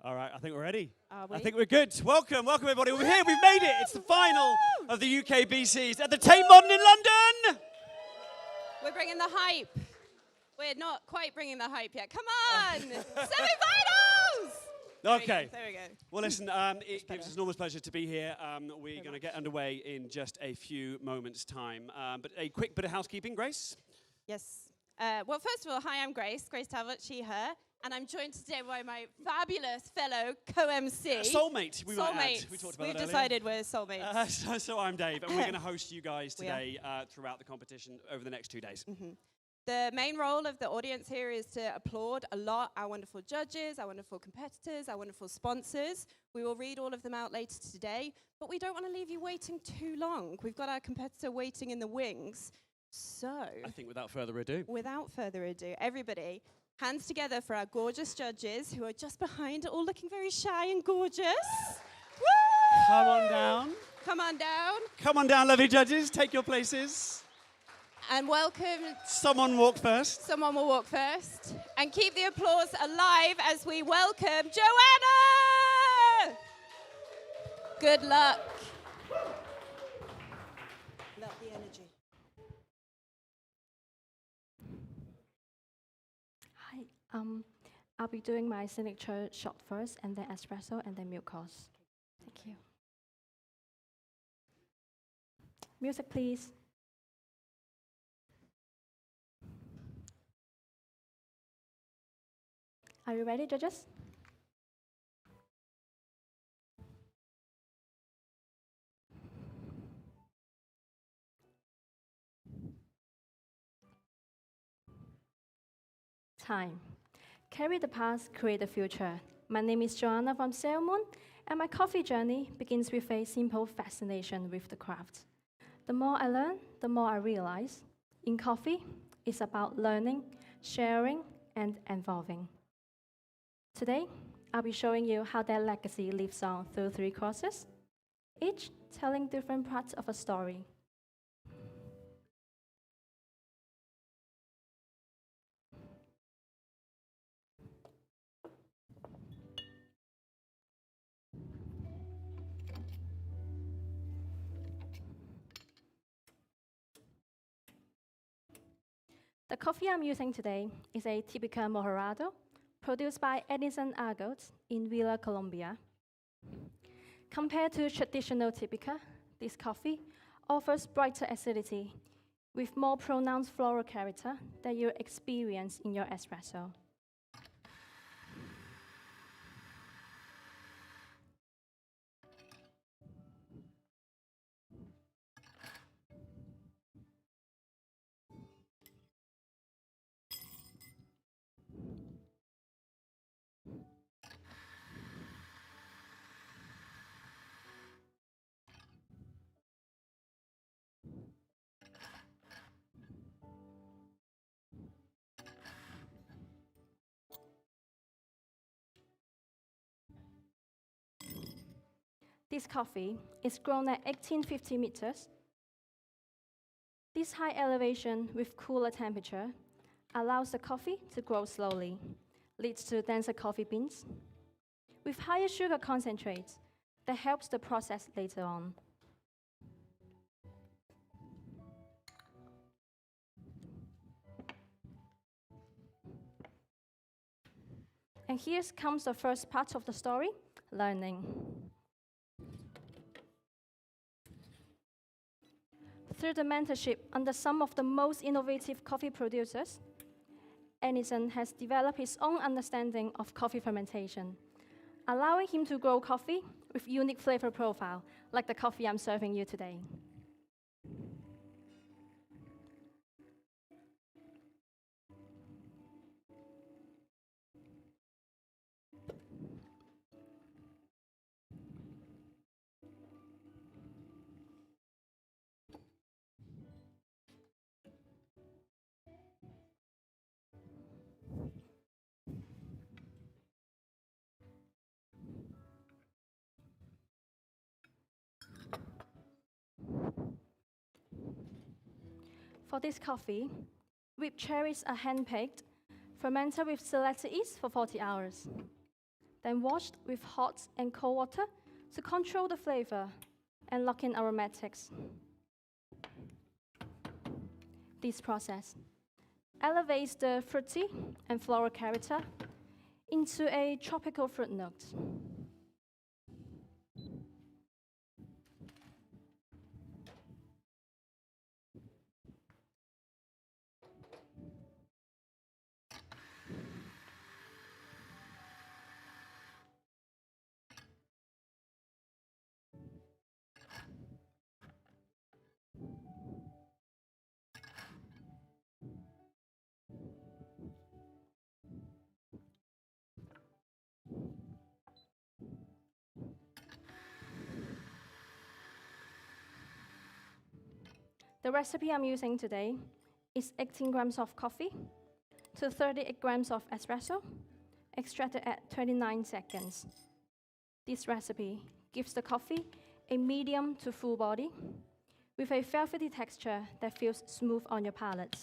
All right, I think we're ready. Are we? I think we're good. Welcome everybody. We're here, we've made it. It's the final of the UKBCs at the Tate Modern in London. We're bringing the hype. We're not quite bringing the hype yet. Come on! Semi-finals! Okay. There we go. Well, listen, it gives us an enormous pleasure to be here. We're going to get underway in just a few moments' time. But a quick bit of housekeeping, Grace. Yes. Well, first of all, hi, I'm Grace Talbot, she, her. And I'm joined today by my fabulous fellow co-MC. Soulmate, we might Soulmates. add. We talked about We've that decided we're soulmates. So I'm Dave, and we're going to host you guys today throughout the competition over the next 2 days. Mm-hmm. The main role of the audience here is to applaud a lot our wonderful judges, our wonderful competitors, our wonderful sponsors. We will read all of them out later today, but we don't want to leave you waiting too long. We've got our competitor waiting in the wings. So, I think without further ado, everybody, hands together for our gorgeous judges who are just behind, all looking very shy and gorgeous. Woo! Come on down. Come on down. Come on down, lovely judges. Take your places. And welcome. Someone walk first. Someone will walk first. And keep the applause alive as we welcome Joanna! Good luck. Love the energy. Hi, I'll be doing my signature shot first, and then espresso, and then milk course. Thank you. Music, please. Are you ready, judges? Time. Carry the past, create the future. My name is Joanna from Salmon, and my coffee journey begins with a simple fascination with the craft. The more I learn, the more I realize. In coffee, it's about learning, sharing, and evolving. Today, I'll be showing you how their legacy lives on through 3 courses, each telling different parts of a story. The coffee I'm using today is a Typica Mojorado, produced by Edison in Villa, Colombia. Compared to traditional Typica, this coffee offers brighter acidity with more pronounced floral character that you experience in your espresso. This coffee is grown at 1850 meters. This high elevation with cooler temperature allows the coffee to grow slowly, leads to denser coffee beans, with higher sugar concentrates that helps the process later on. And here comes the first part of the story, learning. Through the mentorship under some of the most innovative coffee producers, Edison has developed his own understanding of coffee fermentation, allowing him to grow coffee with unique flavor profile, like the coffee I'm serving you today. For this coffee, whipped cherries are hand-picked, fermented with selected yeast for 40 hours. then washed with hot and cold water to control the flavor and lock in aromatics. This process elevates the fruity and floral character into a tropical fruit note. The recipe I'm using today is 18 grams of coffee to 38 grams of espresso, extracted at 29 seconds. This recipe gives the coffee a medium to full body with a velvety texture that feels smooth on your palate.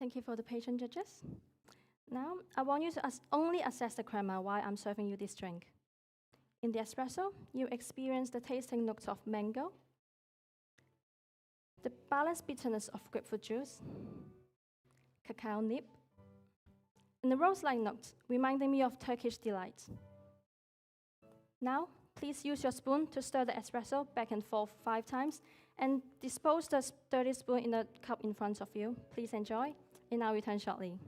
Thank you for the patient, judges. Now, I want you to only assess the crema while I'm serving you this drink. In the espresso, you experience the tasting notes of mango, the balanced bitterness of grapefruit juice, cacao nib, and the rose-like notes reminding me of Turkish delight. Now, please use your spoon to stir the espresso back and forth 5 times and dispose the dirty spoon in the cup in front of you. Please enjoy, and I'll return shortly.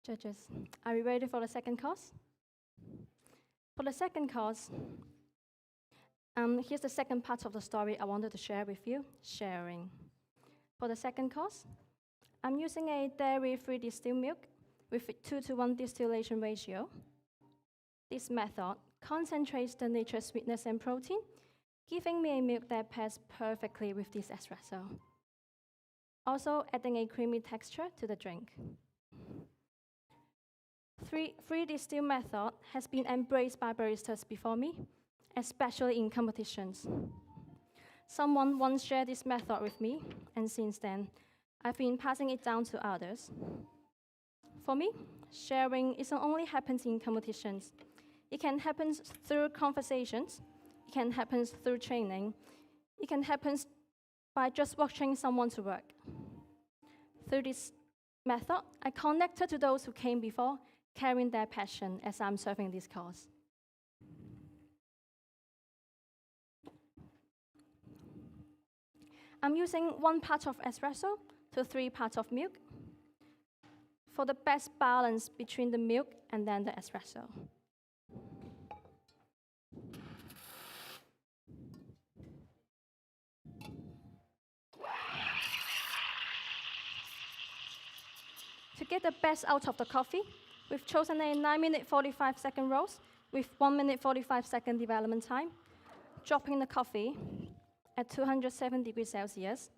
Judges, are you ready for the second course? For the second course, here's the second part of the story I wanted to share with you, sharing. For the second course, I'm using a dairy-free distilled milk with a 2:1 distillation ratio. This method concentrates the nature's sweetness and protein, giving me a milk that pairs perfectly with this espresso. Also adding a creamy texture to the drink. free distill method has been embraced by baristas before me, especially in competitions. Someone once shared this method with me, and since then, I've been passing it down to others. For me, sharing isn't only happens in competitions. It can happen through conversations, it can happen through training, it can happen by just watching someone to work. Through this method, I connected to those who came before, carrying their passion as I'm serving this course. I'm using 1 part of espresso to 3 parts of milk for the best balance between the milk and then the espresso. To get the best out of the coffee, we've chosen a 9-minute 45-second roast with 1-minute 45-second development time, dropping the coffee at 207 degrees Celsius.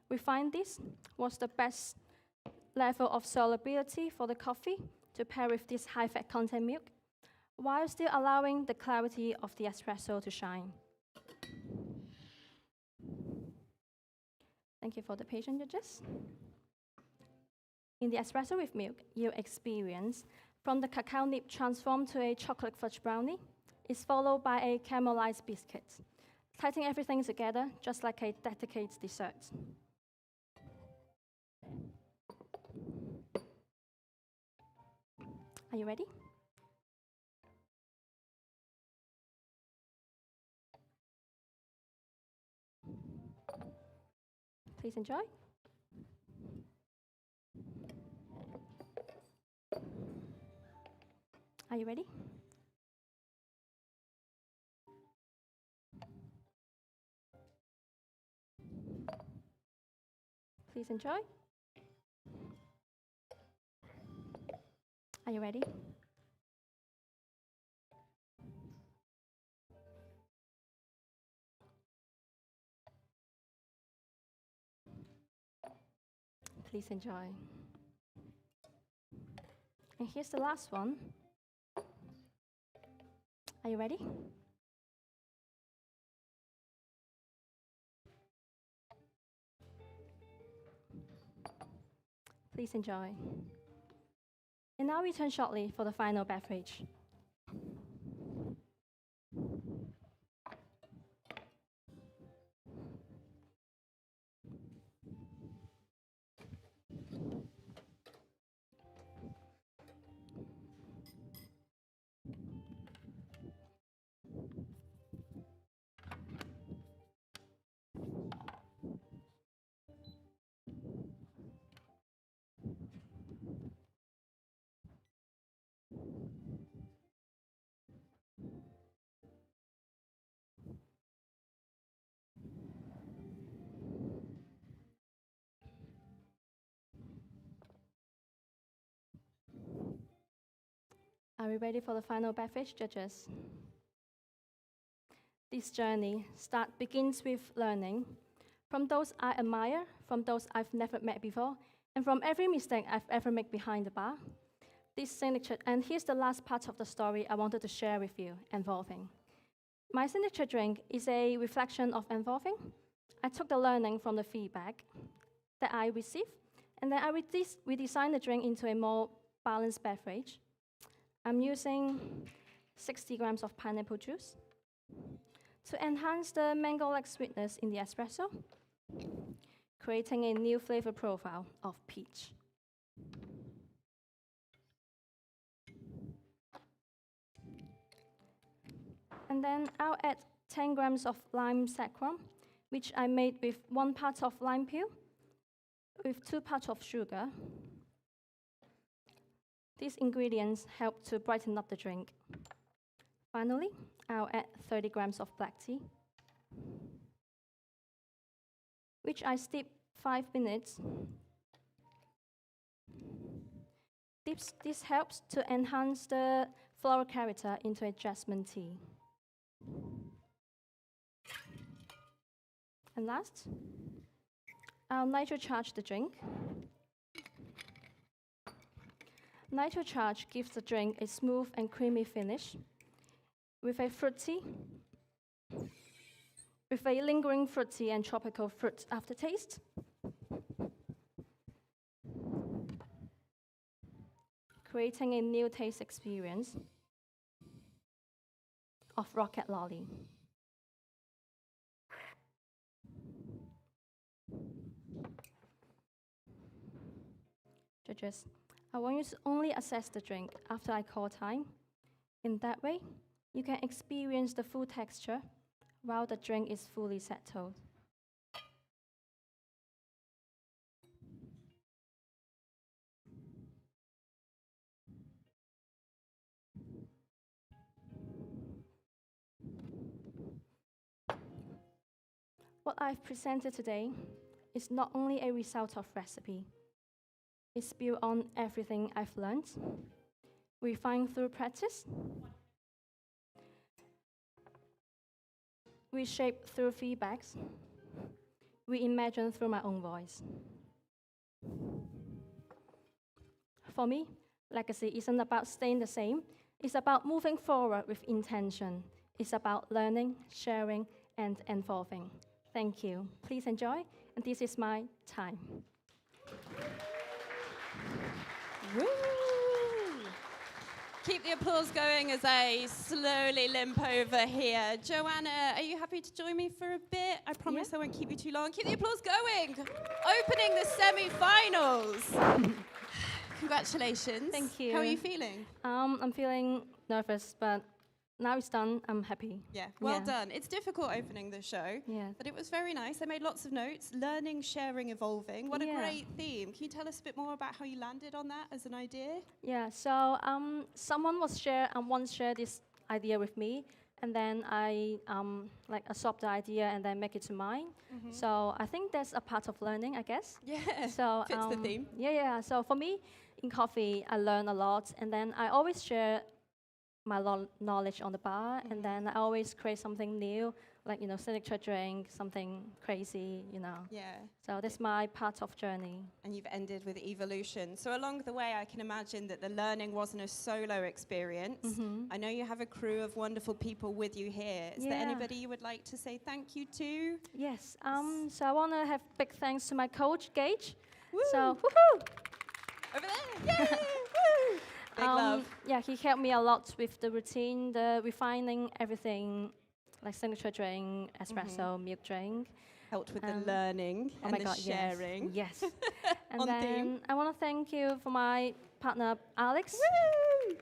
We find this was the best level of solubility for the coffee to pair with this high-fat content milk, while still allowing the clarity of the espresso to shine. Thank you for the patient, judges. In the espresso with milk, you'll experience from the cacao nib transformed to a chocolate fudge brownie is followed by a caramelized biscuit, tightening everything together just like a dedicated dessert. Are you ready? Please enjoy. Are you ready? Please enjoy. Are you ready? Please enjoy. And here's the last one. Are you ready? Please enjoy. And now return shortly for the final beverage. Are we ready for the final beverage, judges? This journey begins with learning from those I admire, from those I've never met before, and from every mistake I've ever made behind the bar. This signature, and here's the last part of the story I wanted to share with you, evolving. My signature drink is a reflection of evolving. I took the learning from the feedback that I received, and then I redesigned the drink into a more balanced beverage. I'm using 60 grams of pineapple juice to enhance the mango-like sweetness in the espresso, creating a new flavor profile of peach. And then I'll add 10 grams of lime saccharum, which I made with 1 part of lime peel, with 2 parts of sugar. These ingredients help to brighten up the drink. Finally, I'll add 30 grams of black tea, which I steep 5 minutes. This helps to enhance the floral character into a jasmine tea. And last, I'll nitrocharge the drink. Nitro charge gives the drink a smooth and creamy finish with a lingering fruity and tropical fruit aftertaste. Creating a new taste experience of Rocket Lolly. Judges, I want you to only assess the drink after I call time. In that way, you can experience the full texture while the drink is fully settled. What I've presented today is not only a result of recipe. It's built on everything I've learned, refined through practice, reshaped through feedbacks, reimagined through my own voice. For me, legacy isn't about staying the same. It's about moving forward with intention. It's about learning, sharing, and evolving. Thank you. Please enjoy, and this is my time. Woo! Keep the applause going as I slowly limp over here. Joanna, are you happy to join me for a bit? I promise I won't keep you too long. Keep the applause going. Opening the semi-finals. Congratulations. Thank you. How are you feeling? I'm feeling nervous, but now it's done, I'm happy. Yeah, well done. It's difficult opening the show, but it was very nice. I made lots of notes. Learning, sharing, evolving. What a great theme. Can you tell us a bit more about how you landed on that as an idea? Yeah, so someone once shared this idea with me, and then I absorbed the idea and then make it to mine. So I think that's a part of learning, I guess. Yeah, so fits the theme. Yeah. So for me, in coffee, I learn a lot, and then I always share my knowledge on the bar, and then I always create something new, like, signature drink, something crazy, Yeah. So that's my part of journey. And you've ended with evolution. So along the way, I can imagine that the learning wasn't a solo experience. I know you have a crew of wonderful people with you here. Is there anybody you would like to say thank you to? Yes. So I want to have big thanks to my coach, Gage. Woo. So, woohoo! Over there. Yay! Woo! Big love. Yeah, he helped me a lot with the routine, the refining everything, like signature drink, espresso, milk drink. Helped with the learning and the sharing. Yes. And On then theme. I want to thank you for my partner, Alex. Woo!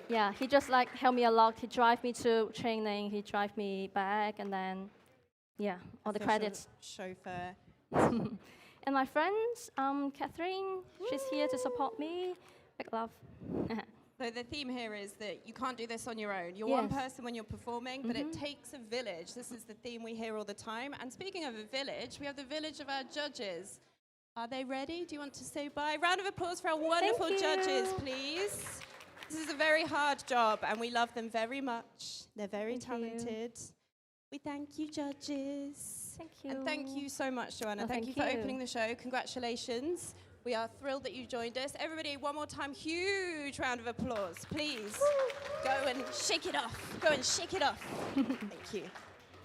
Yeah, he just helped me a lot. He drive me to training, he drive me back, and then, all the credits. Chauffeur. And my friends, Catherine, she's here to support me. Big love. So the theme here is that you can't do this on your own. You're one person when you're performing, but it takes a village. This is the theme we hear all the time. And speaking of a village, we have the village of our judges. Are they ready? Do you want to say bye? Round of applause for our wonderful judges, please. This is a very hard job, and we love them very much. They're very talented. We thank you, judges. Thank you. And thank you so much, Joanna. Oh, thank you for opening the show. Congratulations. We are thrilled that you joined us. Everybody, one more time, huge round of applause, please. Go and shake it off. Go and shake it off. Thank you.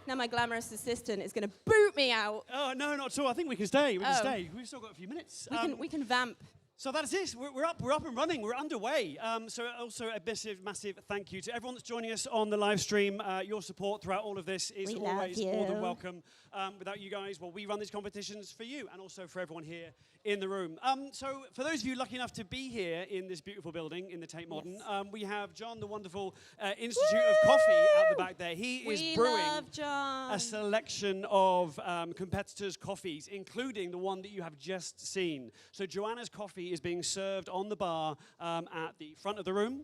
Now my glamorous assistant is going to boot me out. Oh, no, not at all. I think we can stay. We can stay. We've still got a few minutes. We can vamp. So that's it. We're up and running. We're underway. So also a massive thank you to everyone that's joining us on the live stream. Your support throughout all of this is always more than welcome. Without you guys, we run these competitions for you and also for everyone here in the room. So for those of you lucky enough to be here in this beautiful building in the Tate Modern, we have John, the wonderful Institute of Coffee out the back there. He is brewing a selection of competitors' coffees, including the one that you have just seen. So Joanna's coffee is being served on the bar at the front of the room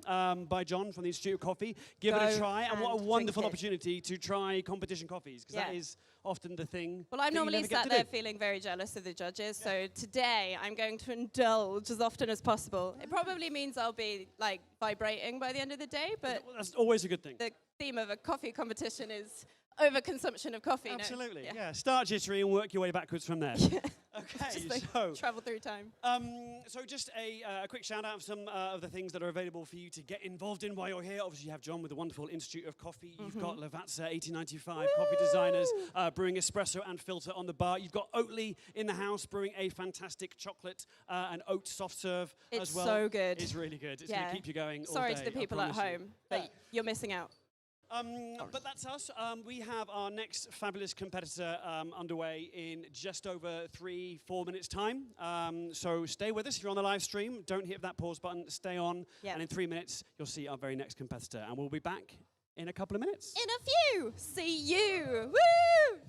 by John from the Institute of Coffee. Give it a try, and what a wonderful opportunity to try competition coffees, because that is often the thing. Well, I'm normally sat there feeling very jealous of the judges, so today I'm going to indulge as often as possible. It probably means I'll be vibrating by the end of the day, but that's always a good thing. The theme of a coffee competition is overconsumption of coffee. Absolutely, no. yeah. Start jittery and work your way backwards from there. Okay, Just so travel through time. So just a quick shout out of some of the things that are available for you to get involved in while you're here. Obviously, you have John with the wonderful Institute of Coffee. You've got Lavazza 1895 coffee designers brewing espresso and filter on the bar. You've got Oatly in the house brewing a fantastic chocolate and oat soft serve as well. It's so good. It's really good. It's going to keep you going all Sorry day, to the people at home, but you're missing out. But that's us. We have our next fabulous competitor underway in just over 3-4 minutes time. So stay with us if you're on the live stream. Don't hit that pause button. Stay on. Yep. And in 3 minutes, you'll see our very next competitor. And we'll be back in a couple of minutes. In a few. See you. Woo!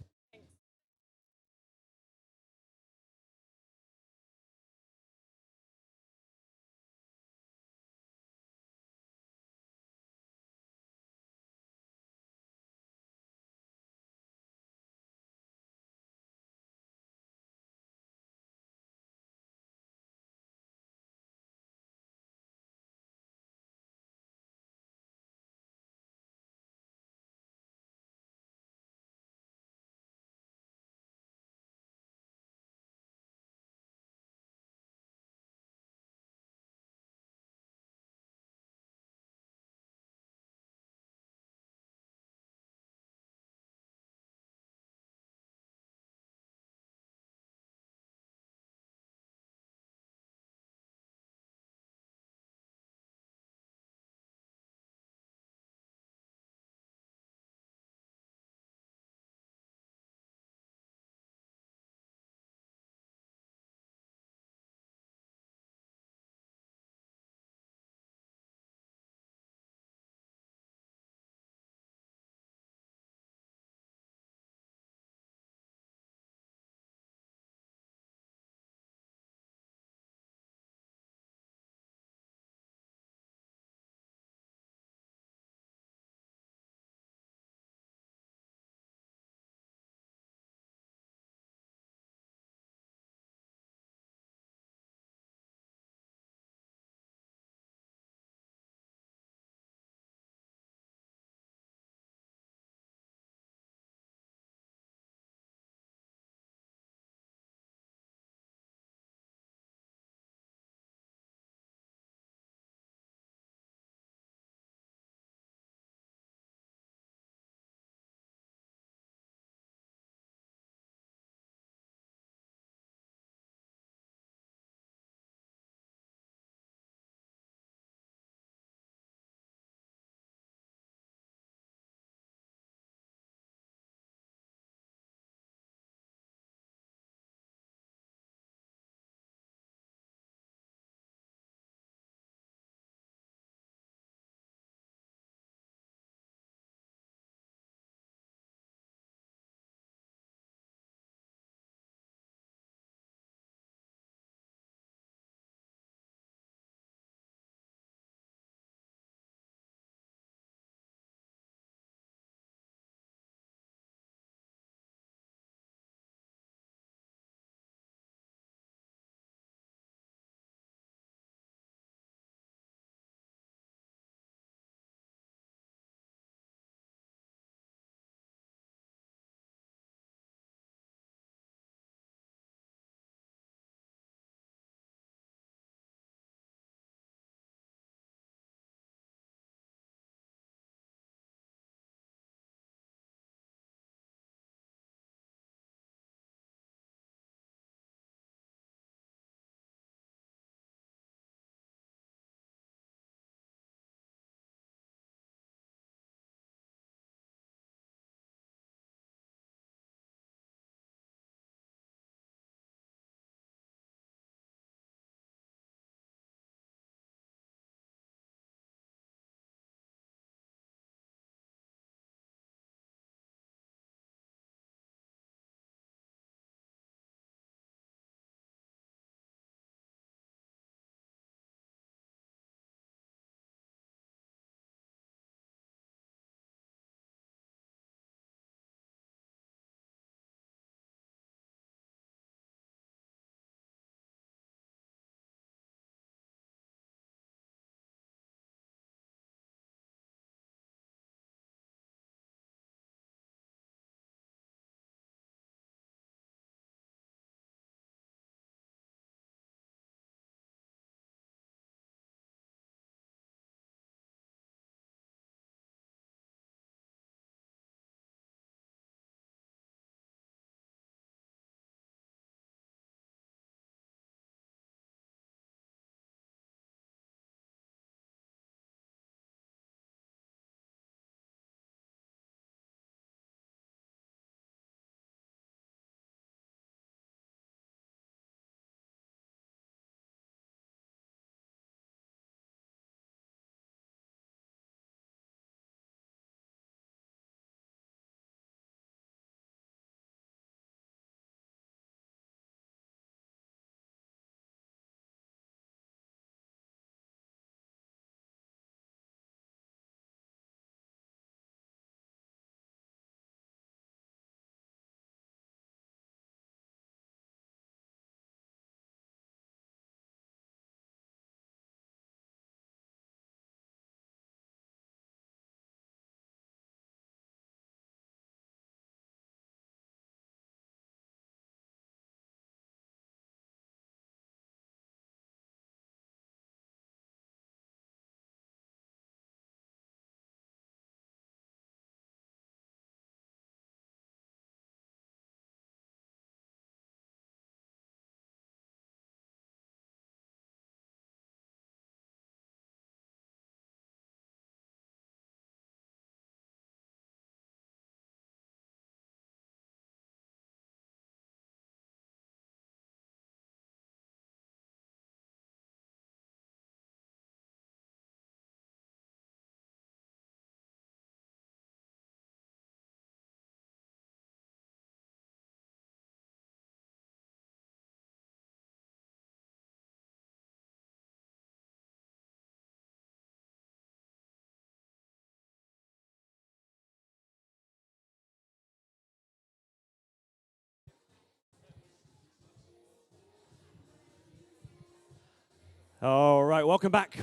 All right, welcome back,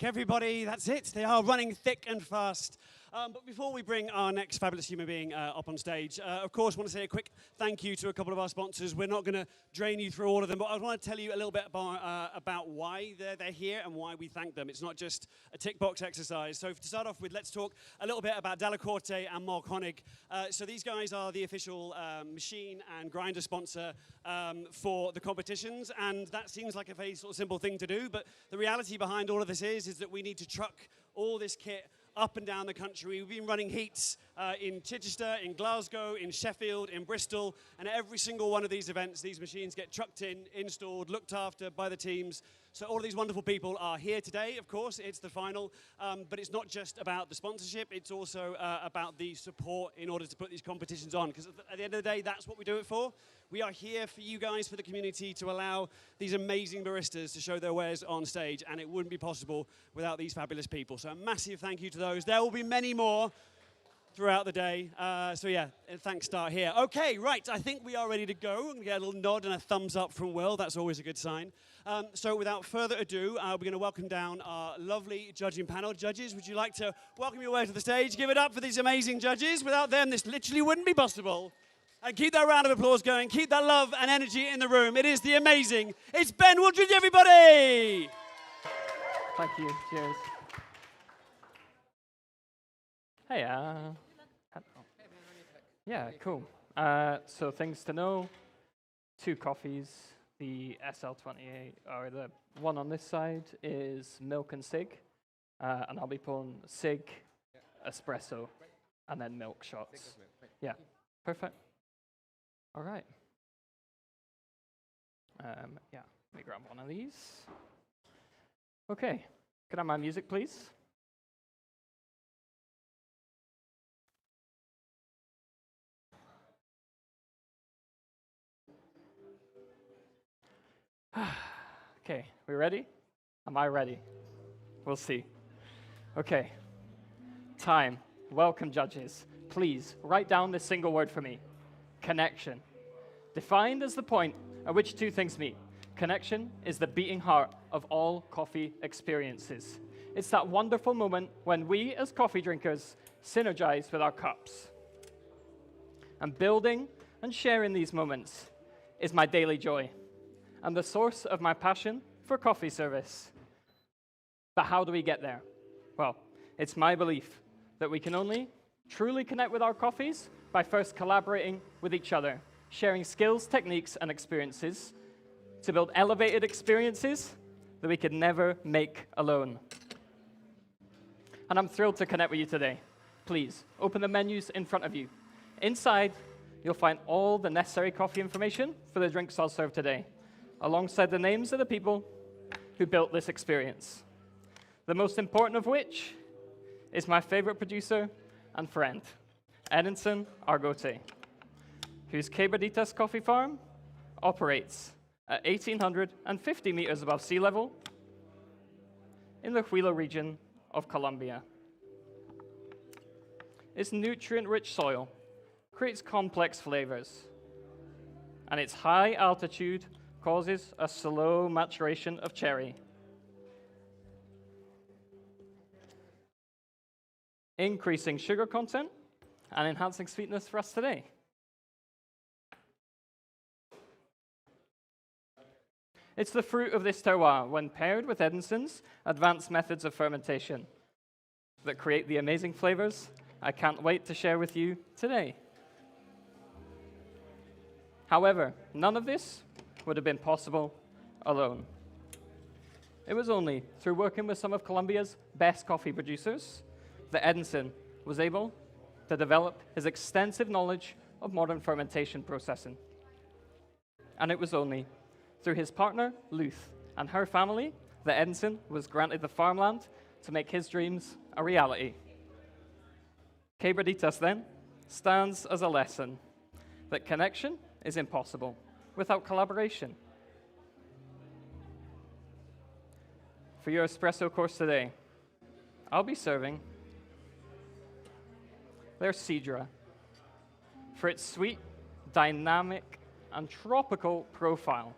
everybody. That's it. They are running thick and fast. But before we bring our next fabulous human being up on stage, of course, I want to say a quick thank you to a couple of our sponsors. We're not going to drain you through all of them, but I want to tell you a little bit about why they're here and why we thank them. It's not just a tick box exercise. So to start off with, let's talk a little bit about Della Corte and Mark Honig. So these guys are the official machine and grinder sponsor for the competitions, and that seems like a very sort of simple thing to do, but the reality behind all of this is that we need to truck all this kit up and down the country. We've been running heats in Chichester, in Glasgow, in Sheffield, in Bristol, and at every single one of these events, these machines get trucked in, installed, looked after by the teams. So all of these wonderful people are here today, of course. It's the final, but it's not just about the sponsorship, it's also about the support in order to put these competitions on, because at the end of the day, that's what we do it for. We are here for you guys, for the community, to allow these amazing baristas to show their wares on stage, and it wouldn't be possible without these fabulous people. So a massive thank you to those. There will be many more throughout the day. So yeah, thanks start here. Okay, right, I think we are ready to go. I'm going to get a little nod and a thumbs up from Will. That's always a good sign. So without further ado, we're going to welcome down our lovely judging panel. Judges, would you like to welcome your way to the stage? Give it up for these amazing judges. Without them, this literally wouldn't be possible. And keep that round of applause going. Keep that love and energy in the room. It is the amazing. It's Ben Woodridge, everybody! Thank you. Cheers. Hey, yeah, cool. So things to know, 2 coffees. The SL28, or the one on this side, is milk and cig. And I'll be pulling cig, espresso, and then milk shots. Yeah, perfect. All right. Yeah, let me grab one of these. Okay, could I have my music, please? Okay, we ready? Am I ready? We'll see. Okay, time. Welcome, judges. Please, write down this single word for me. Connection. Defined as the point at which 2 things meet. Connection is the beating heart of all coffee experiences. It's that wonderful moment when we, as coffee drinkers, synergize with our cups. And building and sharing these moments is my daily joy and the source of my passion for coffee service. But how do we get there? Well, it's my belief that we can only truly connect with our coffees by first collaborating with each other, sharing skills, techniques, and experiences to build elevated experiences that we could never make alone. And I'm thrilled to connect with you today. Please, open the menus in front of you. Inside, you'll find all the necessary coffee information for the drinks I'll serve today, alongside the names of the people who built this experience. The most important of which is my favorite producer and friend, Edison Argote, whose Quebraditas coffee farm operates at 1,850 meters above sea level in the Huila region of Colombia. Its nutrient-rich soil creates complex flavors, and its high altitude causes a slow maturation of cherry, increasing sugar content and enhancing sweetness for us today. It's the fruit of this terroir, when paired with Edison's advanced methods of fermentation, that create the amazing flavors I can't wait to share with you today. However, none of this would have been possible alone. It was only through working with some of Colombia's best coffee producers that Edison was able to develop his extensive knowledge of modern fermentation processing. And it was only through his partner, Luth, and her family that Edison was granted the farmland to make his dreams a reality. Quebraditas, then, stands as a lesson that connection is impossible without collaboration. For your espresso course today, I'll be serving their Sidra for its sweet, dynamic, and tropical profile.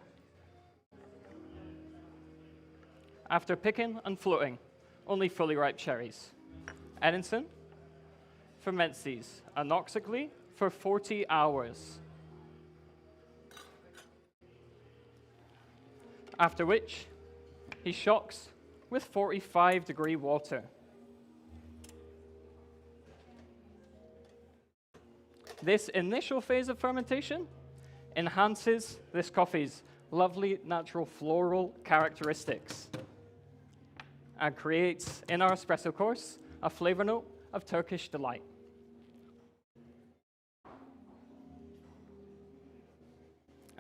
after picking and floating only fully ripe cherries. Edison ferments these anoxically for 40 hours. After which, he shocks with 45-degree water. This initial phase of fermentation enhances this coffee's lovely natural floral characteristics and creates, in our espresso course, a flavor note of Turkish delight.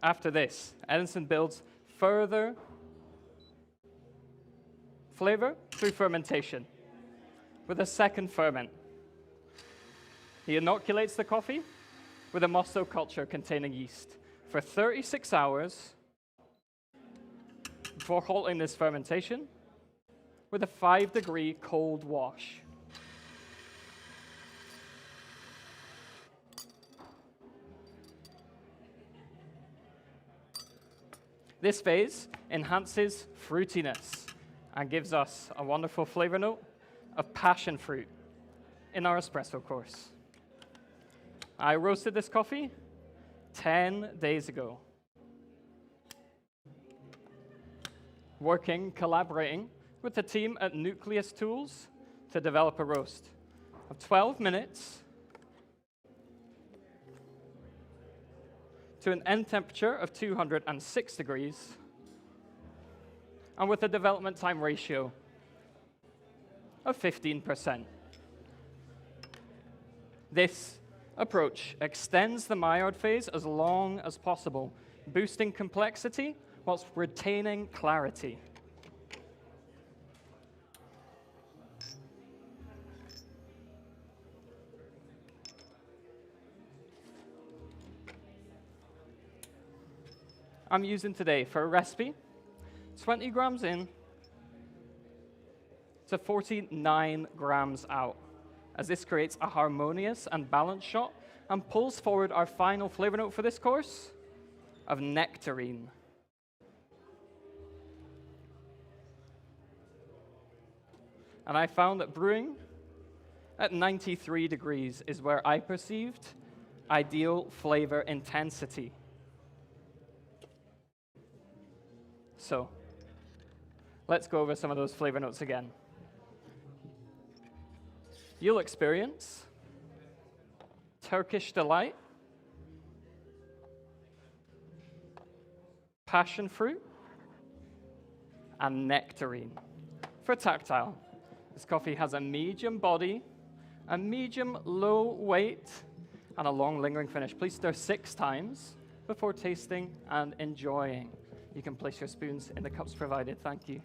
After this, Edison builds further flavor through fermentation with a second ferment. He inoculates the coffee with a mosto culture containing yeast for 36 hours before halting this fermentation with a 5-degree cold wash. This phase enhances fruitiness and gives us a wonderful flavor note of passion fruit in our espresso course. I roasted this coffee 10 days ago, collaborating with the team at Nucleus Tools to develop a roast of 12 minutes to an end temperature of 206 degrees and with a development time ratio of 15%. This approach extends the Maillard phase as long as possible, boosting complexity whilst retaining clarity. I'm using today for a recipe 20 grams in to 49 grams out, as this creates a harmonious and balanced shot and pulls forward our final flavor note for this course of nectarine. And I found that brewing at 93 degrees is where I perceived ideal flavor intensity. So, let's go over some of those flavor notes again. You'll experience Turkish delight, passion fruit, and nectarine. For tactile, this coffee has a medium body, a medium low weight, and a long lingering finish. Please stir 6 times before tasting and enjoying. You can place your spoons in the cups provided. Thank you.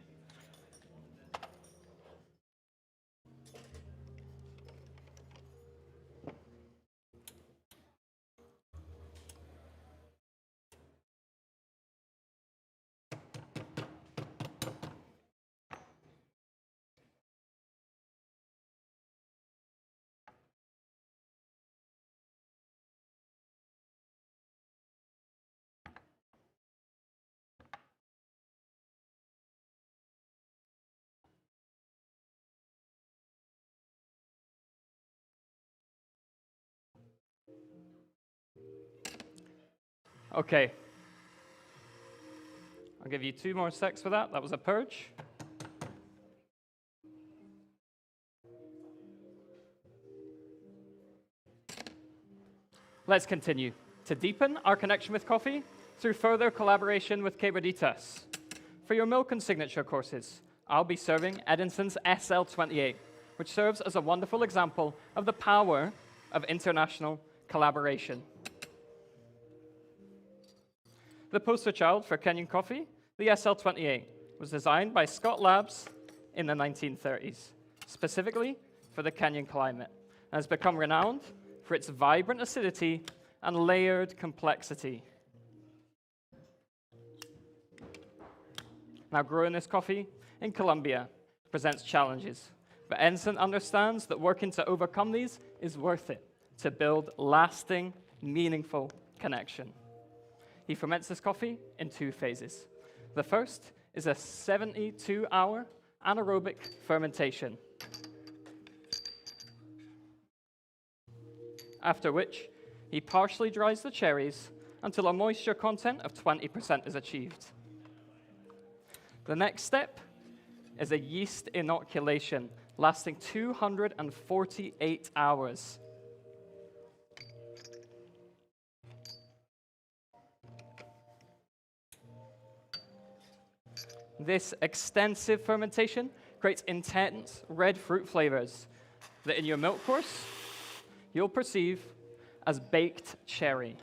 Okay. I'll give you 2 more secs for that. That was a purge. Let's continue to deepen our connection with coffee through further collaboration with Quebraditas. For your milk and signature courses, I'll be serving Edison's SL28, which serves as a wonderful example of the power of international collaboration. The poster child for Kenyan coffee, the SL28, was designed by Scott Labs in the 1930s, specifically for the Kenyan climate, and has become renowned for its vibrant acidity and layered complexity. Now, growing this coffee in Colombia presents challenges, but Edison understands that working to overcome these is worth it to build lasting, meaningful connection. He ferments this coffee in 2 phases. The first is a 72-hour anaerobic fermentation, after which he partially dries the cherries until a moisture content of 20% is achieved. The next step is a yeast inoculation lasting 248 hours. This extensive fermentation creates intense red fruit flavors that in your milk course, you'll perceive as baked cherry.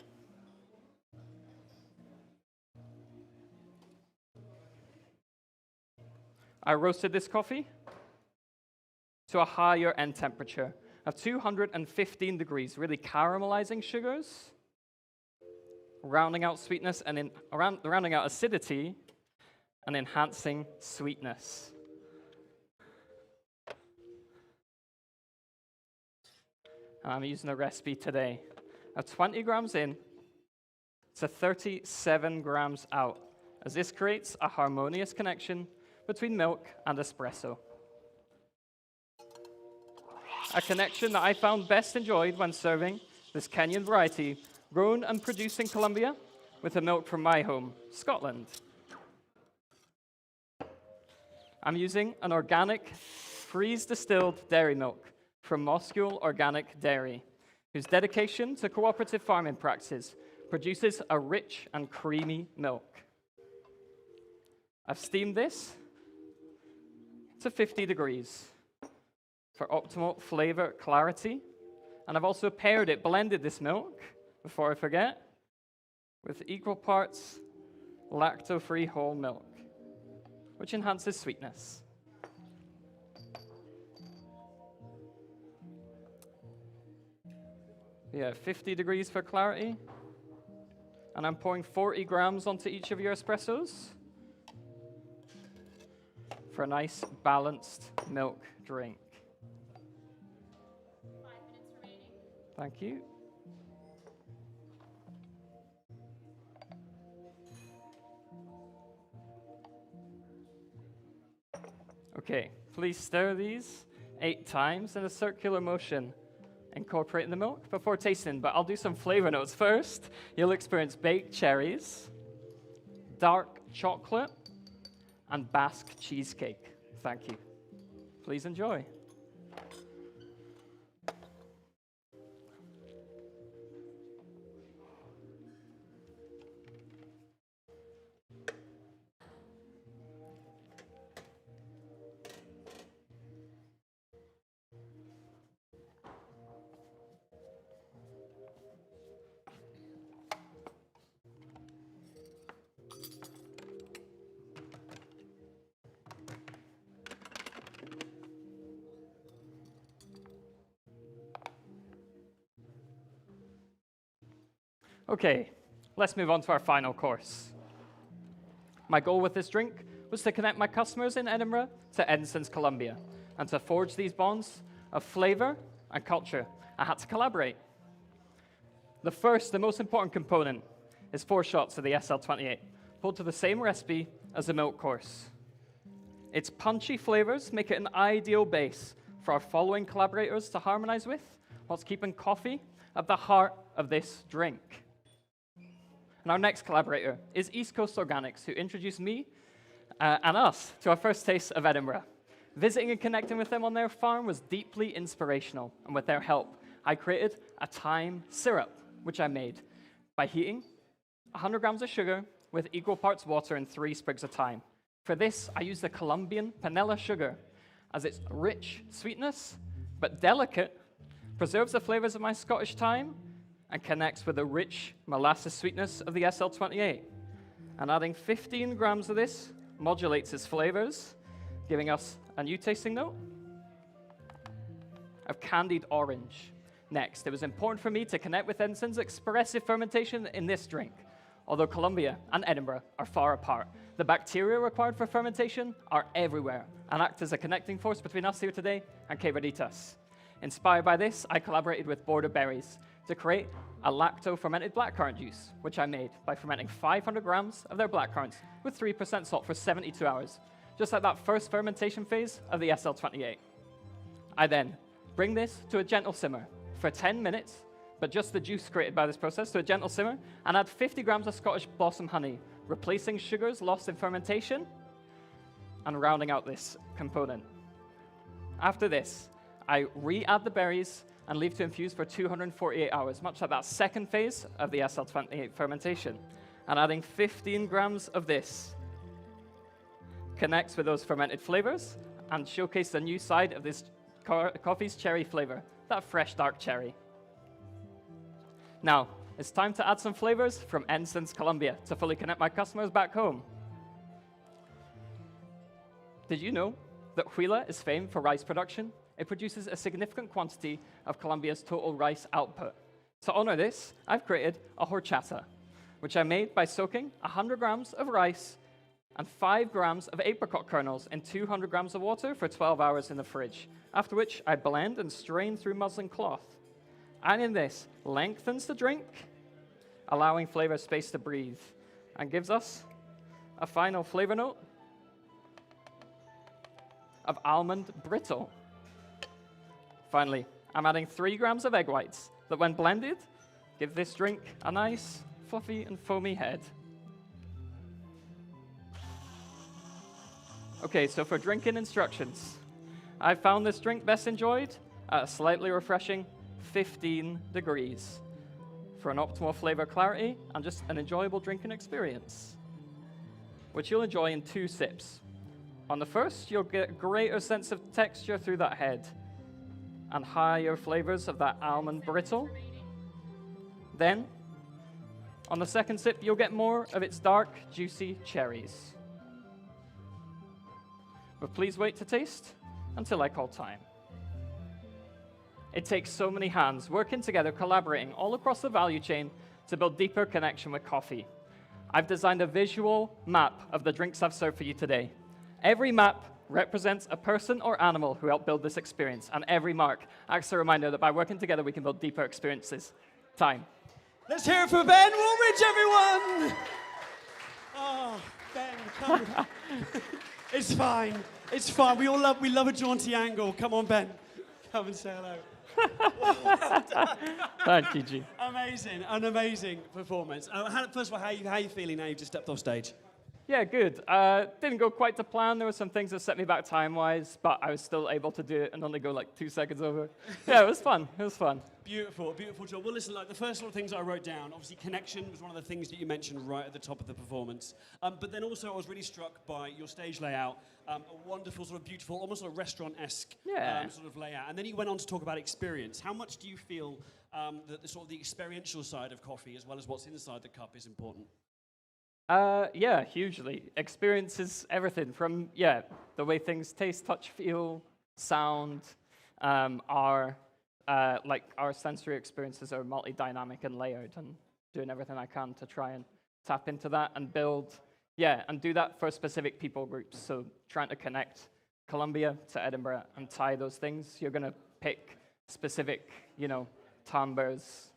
I roasted this coffee to a higher end temperature of 215 degrees, really caramelizing sugars, rounding out sweetness and rounding out acidity, and enhancing sweetness. And I'm using a recipe today of 20 grams in to 37 grams out, as this creates a harmonious connection between milk and espresso. A connection that I found best enjoyed when serving this Kenyan variety, grown and produced in Colombia with the milk from my home, Scotland. I'm using an organic, freeze-distilled dairy milk from Moskule Organic Dairy, whose dedication to cooperative farming practices produces a rich and creamy milk. I've steamed this to 50 degrees for optimal flavor clarity, and I've also blended this milk, before I forget, with equal parts lacto-free whole milk, which enhances sweetness. Yeah, 50 degrees for clarity. And I'm pouring 40 grams onto each of your espressos for a nice, balanced milk drink. 5 minutes remaining. Thank you. Okay, please stir these 8 times in a circular motion, incorporating the milk before tasting, but I'll do some flavor notes first. You'll experience baked cherries, dark chocolate, and Basque cheesecake. Thank you. Please enjoy. Okay, let's move on to our final course. My goal with this drink was to connect my customers in Edinburgh to Edison's Colombia, and to forge these bonds of flavor and culture. I had to collaborate. The most important component is 4 shots of the SL28, pulled to the same recipe as the milk course. Its punchy flavors make it an ideal base for our following collaborators to harmonize with, whilst keeping coffee at the heart of this drink. And our next collaborator is East Coast Organics, who introduced me and us to our first taste of Edinburgh. Visiting and connecting with them on their farm was deeply inspirational, and with their help, I created a thyme syrup, which I made by heating 100 grams of sugar with equal parts water and 3 sprigs of thyme. For this, I used the Colombian panela sugar, as its rich sweetness, but delicate, preserves the flavors of my Scottish thyme and connects with the rich molasses sweetness of the SL28. And adding 15 grams of this modulates its flavors, giving us a new tasting note of candied orange. Next, it was important for me to connect with Edison's expressive fermentation in this drink. Although Colombia and Edinburgh are far apart, the bacteria required for fermentation are everywhere and act as a connecting force between us here today and Quebraditas. Inspired by this, I collaborated with Border Berries to create a lacto-fermented blackcurrant juice, which I made by fermenting 500 grams of their blackcurrants with 3% salt for 72 hours, just like that first fermentation phase of the SL28. I then bring this to a gentle simmer for 10 minutes, but just the juice created by this process to a gentle simmer, and add 50 grams of Scottish blossom honey, replacing sugars lost in fermentation, and rounding out this component. After this, I re-add the berries and leave to infuse for 248 hours, much like that second phase of the SL28 fermentation. And adding 15 grams of this connects with those fermented flavors and showcase the new side of this coffee's cherry flavor, that fresh dark cherry. Now, it's time to add some flavors from Edison, Colombia to fully connect my customers back home. Did you know that Huila is famed for rice production? It produces a significant quantity of Colombia's total rice output. To honor this, I've created a horchata, which I made by soaking 100 grams of rice and 5 grams of apricot kernels in 200 grams of water for 12 hours in the fridge, after which I blend and strain through muslin cloth. Adding this lengthens the drink, allowing flavor space to breathe, and gives us a final flavor note of almond brittle. Finally, I'm adding 3 grams of egg whites that, when blended, give this drink a nice, fluffy and foamy head. Okay, so for drinking instructions, I found this drink best enjoyed at a slightly refreshing 15 degrees for an optimal flavor clarity and just an enjoyable drinking experience, which you'll enjoy in 2 sips. On the first, you'll get a greater sense of texture through that head and higher flavors of that almond brittle. Then, on the second sip, you'll get more of its dark, juicy cherries. But please wait to taste until I call time. It takes so many hands working together, collaborating all across the value chain to build deeper connection with coffee. I've designed a visual map of the drinks I've served for you today. Every map represents a person or animal who helped build this experience, and every mark acts as a reminder that by working together, we can build deeper experiences. Time. Let's hear it for Ben Woolridge, everyone! Oh, Ben, come. It's fine. It's fine. We love a jaunty angle. Come on, Ben. Come and say hello. Thank you, G. Amazing, an amazing performance. First of all, how are you feeling now you've just stepped off stage? Yeah, good. Didn't go quite to plan. There were some things that set me back time-wise, but I was still able to do it and only go like 2 seconds over. Yeah, it was fun. It was fun. Beautiful, beautiful job. Well, listen, like the first sort of things I wrote down, obviously connection was one of the things that you mentioned right at the top of the performance. But then also I was really struck by your stage layout, a wonderful sort of beautiful, almost sort of restaurant-esque sort of layout. And then you went on to talk about experience. How much do you feel that the sort of the experiential side of coffee, as well as what's inside the cup, is important? Yeah, hugely. Experience is everything from, the way things taste, touch, feel, sound. Our sensory experiences are multi-dynamic and layered, and doing everything I can to try and tap into that and build, and do that for specific people groups. So trying to connect Colombia to Edinburgh and tie those things, you're going to pick specific, timbres,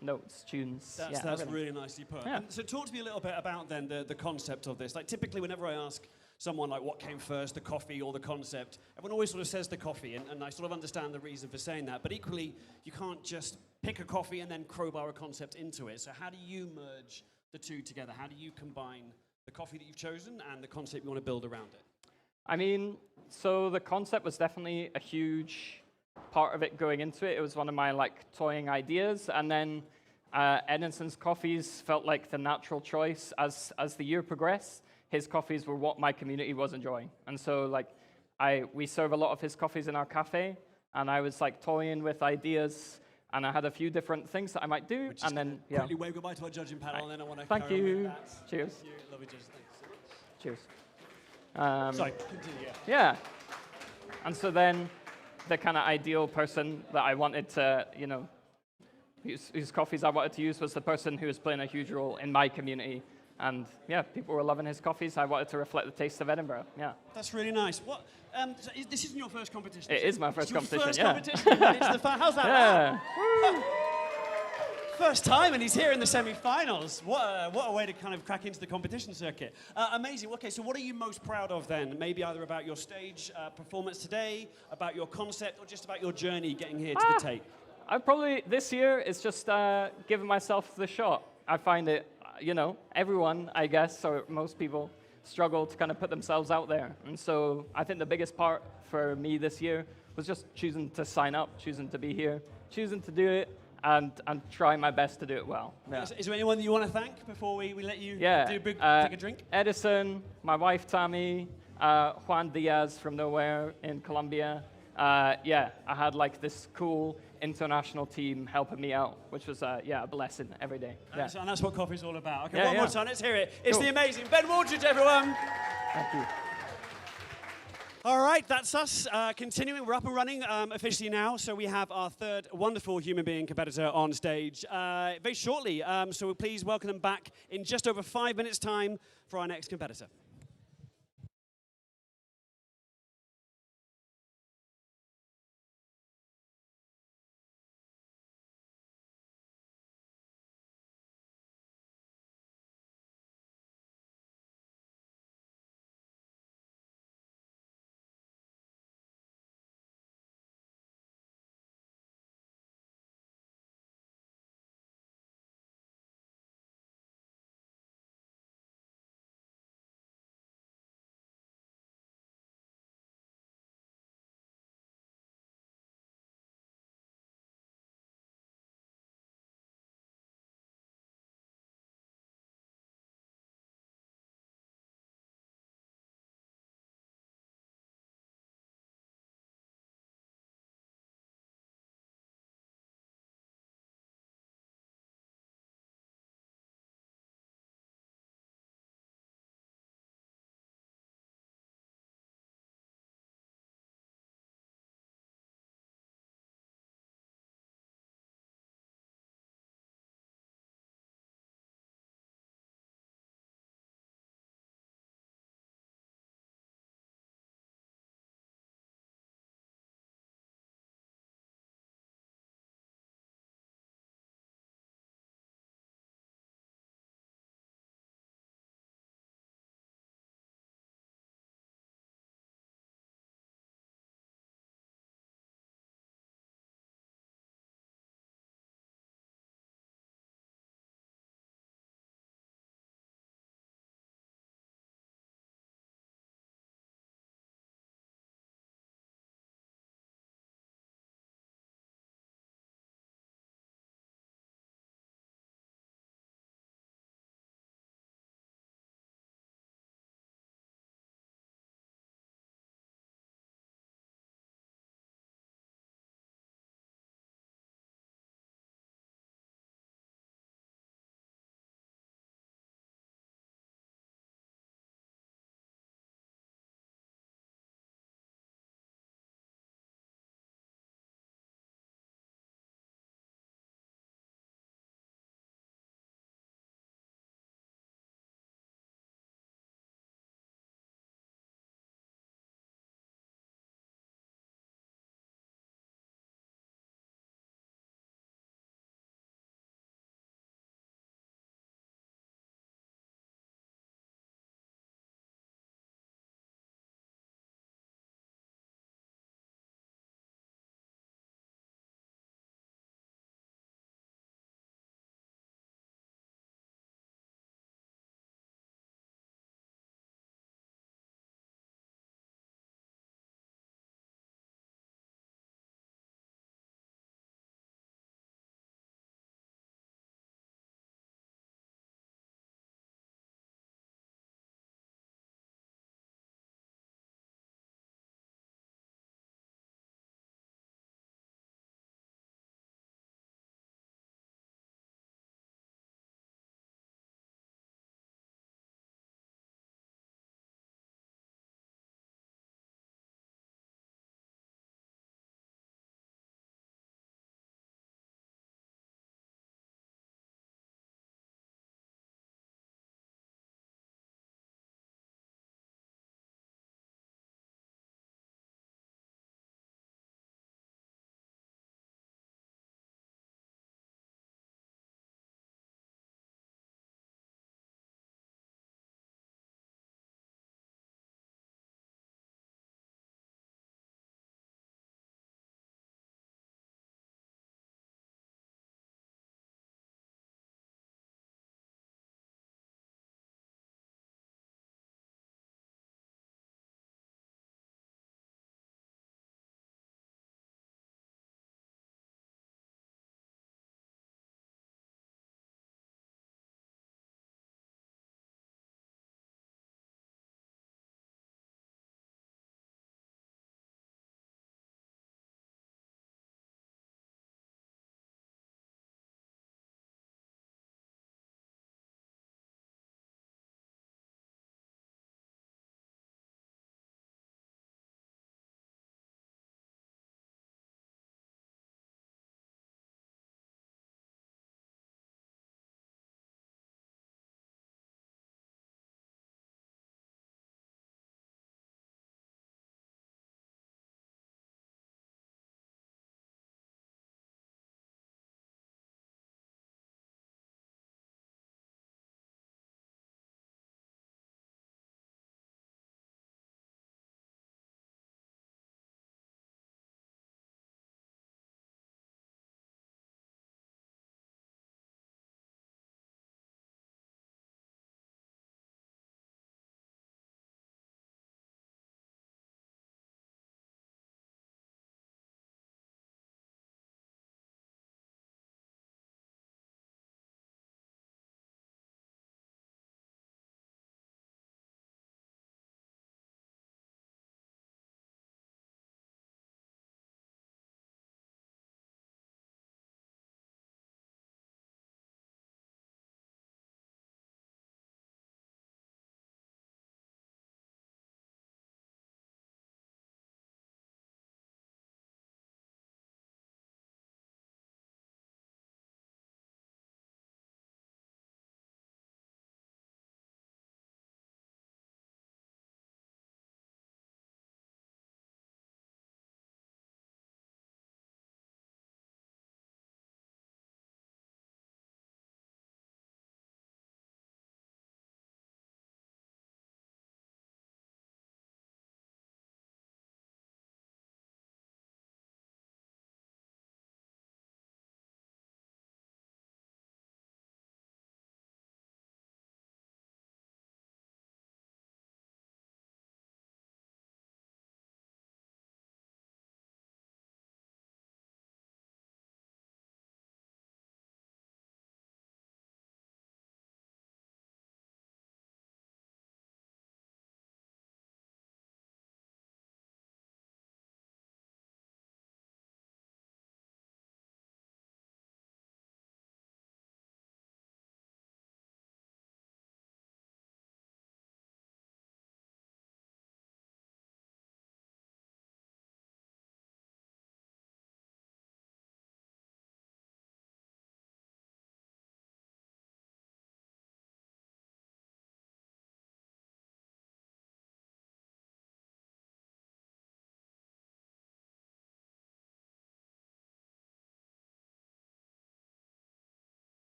notes, tunes. That's really nicely put. Yeah. And so talk to me a little bit about then the concept of this. Like typically whenever I ask someone like what came first, the coffee or the concept, everyone always sort of says the coffee, and I sort of understand the reason for saying that. But equally, you can't just pick a coffee and then crowbar a concept into it. So how do you merge the two together? How do you combine the coffee that you've chosen and the concept you want to build around it? I mean, so the concept was definitely a huge part of it going into it. It was one of my toying ideas, and then Edison's coffees felt like the natural choice as the year progressed. His coffees were what my community was enjoying, and so we serve a lot of his coffees in our cafe, and I was toying with ideas, and I had a few different things that I might do, and then quickly wave goodbye to our judging panel, and then I want to thank you. Cheers. Thank you. Lovely judges. Thanks so much. Cheers. Sorry, continue. Yeah, and so then the kind of ideal person that I wanted to, whose coffees I wanted to use was the person who was playing a huge role in my community And yeah, people were loving his coffees. I wanted to reflect the taste of Edinburgh. Yeah. That's really nice. What? So this isn't your first competition? It is my first competition. First yeah. competition. How's that? Yeah. Wow. First time, and he's here in the semi-finals. What a way to kind of crack into the competition circuit. Amazing. Okay, so what are you most proud of then? Maybe either about your stage performance today, about your concept, or just about your journey getting here to the Tate? I probably, this year, it's just giving myself the shot. I find it, everyone, I guess, or most people, struggle to kind of put themselves out there. And so I think the biggest part for me this year was just choosing to sign up, choosing to be here, choosing to do it, and try my best to do it well. Yeah. Is there anyone that you want to thank before we let you take a drink? Edison, my wife Tammy, Juan Diaz from nowhere in Colombia. I had like this cool international team helping me out, which was a blessing every day. Yeah. And that's what coffee's all about. Okay, one more time, let's hear it. It's cool. The amazing Ben Waldridge, everyone. Thank you. All right, that's us. Continuing, we're up and running officially now. So we have our third wonderful human being competitor on stage very shortly. So we'll please welcome them back in just over 5 minutes' time for our next competitor.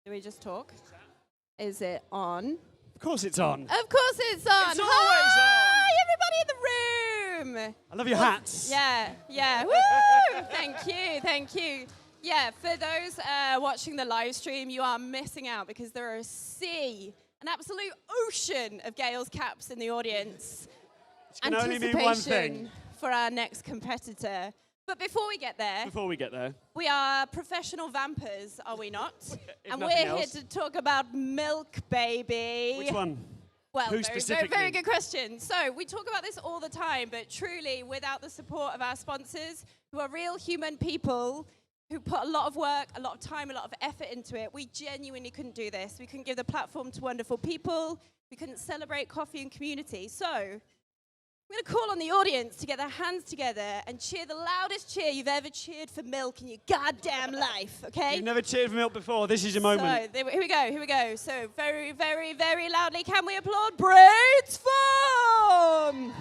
Do we just talk? Is it on? Of course it's on. Of course it's on. It's always Hi, everybody in the room. I love your hats. Yeah. Woo! Thank you. Yeah, for those watching the live stream, you are missing out because there are an absolute ocean of Gale's caps in the audience. It can only mean one thing. For our next competitor. But before we get there, we are professional vampers, are we not? And we're here to talk about milk, baby. Which one? Well, Who specifically? very good question. So we talk about this all the time, but truly, without the support of our sponsors, who are real human people, who put a lot of work, a lot of time, a lot of effort into it, we genuinely couldn't do this. We couldn't give the platform to wonderful people. We couldn't celebrate coffee and community. So I'm going to call on the audience to get their hands together and cheer the loudest cheer you've ever cheered for milk in your goddamn life, okay? You've never cheered for milk before. This is your moment. So, here we go. So, very, very, very loudly, can we applaud Braid's Farm?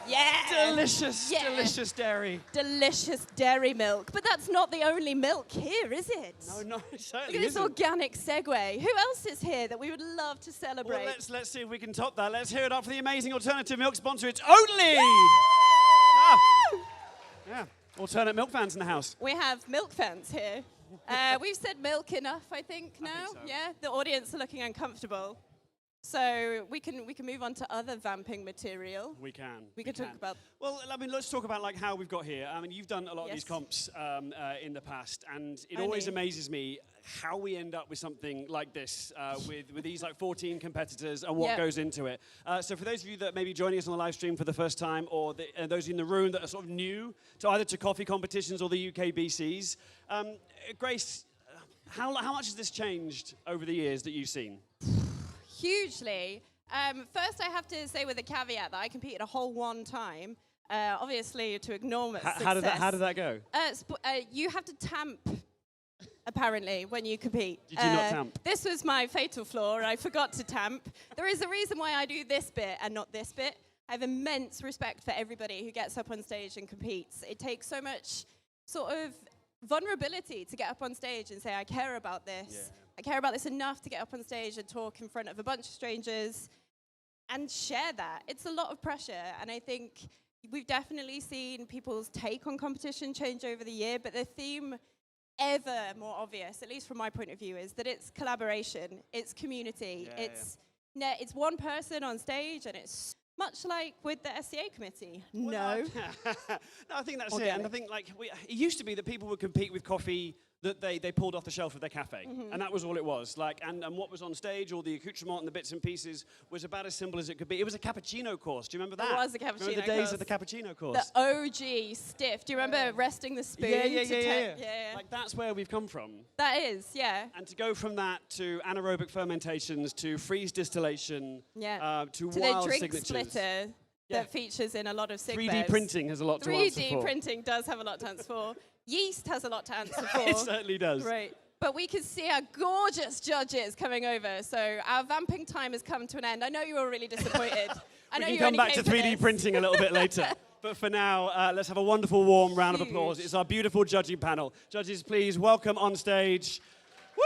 Yeah. Delicious dairy. Delicious dairy milk. But that's not the only milk here, is it? No, it certainly Look at this isn't. organic segue. Who else is here that we would love to celebrate? Well, let's see if we can top that. Let's hear it up for the amazing alternative milk sponsor. It's Ollie! Yeah, alternate milk fans in the house. We have milk fans here. We've said milk enough, I think, now. I think so. Yeah, the audience are looking uncomfortable. So we can move on to other vamping material. We can. We can talk about. Well, I mean, let's talk about like how we've got here. I mean, you've done a lot of these comps in the past, and it always amazes me how we end up with something like this with these like 14 competitors and what goes into it. So for those of you that may be joining us on the live stream for the first time, or those in the room that are sort of new to either to coffee competitions or the UKBCs, Grace, how much has this changed over the years that you've seen? Hugely. First, I have to say with a caveat that I competed a whole one time, obviously to enormous success. How did that go? You have to tamp, apparently, when you compete. Did you not tamp? This was my fatal flaw. I forgot to tamp. There is a reason why I do this bit and not this bit. I have immense respect for everybody who gets up on stage and competes. It takes so much sort of vulnerability to get up on stage and say, I care about this. Yeah. I care about this enough to get up on stage and talk in front of a bunch of strangers and share that. It's a lot of pressure, and I think we've definitely seen people's take on competition change over the year, but the theme ever more obvious, at least from my point of view, is that it's collaboration, it's community, it's one person on stage, and it's much like with the SCA committee. No. No, I think that's it. And I think like it used to be that people would compete with coffee that they pulled off the shelf of their cafe. And that was all it was. Like, and what was on stage, all the accoutrement and the bits and pieces, was about as simple as it could be. It was a cappuccino course. Do you remember that? It was a cappuccino course. Remember the days of the cappuccino course? The OG stiff. Do you remember resting the spoon? Yeah. Like, that's where we've come from. That is, yeah. And to go from that to anaerobic fermentations, to freeze distillation, to wild the drink signatures. splitter that features in a lot of 3D printing has a lot to answer for. 3D printing does have a lot to answer for. Yeast has a lot to answer for. It certainly does. Right. But we can see our gorgeous judges coming over. So our vamping time has come to an end. I know you were really disappointed. We can come back to 3D printing a little bit later. But for now, let's have a wonderful, warm round of applause. It's our beautiful judging panel. Judges, please welcome on stage. Woo!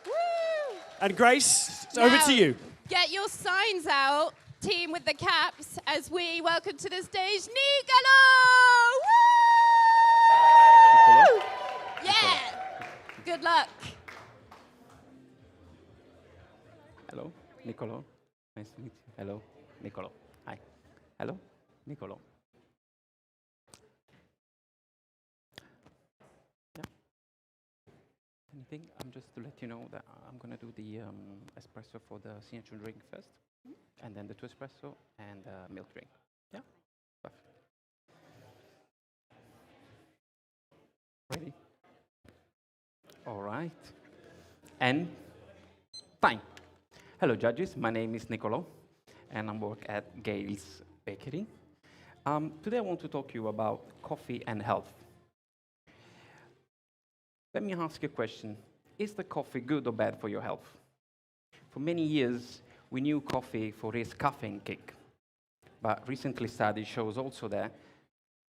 Woo! And Grace, it's over to you. Get your signs out, team with the caps, as we welcome to the stage Nicolo! Woo! Yeah! Good luck. Hello, Nicolo. Nice to meet you. Hello, Nicolo. Hi. Hello, Nicolo. Yeah. Anything? Just to let you know that I'm going to do the espresso for the signature drink first, and then the 2 espresso and milk drink. Yeah? Perfect. Ready? All right. And time. Hello, judges. My name is Nicolo, and I work at Gale's Bakery. Today I want to talk to you about coffee and health. Let me ask you a question. Is the coffee good or bad for your health? For many years, we knew coffee for its caffeine kick. But recently study shows also that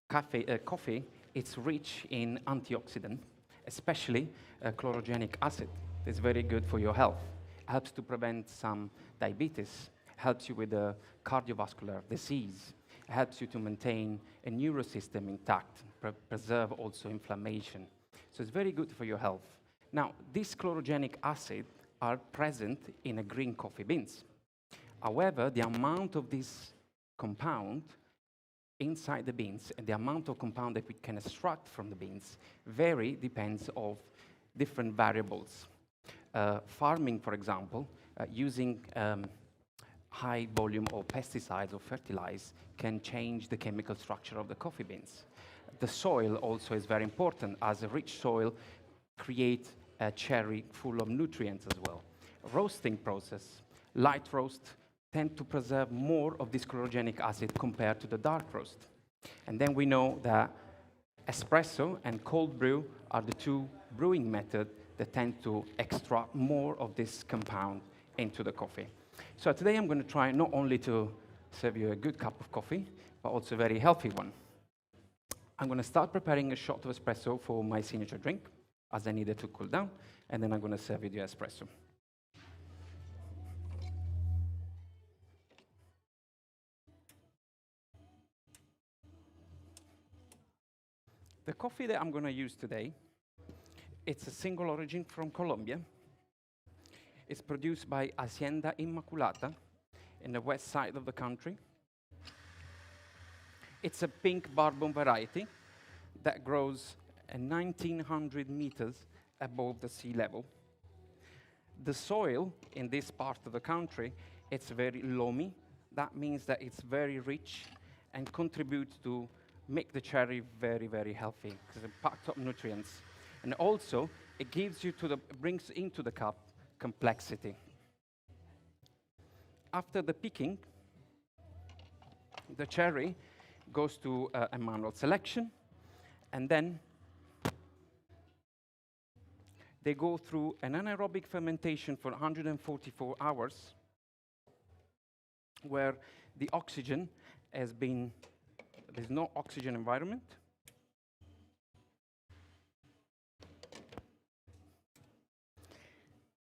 coffee is rich in antioxidants, especially chlorogenic acid. It's very good for your health. Helps to prevent some diabetes, helps you with the cardiovascular disease, helps you to maintain a neurosystem intact, preserve also inflammation. So it's very good for your health. Now, these chlorogenic acids are present in a green coffee beans. However, the amount of this compound inside the beans and the amount of compound that we can extract from the beans vary, depends of different variables. Farming, for example, using high volume of pesticides or fertilizers can change the chemical structure of the coffee beans. The soil also is very important, as a rich soil creates a cherry full of nutrients as well. Roasting process, light roast, tend to preserve more of this chlorogenic acid compared to the dark roast. And then we know that espresso and cold brew are the two brewing methods that tend to extract more of this compound into the coffee. So today I'm going to try not only to serve you a good cup of coffee, but also a very healthy one. I'm going to start preparing a shot of espresso for my signature drink, as I need it to cool down, and then I'm going to serve you the espresso. The coffee that I'm going to use today, it's a single origin from Colombia. It's produced by Hacienda Inmaculata in the west side of the country. It's a pink bourbon variety that grows at 1,900 meters above the sea level. The soil in this part of the country, it's very loamy. That means that it's very rich and contributes to make the cherry very, very healthy, because it's packed up nutrients. And also, it gives you brings into the cup complexity. After the picking, the cherry goes to a manual selection, and then they go through an anaerobic fermentation for 144 hours, where the oxygen has been, there's no oxygen environment.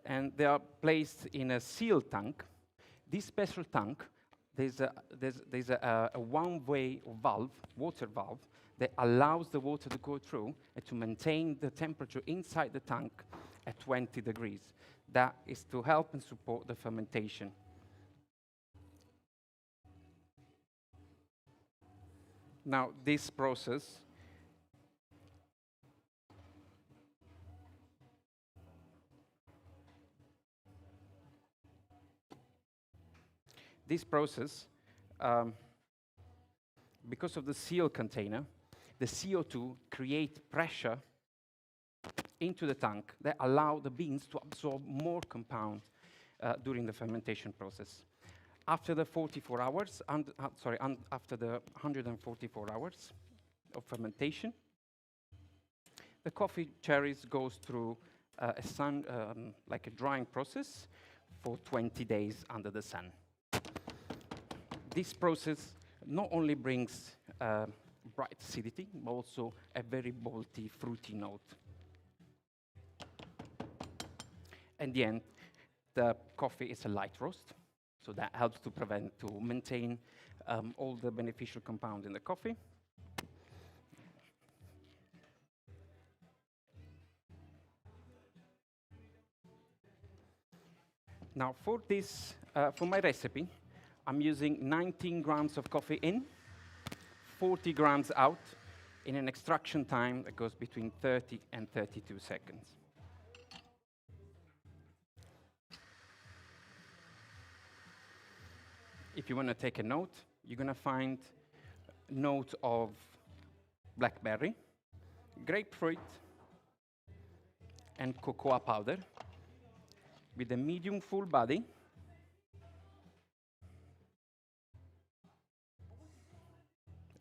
And they are placed in a sealed tank. This special tank, there's a one-way valve, water valve, that allows the water to go through and to maintain the temperature inside the tank at 20 degrees. That is to help and support the fermentation. Now, this process because of the seal container, the CO2 create pressure into the tank that allow the beans to absorb more compound during the fermentation process. After the 44 hours, after the 144 hours of fermentation, the coffee cherries goes through like a drying process for 20 days under the sun. This process not only brings bright acidity, but also a very malty, fruity note. In the end, the coffee is a light roast, so that helps to maintain all the beneficial compound in the coffee. Now, for this, for my recipe, I'm using 19 grams of coffee in, 40 grams out, in an extraction time that goes between 30 and 32 seconds. If you want to take a note, you're going to find note of blackberry, grapefruit, and cocoa powder with a medium full body,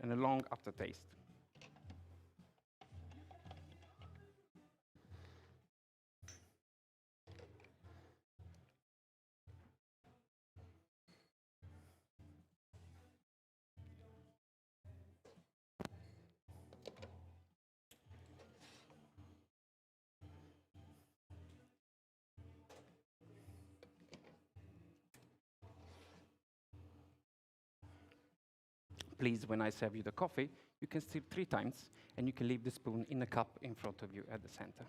and a long aftertaste. please, when I serve you the coffee, you can stir 3 times, and you can leave the spoon in a cup in front of you at the center.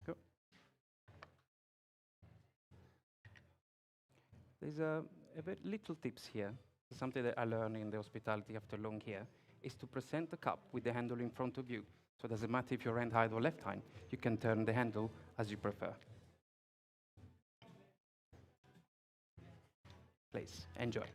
Go. There's a very little tips here. Something that I learned in the hospitality after long here is to present the cup with the handle in front of you. So it doesn't matter if you're right hand or left hand, you can turn the handle as you prefer. Please, enjoy.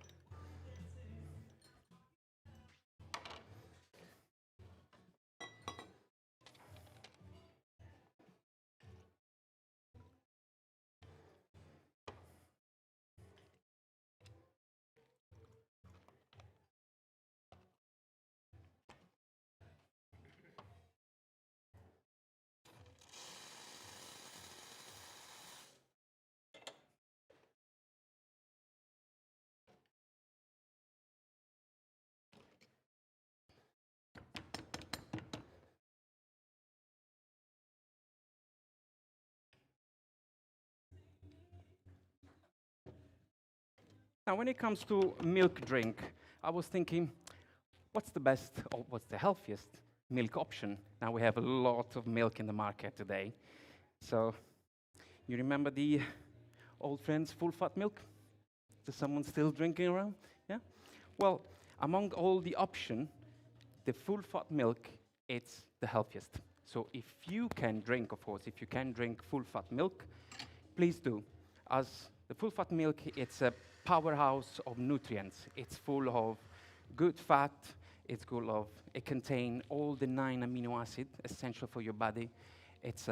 Now, when it comes to milk drink, I was thinking, what's the best or what's the healthiest milk option? Now we have a lot of milk in the market today. So, you remember the old friends, full-fat milk? Is someone still drinking around? Yeah? Well, among all the options, the full-fat milk, it's the healthiest. So if you can drink, of course, if you can drink full-fat milk, please do. As the full-fat milk, it's a powerhouse of nutrients. It's full of good fat. It contains all the 9 amino acids essential for your body. It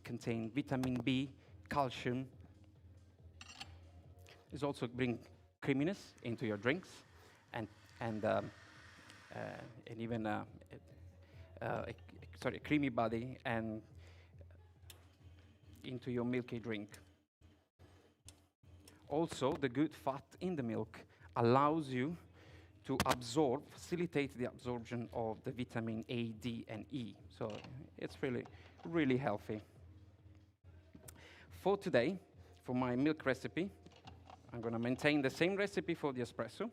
contains vitamin B, calcium. It also brings creaminess into your drinks, and even a creamy body and into your milky drink. Also, the good fat in the milk allows you to facilitate the absorption of the vitamin A, D, and E. So it's really, really healthy. For today, for my milk recipe, I'm going to maintain the same recipe for the espresso.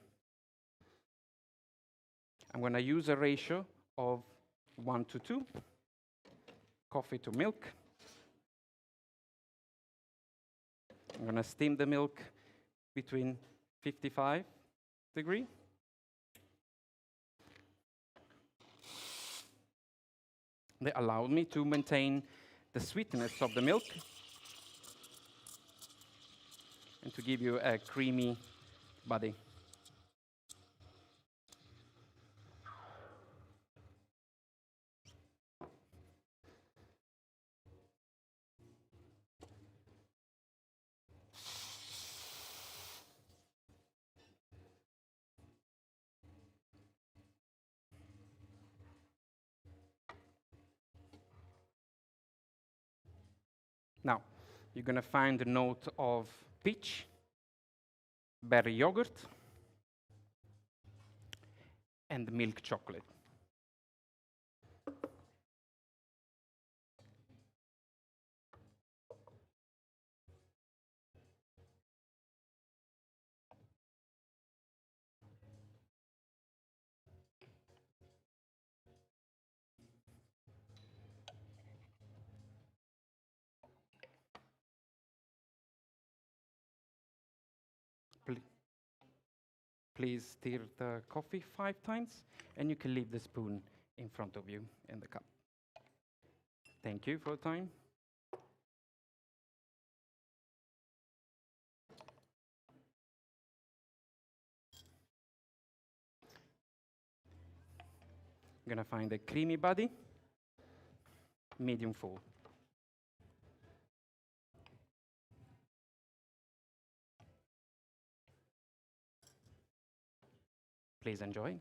I'm going to use a ratio of 1:2, coffee to milk. I'm going to steam the milk between 55 degrees. They allowed me to maintain the sweetness of the milk and to give you a creamy body. Now, you're going to find a note of peach, berry yogurt, and milk chocolate. Please stir the coffee 5 times, and you can leave the spoon in front of you in the cup. Thank you for your time. I'm going to find a creamy body, medium full. Please enjoy.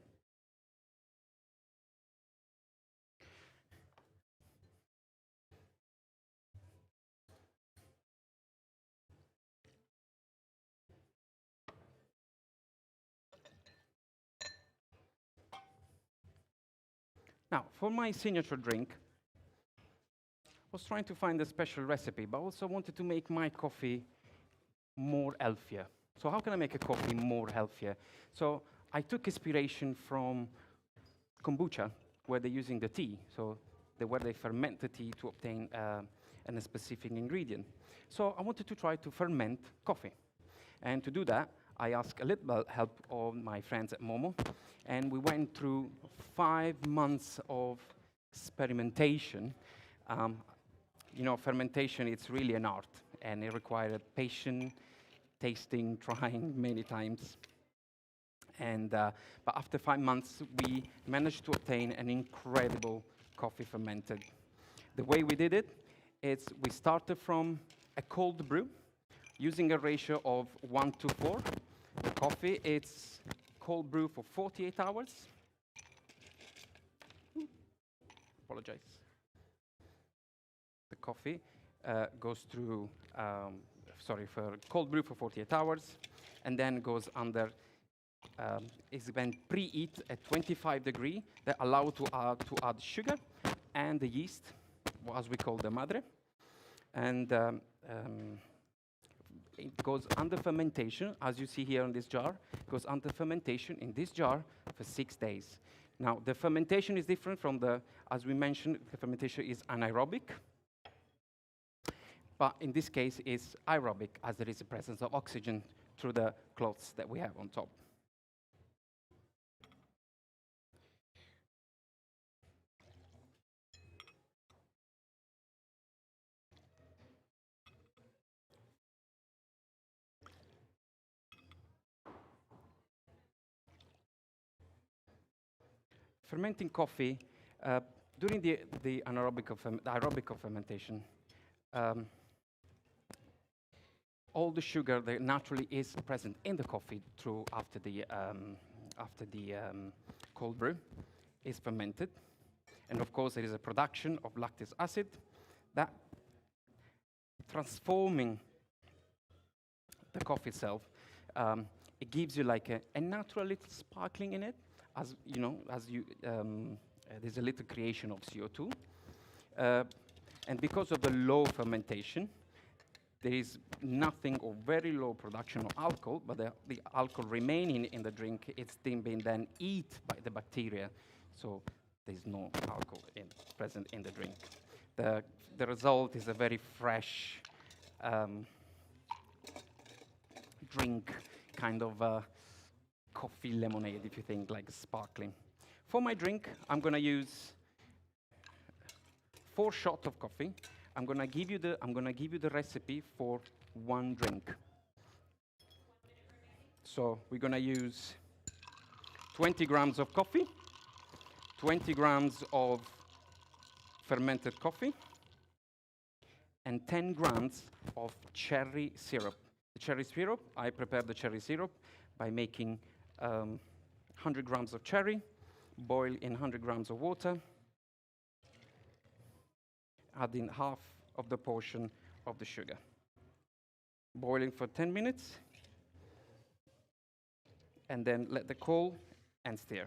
Now, for my signature drink, I was trying to find a special recipe, but also wanted to make my coffee more healthier. So how can I make a coffee more healthier? So I took inspiration from kombucha, where they're using the tea, where they ferment the tea to obtain a specific ingredient. So I wanted to try to ferment coffee. And to do that, I asked a little help of my friends at Momo, and we went through 5 months of experimentation. Fermentation, it's really an art, and it required patience, tasting, trying many times. But after 5 months, we managed to obtain an incredible coffee fermented. The way we did it is we started from a cold brew, using a ratio of 1:4. The coffee, it's cold brew for 48 hours. Apologize. The coffee goes through, for cold brew for 48 hours, and then goes under, it's been preheat at 25 degrees that allow to add sugar and the yeast, as we call the madre. And it goes under fermentation, as you see here in this jar. It goes under fermentation in this jar for 6 days. Now, the fermentation is different from as we mentioned, the fermentation is anaerobic. But in this case, it's aerobic, as there is a presence of oxygen through the cloths that we have on top. Fermenting coffee, during the aerobic fermentation, all the sugar that naturally is present in the coffee after the cold brew is fermented. And of course, there is a production of lactic acid that transforming the coffee itself. It gives you like a natural little sparkling in it. As you know, there's a little creation of CO2. And because of the low fermentation, there is nothing or very low production of alcohol, but the alcohol remaining in the drink, it's being then eaten by the bacteria. So there's no alcohol present in the drink. The result is a very fresh drink, kind of coffee lemonade, if you think, like sparkling. For my drink, I'm going to use 4 shots of coffee. I'm going to give you the recipe for 1 drink. So we're going to use 20 grams of coffee, 20 grams of fermented coffee, and 10 grams of cherry syrup. The cherry syrup, I prepared the cherry syrup by making 100 grams of cherry, boil in 100 grams of water, adding half of the portion of the sugar. Boiling for 10 minutes, and then let it cool and stir.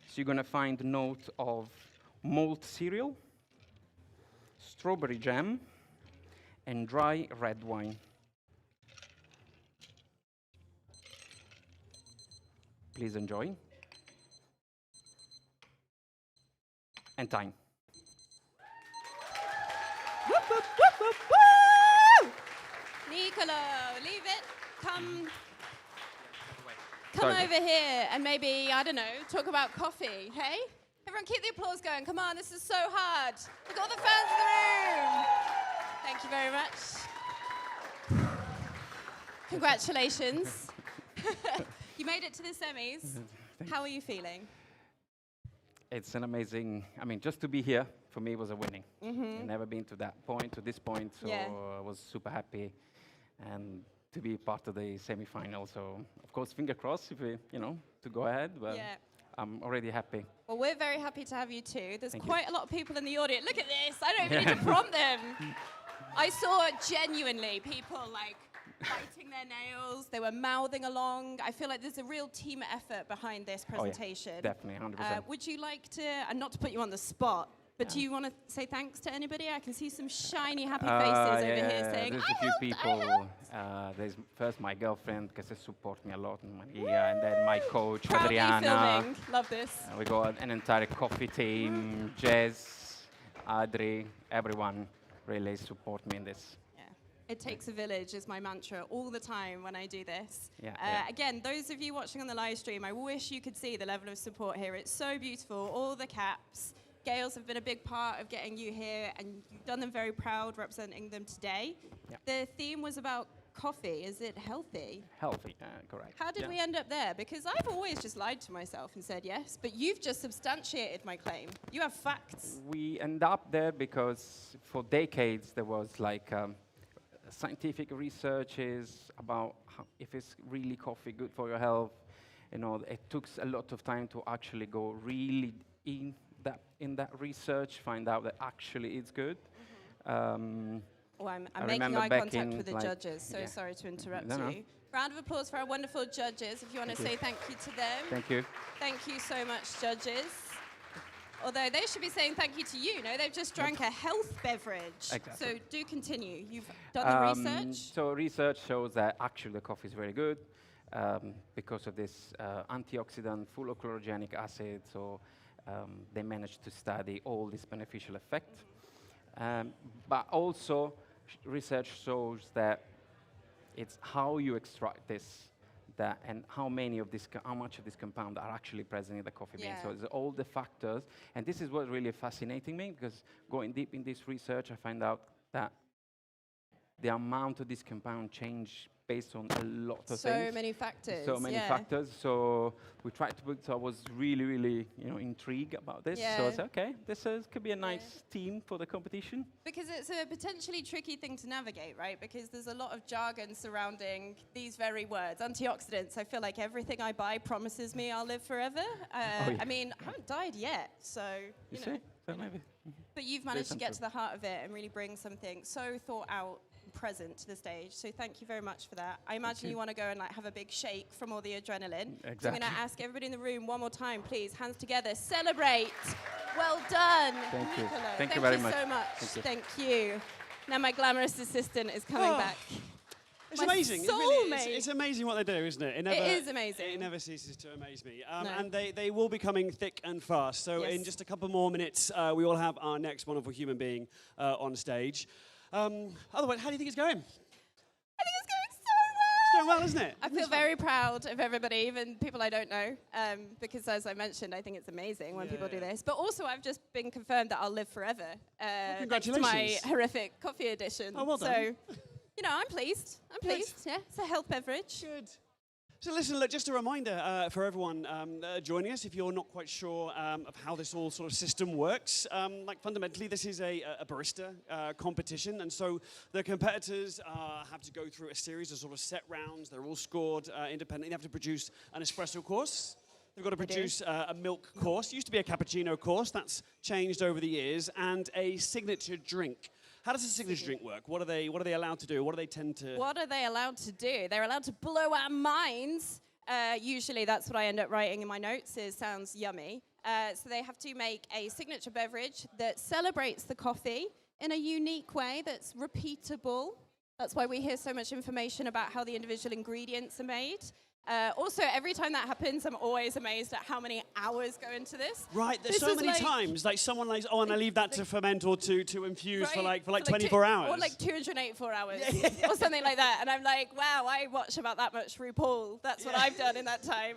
So you're going to find a note of malt cereal, strawberry jam, and dry red wine. Please enjoy. And time. Whoop, whoop, whoop, whoop, woo! Nicolo, leave it. Come over here and maybe, I don't know, talk about coffee, hey? Everyone keep the applause going. Come on, this is so hard. We've got all the fans in the room. Thank you very much. Congratulations. You made it to the semis. How are you feeling? It's an amazing, just to be here, for me, was a winning. I've never been to this point, so yeah. I was super happy. And to be part of the semi-final. So, of course, finger crossed if we, to go ahead. But Yeah. I'm already happy. Well, we're very happy to have you too. There's Thank quite a lot of people in the audience. Look at this. I don't even need to prompt them. I saw genuinely people like biting their nails. They were mouthing along. I feel like there's a real team effort behind this presentation. Oh, yeah, definitely, 100%. Would you like to, and not to put you on the spot, but do you want to say thanks to anybody? I can see some shiny, happy faces over here saying, there's I a few helped, people. I helped. There's first my girlfriend, because they support me a lot in Maria, and then my coach, Proudly Adriana. filming. Love this. We got an entire coffee team, Jess, Adri, everyone really support me in this. It takes a village is my mantra all the time when I do this. Yeah, Again, those of you watching on the live stream, I wish you could see the level of support here. It's so beautiful, all the caps. Gales have been a big part of getting you here, and you've done them very proud representing them today. Yeah. The theme was about coffee. Is it healthy? Healthy, correct. How did we end up there? Because I've always just lied to myself and said yes, but you've just substantiated my claim. You have facts. We end up there because for decades there was like scientific researches about if it's really coffee good for your health. It took a lot of time to actually go really in that research, find out that actually it's good. I'm making eye contact with the judges, so sorry to interrupt you. Round of applause for our wonderful judges. If you want to say thank you to them. Thank you. Thank you so much, judges. Although they should be saying thank you to you. No, they've just drank a health beverage. Exactly. So do continue. You've done the research. So research shows that actually the coffee is very good because of this antioxidant, full of chlorogenic acid. So they managed to study all these beneficial effects. But also research shows that it's how you extract this and how much of this compound are actually present in the coffee bean. So it's all the factors. And this is what's really fascinating me, because going deep in this research, I find out that the amount of this compound change based on a lot of things. So many factors. So many factors. So we tried to put, so I was really, really, intrigued about this. So I said, okay, this could be a nice team for the competition. Because it's a potentially tricky thing to navigate, right? Because there's a lot of jargon surrounding these very words. Antioxidants, I feel like everything I buy promises me I'll live forever. I mean, I haven't died yet, so, you know. So maybe. But you've managed to get to the heart of it and really bring something so thought out present to the stage. So thank you very much for that. I imagine you want to go and have a big shake from all the adrenaline. Exactly. So I'm going to ask everybody in the room one more time, please. Hands together. Celebrate. Well done. Thank you. Nicolo. Thank you very much. So much. Thank you. Now my glamorous assistant is coming back. It's amazing. It's amazing what they do, isn't it? It is amazing. It never ceases to amaze me. And they will be coming thick and fast. So in just a couple more minutes, we will have our next wonderful human being on stage. Otherwise, how do you think it's going? I think it's going so well. It's going well, isn't it? I feel very proud of everybody, even people I don't know, because as I mentioned, I think it's amazing when people do this. But also, I've just been confirmed that I'll live forever. Congratulations. To my horrific coffee edition. Oh, well done. So, I'm pleased. Yeah, it's a health beverage. Good. So listen, look, just a reminder for everyone joining us, if you're not quite sure of how this all sort of system works, fundamentally this is a barista competition, and so the competitors have to go through a series of sort of set rounds. They're all scored independently. They have to produce an espresso course. They've got to produce a milk course. It used to be a cappuccino course. That's changed over the years, and a signature drink. How does a signature drink work? What are they allowed to do? What do they tend to... What are they allowed to do? They're allowed to blow our minds. Usually that's what I end up writing in my notes, sounds yummy. So they have to make a signature beverage that celebrates the coffee in a unique way that's repeatable. That's why we hear so much information about how the individual ingredients are made. Also, every time that happens, I'm always amazed at how many hours go into this. Right, there's so many times, someone and I leave that to ferment or to infuse for 24 hours. Or 284 hours, or something like that. And I'm like, wow, I watch about that much RuPaul. That's what I've done in that time.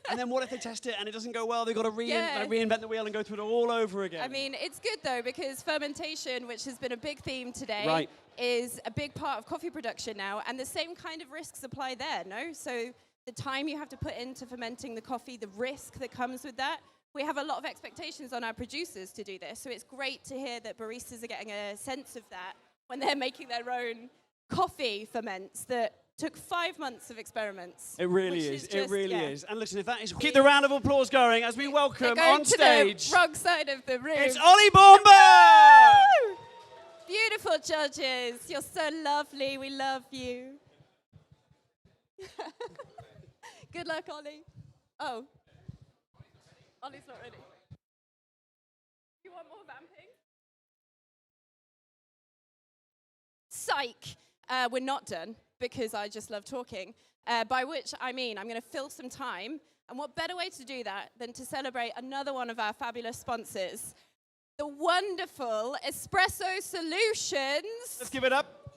And then what if they test it and it doesn't go well? They've got to reinvent the wheel and go through it all over again. I mean, it's good, though, because fermentation, which has been a big theme today, is a big part of coffee production now. And the same kind of risks apply there, no? So the time you have to put into fermenting the coffee, the risk that comes with that. We have a lot of expectations on our producers to do this, so it's great to hear that baristas are getting a sense of that when they're making their own coffee ferments that took 5 months of experiments. It really is. It really is. And listen, if that is... Keep the round of applause going as we welcome on stage... to the wrong side of the room. It's Ollie Bomber! Beautiful judges. You're so lovely. We love you. Good luck, Ollie. Oh. Ollie's not ready. You want more vamping? Psych. We're not done, because I just love talking. By which I mean I'm going to fill some time. And what better way to do that than to celebrate another one of our fabulous sponsors, the wonderful Espresso Solutions. Let's give it up.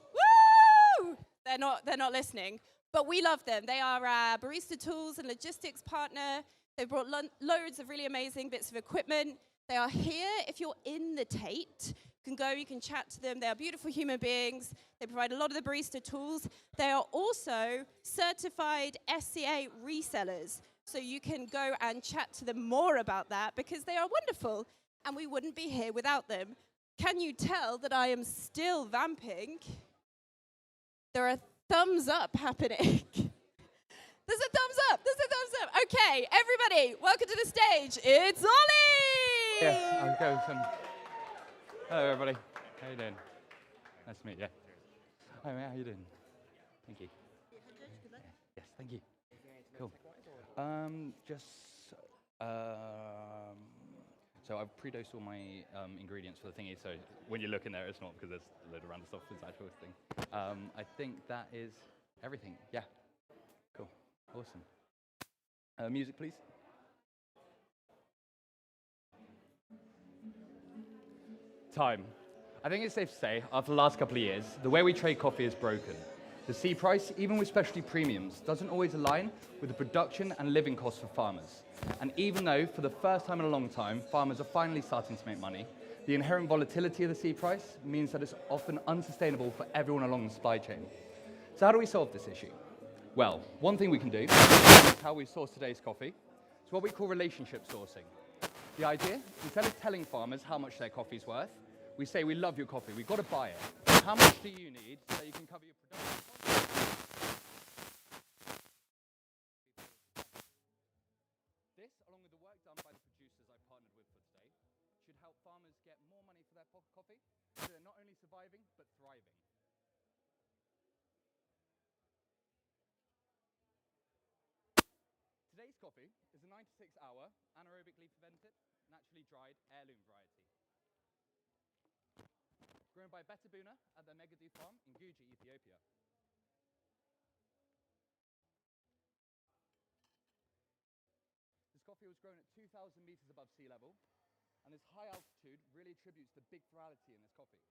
Woo! They're not listening, but we love them. They are our barista tools and logistics partner. They've brought loads of really amazing bits of equipment. They are here if you're in the Tate. You can go, you can chat to them. They are beautiful human beings. They provide a lot of the barista tools. They are also certified SCA resellers. So you can go and chat to them more about that, because they are wonderful and we wouldn't be here without them. Can you tell that I am still vamping? There are thumbs up happening. There's a thumbs up. There's a thumbs up. Okay, everybody, welcome to the stage. It's Ollie. Yeah, I'll go with some. Hello, everybody. How you doing? Nice to meet you. Hi, mate. How you doing? Thank you. Yes, thank you. Cool. So I've pre-dosed all my ingredients for the thingy. So when you look in there, it's not, because there's a load of random stuff. It's actual thing. I think that is everything. Yeah. Cool. Awesome. Music, please. Time. I think it's safe to say, after the last couple of years, the way we trade coffee is broken. The C price, even with specialty premiums, doesn't always align with the production and living costs for farmers. And even though, for the first time in a long time, farmers are finally starting to make money, the inherent volatility of the C price means that it's often unsustainable for everyone along the supply chain. So how do we solve this issue? Well, one thing we can do is how we source today's coffee. It's what we call relationship sourcing. The idea, instead of telling farmers how much their coffee's worth, we say, we love your coffee, we've got to buy it. How much do you need so you can cover your production costs? This, along with the work done by the producers I've partnered with for today, should help farmers get more money for their coffee, so they're not only surviving, but thriving. Today's coffee is a 96-hour, anaerobically fermented, naturally dried heirloom variety. Grown by Betabuna at their Megadu farm in Guji, Ethiopia. This coffee was grown at 2,000 meters above sea level, and this high altitude really attributes the big virality in this coffee.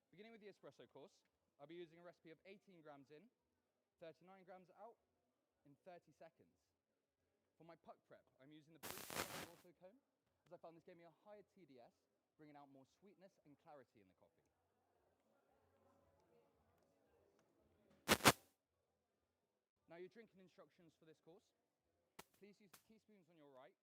Beginning with the espresso course, I'll be using a recipe of 18 grams in, 39 grams out, in 30 seconds. For my puck prep, I'm using the barista auto cone, as I found this gave me a higher TDS, bringing out more sweetness and clarity in the coffee. Now your drinking instructions for this course. Please use the teaspoons on your right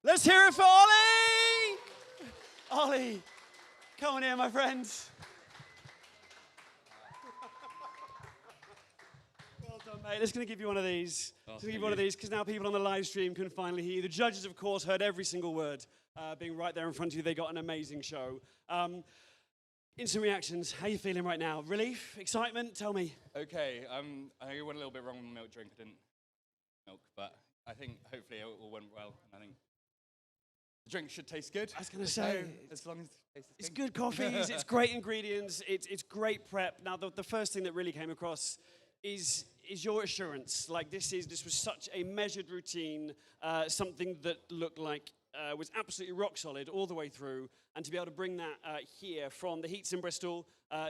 Let's hear it for Ollie! Ollie, come on here, my friends. Well done, mate. Let's going to give you one of these. Because now people on the live stream can finally hear you. The judges, of course, heard every single word being right there in front of you. They got an amazing show. Instant reactions. How are you feeling right now? Relief? Excitement? Tell me. Okay, I went a little bit wrong with the milk drink. I didn't milk, but I think hopefully it all went well. And I think the drink should taste good. I was going to say, as long as it tastes it's good coffees, it's great ingredients, it's great prep. Now, the first thing that really came across is your assurance. Like, this was such a measured routine, something that looked like was absolutely rock solid all the way through, and to be able to bring that here from the heats in Bristol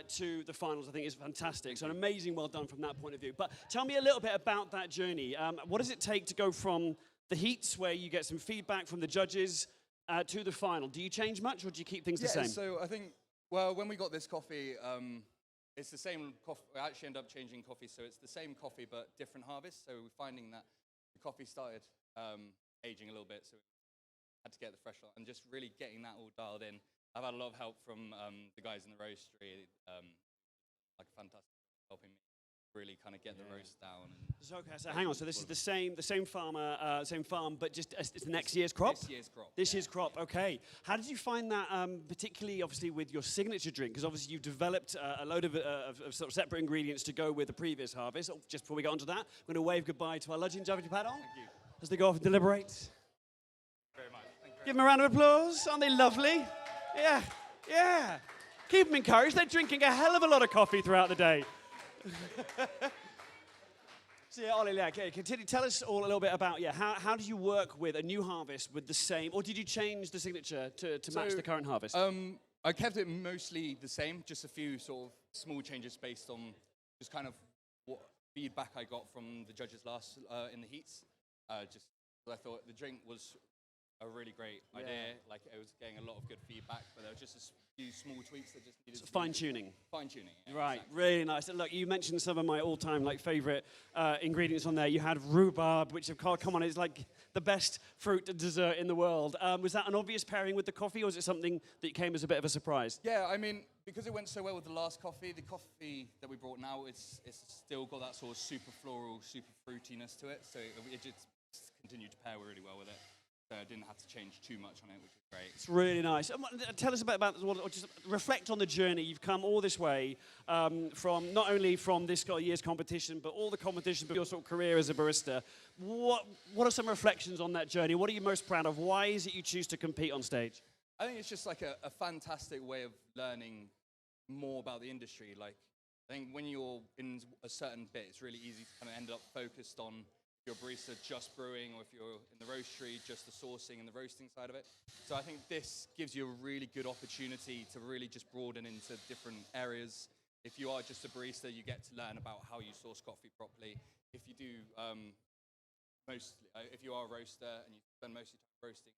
to the finals, I think is fantastic. So an amazing well done from that point of view. But tell me a little bit about that journey. What does it take to go from the heats, where you get some feedback from the judges, to the final? Do you change much, or do you keep things the same? So I think, well, when we got this coffee, it's the same coffee. We actually end up changing coffee, so it's the same coffee but different harvest. So we're finding that the coffee started aging a little bit, so we had to get the fresh lot, and just really getting that all dialed in. I've had a lot of help from the guys in the roastery, like fantastic helping me really kind of get the roast down. So hang on, so this is the same farm, but just it's the next year's crop? This year's crop. This year's crop, okay. How did you find that, particularly obviously with your signature drink? Because obviously you've developed a load of sort of separate ingredients to go with the previous harvest. Oh, just before we get onto that, I'm going to wave goodbye to our legend, Javi Padon. Thank you. As they go off and deliberate. Very much. Thank you. Give them a round of applause. Aren't they lovely? Yeah, yeah. Keep them encouraged. They're drinking a hell of a lot of coffee throughout the day. So yeah, Ollie, continue. Tell us all a little bit about how do you work with a new harvest with the same, or did you change the signature to match the current harvest? I kept it mostly the same, just a few sort of small changes based on just kind of what feedback I got from the judges last in the heats. Just I thought the drink was a really great idea. Like, it was getting a lot of good feedback, but there were just a few small tweaks that just needed fine-tuning. Fine-tuning, yeah, right, exactly. Really nice. Look, you mentioned some of my all-time favorite ingredients on there. You had rhubarb, which, come on, is like the best fruit dessert in the world. Was that an obvious pairing with the coffee, or was it something that came as a bit of a surprise? Yeah, I mean, because it went so well with the last coffee, the coffee that we brought now, it's still got that sort of super floral, super fruitiness to it, so it just continued to pair really well with it. So I didn't have to change too much on it, which was great. It's really nice. Tell us a bit about, or just reflect on the journey. You've come all this way from not only from this year's competition, but all the competition, but your sort of career as a barista. What are some reflections on that journey? What are you most proud of? Why is it you choose to compete on stage? I think it's just like a fantastic way of learning more about the industry. Like, I think when you're in a certain bit, it's really easy to kind of end up focused on your barista just brewing, or if you're in the roastery, just the sourcing and the roasting side of it. So I think this gives you a really good opportunity to really just broaden into different areas. If you are just a barista, you get to learn about how you source coffee properly. If you do, if you are a roaster and you spend most of your time roasting,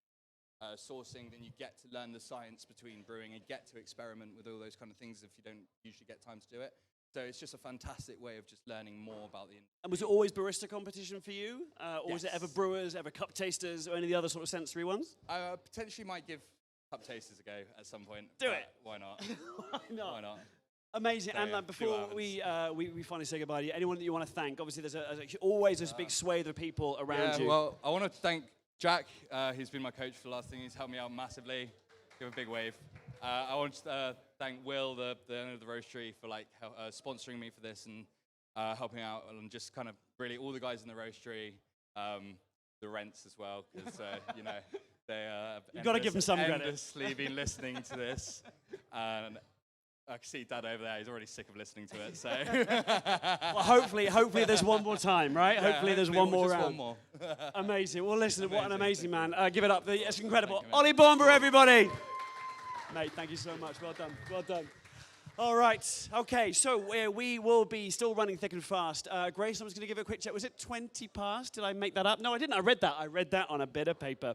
sourcing, then you get to learn the science between brewing and get to experiment with all those kind of things if you don't usually get time to do it. So it's just a fantastic way of just learning more about the industry. And was it always barista competition for you? Or was Yes. it ever brewers, ever cup tasters, or any of the other sort of sensory ones? I potentially might give cup tasters a go at some point. Do it. Why not? Why not? Why not? Amazing. So, And yeah, before we finally say goodbye to you, anyone that you want to thank? Obviously, there's always this big swathe of people around you. Well, I want to thank Jack. He's been my coach for the last thing. He's helped me out massively. Give a big wave. I want to thank Will, the owner of the roastery, for sponsoring me for this and helping out, and just kind of really all the guys in the roastery, the rents as well, because they You've got to give them some credit. Endlessly been listening to this, and I can see Dad over there. He's already sick of listening to it. So Well, hopefully there's one more time, right? Yeah, hopefully there's one more round. One more. Amazing. Well, listen, what an amazing Amazing. man. Give it up. It's incredible. Thank you, Ollie Bomber, everybody. Mate, thank you so much. Well done. Well done. All right. Okay, so we will be still running thick and fast. Grace, I'm just going to give it a quick check. Was it 20 past? Did I make that up? No, I didn't. I read that on a bit of paper.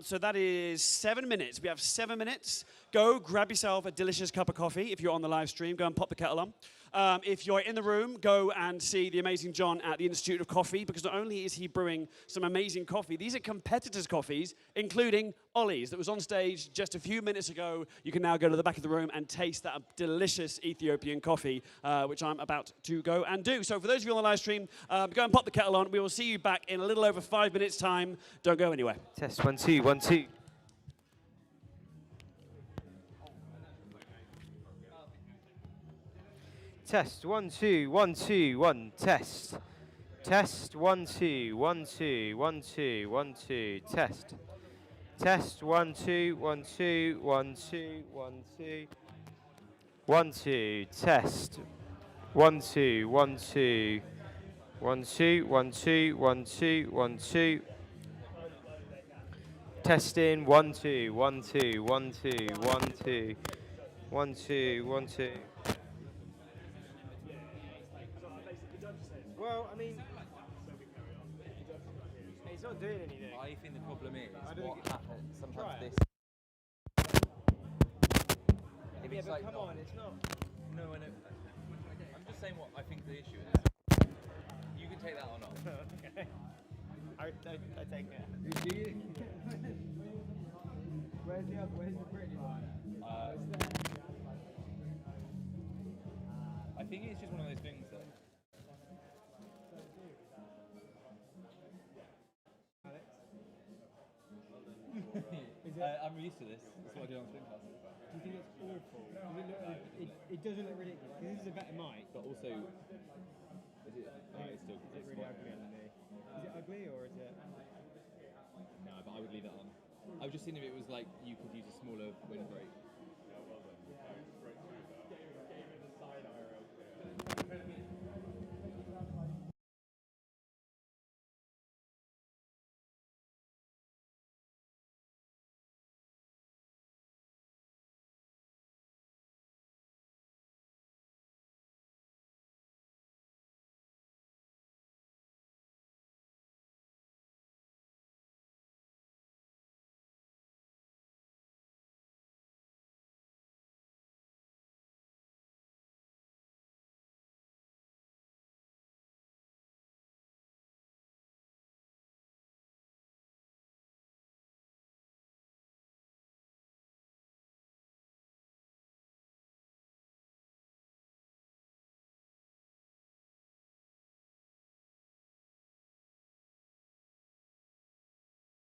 So that is 7 minutes. We have 7 minutes. Go grab yourself a delicious cup of coffee. If you're on the live stream, go and pop the kettle on. If you're in the room, go and see the amazing John at the Institute of Coffee, because not only is he brewing some amazing coffee, these are competitors' coffees, including Ollie's, that was on stage just a few minutes ago. You can now go to the back of the room and taste that delicious Ethiopian coffee, which I'm about to go and do. So for those of you on the live stream, go and pop the kettle on. We will see you back in a little over 5 minutes' time. Don't go anywhere. Test 1 2 1 2. Test 1 2 1 2 1 test. Test 1 2 1 2 1 2 1 2 test. Test 1 2 1 2 1 2 1 2 1 2 test. 1 2 1 2 1 2 1 2 1 2 1 2. Testing 1 2 1 2 1 2 1 2 1 2 1 2. Well, I mean, it's not doing anything. I think the problem is what happens sometimes this. Yeah, but come on, it's not. No, I know. I'm just saying what I think the issue is. You can take that or not. Okay. I take it. Do you? Where's the British one? I think it's just one of those things that. I'm used to this. That's what I do on swim classes. Do you think it's awful? Does it, look like, it doesn't look ridiculous. This is a better mic. But also, is it? It's still. Is it really ugly underneath? Is it ugly or is it? No, but I would leave that on. I was just thinking if it was like you could use a smaller windbreak.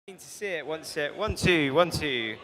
To see it, once it. 1 2 1 2.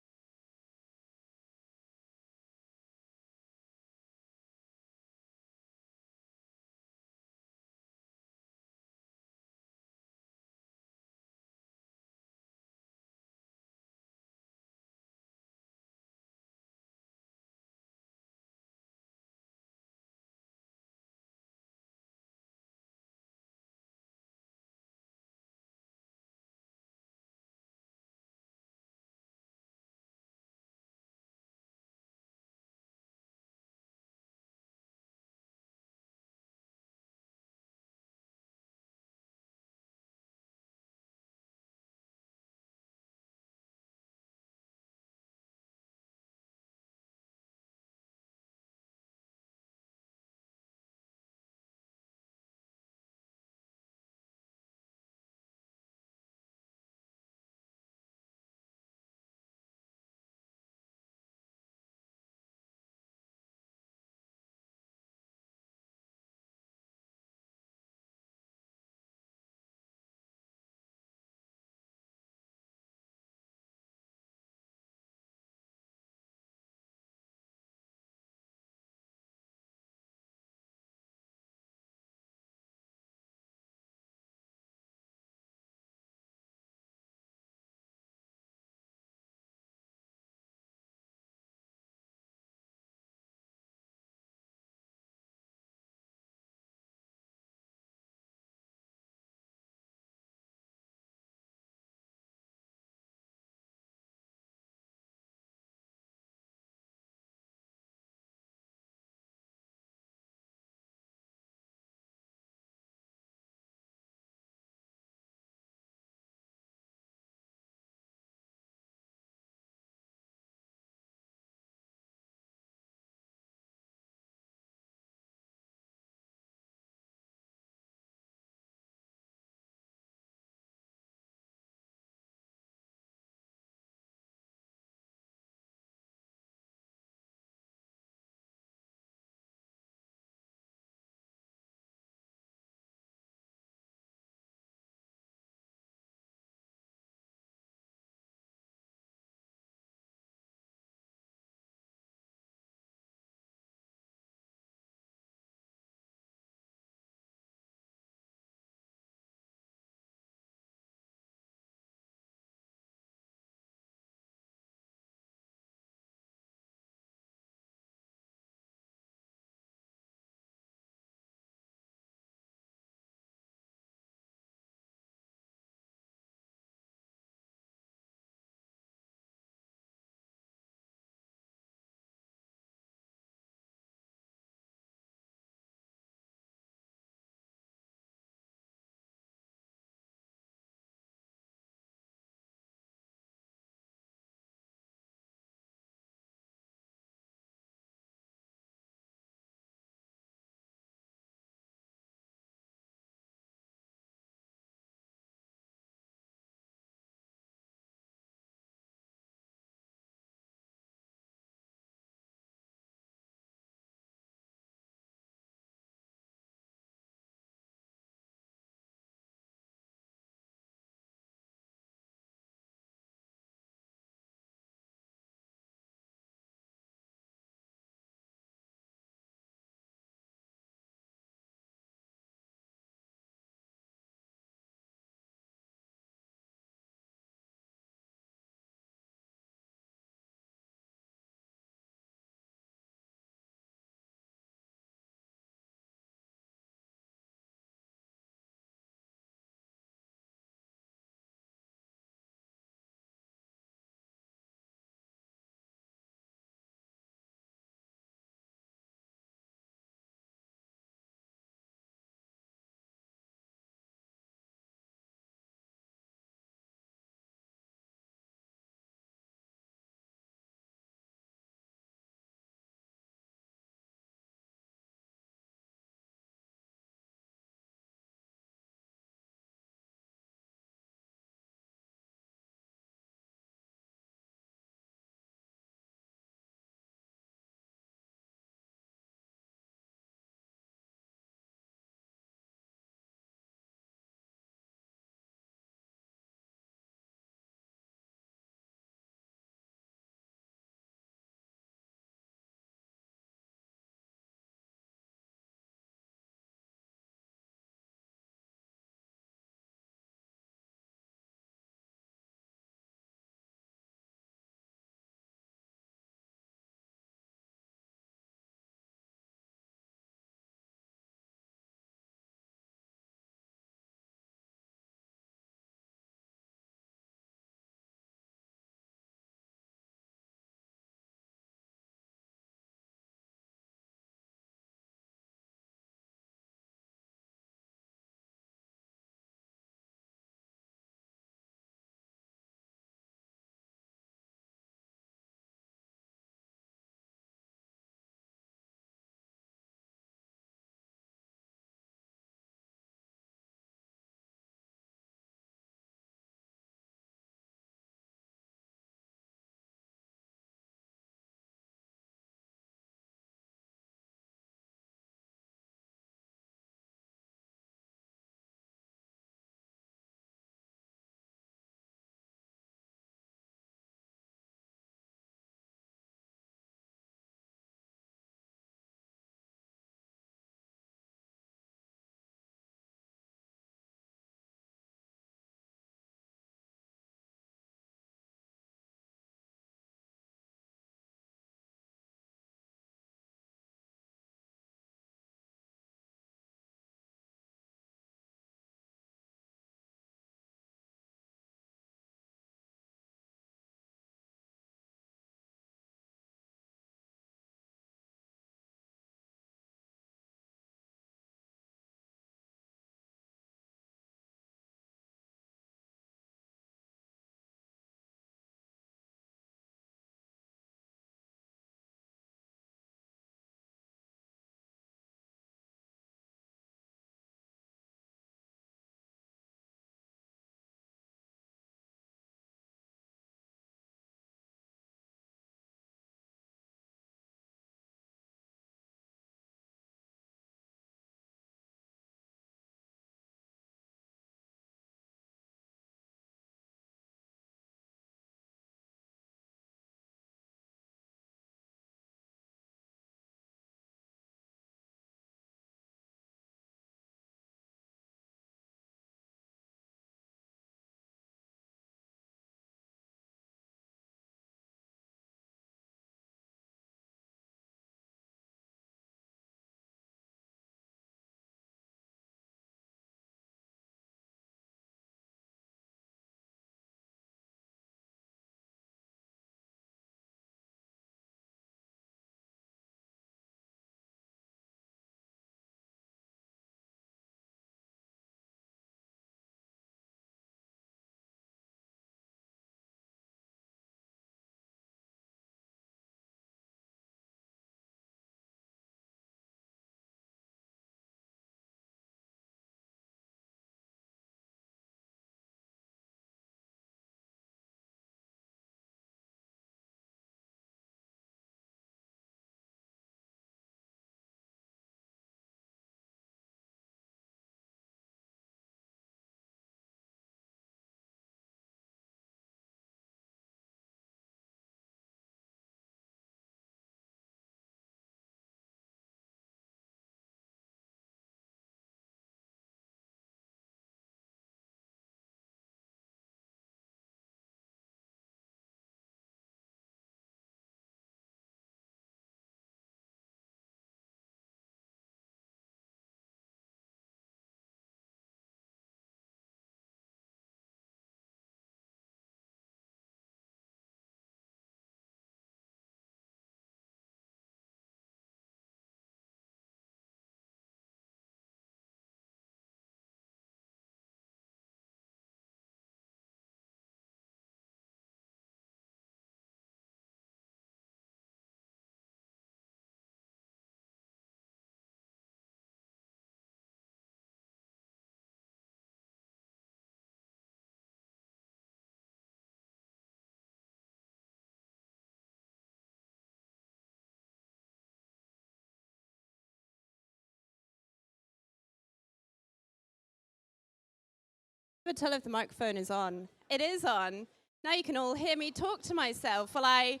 But tell if the microphone is on. It is on. Now you can all hear me talk to myself while I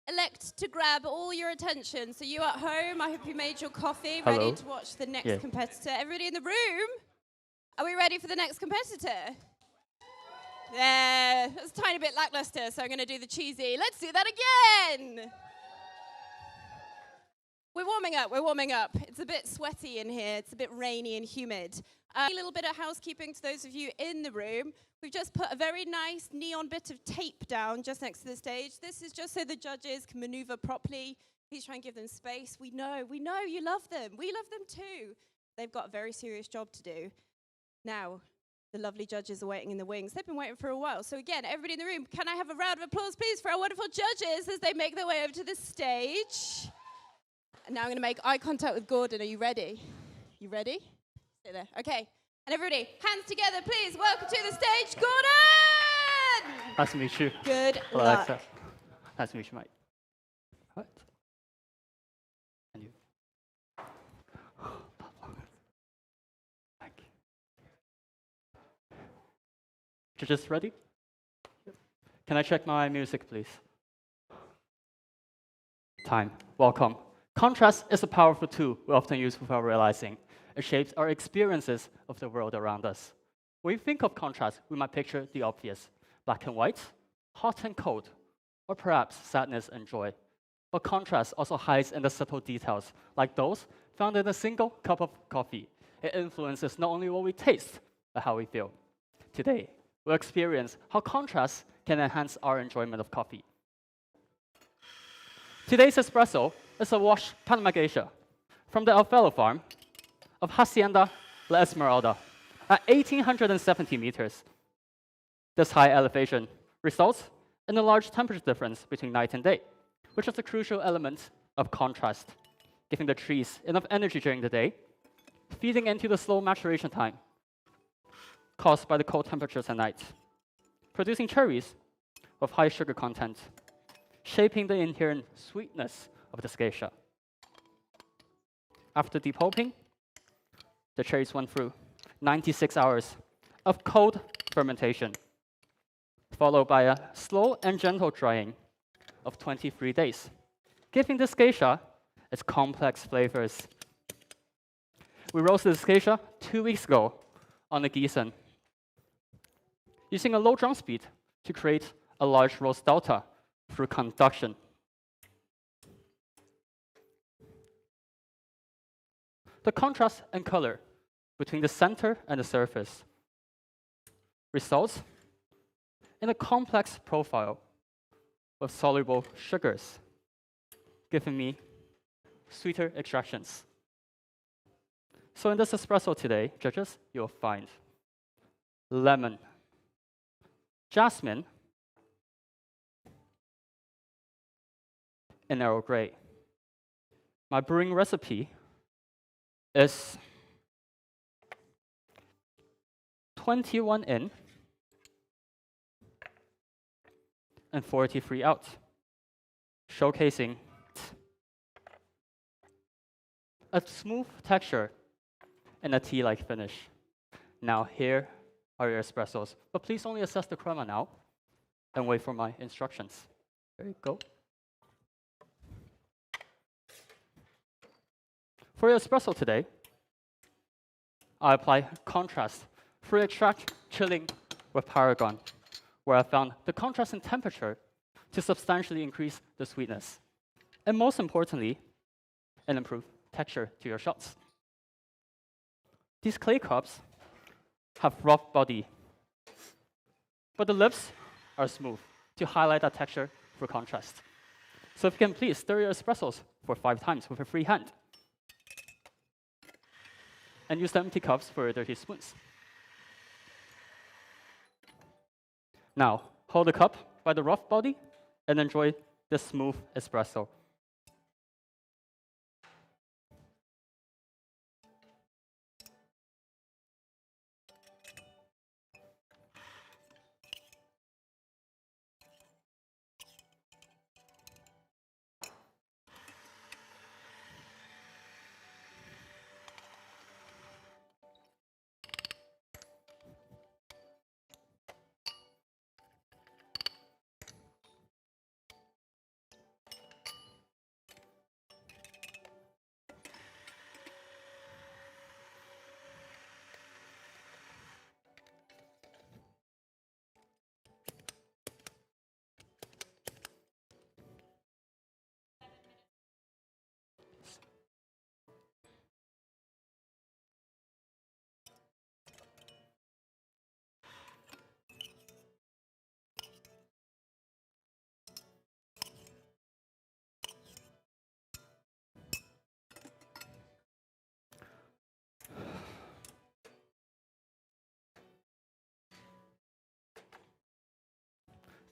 elect to grab all your attention. So you at home, I hope you made your coffee, ready to watch the next competitor. Everybody in the room, are we ready for the next competitor? Yeah, it's a tiny bit lackluster, so I'm going to do the cheesy. Let's do that again. We're warming up. It's a bit sweaty in here. It's a bit rainy and humid. A little bit of housekeeping to those of you in the room. We've just put a very nice neon bit of tape down just next to the stage. This is just so the judges can maneuver properly. Please try and give them space. We know you love them. We love them too. They've got a very serious job to do. Now, the lovely judges are waiting in the wings. They've been waiting for a while. So again, everybody in the room, can I have a round of applause, please, for our wonderful judges as they make their way over to the stage? And now I'm going to make eye contact with Gordon. Are you ready? You ready? Stay there. Okay. And everybody, hands together, please. Welcome to the stage, Gordon! Nice to meet you. Good Hello, luck. Alexa. Nice to meet you, mate. What? And you. Thank you. Judges ready? Can I check my music, please? Time. Welcome. Contrast is a powerful tool we often use without realizing. It shapes our experiences of the world around us. When we think of contrast, we might picture the obvious: black and white, hot and cold, or perhaps sadness and joy. But contrast also hides in the subtle details, like those found in a single cup of coffee. It influences not only what we taste, but how we feel. Today, we'll experience how contrast can enhance our enjoyment of coffee. Today's espresso is a washed Panama geisha from the Alfalo farm of Hacienda La Esmeralda at 1,870 meters. This high elevation results in a large temperature difference between night and day, which is a crucial element of contrast, giving the trees enough energy during the day, feeding into the slow maturation time caused by the cold temperatures at night, producing cherries with high sugar content, shaping the inherent sweetness of the geisha. After depulping, the cherries went through 96 hours of cold fermentation, followed by a slow and gentle drying of 23 days, giving this geisha its complex flavors. We roasted this geisha 2 weeks ago on the Gießen, using a low drum speed to create a large roast delta through conduction. The contrast and color between the center and the surface results in a complex profile of soluble sugars, giving me sweeter extractions. So in this espresso today, judges, you'll find lemon, jasmine, and Earl Grey. My brewing recipe is 21 in and 43 out, showcasing a smooth texture and a tea-like finish. Now here are your espressos, but please only assess the crema now and wait for my instructions. There you go. For your espresso today, I apply contrast through extract chilling with Paragon, where I found the contrast in temperature to substantially increase the sweetness, and most importantly, an improved texture to your shots. These clay cups have rough body, but the lips are smooth to highlight that texture for contrast. So if you can please stir your espressos for 5 times with a free hand, and use the empty cups for your dirty spoons. Now, hold the cup by the rough body and enjoy the smooth espresso.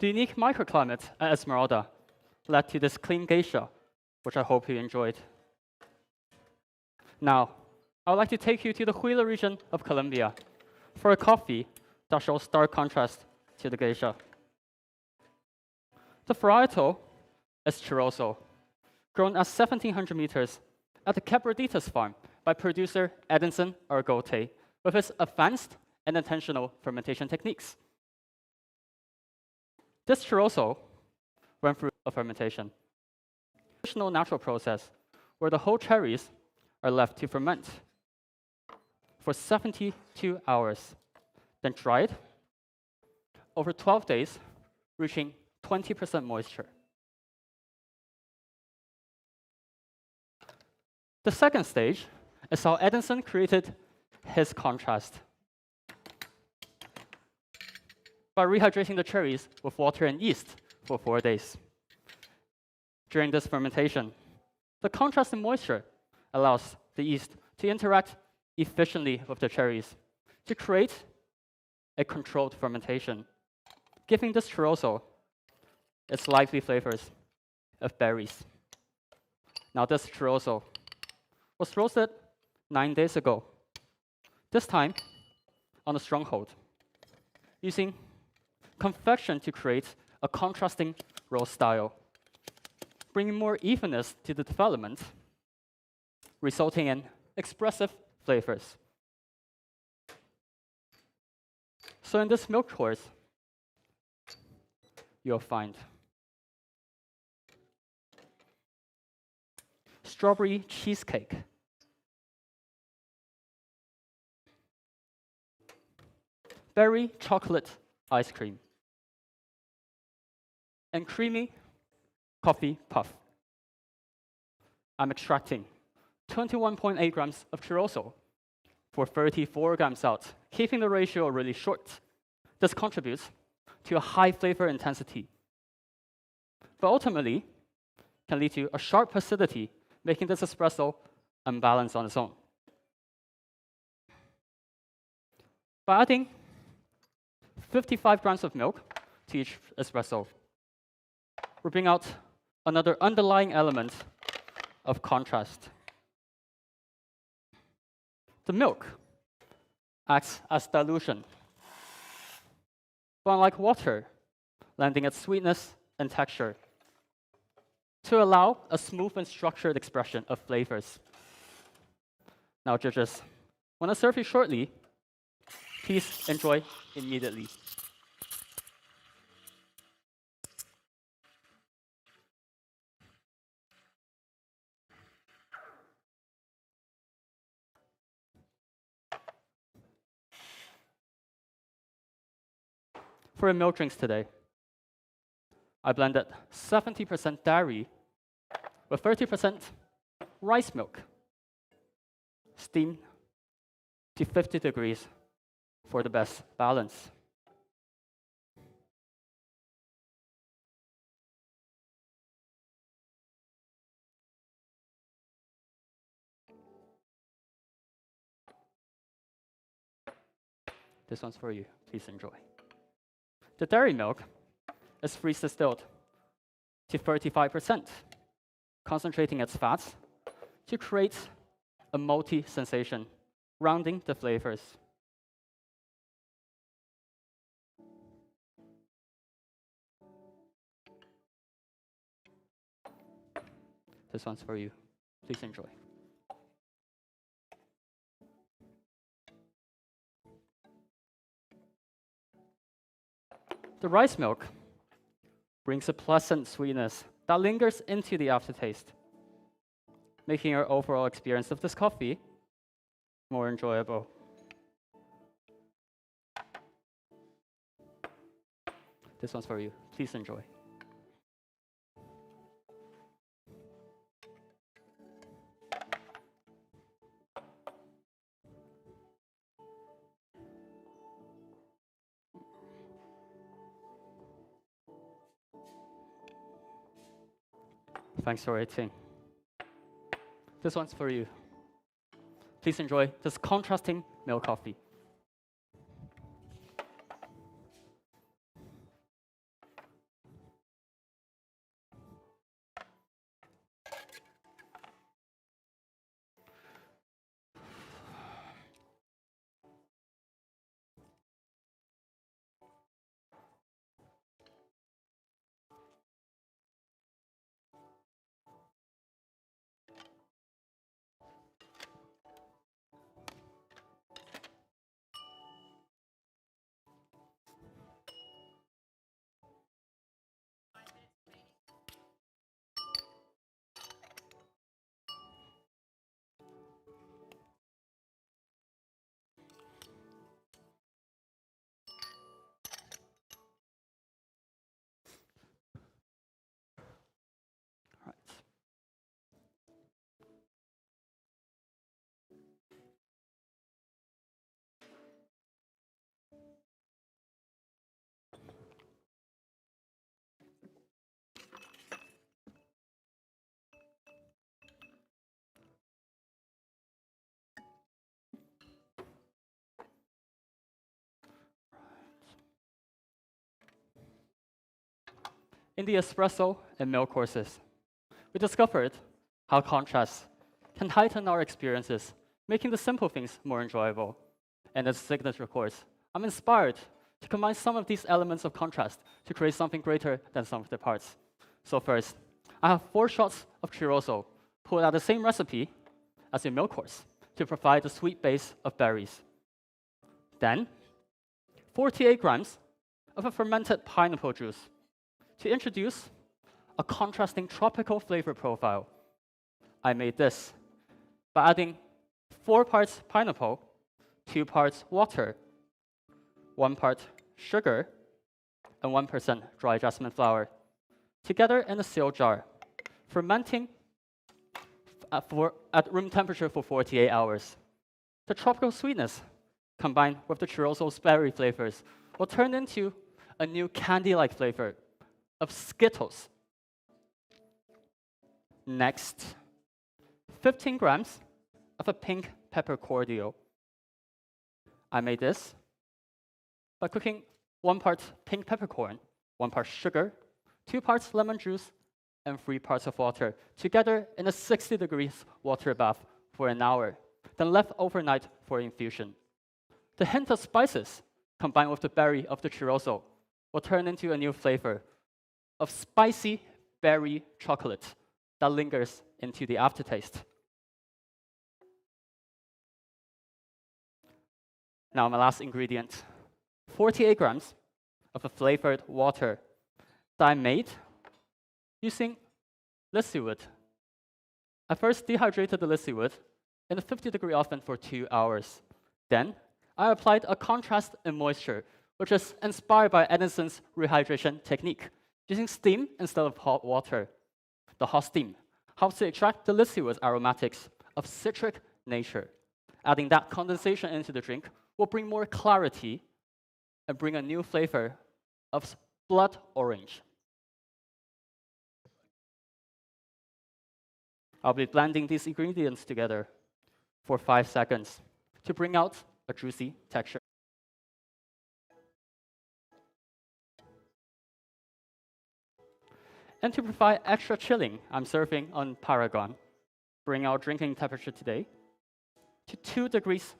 The unique microclimate at Esmeralda led to this clean geisha, which I hope you enjoyed. Now, I would like to take you to the Huila region of Colombia for a coffee that shows stark contrast to the geisha. The varietal is Chirroso, grown at 1,700 meters at the Quebraditas farm by producer Edison Argote with his advanced and intentional fermentation techniques. This Chirroso went through a fermentation, a traditional natural process where the whole cherries are left to ferment for 72 hours, then dried over 12 days, reaching 20% moisture. The second stage is how Edison created his contrast by rehydrating the cherries with water and yeast for 4 days. During this fermentation, the contrast in moisture allows the yeast to interact efficiently with the cherries to create a controlled fermentation, giving this churroso its lively flavors of berries. Now, this churroso was roasted 9 days ago, this time on a stronghold, using convection to create a contrasting roast style, bringing more evenness to the development, resulting in expressive flavors. So in this milk course, you'll find strawberry cheesecake, berry chocolate ice cream, and creamy coffee puff. I'm extracting 21.8 grams of churroso for 34 grams out, keeping the ratio really short. This contributes to a high flavor intensity, but ultimately can lead to a sharp acidity, making this espresso unbalanced on its own. By adding 55 grams of milk to each espresso, we bring out another underlying element of contrast. The milk acts as dilution, but unlike water, lending its sweetness and texture to allow a smooth and structured expression of flavors. Now, judges, when I serve you shortly, please enjoy immediately. For milk drinks today, I blended 70% dairy with 30% rice milk, steamed to 50 degrees for the best balance. This one's for you. Please enjoy. The dairy milk is freeze distilled to 35%, concentrating its fats to create a malty sensation, rounding the flavors. This one's for you. Please enjoy. The rice milk brings a pleasant sweetness that lingers into the aftertaste, making your overall experience of this coffee more enjoyable. This one's for you. Please enjoy. Thanks for waiting. This one's for you. Please enjoy this contrasting milk coffee. In the espresso and milk courses, we discovered how contrast can heighten our experiences, making the simple things more enjoyable. And as a signature course, I'm inspired to combine some of these elements of contrast to create something greater than sum of the parts. So first, I have 4 shots of churroso pulled out the same recipe as the milk course to provide the sweet base of berries. Then, 48 grams of a fermented pineapple juice to introduce a contrasting tropical flavor profile. I made this by adding 4 parts pineapple, 2 parts water, 1 part sugar, and 1% dry jasmine flower, together in a sealed jar, fermenting at room temperature for 48 hours. The tropical sweetness, combined with the churroso's berry flavors, will turn into a new candy-like flavor of Skittles. Next, 15 grams of a pink pepper cordial. I made this by cooking 1 part pink peppercorn, 1 part sugar, 2 parts lemon juice, and 3 parts of water, together in a 60 degrees water bath for an hour, then left overnight for infusion. The hint of spices, combined with the berry of the churroso, will turn into a new flavor of spicy berry chocolate that lingers into the aftertaste. Now my last ingredient, 48 grams of a flavored water that I made using lissi wood. I first dehydrated the lissi wood in a 50-degree oven for 2 hours. Then, I applied a contrast in moisture, which is inspired by Edison's rehydration technique, using steam instead of hot water. The hot steam helps to extract the lissi wood's aromatics of citric nature. Adding that condensation into the drink will bring more clarity and bring a new flavor of blood orange. I'll be blending these ingredients together for 5 seconds to bring out a juicy texture. And to provide extra chilling, I'm serving on Paragon. Bring our drinking temperature today to 2 degrees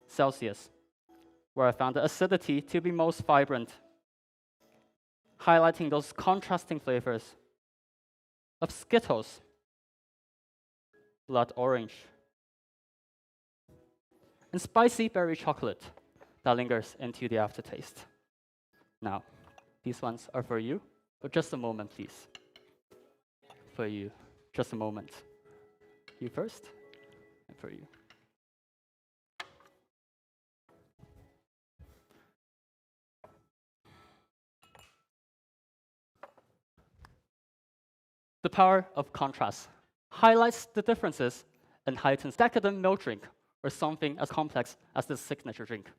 Celsius, where I found the acidity to be most vibrant, highlighting those contrasting flavors of Skittles, blood orange, and spicy berry chocolate that lingers into the aftertaste. Now, these ones are for you, but just a moment, please. For you, just a moment. You first, and for you. The power of contrast highlights the differences and heightens decadent milk drink or something as complex as this signature drink.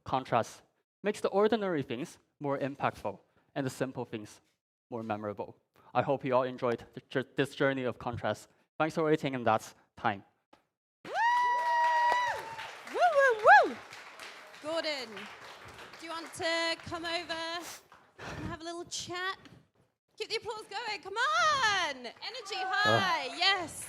Contrast makes the ordinary things more impactful and the simple things more memorable. I hope you all enjoyed this journey of contrast. Thanks for waiting, and that's time. Woo, woo, woo! Gordon, do you want to come over and have a little chat? Keep the applause going, come on! Energy high, yes.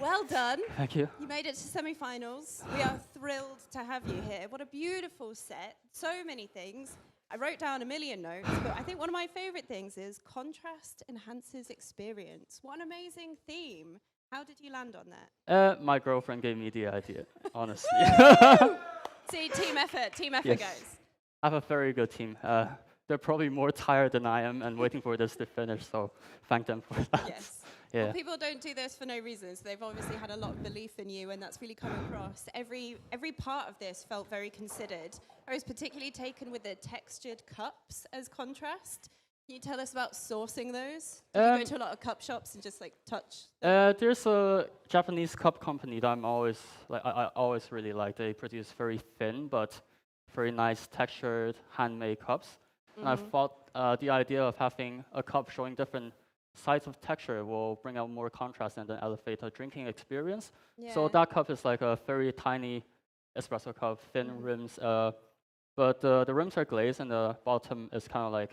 Well done. Thank you. You made it to semi-finals. We are thrilled to have you here. What a beautiful set, so many things. I wrote down a million notes, but I think one of my favorite things is contrast enhances experience. What an amazing theme. How did you land on that? My girlfriend gave me the idea, honestly. See, team effort, Yes. guys. I have a very good team. They're probably more tired than I am and waiting for this to finish, so thank them for that. Yes. Yeah. Well, people don't do this for no reasons. They've obviously had a lot of belief in you, and that's really come across. Every part of this felt very considered. I was particularly taken with the textured cups as contrast. Can you tell us about sourcing those? Do you go to a lot of cup shops and just like touch? There's a Japanese cup company that I always really like. They produce very thin but very nice textured handmade cups. And I thought the idea of having a cup showing different sides of texture will bring out more contrast and then elevate a drinking experience. Yeah. So that cup is like a very tiny espresso cup, thin rims, but the rims are glazed and the bottom is kind of like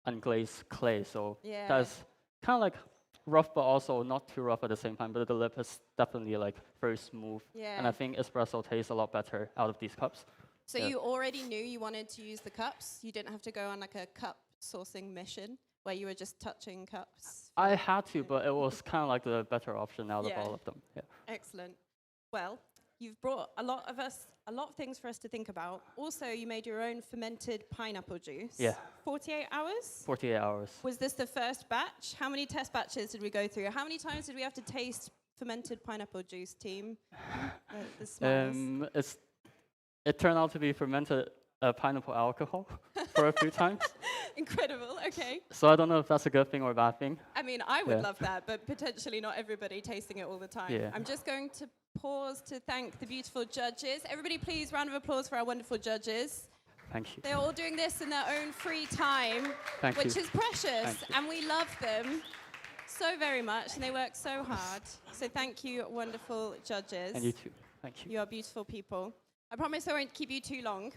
unglazed clay, so Yeah. that's kind of like rough, but also not too rough at the same time. But the lip is definitely like very smooth, and I Yeah. think espresso tastes a lot better out of these cups. So Yeah. you already knew you wanted to use the cups? You didn't have to go on like a cup sourcing mission where you were just touching cups? I had to, but it was kind of like the better option out of Yeah. all of them. Yeah. Excellent. Well, you've brought a lot of things for us to think about. Also, you made your own fermented pineapple juice. Yeah. 48 hours? 48 hours. Was this the first batch? How many test batches did we go through? How many times did we have to taste fermented pineapple juice, team? The smiles. It turned out to be fermented pineapple alcohol for a few times. Incredible, okay. So I don't know if that's a good thing or a bad thing. I mean, I would Yeah. love that, but potentially not everybody tasting it all the time. Yeah. I'm just going to pause to thank the beautiful judges. Everybody, please, round of applause for our wonderful judges. Thank you. They're all doing this in their own free time, Thank which you. is precious, Thank you. and we love them so very much, and they work so hard. So thank you, wonderful judges. And you too. Thank you. You are beautiful people. I promise I won't keep you too long.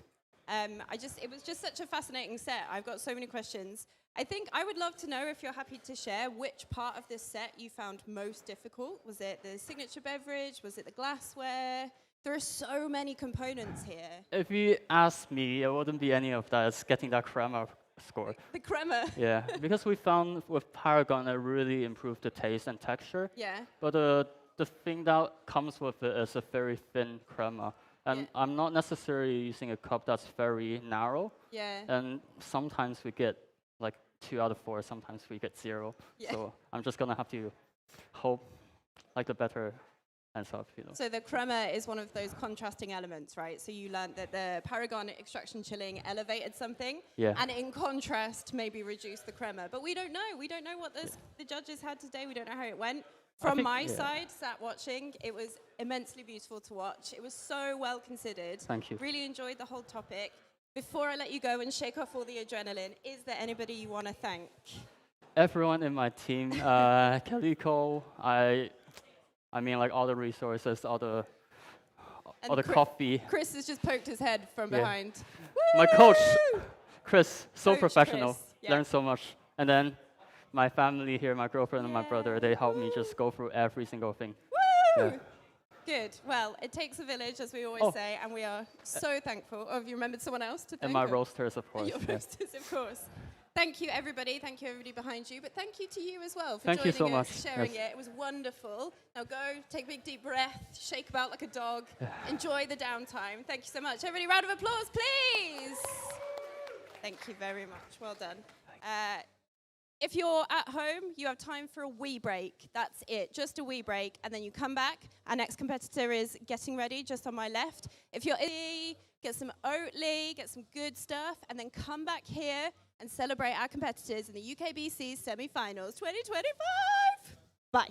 It was just such a fascinating set. I've got so many questions. I think I would love to know, if you're happy to share, which part of this set you found most difficult. Was it the signature beverage? Was it the glassware? There are so many components here. If you ask me, it wouldn't be any of that. It's getting that crema score. The crema. Yeah, because we found with Paragon it really improved the taste and texture. Yeah. But the thing that comes with it is a very thin crema. And Yeah. I'm not necessarily using a cup that's very narrow. Yeah. And sometimes we get like 2 out of 4, sometimes we get 0. Yeah. So I'm just gonna have to hope like the better ends up, you know. So the crema is one of those contrasting elements, right? So you learned that the Paragon extraction chilling elevated something, Yeah. and in contrast, maybe reduced the crema. But we don't know. We don't know what the judges had today. We don't know how it went. From think- my yeah. side, sat watching, it was immensely beautiful to watch. It was so well considered. Thank you. Really enjoyed the whole topic. Before I let you go and shake off all the adrenaline, is there anybody you want to thank? Everyone in my team, Calico, I mean like all the resources, all the coffee. Chris has just poked his head from Yeah. behind. My coach, Woo! Chris, so Coach professional. Chris, yeah. Learned so much. And then my family here, my girlfriend and my brother, they helped me Woo! just go through every single thing. Woo! Yeah. Good. Well, it takes a village, as we always Oh. say, and we are so thankful. Oh, have you remembered someone else to thank? And my or- roasters, of course. Your yeah. roasters, of course. Thank you, everybody. Thank you, everybody behind you. But thank you to you as well for Thank you joining so us, much. sharing Yes. it. It was wonderful. Now go, take a big deep breath, shake about like a dog, enjoy the downtime. Thank you so much. Everybody, round of applause, please. Thank you very much. Well done. If you're at home, you have time for a wee break. That's it, just a wee break. And then you come back. Our next competitor is getting ready just on my left. If you're get some Oatly, get some good stuff, and then come back here and celebrate our competitors in the UKBC semi-finals 2025. Bye.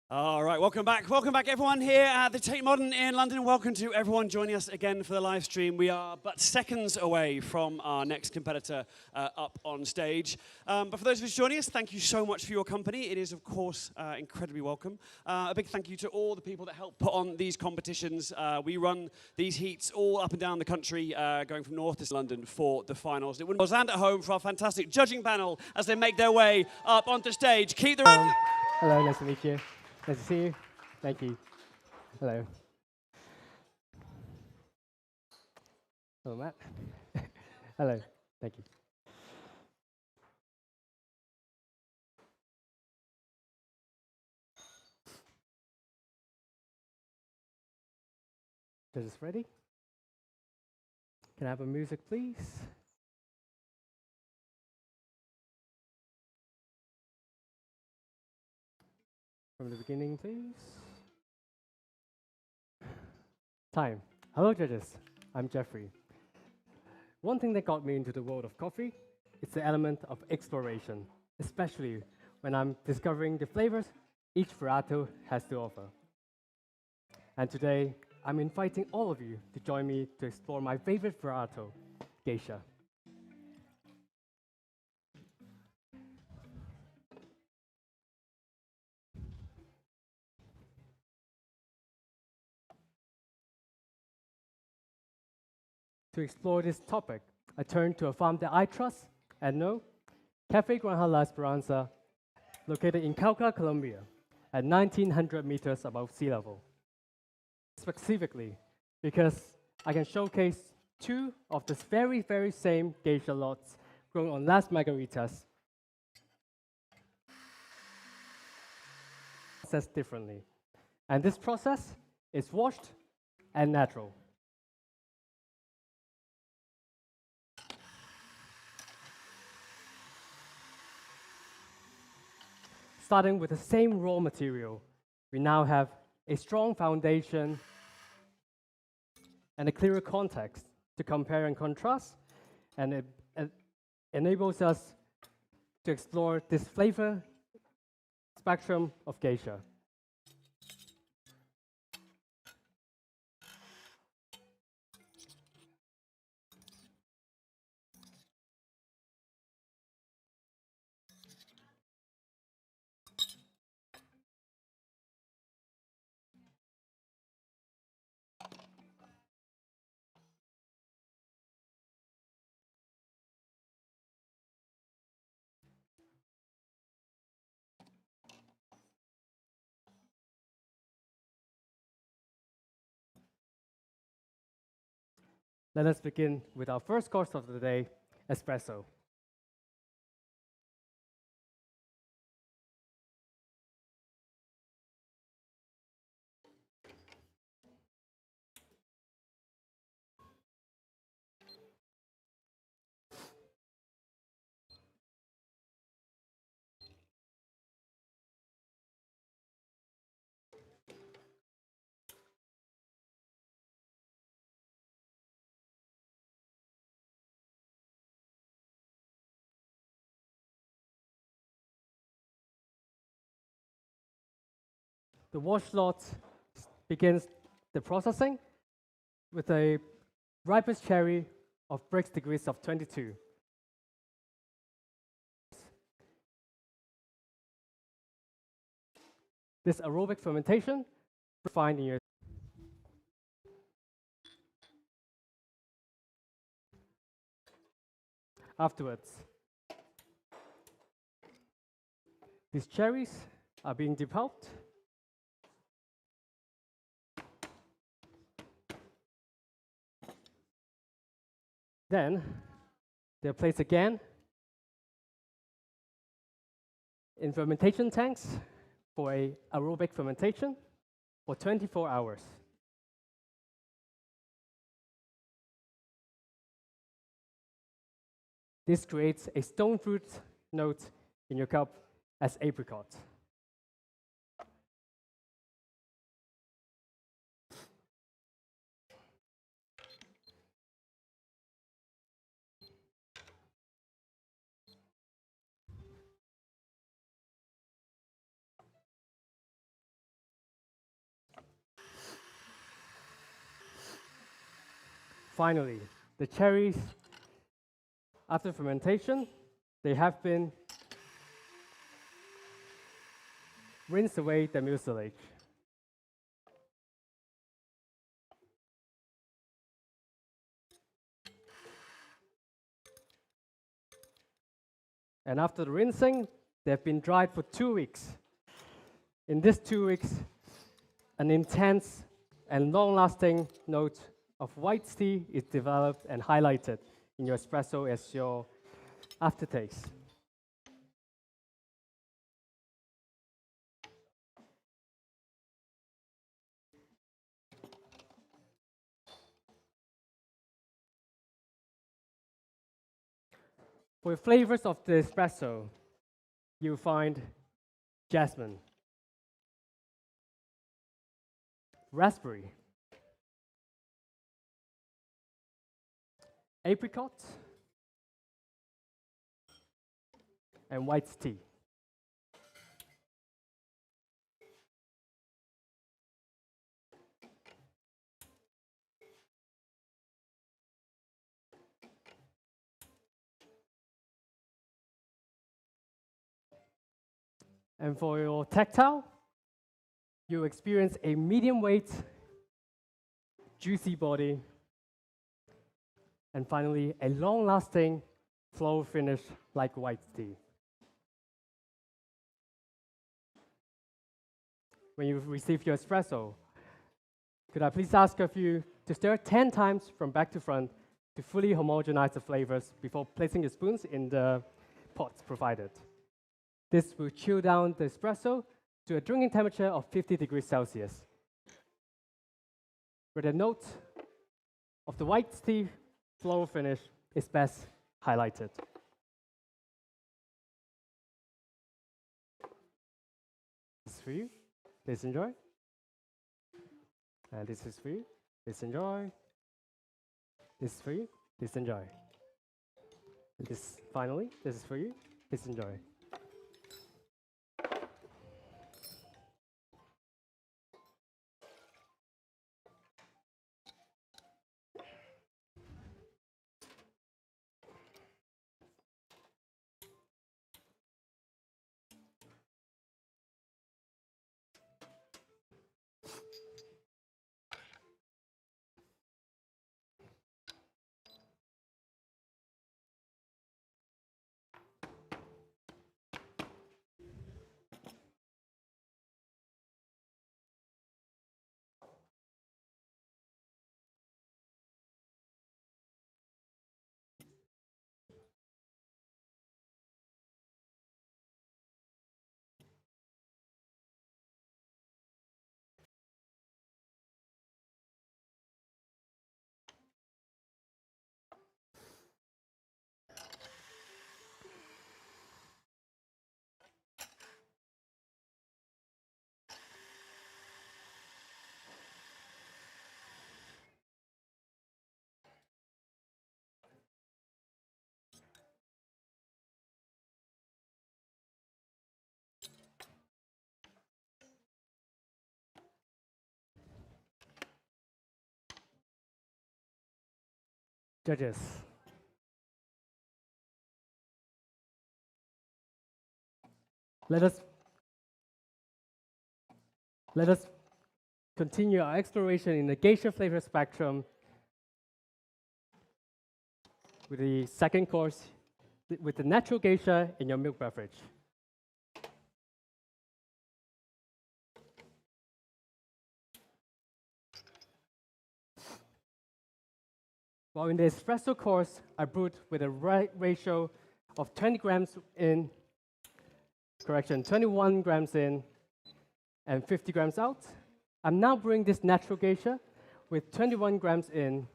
All right, welcome back everyone here at the Tate Modern in London. Welcome to everyone joining us again for the live stream. We are but seconds away from our next competitor up on stage. But for those of us joining us, thank you so much for your company. It is, of course, incredibly welcome. A big thank you to all the people that help put on these competitions. We run these heats all up and down the country, going from north to London for the finals. It wouldn't and at home for our fantastic judging panel as they make their way up onto stage. Keep the... Hello, nice to meet you. Nice to see you. Thank you. Hello. Hello, Matt. Hello. Thank you. Is this ready? Can I have a music, please? From the beginning, please. Time. Hello, judges. I'm Jeffrey. One thing that got me into the world of coffee is the element of exploration, especially when I'm discovering the flavors each varietal has to offer. And today, I'm inviting all of you to join me to explore my favorite varietal, Geisha. To explore this topic, I turned to a farm that I trust and know, Cafe Granja La Esperanza, located in Cauca, Colombia, at 1,900 meters above sea level. Specifically, because I can showcase two of the very same geisha lots grown on Las Margaritas, processed differently. And this process is washed and natural. Starting with the same raw material, we now have a strong foundation and a clearer context to compare and contrast, and it enables us to explore this flavor spectrum of geisha. Let us begin with our first course of the day, espresso. The wash lot begins the processing with a ripest cherry of Brix degrees of 22. This aerobic fermentation refined in your afterwards. These cherries are being depulped. Then they're placed again in fermentation tanks for a aerobic fermentation for 24 hours. This creates a stone fruit note in your cup as apricot. Finally, the cherries, after fermentation, they have been rinsed away the mucilage. And after the rinsing, they've been dried for 2 weeks. In these 2 weeks, an intense and long-lasting note of white tea is developed and highlighted in your espresso as your aftertaste. For the flavors of the espresso, you'll find jasmine, raspberry, apricot, and white tea. And for your tactile, you experience a medium weight, juicy body, and finally, a long-lasting flow finish like white tea. When you receive your espresso, could I please ask of you to stir 10 times from back to front to fully homogenize the flavors before placing your spoons in the pots provided. This will chill down the espresso to a drinking temperature of 50 degrees Celsius, where the note of the white tea flow finish is best highlighted. This is for you. Please enjoy. And this is for you. Please enjoy. This is for you. Please enjoy. And this, finally, this is for you. Please enjoy. Judges. Let us continue our exploration in the geisha flavor spectrum with the second course, with the natural geisha in your milk beverage. While in the espresso course, I brewed with a ratio of 20 grams in, 21 grams in, and 50 grams out. I'm now brewing this natural geisha with 21 grams in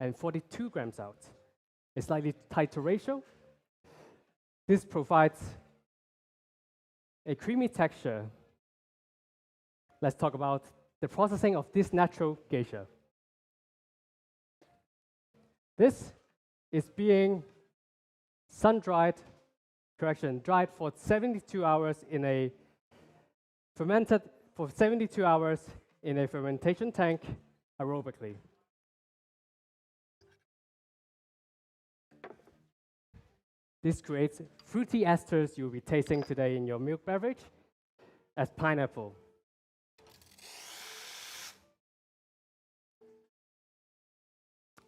and 42 grams out. A slightly tighter ratio. This provides a creamy texture. Let's talk about the processing of this natural geisha. This is being sun-dried, dried for 72 hours in a fermented for 72 hours in a fermentation tank aerobically. This creates fruity esters you'll be tasting today in your milk beverage as pineapple.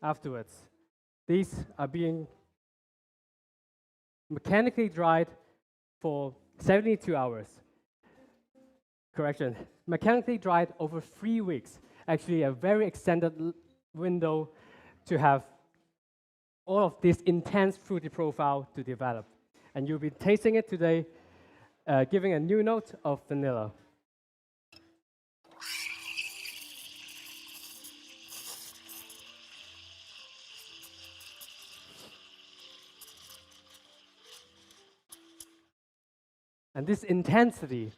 Afterwards, these are being mechanically dried for 72 hours. Correction, mechanically dried over 3 weeks. Actually, a very extended window to have all of this intense fruity profile to develop. And you'll be tasting it today, giving a new note of vanilla. And this intensity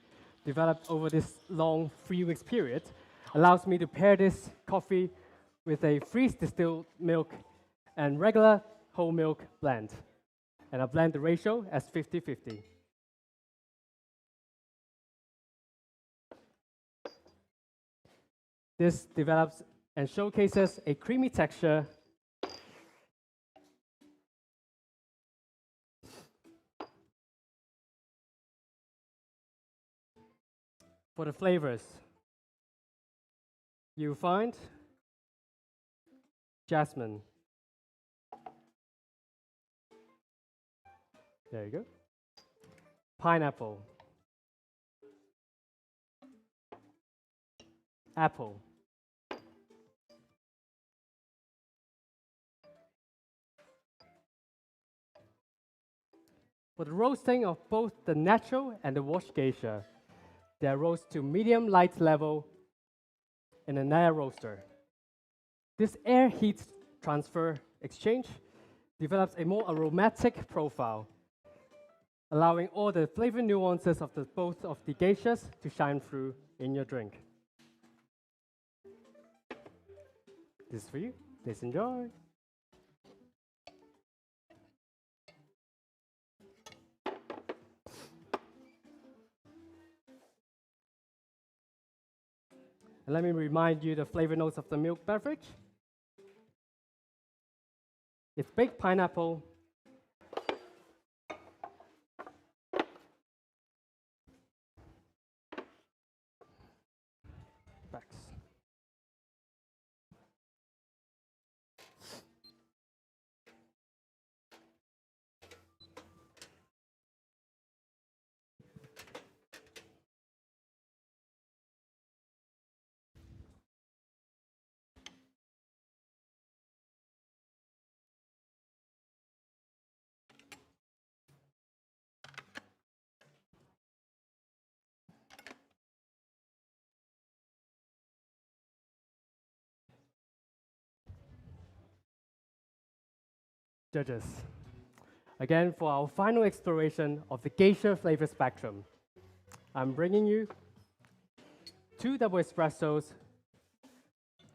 developed over this long 3 weeks period allows me to pair this coffee with a freeze distilled milk and regular whole milk blend. And I blend the ratio as 50-50. This develops and showcases a creamy texture for the flavors. You find jasmine. There you go. Pineapple. Apple. For the roasting of both the natural and the washed geisha, they are roasted to medium light level in an air roaster. This air heat transfer exchange develops a more aromatic profile, allowing all the flavor nuances of both of the geishas to shine through in your drink. This is for you. Please enjoy. And let me remind you the flavor notes of the milk beverage. It's baked pineapple, Facts. Judges, again, for our final exploration of the geisha flavor spectrum, I'm bringing you 2 double espressos,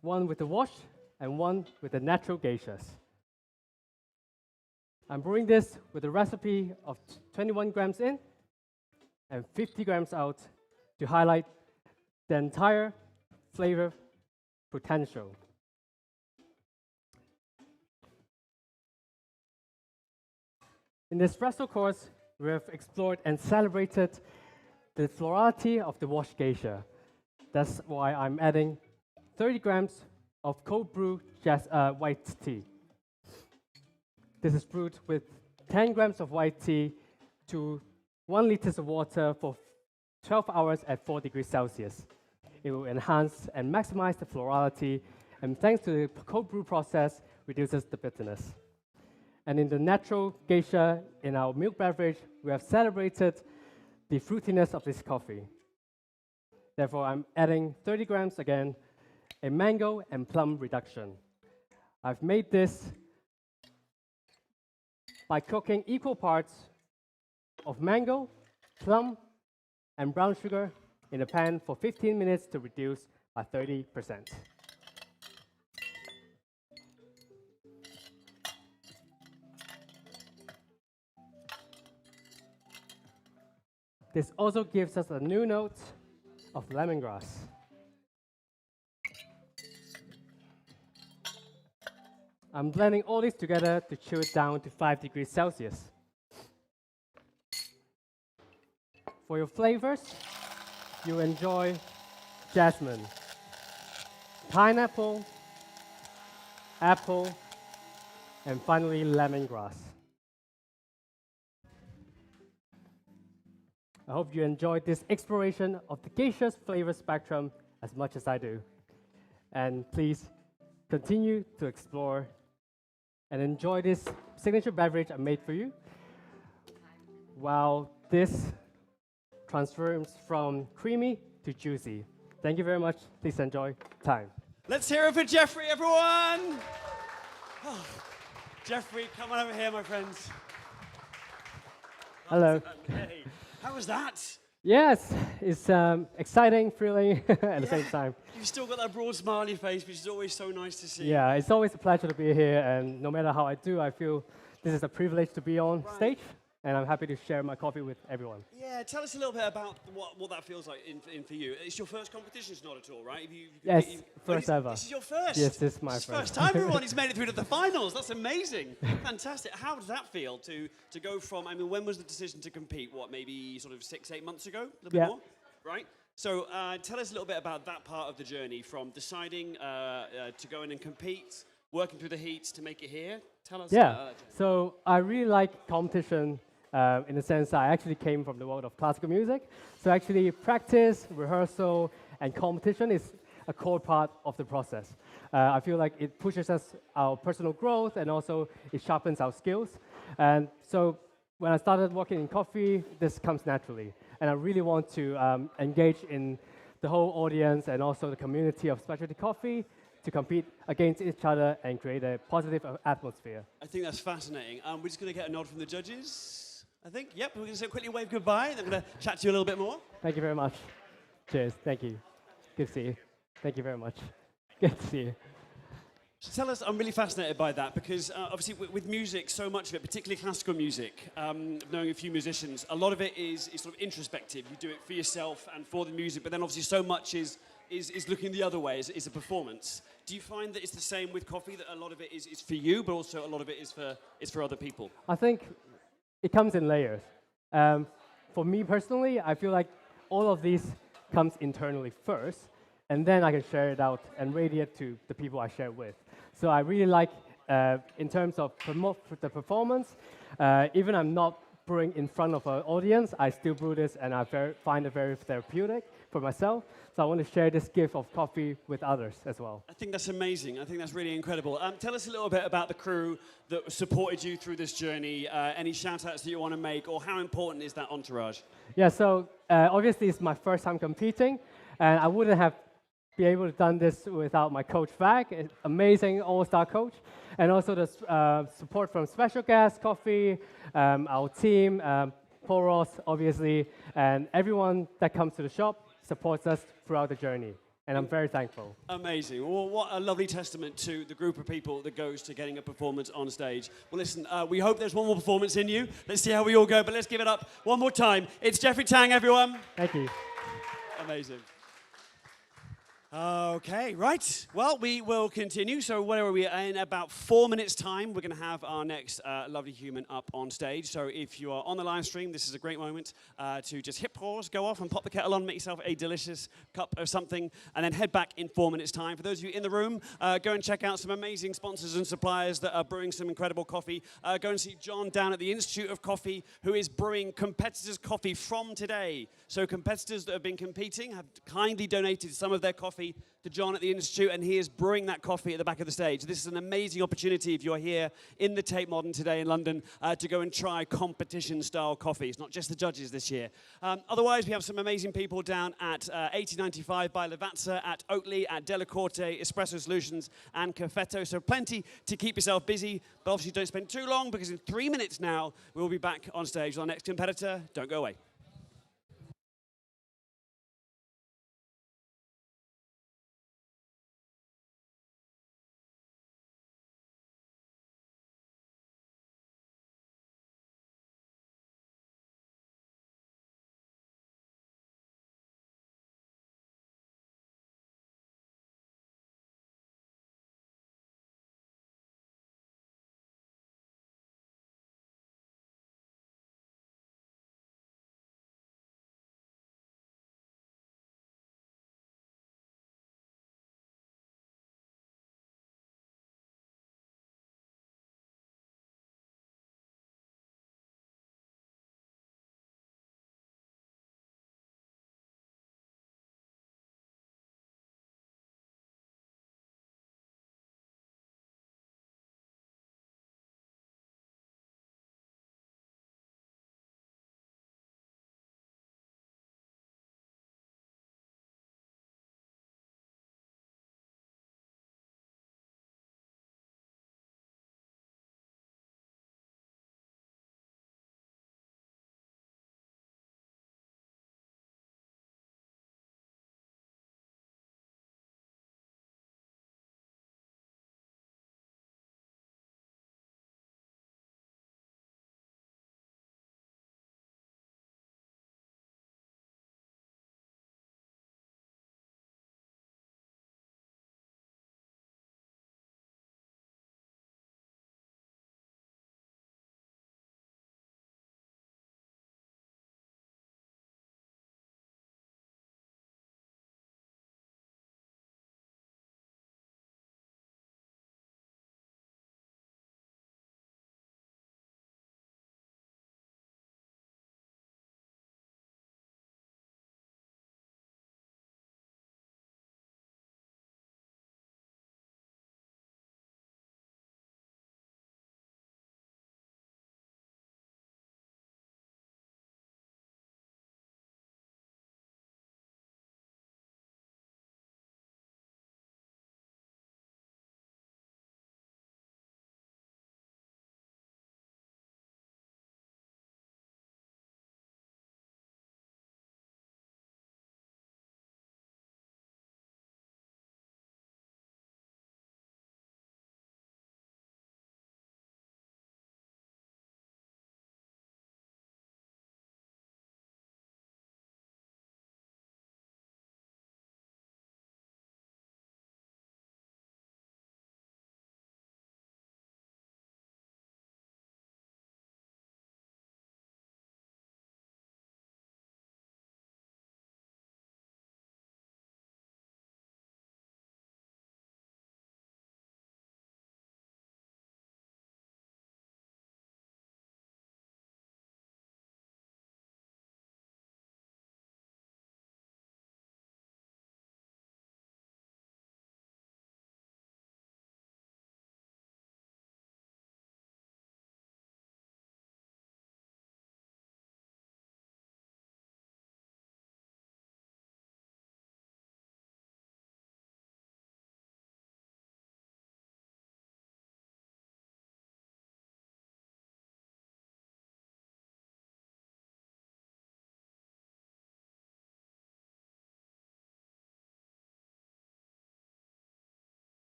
one with the wash and one with the natural geishas. I'm brewing this with a recipe of 21 grams in and 50 grams out to highlight the entire flavor potential. In the espresso course, we have explored and celebrated the florality of the washed geisha. That's why I'm adding 30 grams of cold brew white tea. This is brewed with 10 grams of white tea to 1 liter of water for 12 hours at 4 degrees Celsius. It will enhance and maximize the florality, and thanks to the cold brew process, reduces the bitterness. And in the natural geisha in our milk beverage, we have celebrated the fruitiness of this coffee. Therefore, I'm adding 30 grams again, a mango and plum reduction. I've made this by cooking equal parts of mango, plum, and brown sugar in a pan for 15 minutes to reduce by 30%. This also gives us a new note of lemongrass. I'm blending all this together to chill it down to 5 degrees Celsius. For your flavors, you enjoy jasmine, pineapple, apple, and finally lemongrass. I hope you enjoyed this exploration of the geisha's flavor spectrum as much as I do. And please continue to explore and enjoy this signature beverage I made for you, while this transforms from creamy to juicy. Thank you very much. Please enjoy time. Let's hear it for Jeffrey, everyone. Oh, Jeffrey, come on over here, my friends. Hello. Okay. How was that? Yes, it's exciting, thrilling at the same time. You've still got that broad smile on your face, which is always so nice to see. Yeah, it's always a pleasure to be here, and no matter how I do, I feel this is a privilege to be on stage, and I'm happy to share my coffee with everyone. Yeah, tell us a little bit about what that feels like in for you. It's your first competition, it's not at all, right? Yes, first ever. This is your first? Yes, this is my first time everyone has made it through to the finals. That's amazing. Fantastic. How does that feel to go from, I mean, when was the decision to compete? What, maybe sort of 6-8 months ago? A little bit more? Right? So tell us a little bit about that part of the journey, from deciding to go in and compete, working through the heats to make it here. Tell us about that. So I really like competition in the sense that I actually came from the world of classical music. So actually practice, rehearsal, and competition is a core part of the process. I feel like it pushes us our personal growth, and also it sharpens our skills. And so when I started working in coffee, this comes naturally. And I really want to engage in the whole audience and also the community of specialty coffee to compete against each other and create a positive atmosphere. I think that's fascinating. We're just going to get a nod from the judges, I think. Yep, we're going to quickly wave goodbye. They're going to chat to you a little bit more. Thank you very much. Cheers. Thank you. Good to see you. Thank you very much. Good to see you. So tell us, I'm really fascinated by that, because obviously with music, so much of it, particularly classical music, knowing a few musicians, a lot of it is sort of introspective. You do it for yourself and for the music, but then obviously so much is looking the other way, is a performance. Do you find that it's the same with coffee, that a lot of it is for you, but also a lot of it is for other people? I think it comes in layers. For me personally, I feel like all of these comes internally first, and then I can share it out and radiate to the people I share with. So I really like, in terms of the performance, even I'm not brewing in front of an audience, I still brew this, and I find it very therapeutic for myself. So I want to share this gift of coffee with others as well. I think that's amazing. I think that's really incredible. Tell us a little bit about the crew that supported you through this journey. Any shout-outs that you want to make, or how important is that entourage? Yeah, so obviously it's my first time competing, and I wouldn't have been able to done this without my coach Vag, amazing all-star coach, and also the support from Special Guest Coffee, our team, Paul Ross, obviously, and everyone that comes to the shop supports us throughout the journey, and I'm very thankful. Amazing. Well, what a lovely testament to the group of people that goes to getting a performance on stage. Well, listen, we hope there's one more performance in you. Let's see how we all go, but let's give it up one more time. It's Jeffrey Tang, everyone. Thank you. Amazing. Okay, right. Well, we will continue. So where are we? In about 4 minutes' time, we're going to have our next lovely human up on stage. So if you are on the live stream, this is a great moment to just hit pause, go off and pop the kettle on, make yourself a delicious cup of something, and then head back in 4 minutes' time. For those of you in the room, go and check out some amazing sponsors and suppliers that are brewing some incredible coffee. Go and see John down at the Institute of Coffee, who is brewing competitors' coffee from today. So competitors that have been competing have kindly donated some of their coffee to John at the Institute, and he is brewing that coffee at the back of the stage. This is an amazing opportunity if you're here in the Tate Modern today in London to go and try competition-style coffee. It's not just the judges this year. Otherwise, we have some amazing people down at 8095 by Lavazza, at Oakley, at Delacorte, Espresso Solutions, and Caffetto. So plenty to keep yourself busy, but obviously don't spend too long, because in 3 minutes now, we'll be back on stage with our next competitor. Don't go away.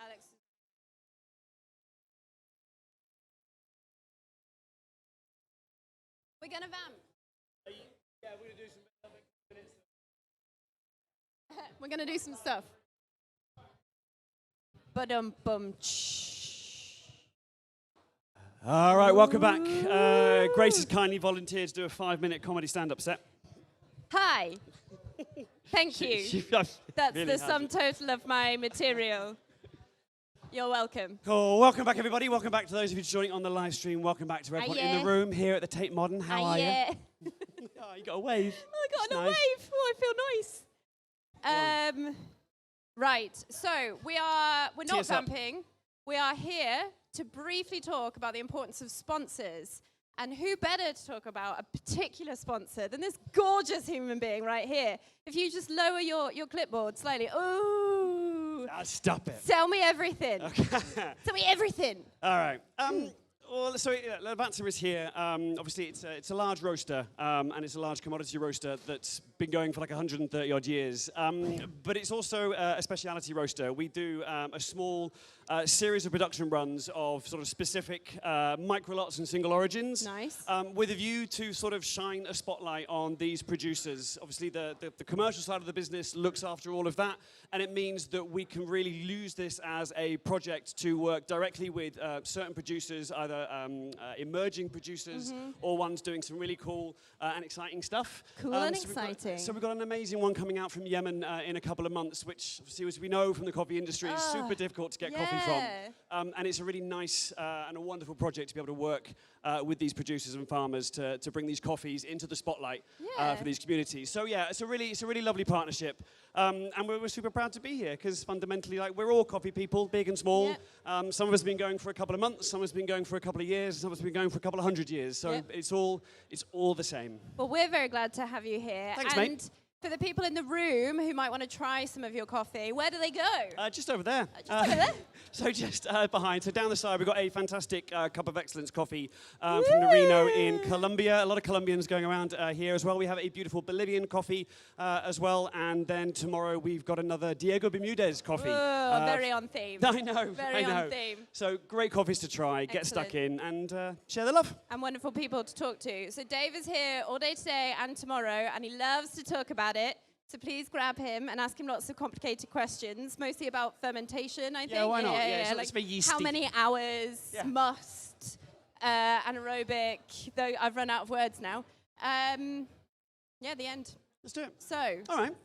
Alex. We're going to vamp. Yeah, we're going to do some minutes. We're going to do some stuff. Ba-dum-bum. All right, welcome back. Grace has kindly volunteered to do a 5-minute comedy stand-up set. Hi. Thank you. That's really the sum total of my material. You're welcome. Cool. Welcome back, everybody. Welcome back to those of you joining on the live stream. Welcome back to everyone in the room here at the Tate Modern. How are you? Oh, you got a wave. I got a nice. wave. Oh, I feel nice. Right. So we're not vamping. We are here to briefly talk about the importance of sponsors. And who better to talk about a particular sponsor than this gorgeous human being right here? If you just lower your clipboard slightly. Ooh. Stop it. Tell me everything. Okay. Tell me everything. All right. Well, so Lavazza is here. Obviously, it's a large roaster, and it's a large commodity roaster that's been going for like 130 odd years. But it's also a speciality roaster. We do a small series of production runs of sort of specific micro lots and single origins. Nice. With a view to sort of shine a spotlight on these producers. Obviously, the commercial side of the business looks after all of that, and it means that we can really use this as a project to work directly with certain producers, either emerging producers or ones doing some really cool and exciting stuff. Cool and exciting. So we've got an amazing one coming out from Yemen in a couple of months, which obviously, as we know from the coffee industry, is super difficult to get coffee from. And it's a really nice and a wonderful project to be able to work with these producers and farmers to bring these coffees into the spotlight for these communities. So yeah, it's a really lovely partnership. And we're super proud to be here because fundamentally, like, we're all coffee people, big and small. Some of us have been going for a couple of months, some of us have been going for a couple of years, some of us have been going for a couple of 100 years. So it's all the same. Well, we're very glad to have you here. Thanks, and mate. For the people in the room who might want to try some of your coffee, where do they go? Just over there. Just over there? So just behind. So down the side, we've got a fantastic Cup of Excellence coffee from Reno in Colombia. A lot of Colombians going around here as well. We have a beautiful Bolivian coffee as well. And then tomorrow, we've got another Diego Bermudez coffee. Very on theme. I know. Very on theme. So great coffees to try, get stuck in, and share the love. And wonderful people to talk to. So Dave is here all day today and tomorrow, and he loves to talk about it. So please grab him and ask him lots of complicated questions, mostly about fermentation, I think. Yeah, why not? Yeah. Like very yeasty. How many hours must anaerobic, though I've run out of words now. The end. Let's do it. So. All right.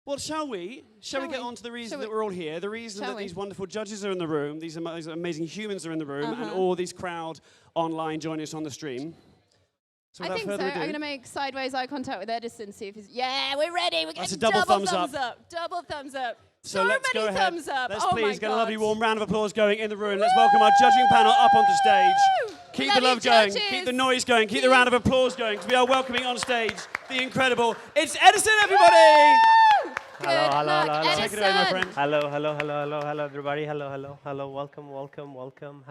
Well, shall we get on to the reason that we're all here? The reason that these wonderful judges are in the room, these amazing humans are in the room, and all these crowd online joining us on the stream. So I think so. I'm going to make sideways eye contact with Edison, see if he's... Yeah, we're ready. We're getting double thumbs up. Double thumbs up. So let's many go ahead. thumbs up. Let's oh please get a lovely God. warm round of applause going in the room. Let's welcome our judging panel up onto stage. Keep the love going. Keep the noise going. Keep the round of applause going, because we are welcoming on stage the incredible... It's Edison, everybody! Hello. Take it away, my friend. Hello, everybody. Hello. Welcome.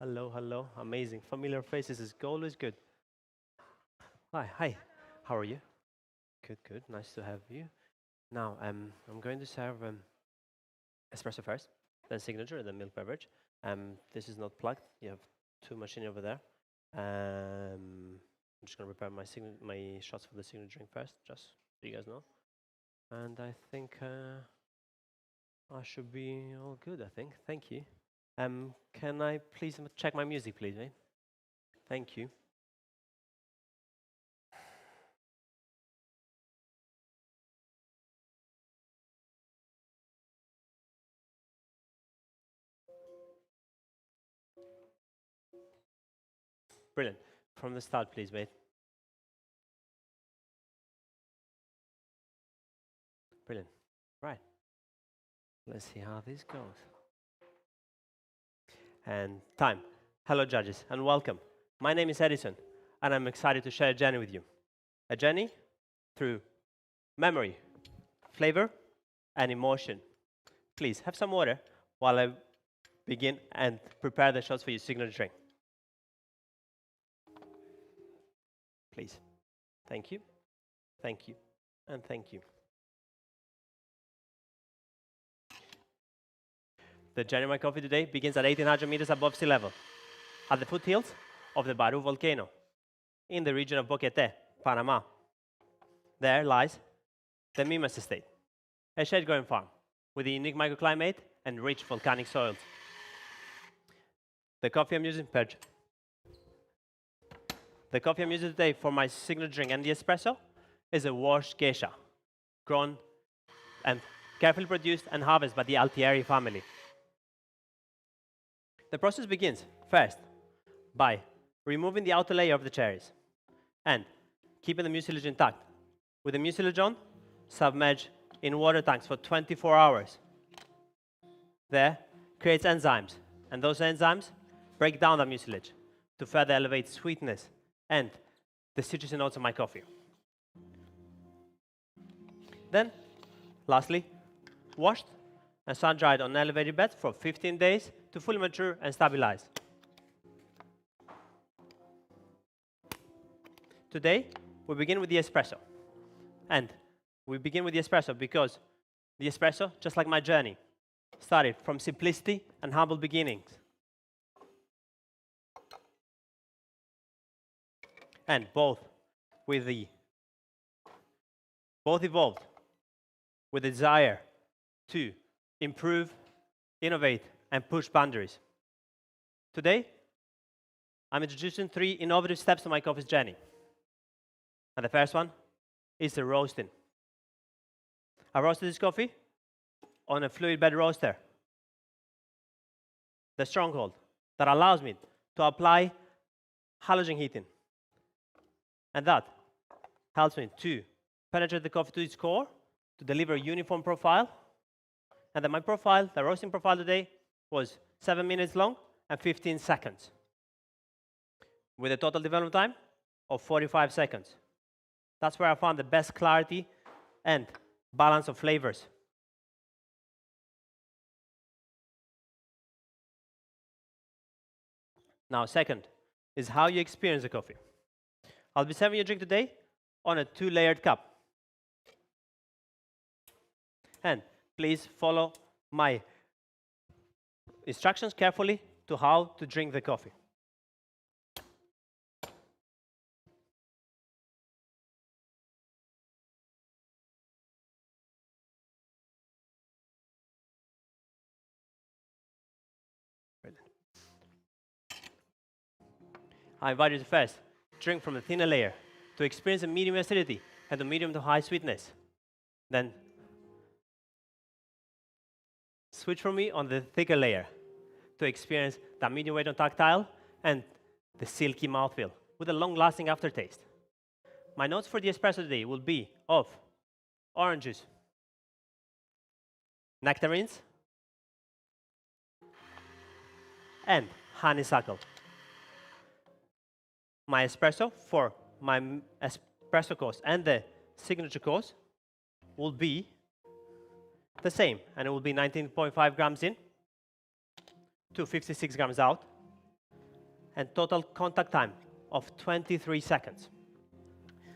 Hello. Amazing. Familiar faces is always good. Hi. How are you? Good. Nice to have you. Now, I'm going to serve espresso first, then signature, then milk beverage. This is not plugged. You have 2 machines over there. I'm just going to prepare my shots for the signature drink first, just so you guys know. And I think I should be all good, I think. Thank you. Can I please check my music, please, mate? Thank you. Brilliant. From the start, please, mate. Brilliant. Right. Let's see how this goes. And time. Hello, judges, and welcome. My name is Edison, and I'm excited to share a journey with you. A journey through memory, flavor, and emotion. Please, have some water while I begin and prepare the shots for your signature drink. Please. Thank you, and thank you. The journey of my coffee today begins at 1,800 meters above sea level, at the foothills of the Baru volcano, in the region of Boquete, Panama. There lies the Mimas Estate, a shade-growing farm with a unique microclimate and rich volcanic soils. The coffee I'm using today for my signature drink and the espresso is a washed geisha, grown and carefully produced and harvested by the Altieri family. The process begins, first, by removing the outer layer of the cherries and keeping the mucilage intact. With the mucilage on, submerge in water tanks for 24 hours. There, creates enzymes, and those enzymes break down the mucilage to further elevate sweetness and the citrusy notes of my coffee. Then, lastly, washed and sun-dried on elevated beds for 15 days to fully mature and stabilize. Today, we begin with the espresso. And we begin with the espresso because the espresso, just like my journey, started from simplicity and humble beginnings. And both evolved with a desire to improve, innovate, and push boundaries. Today, I'm introducing 3 innovative steps to my coffee's journey. And the first one is the roasting. I roasted this coffee on a fluid bed roaster, the stronghold that allows me to apply halogen heating. And that helps me to penetrate the coffee to its core, to deliver a uniform profile. And then my profile, the roasting profile today, was 7 minutes long and 15 seconds, with a total development time of 45 seconds. That's where I found the best clarity and balance of flavors. Now, second is how you experience the coffee. I'll be serving you a drink today on a 2-layered cup. And please follow my instructions carefully to how to drink the coffee. I invite you to first drink from the thinner layer to experience a medium acidity and a medium to high sweetness. Then switch from me on the thicker layer to experience that medium weight on tactile and the silky mouthfeel with a long-lasting aftertaste. My notes for the espresso today will be of orange juice, nectarines, and honeysuckle. My espresso for my espresso course and the signature course will be the same, and it will be 19.5 grams in to 56 grams out, and total contact time of 23 seconds.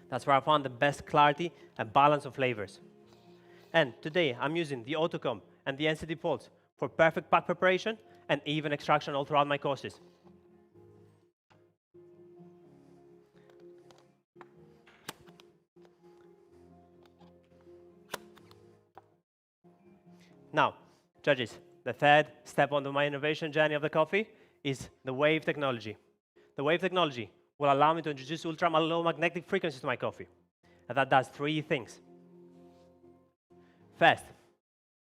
That's where I found the best clarity and balance of flavors. And today I'm using the autocomb and the NCT Pulse for perfect pack preparation and even extraction all throughout my courses. Now, judges, the third step on my innovation journey of the coffee is the wave technology. The wave technology will allow me to introduce ultra-low magnetic frequencies to my coffee. And that does 3 things. First,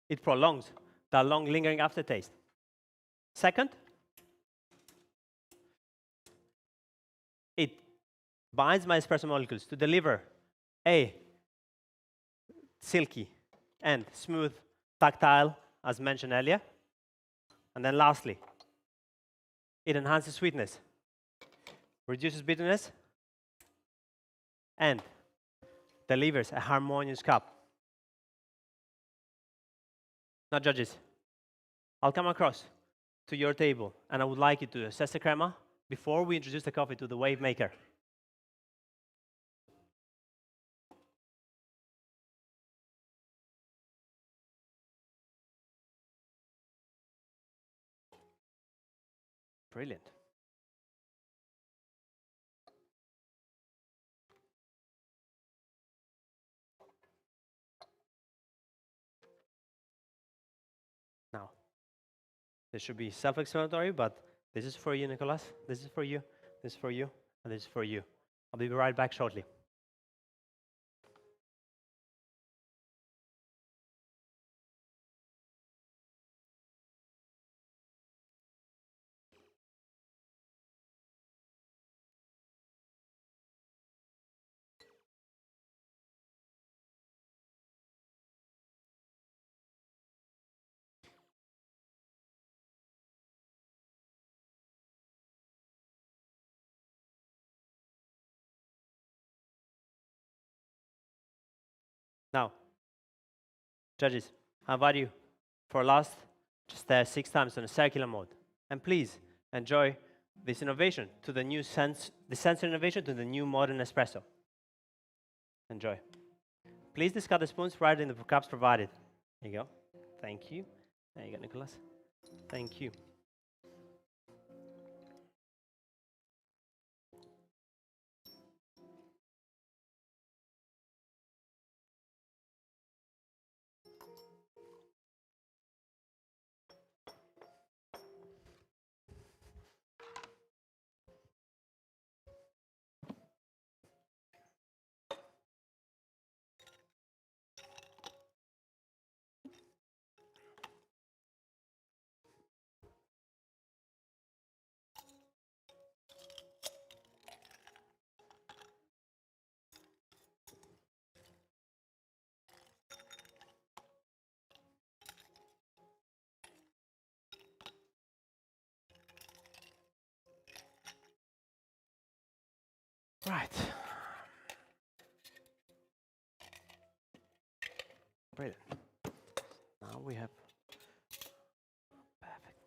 it prolongs the long lingering aftertaste. Second, it binds my espresso molecules to deliver a silky and smooth tactile, as mentioned earlier. And then lastly, it enhances sweetness, reduces bitterness, and delivers a harmonious cup. Now, judges, I'll come across to your table, and I would like you to assess the crema before we introduce the coffee to the wave maker. Brilliant. Now, this should be self-explanatory, but this is for you, Nicholas. This is for you. This is for you. And this is for you. I'll be right back shortly. Now, judges, I invite you for last, just 6 times on a circular mode. And please enjoy this innovation to the new the sensory innovation to the new modern espresso. Enjoy. Please discard the spoons right in the cups provided. There you go. Thank you. There you go, Nicholas. Thank you. Right. Brilliant. Now we have perfect.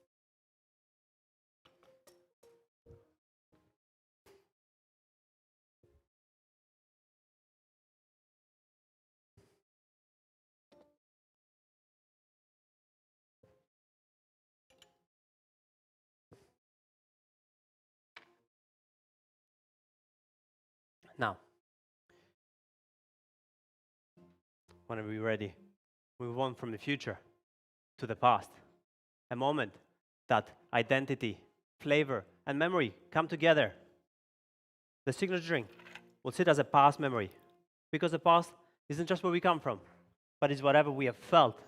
Now, when are we ready? We move on from the future to the past. A moment that identity, flavor, and memory come together. The signature drink will sit as a past memory, because the past isn't just where we come from, but it's whatever we have felt,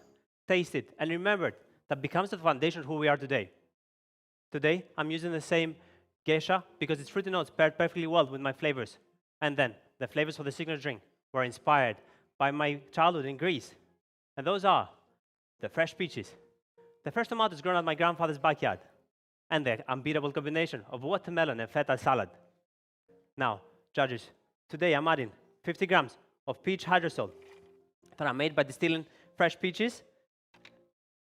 tasted, and remembered that becomes the foundation of who we are today. Today, I'm using the same geisha because its fruity notes paired perfectly well with my flavors. And then, the flavors for the signature drink were inspired by my childhood in Greece. And those are the fresh peaches, the fresh tomatoes grown at my grandfather's backyard, and the unbeatable combination of watermelon and feta salad. Now, judges, today I'm adding 50 grams of peach hydrosol that I made by distilling fresh peaches,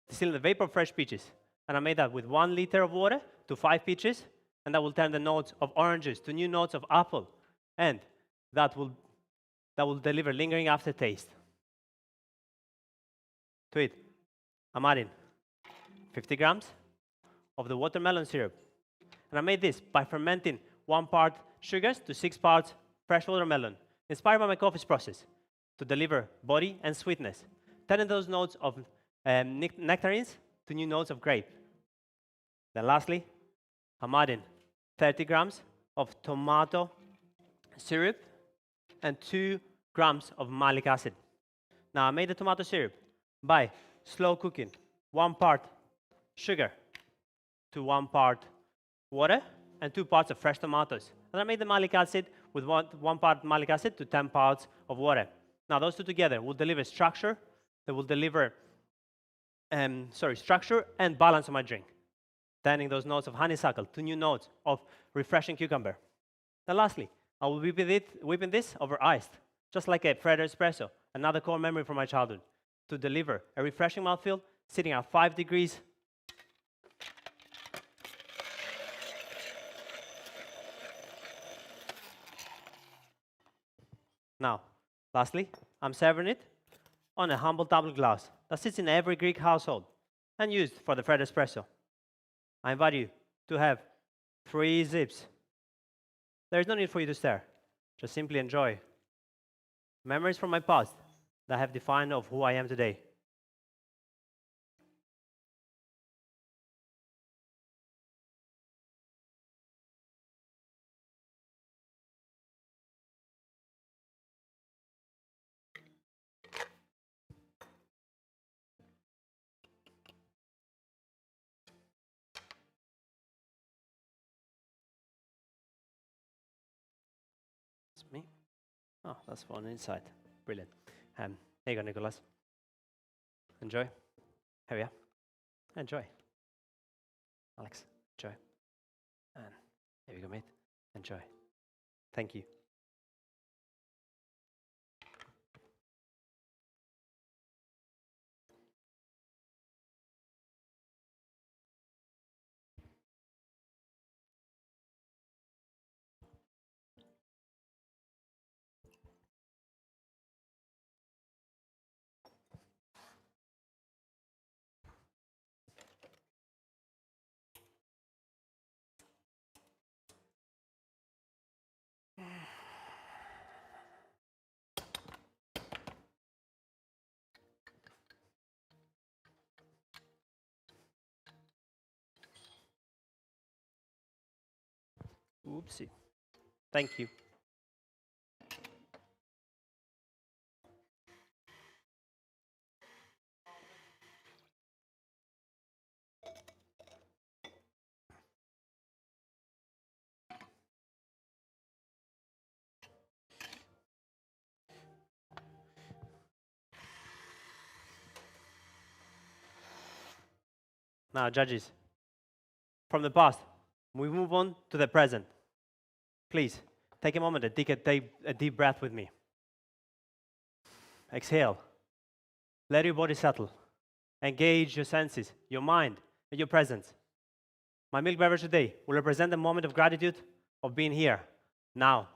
distilling the vapor of fresh peaches. And I made that with 1 liter of water to 5 peaches, and that will turn the notes of oranges to new notes of apple, and that will deliver lingering aftertaste. To it, I'm adding 50 grams of the watermelon syrup. And I made this by fermenting 1 part sugars to 6 parts fresh watermelon, inspired by my coffee's process, to deliver body and sweetness, turning those notes of nectarines to new notes of grape. Then lastly, I'm adding 30 grams of tomato syrup and 2 grams of malic acid. Now, I made the tomato syrup by slow cooking 1 part sugar to 1 part water and 2 parts of fresh tomatoes. And I made the malic acid with 1 part malic acid to 10 parts of water. Now, those two together will deliver structure. They will deliver structure and balance on my drink, turning those notes of honeysuckle to new notes of refreshing cucumber. Then lastly, I will be whipping this over iced, just like a Freddo espresso, another core memory from my childhood, to deliver a refreshing mouthfeel sitting at 5 degrees. Now, lastly, I'm serving it on a humble tablet glass that sits in every Greek household and used for the Freddo espresso. I invite you to have 3 zips. There is no need for you to stare. Just simply enjoy. Memories from my past that have defined of who I am today. It's me. Oh, that's one inside. Brilliant. Here you go, Nicholas. Enjoy. Here we are. Enjoy. Alex, enjoy. And here we go, mate. Enjoy. Thank you. Oopsie. Thank you. Now, judges, from the past, we move on to the present. Please, take a moment and take a deep breath with me. Exhale. Let your body settle. Engage your senses, your mind, and your presence. My milk beverage today will represent the moment of gratitude of being here, now.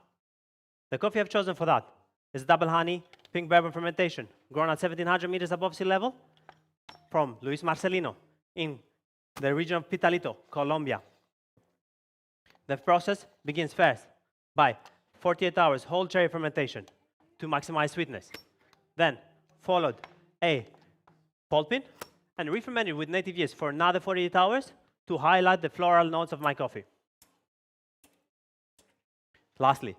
The coffee I've chosen for that is double honey, pink bourbon fermentation, grown at 1,700 meters above sea level from Luis Marcelino in the region of Pitalito, Colombia. The process begins first by 48 hours whole cherry fermentation to maximize sweetness. Then followed a pulping and re-fermented with native yeast for another 48 hours to highlight the floral notes of my coffee. Lastly,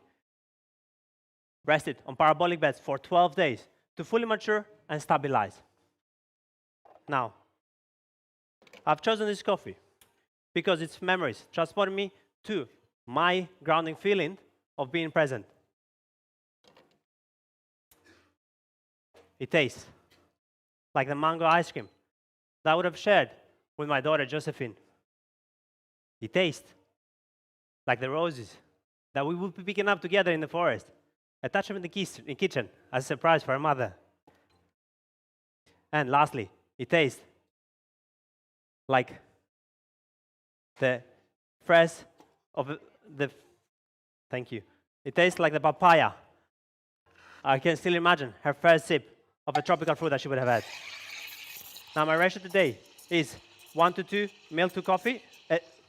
rested on parabolic beds for 12 days to fully mature and stabilize. Now, I've chosen this coffee because its memories transport me to my grounding feeling of being present. It tastes like the mango ice cream that I would have shared with my daughter Josephine. It tastes like the roses that we would be picking up together in the forest, attach them in the kitchen as a surprise for her mother. And lastly, it tastes like the fresh of the, thank you. It tastes like the papaya. I can still imagine her first sip of a tropical fruit that she would have had. Now my ratio today is 1 to 2 milk to coffee,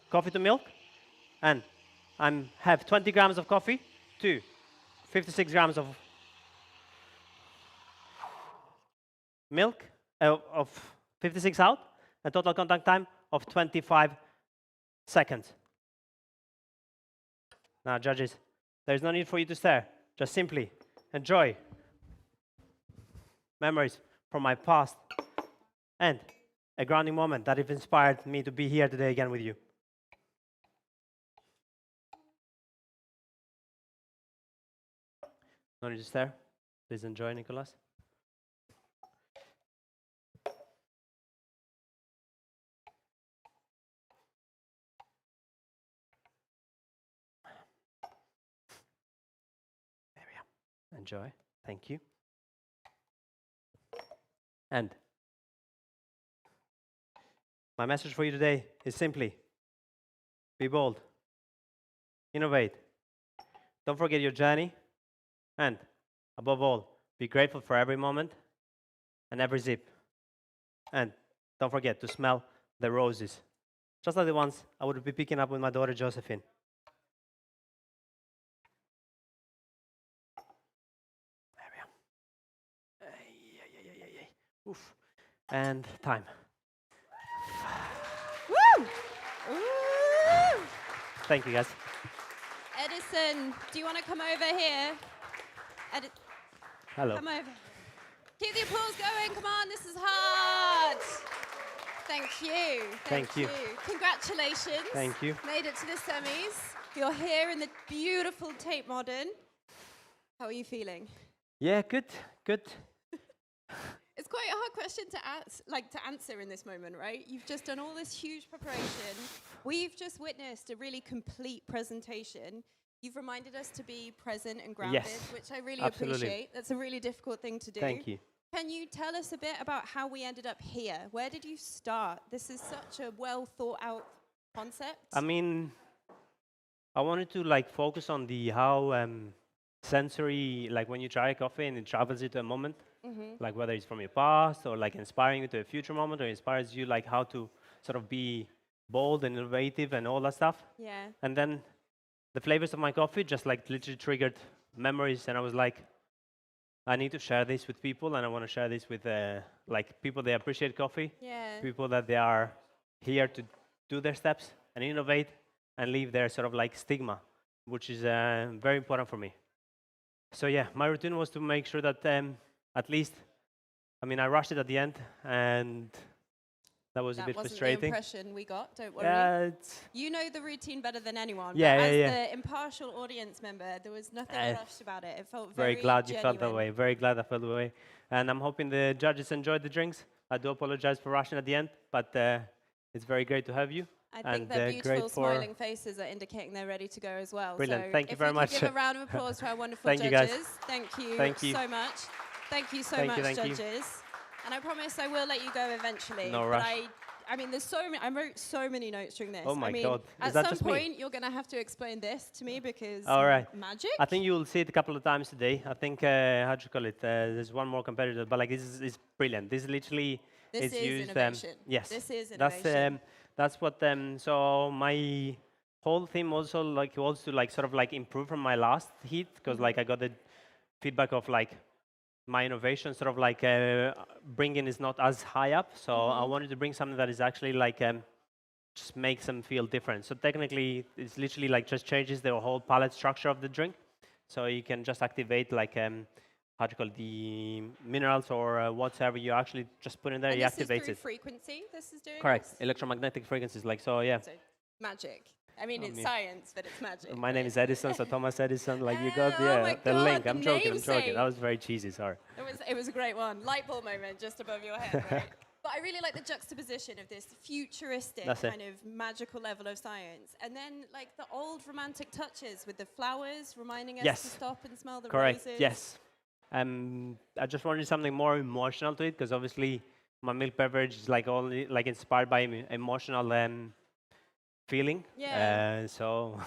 coffee to milk, and I have 20 grams of coffee to 56 grams of milk, of 56 out, and total contact time of 25 seconds. Now, judges, there's no need for you to stare. Just simply enjoy memories from my past and a grounding moment that have inspired me to be here today again with you. No need to stare. Please enjoy, Nicholas. There we are. Enjoy. Thank you. And my message for you today is simply be bold, innovate, don't forget your journey, and above all, be grateful for every moment and every zip. And don't forget to smell the roses just like the ones I would be picking up with my daughter Josephine. There we are. Oof. And time. Woo! Ooh! Thank you, guys. Edison, do you want to come over here? Hello. Come over. Keep the applause going. Come on, this is hard. Thank you. Thank you. Congratulations. Thank you. Made it to the semis. You're here in the beautiful Tate Modern. How are you feeling? Yeah, good. It's quite a hard question to answer in this moment, right? You've just done all this huge preparation. We've just witnessed a really complete presentation. You've reminded us to be present and grounded, Yes, which I really absolutely. appreciate. That's a really difficult thing to do. Thank you. Can you tell us a bit about how we ended up here? Where did you start? This is such a well thought out concept. I mean, I wanted to like focus on the how sensory, like when you try coffee and it travels you to a moment, like whether it's from your past or like inspiring you to a future moment, or inspires you like how to sort of be bold and innovative and all that stuff. Yeah. And then the flavors of my coffee just like literally triggered memories, and I was like, I need to share this with people, and I want to share this with like people that appreciate coffee, Yeah. people that they are here to do their steps and innovate and leave their sort of like stigma, which is very important for me. So yeah, my routine was to make sure that at least, I mean, I rushed it at the end, and that was a bit frustrating. That wasn't the impression we got, don't worry. Yeah, You know the routine better than anyone. Yeah, but yeah, as yeah. the impartial audience member, there was nothing rushed about it. It felt very very glad genuine. you felt that way. Very glad I felt that way. And I'm hoping the judges enjoyed the drinks. I do apologize for rushing at the end, but it's very great to have you. I think their beautiful smiling faces are indicating they're ready to go as well. Brilliant. So Thank you very much. If we could give a round of applause to our wonderful Thank you, judges. guys. Thank you, Thank you so much. Thank you so Thank much, you, thank you. judges. And I promise I will let you go eventually. No but rush. I mean, there's so many. I wrote so many notes during this. Oh my I mean, God. At Is that some just me? point, you're going to have to explain this to me because All right. magic. I think you will see it a couple of times today. I think, how do you call it? There's one more competitor, but like this is brilliant. This literally This is used. innovation. Yes. This is innovation. That's what. So my whole theme also like was to like sort of like improve from my last heat, because like I got the feedback of like my innovation sort of like bringing is not as high up. So I wanted to bring something that is actually like just makes them feel different. So technically, it's literally like just changes the whole palette structure of the drink. So you can just activate like how do you call it, the minerals or whatever you actually just put in there. And You this is activate through it. frequency. This is doing Correct. this? Electromagnetic frequencies, like so. Yeah. So, magic. I mean, it's mean- science, but it's magic. My name is Edison, so Thomas Edison. Like you got Oh my the link. God, I'm the joking. namesake. That was very cheesy. Sorry. It was a great one. Light bulb moment just above your head, right? But I really like the juxtaposition of this futuristic That's it. kind of magical level of science. And then like the old romantic touches with the flowers reminding us Yes. to stop and smell the Correct. roses. Yes. I just wanted something more emotional to it, because obviously my milk beverage is like only like inspired by emotional feeling. Yeah. So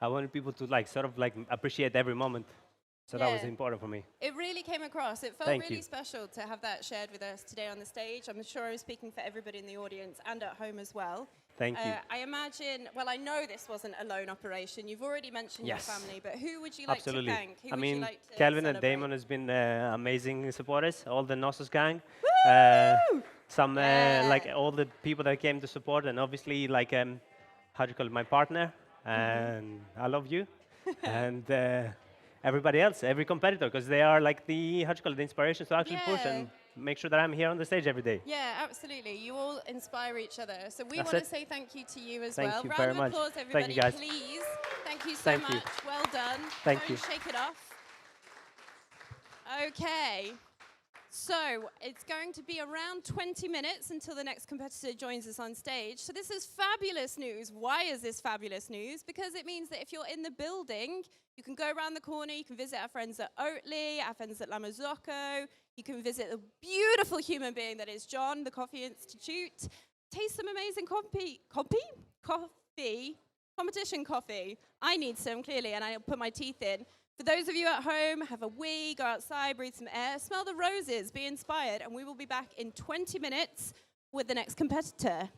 I wanted people to like sort of like appreciate every moment. So that was Yeah. important for me. It really came across. It felt Thank really you. special to have that shared with us today on the stage. I'm sure I was speaking for everybody in the audience and at home as well. Thank you. I imagine, well, I know this wasn't a lone operation. You've already mentioned Yes. your family, but who would you like Absolutely. to thank? Who I would you mean, like to Kelvin and celebrate? Damon has been amazing supporters. All the Nossos gang. Some like all the people that came to support, and obviously like how do you call it, my partner, and I love you, and everybody else, every competitor, because they are like the how do you call it, the inspiration to actually push Yeah. and make sure that I'm here on the stage every day. Yeah, absolutely. You all inspire each other. So we That's want to it. say thank you to you as Thank well. you Round very of much. applause, Thank everybody, you, guys. please. Thank you so Thank much. you. Well done. Thank Don't you. shake it off. Okay. So it's going to be around 20 minutes until the next competitor joins us on stage. So this is fabulous news. Why is this fabulous news? Because it means that if you're in the building, you can go around the corner, you can visit our friends at Oatly, our friends at La Mazzocco, you can visit the beautiful human being that is John, the Coffee Institute, taste some amazing competition coffee. I need some, clearly, and I'll put my teeth in. For those of you at home, have a wee, go outside, breathe some air, smell the roses, be inspired, and we will be back in 20 minutes with the next competitor.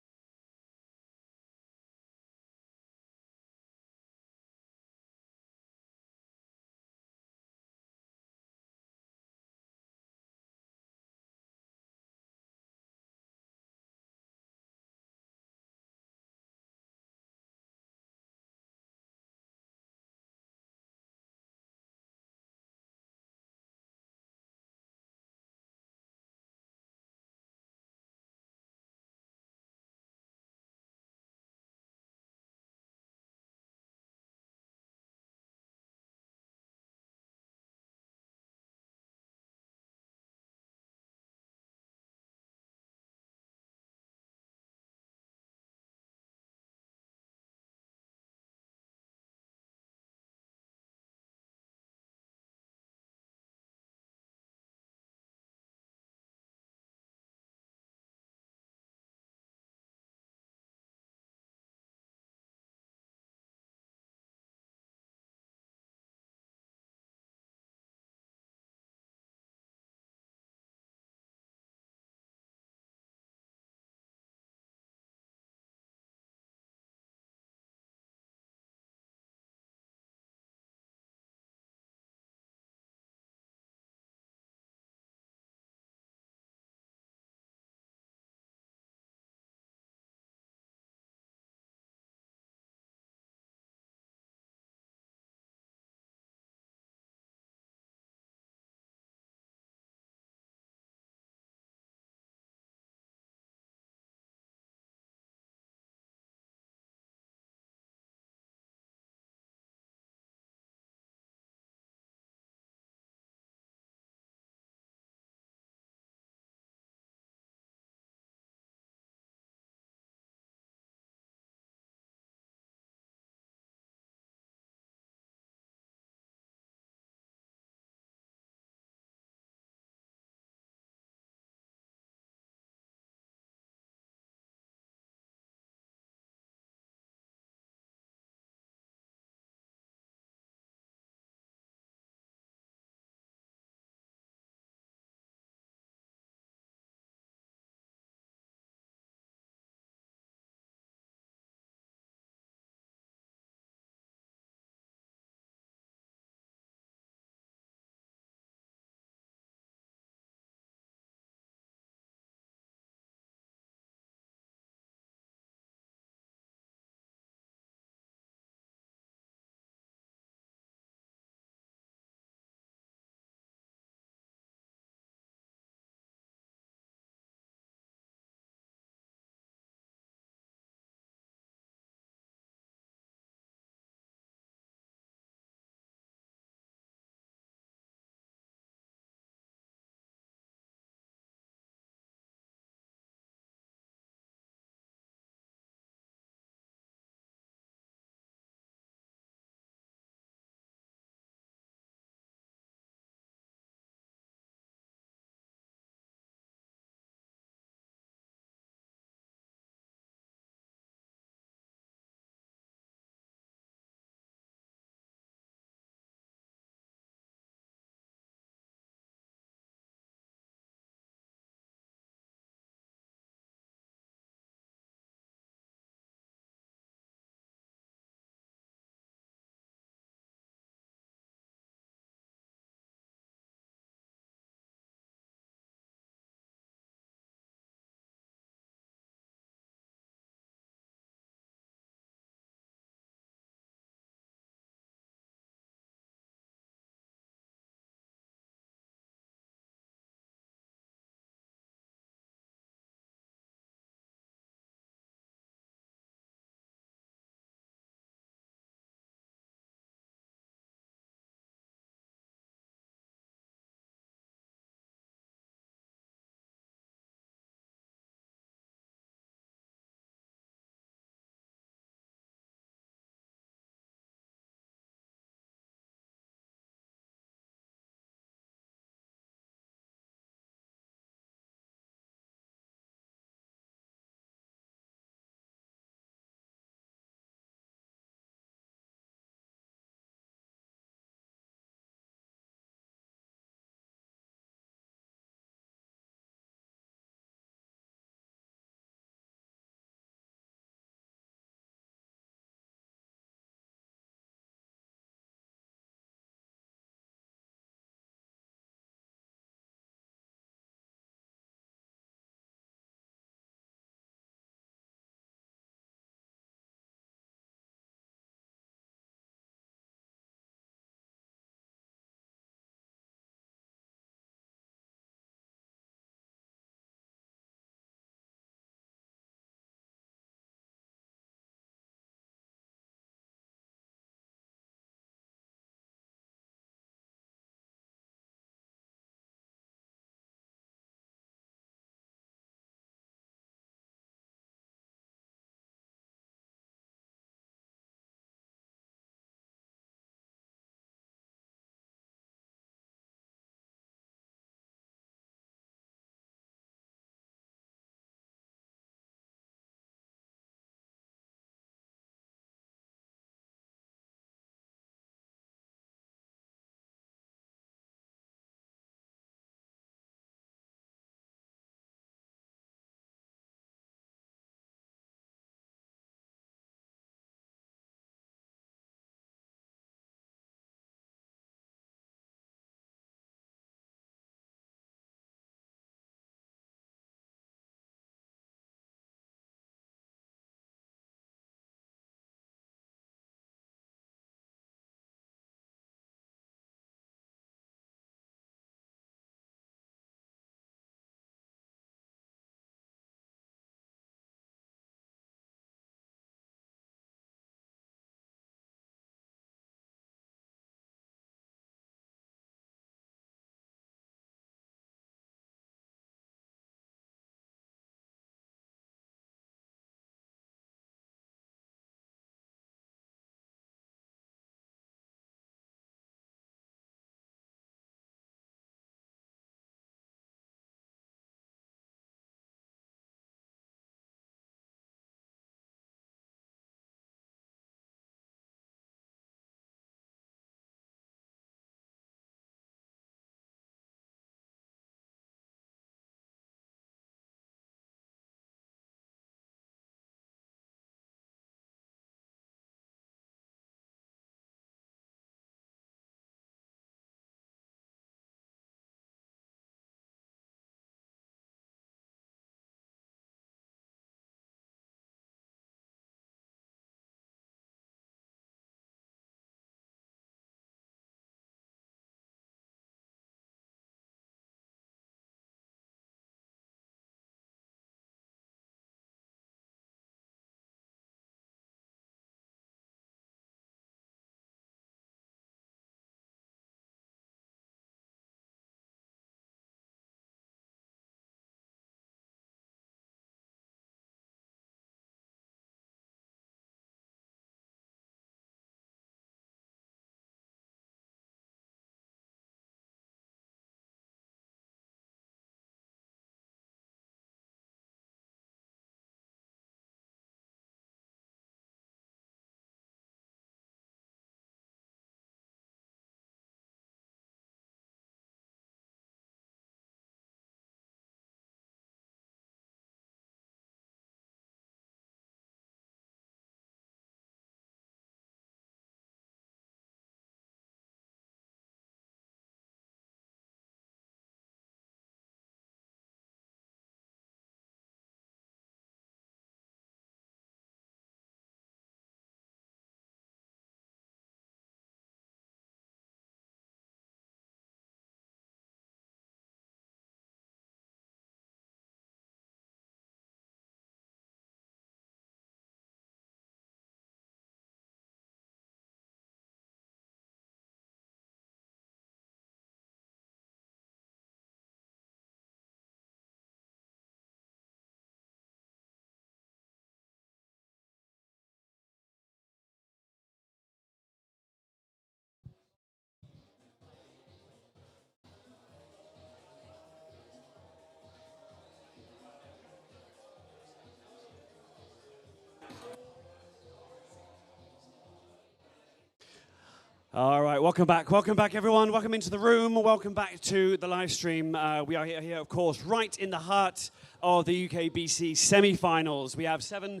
All right, welcome back everyone. Welcome into the room, welcome back to the live stream. We are here, of course, right in the heart of the UKBC semi-finals. We have seven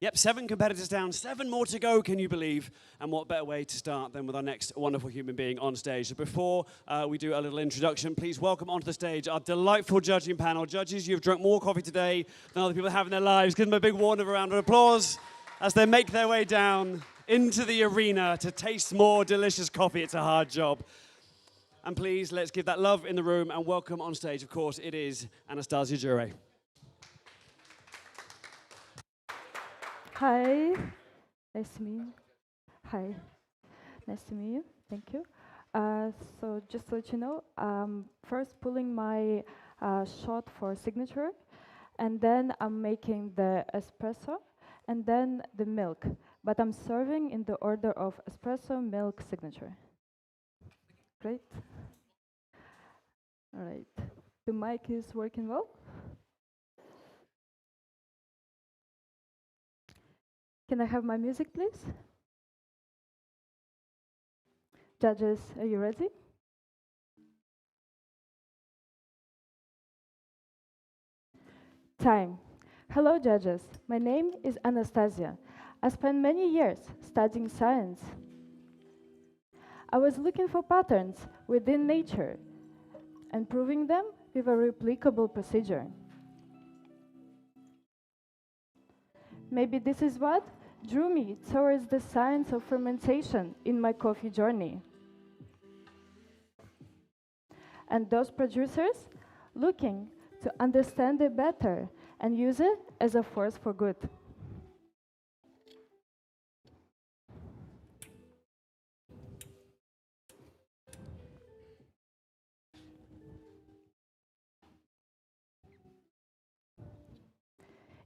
competitors down, 7 more to go, can you believe? And what better way to start than with our next wonderful human being on stage. So before we do a little introduction, please welcome onto the stage our delightful judging panel. Judges, you've drunk more coffee today than other people have in their lives. Give them a big round of applause as they make their way down into the arena to taste more delicious coffee. It's a hard job. And please, let's give that love in the room and welcome on stage, of course, it is Anastasia Jure. Hi, nice to meet you. Hi, nice to meet you. Thank you. So just to let you know, first pulling my shot for signature, and then I'm making the espresso, and then the milk. But I'm serving in the order of espresso, milk, signature. Great. All right. The mic is working well. Can I have my music, please? Judges, are you ready? Time. Hello, judges. My name is Anastasia. I spent many years studying science. I was looking for patterns within nature and proving them with a replicable procedure. Maybe this is what drew me towards the science of fermentation in my coffee journey. And those producers looking to understand it better and use it as a force for good.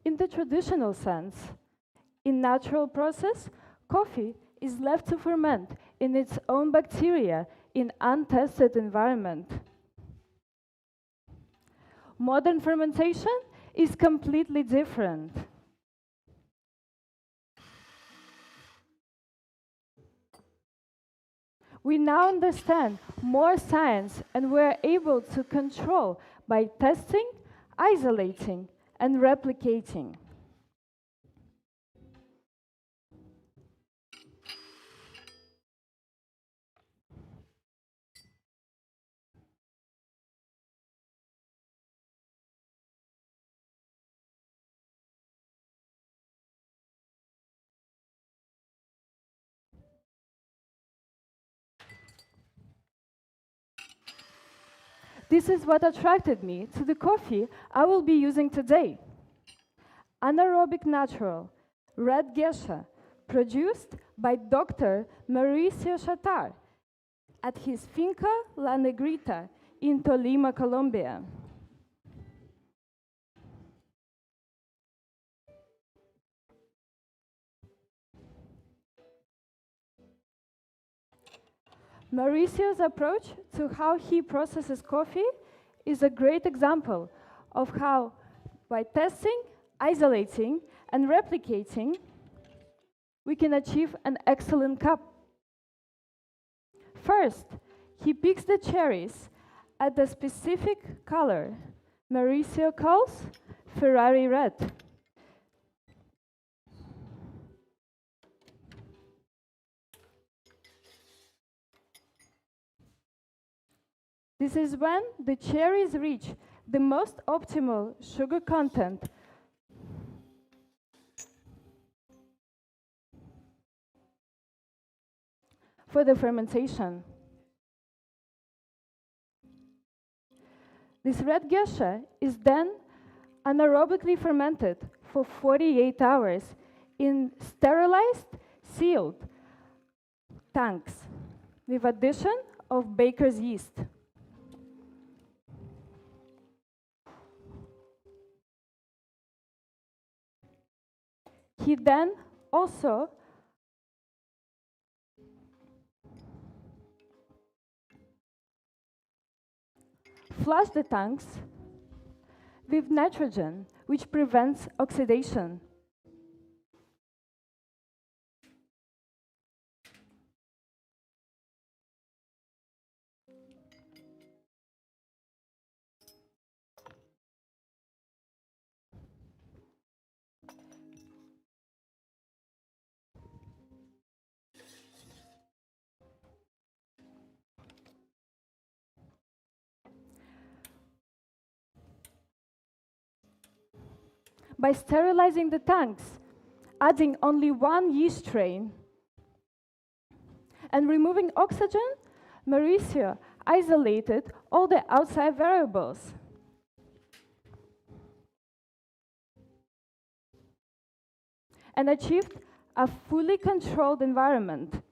In the traditional sense, in natural process, coffee is left to ferment in its own bacteria in untested environment. Modern fermentation is completely different. We now understand more science and we're able to control by testing, isolating, and replicating. This is what attracted me to the coffee I will be using today. Anaerobic natural, red geisha, produced by Dr. Mauricio Chatar at his Finca La Negrita in Tolima, Colombia. Mauricio's approach to how he processes coffee is a great example of how, by testing, isolating, and replicating, we can achieve an excellent cup. First, he picks the cherries at a specific color Mauricio calls Ferrari red. This is when the cherries reach the most optimal sugar content for the fermentation. This red geisha is then anaerobically fermented for 48 hours in sterilized, sealed tanks with addition of baker's yeast. He then also flush the tanks with nitrogen, which prevents oxidation. by sterilizing the tanks, adding only one yeast strain. And removing oxygen, Mauricio isolated all the outside variables. And achieved a fully controlled environment.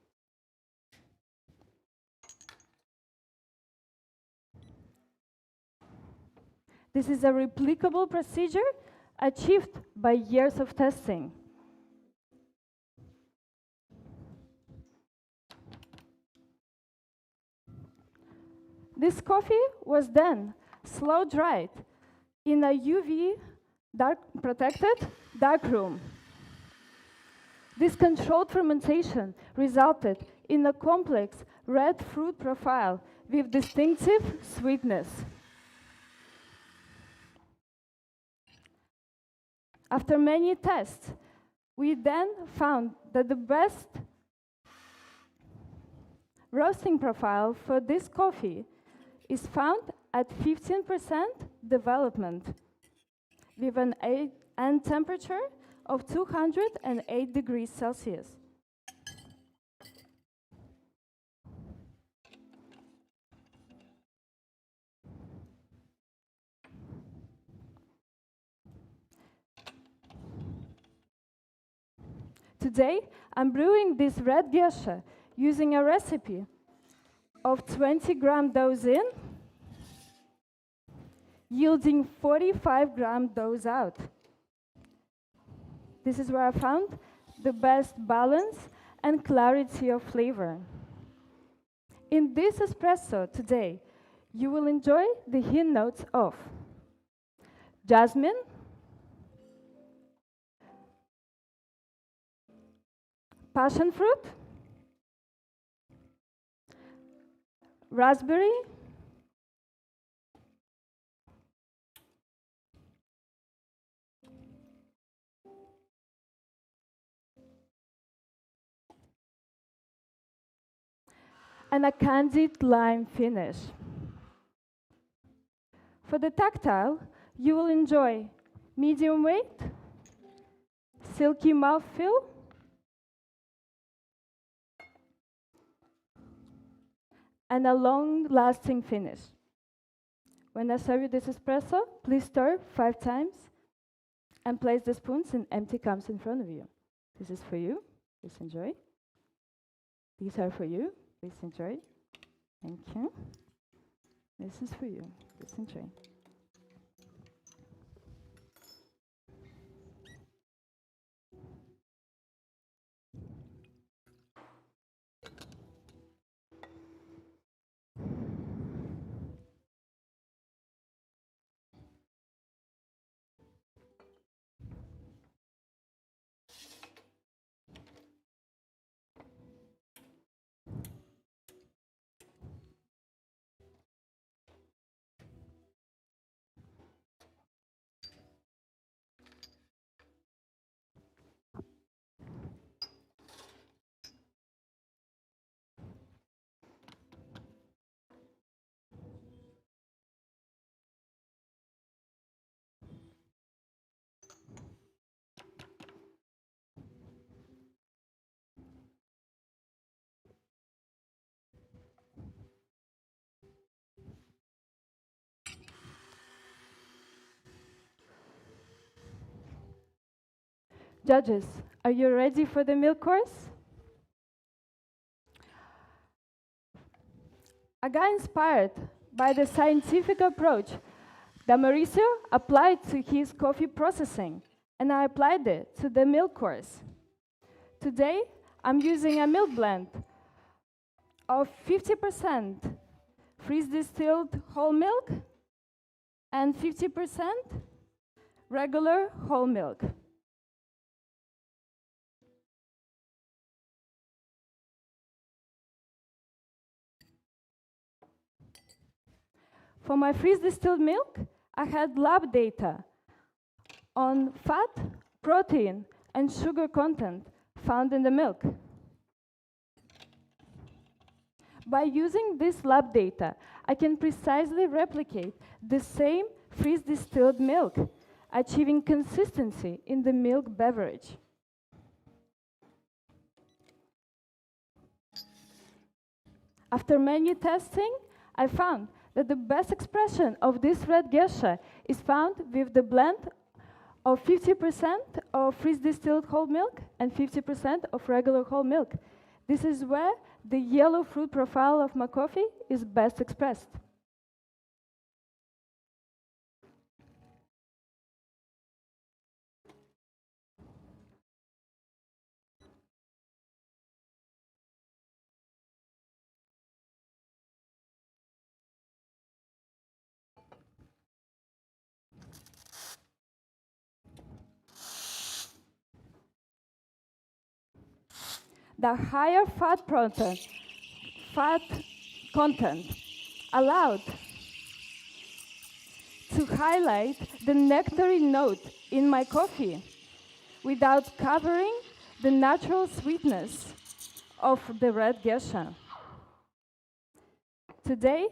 This is a replicable procedure achieved by years of testing. This coffee was then slow dried in a UV protected dark room. This controlled fermentation resulted in a complex red fruit profile with distinctive sweetness. After many tests, we then found that the best roasting profile for this coffee is found at 15% development with an end temperature of 208 degrees Celsius. Today, I'm brewing this red geisha using a recipe of 20-gram dose in, yielding 45-gram dose out. This is where I found the best balance and clarity of flavor. In this espresso today, you will enjoy the hint notes of jasmine, passion fruit, raspberry, and a candied lime finish. For the tactile, you will enjoy medium weight, silky mouthfeel, and a long-lasting finish. When I serve you this espresso, please stir 5 times and place the spoons in empty cups in front of you. This is for you. Please enjoy. These are for you. Please enjoy. Thank you. This is for you. Please enjoy. Judges, are you ready for the milk course? I got inspired by the scientific approach that Mauricio applied to his coffee processing, and I applied it to the milk course. Today, I'm using a milk blend of 50% freeze-distilled whole milk and 50% regular whole milk. For my freeze-distilled milk, I had lab data on fat, protein, and sugar content found in the milk. By using this lab data, I can precisely replicate the same freeze-distilled milk achieving consistency in the milk beverage. After many testing, I found that the best expression of this red geisha is found with the blend of 50% of freeze distilled whole milk and 50% of regular whole milk. This is where the yellow fruit profile of my coffee is best expressed. The higher fat content allowed to highlight the nectarine note in my coffee without covering the natural sweetness of the red geisha. Today,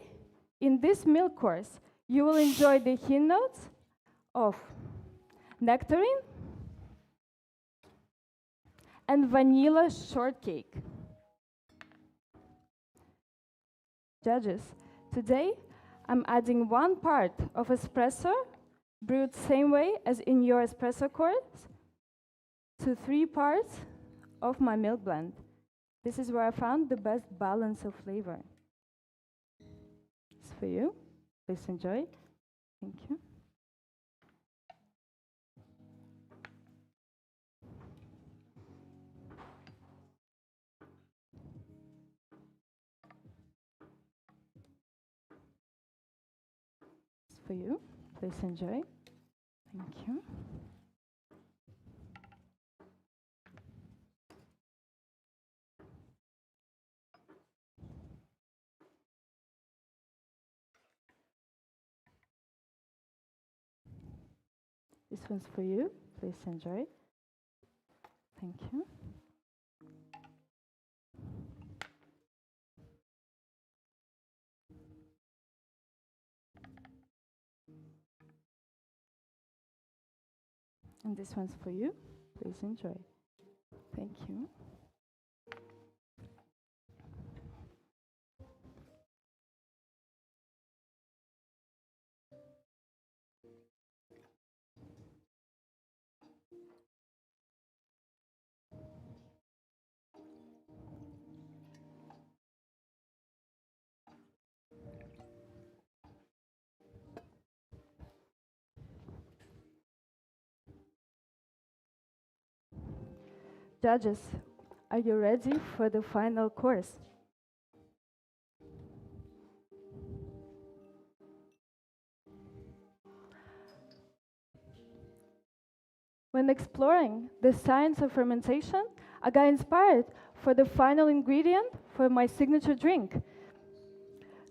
in this milk course, you will enjoy the hint notes of nectarine and vanilla shortcake. Judges, today I'm adding 1 part of espresso, brewed same way as in your espresso course, to 3 parts of my milk blend. This is where I found the best balance of flavor. It's for you. Please enjoy. Thank you. For you. Please enjoy. Thank you. This one's for you. Please enjoy. Thank you. And this one's for you. Please enjoy. Thank you. Judges, are you ready for the final course? When exploring the science of fermentation, I got inspired for the final ingredient for my signature drink.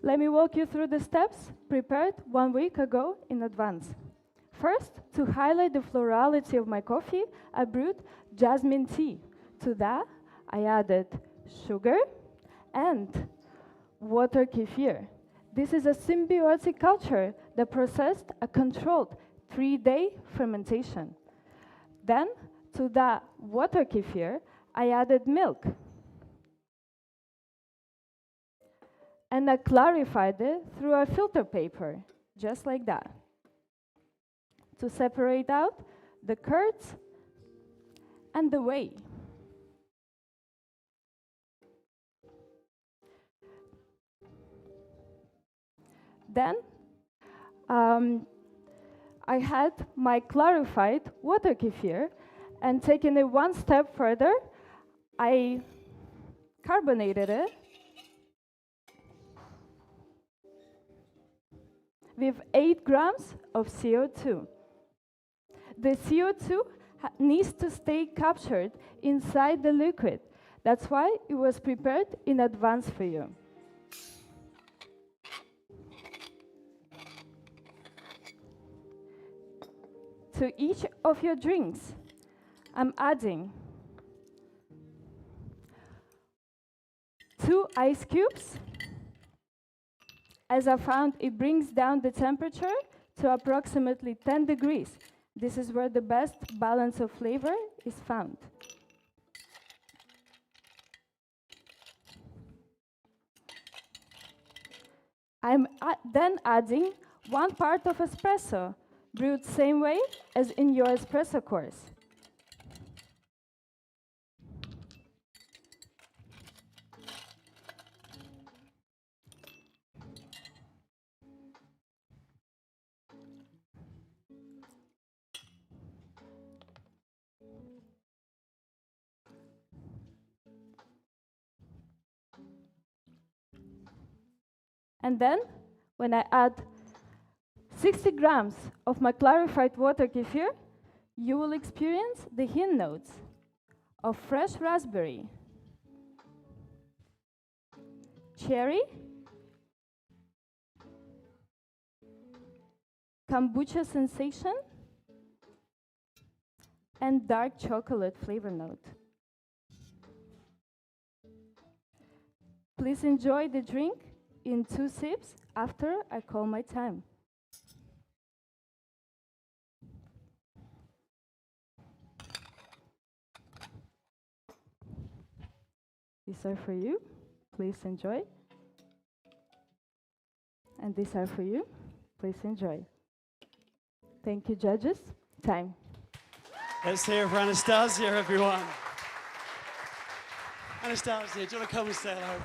Let me walk you through the steps prepared 1 week ago in advance. First, to highlight the florality of my coffee, I brewed jasmine tea. To that, I added sugar and water kefir. This is a symbiotic culture that processed a controlled 3-day fermentation. Then, to that water kefir, I added milk. And I clarified it through a filter paper, just like that, to separate out the curds and the whey. Then I had my clarified water kefir, and taking it 1 step further, I carbonated it with 8 grams of CO2. The CO2 needs to stay captured inside the liquid. That's why it was prepared in advance for you. To each of your drinks, I'm adding 2 ice cubes, as I found it brings down the temperature to approximately 10 degrees, This is where the best balance of flavor is found. I'm then adding 1 part of espresso, brewed same way as in your espresso course. And then, when I add 60 grams of my clarified water kefir, you will experience the hint notes of fresh raspberry, cherry, kombucha sensation, and dark chocolate flavor note. Please enjoy the drink in 2 sips after I call my time. These are for you. Please enjoy. And these are for you. Please enjoy. Thank you, judges. Time. Let's hear it for Anastasia, everyone. Anastasia, do you want to come and say hello?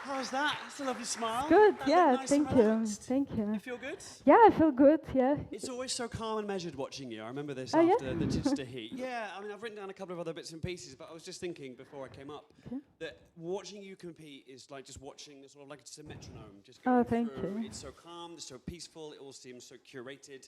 How's that? That's a lovely smile. Good, That yeah, looked nice thank and you. relaxed. Thank you. You feel good? Yeah, I feel good, yeah. It's always so calm and measured watching you. I remember this Oh, yeah? after the Chichester Heat. Yeah, I mean, I've written down a couple of other bits and pieces, but I was just thinking before I came up that watching you compete is like just watching sort of like it's a metronome. Just going thank through. you. It's so calm, it's so peaceful, it all seems so curated.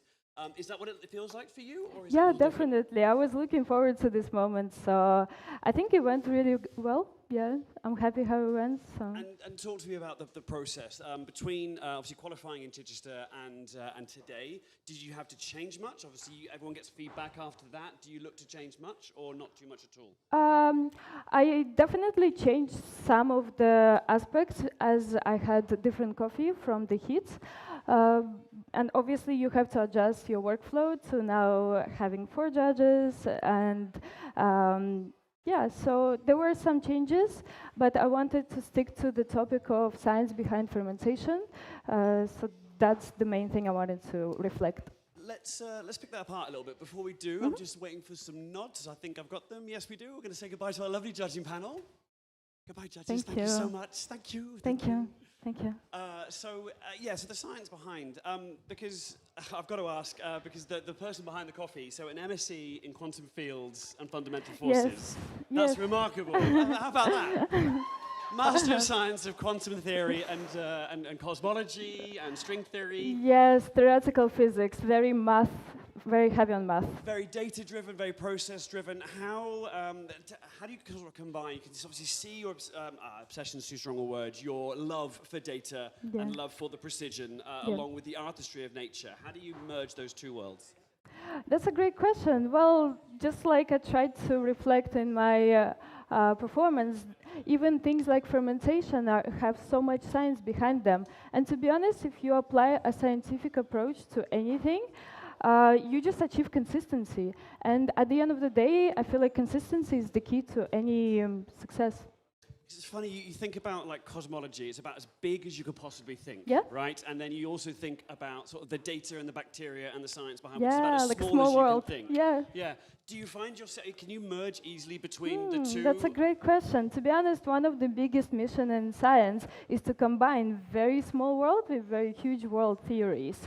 Is that what it feels like for you? Or is Yeah, it different? definitely. I was looking forward to this moment, so I think it went really well. Yeah, I'm happy how it went. So. And talk to me about the process between obviously qualifying in Chichester and today. Did you have to change much? Obviously, everyone gets feedback after that. Do you look to change much or not too much at all? I definitely changed some of the aspects as I had different coffee from the heats. And obviously you have to adjust your workflow to now having 4 judges and yeah, so there were some changes, but I wanted to stick to the topic of science behind fermentation. So that's the main thing I wanted to reflect. Let's pick that apart a little bit. Before we do, I'm just waiting for some nods. I think I've got them. Yes, we do. We're going to say goodbye to our lovely judging panel. Goodbye, judges. Thank you so much. Thank you. Thank you. Thank you. So the science behind, because I've got to ask, because the person behind the coffee, so an MSc in quantum fields and fundamental forces. That's remarkable. How about that? Master of Science of Quantum Theory and Cosmology and String Theory. Yes, theoretical physics, very math, very heavy on math. Very data-driven, very process-driven. How do you sort of combine? You can obviously see your obsession is too strong a word. Your love for data and love for the precision, along with the artistry of nature. How do you merge those two worlds? That's a great question. Well, just like I tried to reflect in my performance, even things like fermentation have so much science behind them. And to be honest, if you apply a scientific approach to anything, you just achieve consistency. And at the end of the day, I feel like consistency is the key to any success. It's funny, you think about like cosmology, it's about as big as you could possibly think, right? And then you also think about sort of the data and the bacteria and the science behind it. It's about as like small small as world. you can think. Yeah. Do you find yourself, can you merge easily between the two? That's a great question. To be honest, one of the biggest missions in science is to combine very small world with very huge world theories.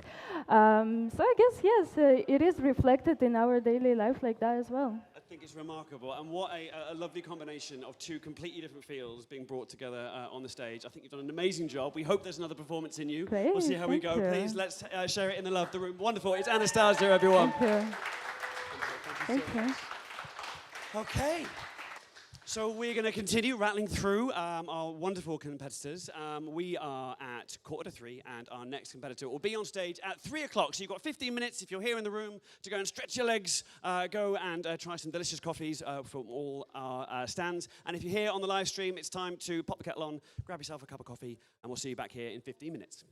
So I guess, yes, it is reflected in our daily life like that as well. I think it's remarkable, and what a lovely combination of two completely different fields being brought together on the stage. I think you've done an amazing job. We hope there's another performance in you. Great, we'll see how we go. you. Please, let's share it in the love of the room. Wonderful. It's Anastasia, everyone. Thank you. Thank you. Okay. So we're going to continue rattling through our wonderful competitors. We are at 2:45, and our next competitor will be on stage at 3 o'clock. So you've got 15 minutes, if you're here in the room, to go and stretch your legs, go and try some delicious coffees from all our stands. And if you're here on the live stream, it's time to pop the kettle on, grab yourself a cup of coffee, and we'll see you back here in 15 minutes.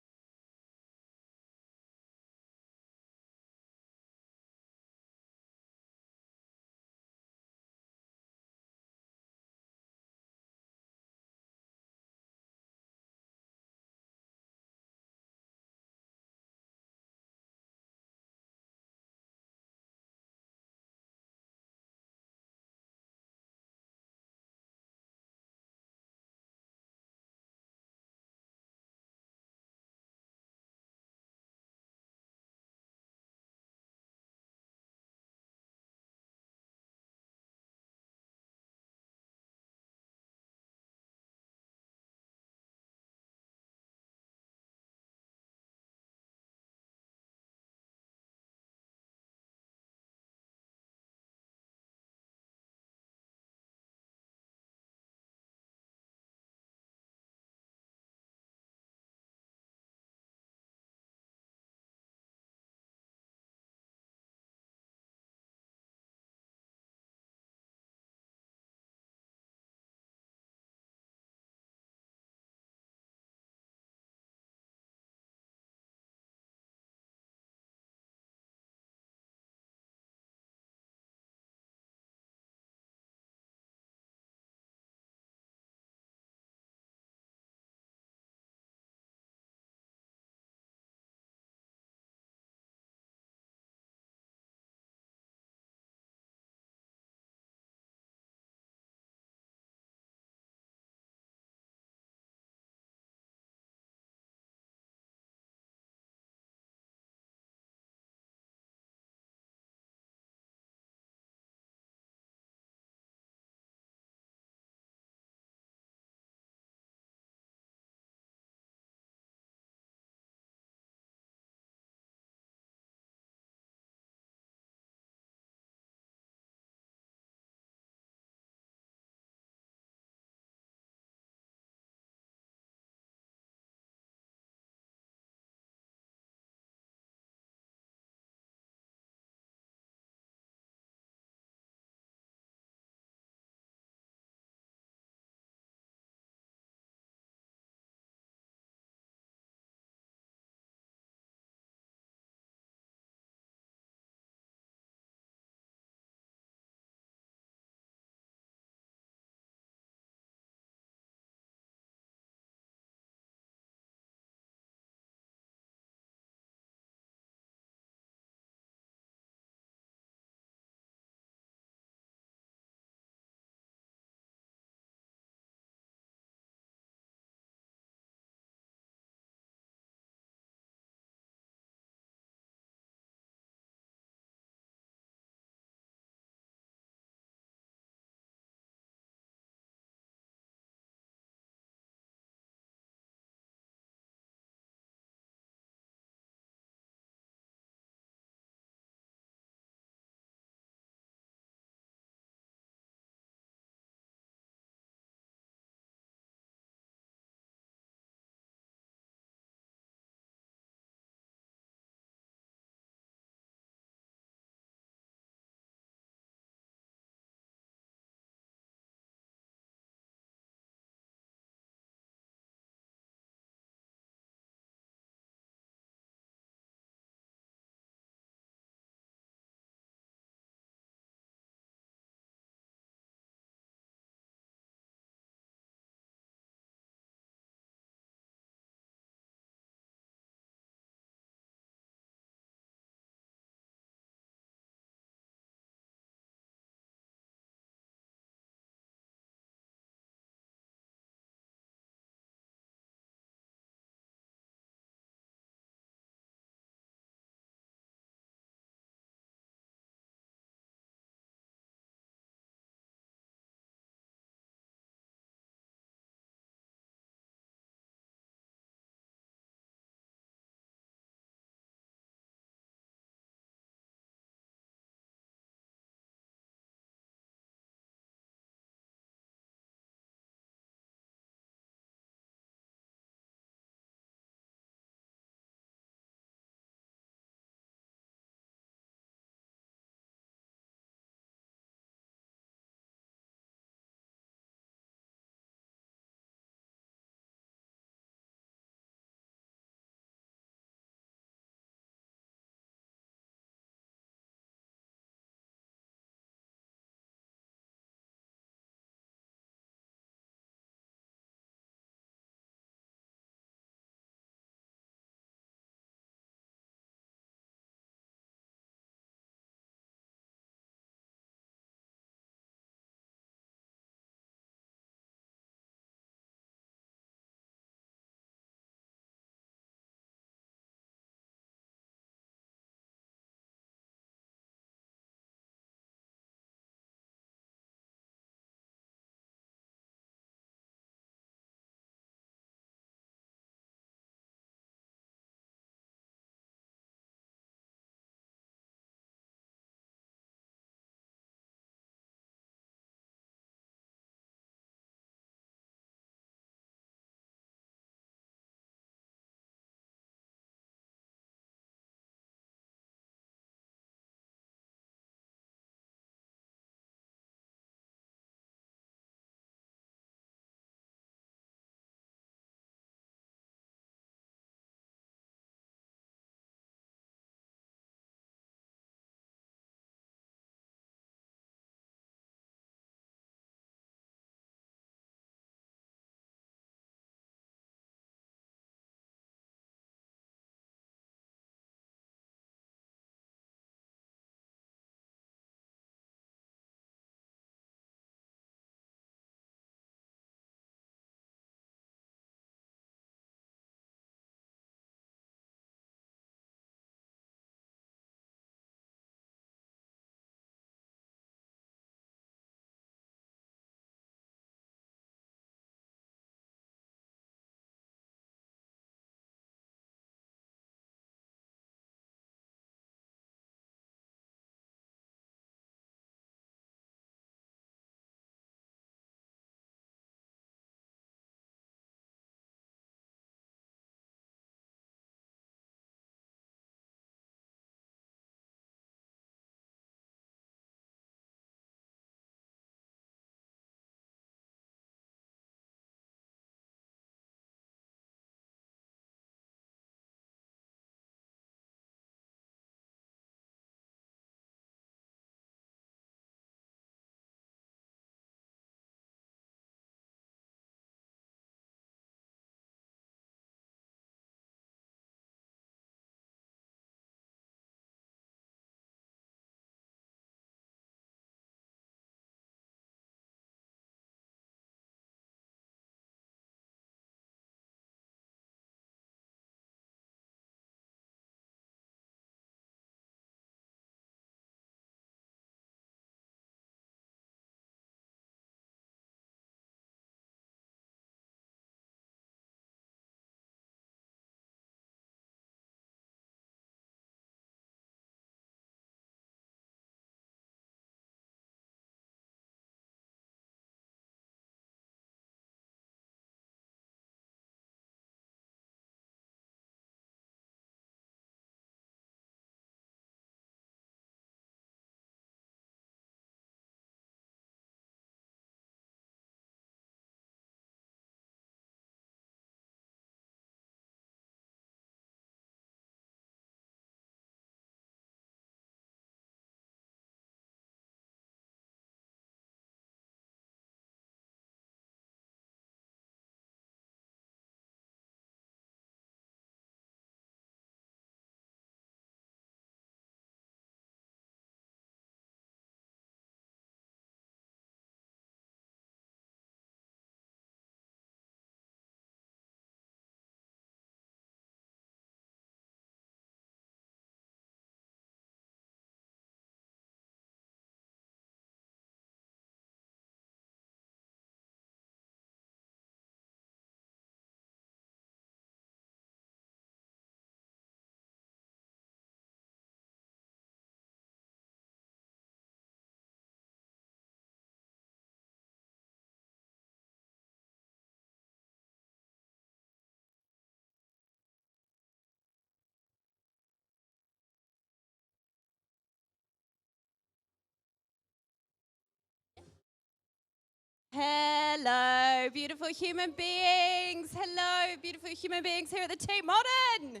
Hello, beautiful human beings. Hello, beautiful human beings here at the Tate Modern.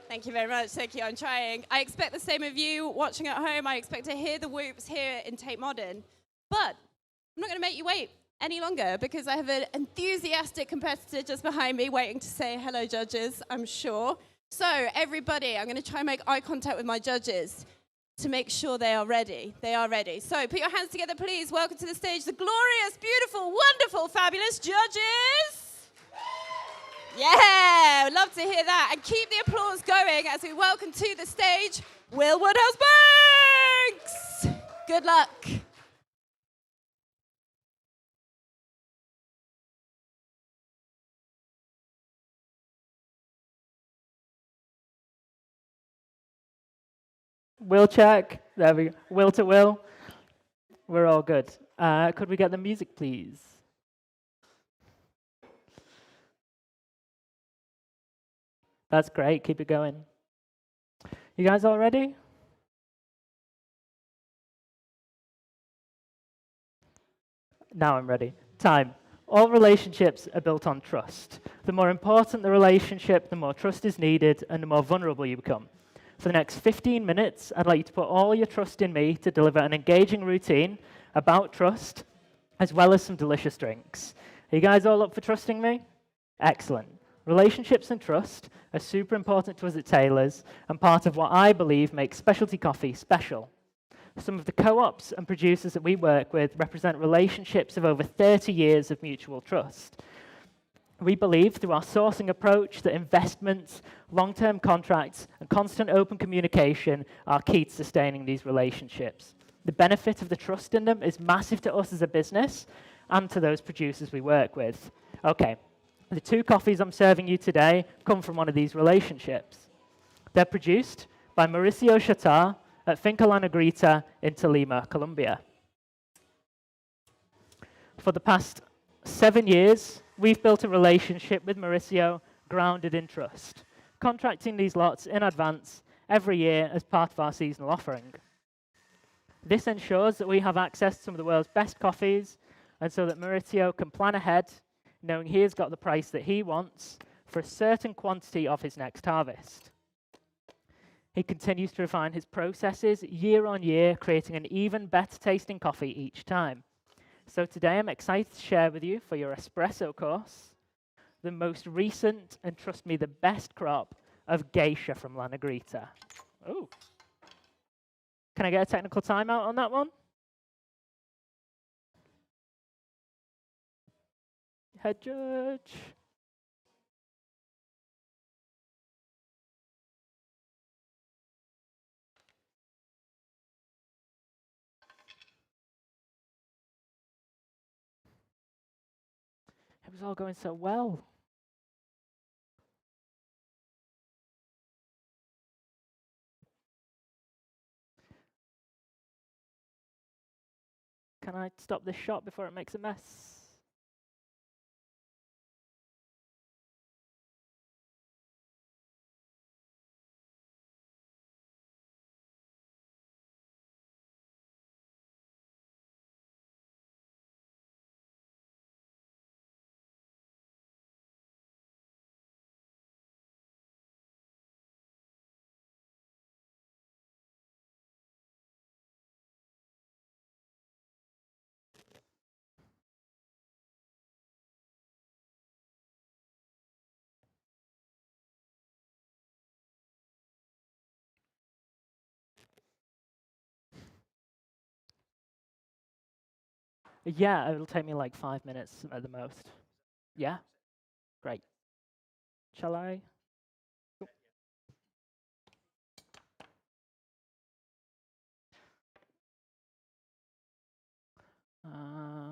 Thank you very much. Thank you. I'm trying. I expect the same of you watching at home. I expect to hear the whoops here in Tate Modern. But I'm not going to make you wait any longer because I have an enthusiastic competitor just behind me waiting to say hello, judges, I'm sure. So, everybody, I'm going to try and make eye contact with my judges to make sure they are ready. They are ready. So, put your hands together, please. Welcome to the stage, the glorious, beautiful, wonderful, fabulous judges. Yeah, love to hear that. And keep the applause going as we welcome to the stage Will Woodhouse Banks. Good luck. Will check. There we go. Will to Will. We're all good. Could we get the music, please? That's great. Keep it going. You guys all ready? Now I'm ready. Time. All relationships are built on trust. The more important the relationship, the more trust is needed, and the more vulnerable you become. For the next 15 minutes, I'd like you to put all your trust in me to deliver an engaging routine about trust, as well as some delicious drinks. Are you guys all up for trusting me? Excellent. Relationships and trust are super important to us at Taylor's and part of what I believe makes specialty coffee special. Some of the co-ops and producers that we work with represent relationships of over 30 years of mutual trust. We believe through our sourcing approach that investments, long-term contracts, and constant open communication are key to sustaining these relationships. The benefit of the trust in them is massive to us as a business and to those producers we work with. Okay. The two coffees I'm serving you today come from one of these relationships. They're produced by Mauricio Chatar at Finca La Negrita in Tolima, Colombia. For the past 7 years, we've built a relationship with Mauricio grounded in trust, contracting these lots in advance every year as part of our seasonal offering. This ensures that we have access to some of the world's best coffees, and so that Mauricio can plan ahead, knowing he has got the price that he wants for a certain quantity of his next harvest. He continues to refine his processes year on year, creating an even better tasting coffee each time. So today I'm excited to share with you for your espresso course, the most recent, and trust me, the best crop of geisha from La Negrita. Oh. Can I get a technical timeout on that one? Head judge. It was all going so well. Can I stop this shot before it makes a mess? Yeah, it'll take me like 5 minutes at the most. Yeah? Great. Shall I? Uh,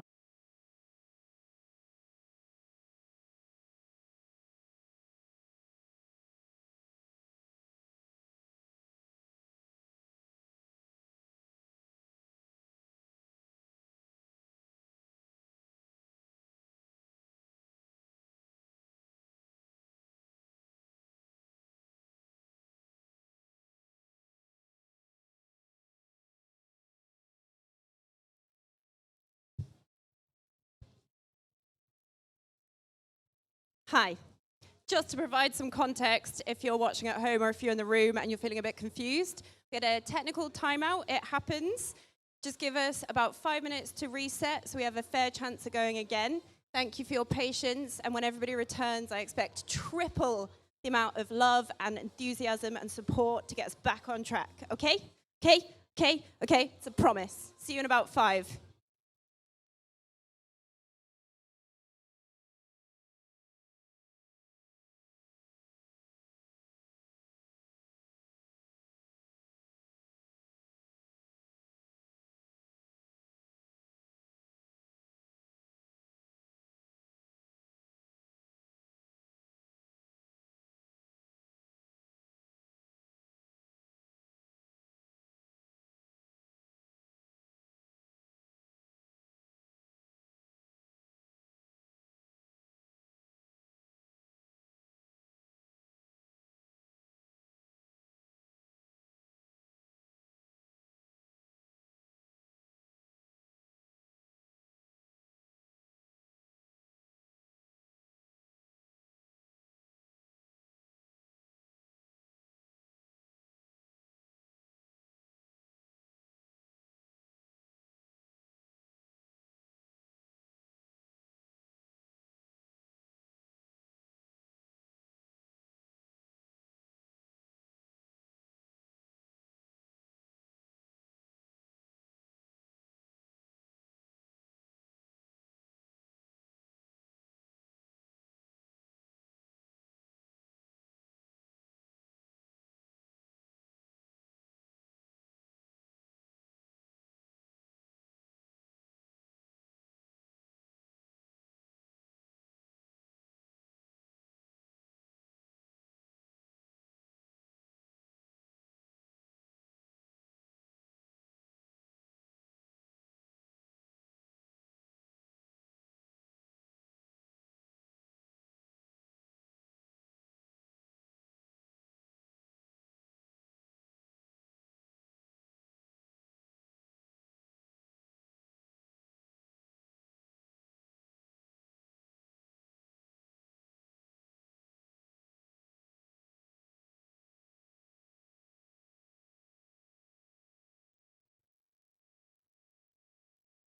Hi. Just to provide some context, if you're watching at home or if you're in the room and you're feeling a bit confused, we had a technical timeout. It happens. Just give us about 5 minutes to reset so we have a fair chance of going again. Thank you for your patience. And when everybody returns, I expect triple the amount of love and enthusiasm and support to get us back on track. Okay? Okay? Okay? Okay? It's a promise. See you in about 5.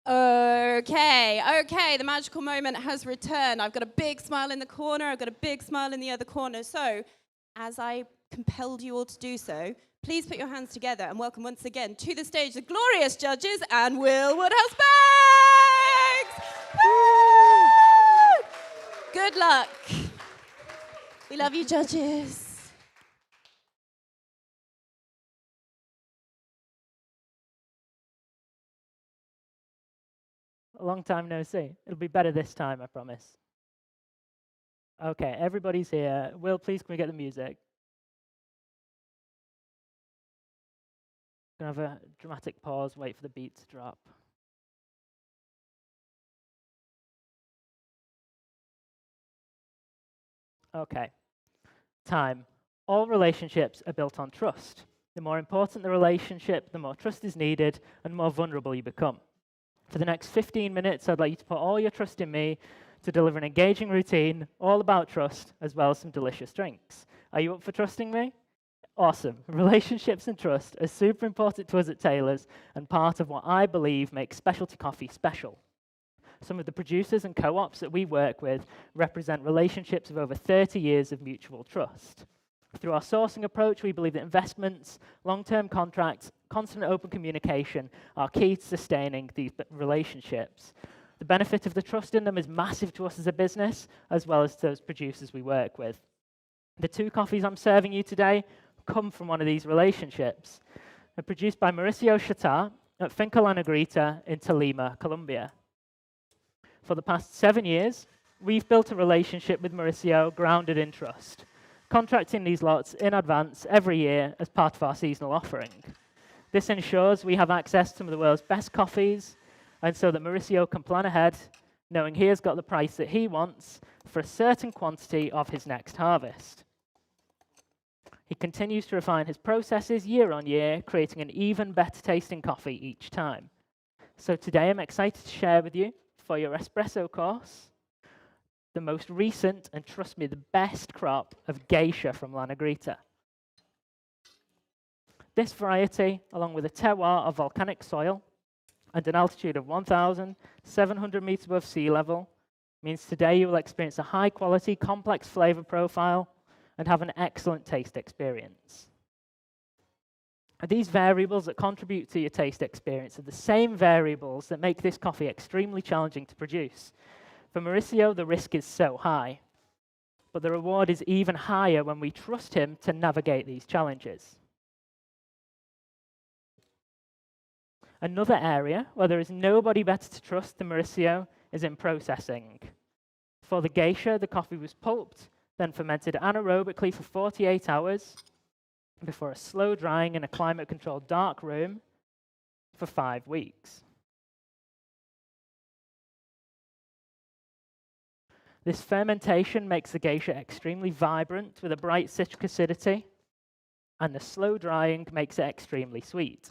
Okay, the magical moment has returned. I've got a big smile in the corner, I've got a big smile in the other corner. So, as I compelled you all to do so, please put your hands together and welcome once again to the stage the glorious judges and Will Woodhouse Banks! Good luck. We love you, judges. A long time no see. It'll be better this time, I promise. Okay, everybody's here. Will, please can we get the music? Gonna have a dramatic pause, wait for the beat to drop. Okay, time. All relationships are built on trust. The more important the relationship, the more trust is needed and the more vulnerable you become. For the next 15 minutes, I'd like you to put all your trust in me to deliver an engaging routine, all about trust, as well as some delicious drinks. Are you up for trusting me? Awesome. Relationships and trust are super important to us at Taylor's and part of what I believe makes specialty coffee special. Some of the producers and co-ops that we work with represent relationships of over 30 years of mutual trust. Through our sourcing approach, we believe that investments, long-term contracts, constant open communication are key to sustaining these relationships. The benefit of the trust in them is massive to us as a business, as well as to those producers we work with. The 2 coffees I'm serving you today come from one of these relationships. They're produced by Mauricio Chatar at Finca La Negrita in Tolima, Colombia. For the past 7 years, we've built a relationship with Mauricio grounded in trust, contracting these lots in advance every year as part of our seasonal offering. This ensures we have access to some of the world's best coffees, and so that Mauricio can plan ahead, knowing he has got the price that he wants for a certain quantity of his next harvest. He continues to refine his processes year on year, creating an even better tasting coffee each time. So today I'm excited to share with you, for your espresso course, the most recent, and trust me, the best crop of geisha from La Negrita. This variety, along with a terroir of volcanic soil and an altitude of 1,700 meters above sea level, means today you will experience a high-quality, complex flavor profile and have an excellent taste experience. And these variables that contribute to your taste experience are the same variables that make this coffee extremely challenging to produce. For Mauricio, the risk is so high, but the reward is even higher when we trust him to navigate these challenges. Another area where there is nobody better to trust than Mauricio is in processing. For the geisha, the coffee was pulped, then fermented anaerobically for 48 hours, before a slow drying in a climate-controlled dark room for 5 weeks. This fermentation makes the geisha extremely vibrant with a bright citric acidity, and the slow drying makes it extremely sweet.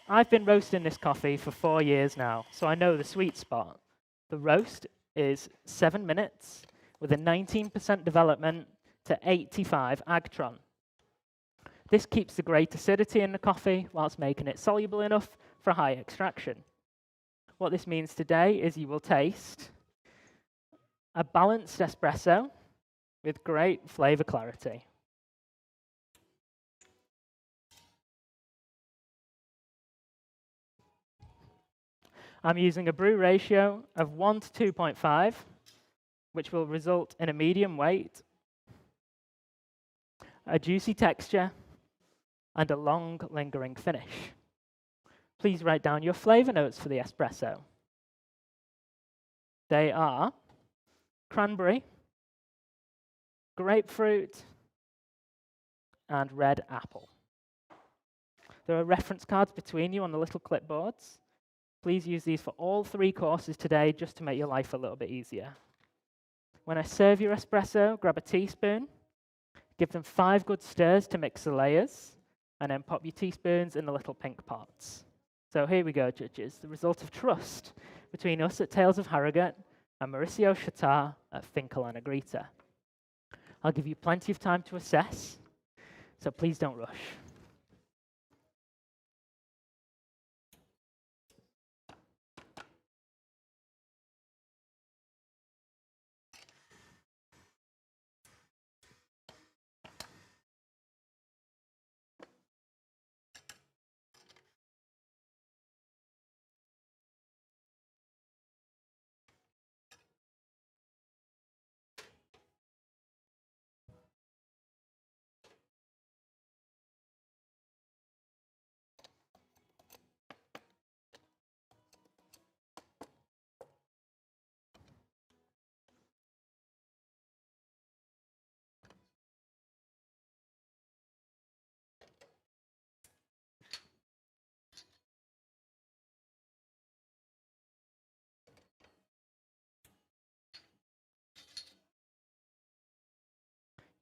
I've been roasting this coffee for 4 years now, so I know the sweet spot. The roast is 7 minutes with a 19% development to 85 agtron. This keeps the great acidity in the coffee whilst making it soluble enough for high extraction. What this means today is you will taste a balanced espresso with great flavor clarity. I'm using a brew ratio of 1 to 2.5, which will result in a medium weight, a juicy texture, and a long, lingering finish. Please write down your flavor notes for the espresso. They are cranberry, grapefruit, and red apple. There are reference cards between you on the little clipboards. Please use these for all 3 courses today just to make your life a little bit easier. When I serve your espresso, grab a teaspoon, give them 5 good stirs to mix the layers, and then pop your teaspoons in the little pink pots. So here we go, judges, the result of trust between us at Tales of Harrogate and Mauricio Chatar at Finca La Negrita. I'll give you plenty of time to assess, so please don't rush.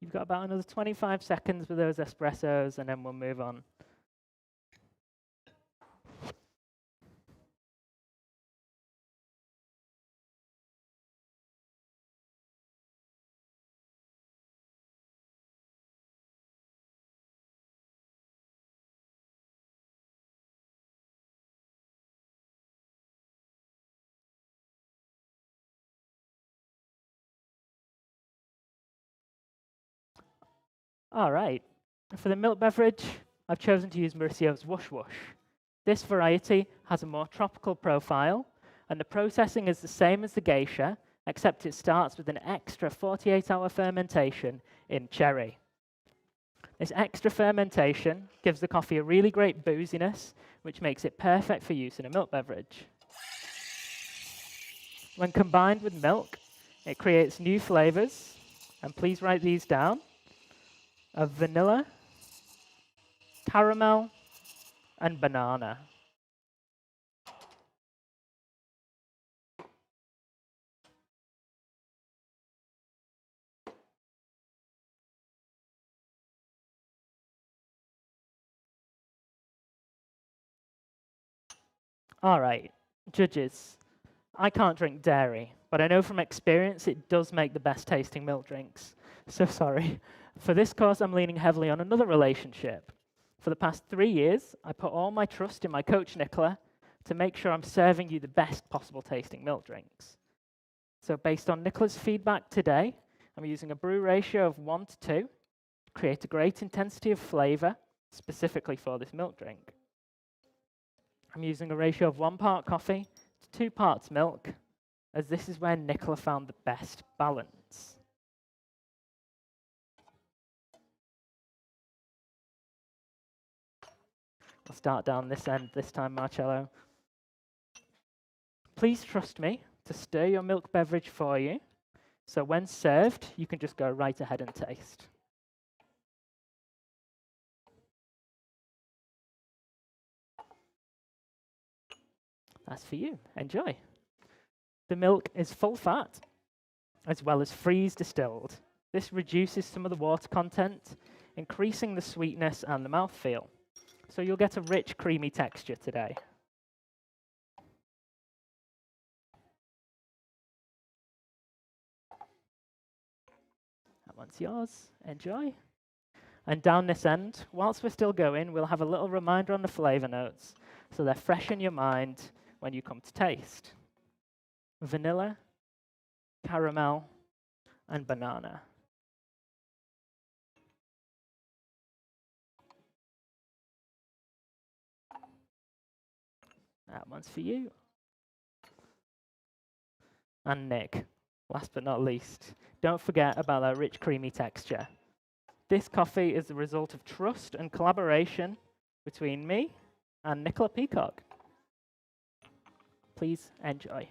You've got about another 25 seconds with those espressos, and then we'll move on. All right, for the milk beverage, I've chosen to use Mauricio's Whoosh Whoosh. This variety has a more tropical profile, and the processing is the same as the geisha, except it starts with an extra 48-hour fermentation in cherry. This extra fermentation gives the coffee a really great booziness, which makes it perfect for use in a milk beverage. When combined with milk, it creates new flavors, and please write these down, of vanilla, caramel, and banana. All right, judges, I can't drink dairy, but I know from experience it does make the best tasting milk drinks. So sorry. For this course, I'm leaning heavily on another relationship. For the past 3 years, I put all my trust in my coach, Nicolo, to make sure I'm serving you the best possible tasting milk drinks. So based on Nicolo's feedback today, I'm using a brew ratio of 1 to 2 to create a great intensity of flavor specifically for this milk drink. I'm using a ratio of 1 part coffee to 2 parts milk, as this is where Nicolo found the best balance. I'll start down this end this time, Marcello. Please trust me to stir your milk beverage for you, so when served, you can just go right ahead and taste. That's for you. Enjoy. The milk is full fat, as well as freeze distilled. This reduces some of the water content, increasing the sweetness and the mouthfeel. So you'll get a rich, creamy texture today. That one's yours. Enjoy. And down this end, whilst we're still going, we'll have a little reminder on the flavor notes, so they're fresh in your mind when you come to taste. Vanilla, caramel, and banana. That one's for you. And Nick, last but not least, don't forget about that rich, creamy texture. This coffee is the result of trust and collaboration between me and Nicolo Peacock. Please enjoy.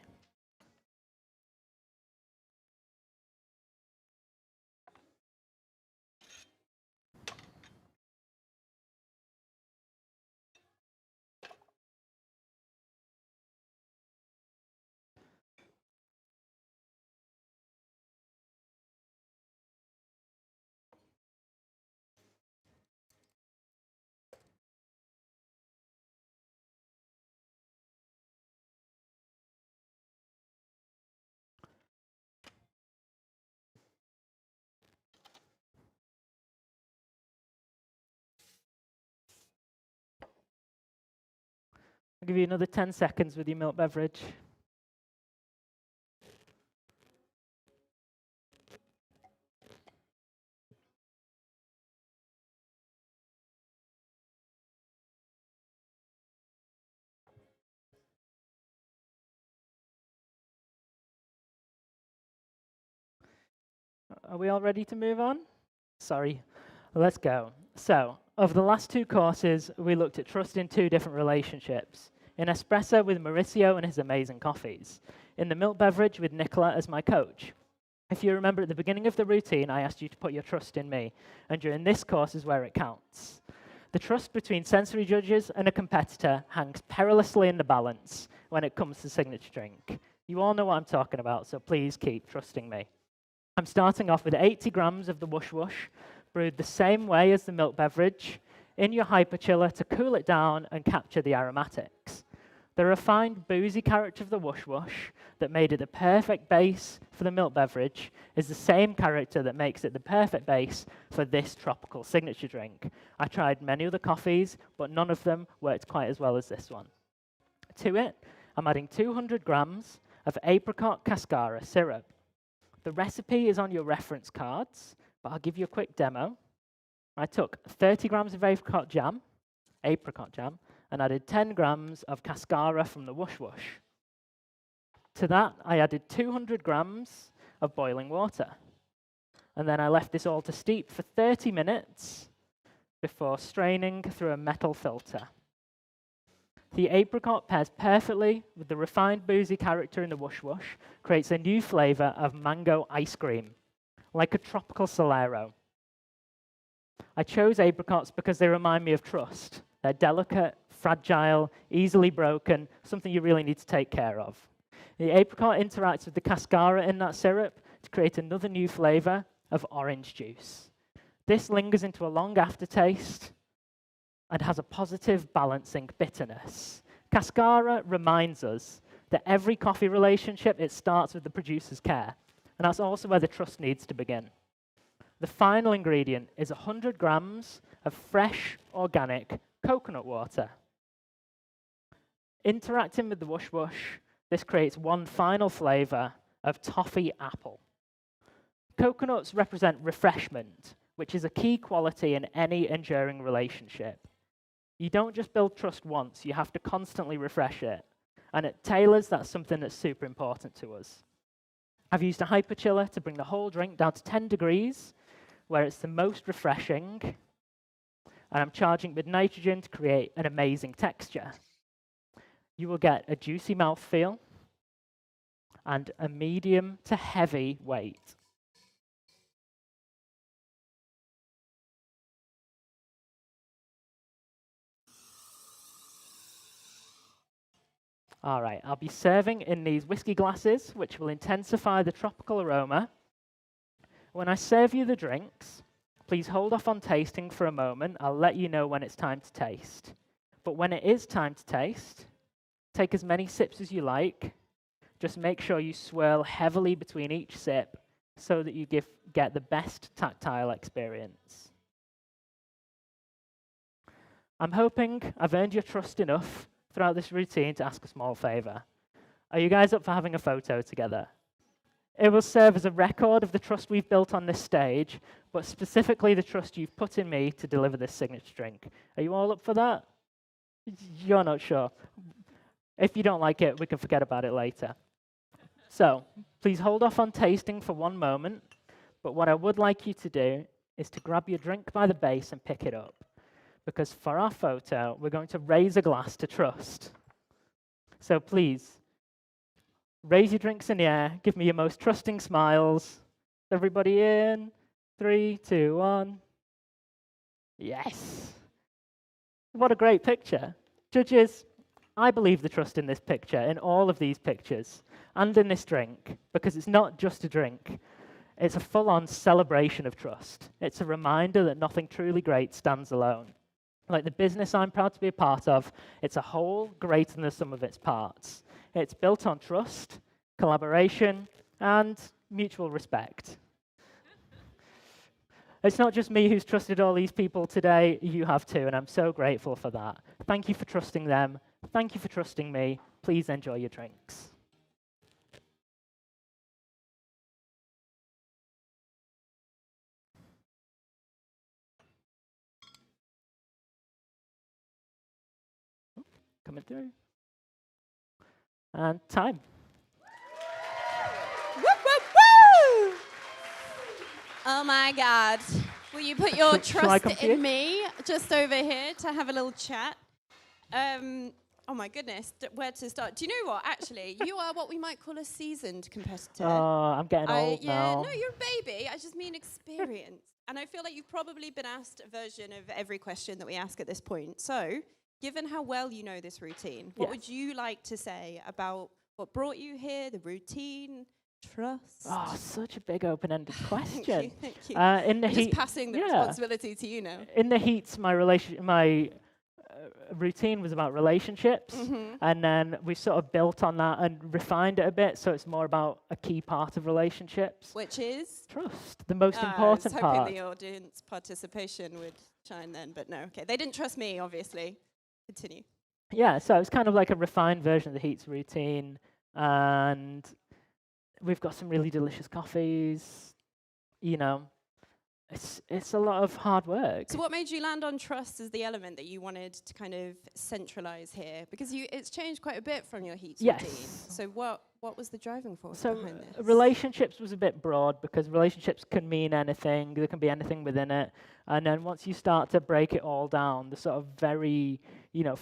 I'll give you another 10 seconds with your milk beverage. Are we all ready to move on? Sorry, let's go. So, over the last 2 courses, we looked at trust in 2 different relationships. In espresso with Mauricio and his amazing coffees. In the milk beverage with Nicolo as my coach. If you remember at the beginning of the routine, I asked you to put your trust in me. And during this course is where it counts. The trust between sensory judges and a competitor hangs perilously in the balance when it comes to signature drink. You all know what I'm talking about, so please keep trusting me. I'm starting off with 80 grams of the Whoosh Whoosh, brewed the same way as the milk beverage, in your hyperchiller to cool it down and capture the aromatics. The refined boozy character of the Whoosh Whoosh that made it the perfect base for the milk beverage is the same character that makes it the perfect base for this tropical signature drink. I tried many other coffees, but none of them worked quite as well as this one. To it, I'm adding 200 grams of apricot cascara syrup. The recipe is on your reference cards, but I'll give you a quick demo. I took 30 grams of apricot jam, and added 10 grams of cascara from the Whoosh Whoosh. To that, I added 200 grams of boiling water. And then I left this all to steep for 30 minutes before straining through a metal filter. The apricot pairs perfectly with the refined boozy character in the Whoosh Whoosh, creates a new flavor of mango ice cream, like a tropical Solero. I chose apricots because they remind me of trust. They're delicate, fragile, easily broken, something you really need to take care of. The apricot interacts with the cascara in that syrup to create another new flavor of orange juice. This lingers into a long aftertaste and has a positive balancing bitterness. Cascara reminds us that every coffee relationship, it starts with the producer's care. And that's also where the trust needs to begin. The final ingredient is 100 grams of fresh, organic coconut water. Interacting with the whoosh whoosh, this creates one final flavor of toffee apple. Coconuts represent refreshment, which is a key quality in any enduring relationship. You don't just build trust once, you have to constantly refresh it. And at Taylor's, that's something that's super important to us. I've used a hyperchiller to bring the whole drink down to 10 degrees, where it's the most refreshing. And I'm charging with nitrogen to create an amazing texture. You will get a juicy mouthfeel and a medium to heavy weight. All right, I'll be serving in these whiskey glasses, which will intensify the tropical aroma. When I serve you the drinks, please hold off on tasting for a moment. I'll let you know when it's time to taste. But when it is time to taste, take as many sips as you like. Just make sure you swirl heavily between each sip so that you get the best tactile experience. I'm hoping I've earned your trust enough throughout this routine to ask a small favor. Are you guys up for having a photo together? It will serve as a record of the trust we've built on this stage, but specifically the trust you've put in me to deliver this signature drink. Are you all up for that? You're not sure. If you don't like it, we can forget about it later. So, please hold off on tasting for one moment, but what I would like you to do is to grab your drink by the base and pick it up. Because for our photo, we're going to raise a glass to trust. So please, raise your drinks in the air, give me your most trusting smiles. Everybody in, 3, 2, 1. Yes. What a great picture. Judges, I believe the trust in this picture, in all of these pictures, and in this drink, because it's not just a drink. It's a full-on celebration of trust. It's a reminder that nothing truly great stands alone. Like the business I'm proud to be a part of, it's a whole greater than the sum of its parts. It's built on trust, collaboration, and mutual respect. It's not just me who's trusted all these people today, you have too, and I'm so grateful for that. Thank you for trusting them. Thank you for trusting me. Please enjoy your drinks. Coming through. And time. Woo, woo, woo! Oh my God. Will you put your trust in me just over here to have a little chat? Oh my goodness, where to start? Do you know what? Actually, you are what we might call a seasoned competitor. Oh, I'm getting old now. No, you're a baby. I just mean experience. And I feel like you've probably been asked a version of every question that we ask at this point. So, given how well you know this routine, what would you like to say about what brought you here, the routine, trust? Oh, such a big open-ended question. Thank you. I'm just passing the responsibility to you now. In the heats, my routine was about relationships, and then we sort of built on that and refined it a bit, so it's more about a key part of relationships. Which is? Trust, the most important part. I was hoping the audience participation would shine then, but no, okay. They didn't trust me, obviously. Continue. Yeah, so it's kind of like a refined version of the heats routine, and we've got some really delicious coffees. You know, it's a lot of hard work. So what made you land on trust as the element that you wanted to kind of centralize here? Because it's changed quite a bit from your heats routine. So what was the driving force behind this? Relationships was a bit broad because relationships can mean anything. There can be anything within it. And then once you start to break it all down, the sort of very,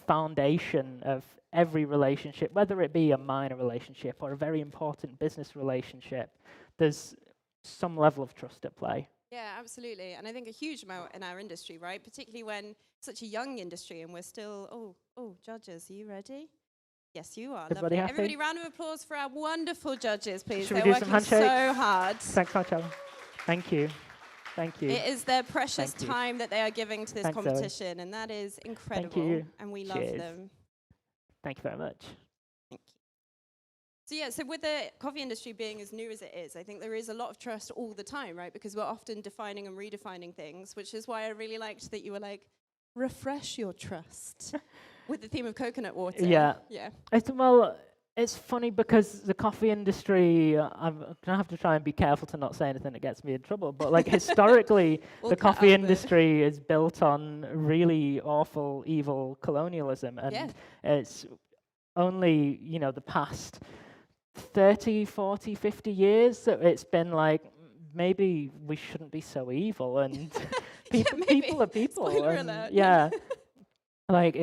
foundation of every relationship, whether it be a minor relationship or a very important business relationship, there's some level of trust at play. Yeah, absolutely. And I think a huge amount in our industry, right? Particularly when such a young industry and we're still, judges, are you ready? Yes, you are. Everybody happy? Everybody, round of applause for our wonderful judges, please. Should They're we do some working handshakes? so hard. Thanks much, Alan. Thank you. Thank you. It is their precious time that they are giving to this competition, and that is incredible. Thank you. And we Cheers. love them. Thank you very much. So yeah, so with the coffee industry being as new as it is, I think there is a lot of trust all the time, right? Because we're often defining and redefining things, which is why I really liked that you were like, refresh your trust with the theme of coconut water. Yeah. Yeah. Well, it's funny because the coffee industry, I'm going to have to try and be careful to not say anything that gets me in trouble, but like historically, the coffee industry is built on really awful, evil colonialism. And it's only, you know, the past 30, 40, 50 years that it's been like, maybe we shouldn't be so evil, and people are people. Spoiler And alert. yeah. Like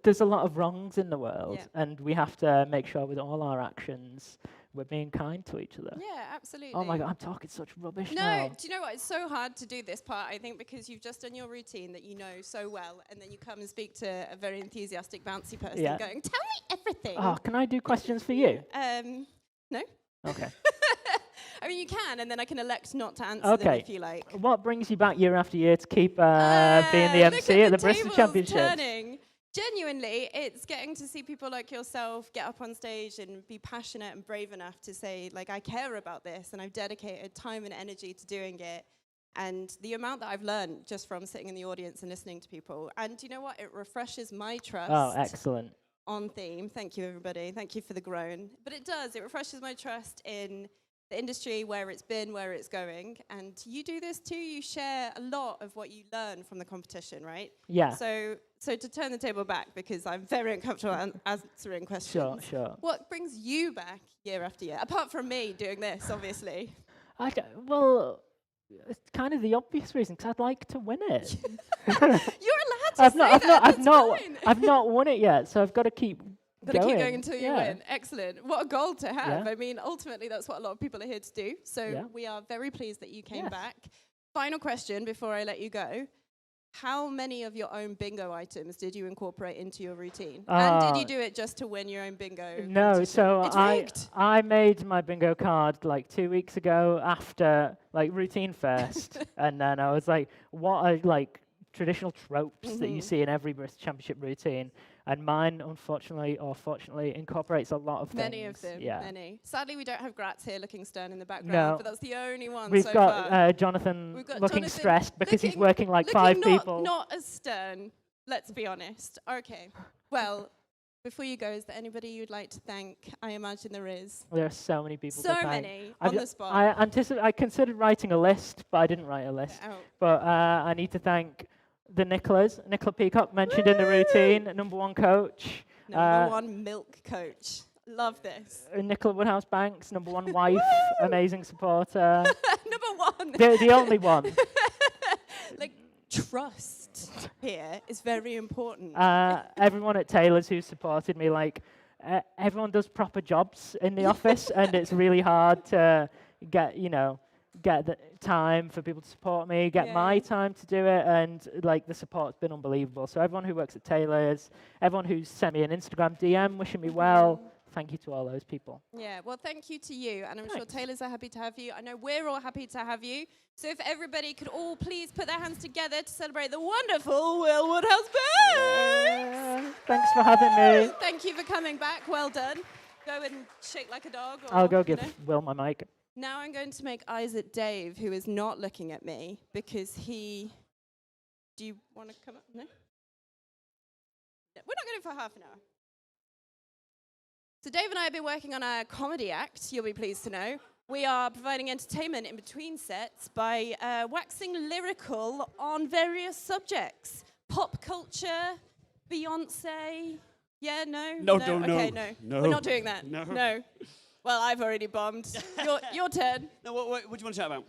there's a lot of wrongs in the world, and we have to make sure with all our actions we're being kind to each other. Yeah, absolutely. Oh my God, I'm talking such rubbish No, now. do you know what? It's so hard to do this part, I think, because you've just done your routine that you know so well, and then you come and speak to a very enthusiastic, bouncy person going, tell me everything. Oh, can I do questions for you? No. Okay. I mean, you can, and then I can elect not to answer them if you like. What brings you back year after year to keep being the MC at the Bristol Championships? Turning. Genuinely, it's getting to see people like yourself get up on stage and be passionate and brave enough to say, like, I care about this, and I've dedicated time and energy to doing it. And the amount that I've learned just from sitting in the audience and listening to people. And you know what? It refreshes my trust. Oh, excellent. On theme. Thank you, everybody. Thank you for the groan. But it does. It refreshes my trust in the industry, where it's been, where it's going. And you do this too. You share a lot of what you learn from the competition, right? Yeah. So to turn the table back, because I'm very uncomfortable answering questions. Sure. What brings you back year after year? Apart from me doing this, obviously. Well, it's kind of the obvious reason, because I'd like to win it. You're allowed to say that. I've not won it yet, so I've got to keep Gotta keep going until you win. Excellent. What a goal to have. I mean, ultimately, that's what a lot of people are here to do. So we are very pleased that you came back. Final question before I let you go. How many of your own bingo items did you incorporate into your routine? And did you do it just to win your own bingo? No, so it's I made my bingo card like 2 weeks ago after like routine first. And then I was like, what are like traditional tropes that you see in every Bristol Championship routine? And mine, unfortunately or fortunately, incorporates a lot of things. Many of them, many. Sadly, we don't have Gratz here looking stern in the background, No. but that's the only one We've so got far. Jonathan looking stressed because he's working like five people. Not as stern, let's be honest. Okay, well, before you go, is there anybody you'd like to thank? I imagine there is. There are so many people to So thank. many, on the spot. I considered writing a list, but I didn't write a list. But I need to thank the Nicola Peacock mentioned in the routine, #1 coach. #1 milk coach. Love this. Nicola Woodhouse Banks, #1 wife, amazing supporter. #1. The only one. Like, trust here is very important. Everyone at Taylor's who supported me, like, everyone does proper jobs in the office, and it's really hard to get the time for people to support me, get my time to do it, and like the support's been unbelievable. So everyone who works at Taylor's, everyone who's sent me an Instagram DM wishing me well, thank you to all those people. Yeah, well, thank you to you, and I'm sure Taylor's are happy to have you. I know we're all happy to have you. So if everybody could all please put their hands together to celebrate the wonderful Will Woodhouse Banks. Thanks for having me. Thank you for coming back. Well done. Go and shake like a dog. Or, I'll go give Will my mic. Now I'm going to make eyes at Dave, who is not looking at me, because he... Do you want to come up? No? We're not going for half an hour. So Dave and I have been working on a comedy act, you'll be pleased to know. We are providing entertainment in between sets by waxing lyrical on various subjects. Pop culture, Beyonce... Yeah, no? No. Okay, no. We're not doing that. No. Well, I've already bombed. Your turn. No, what do you want to chat about?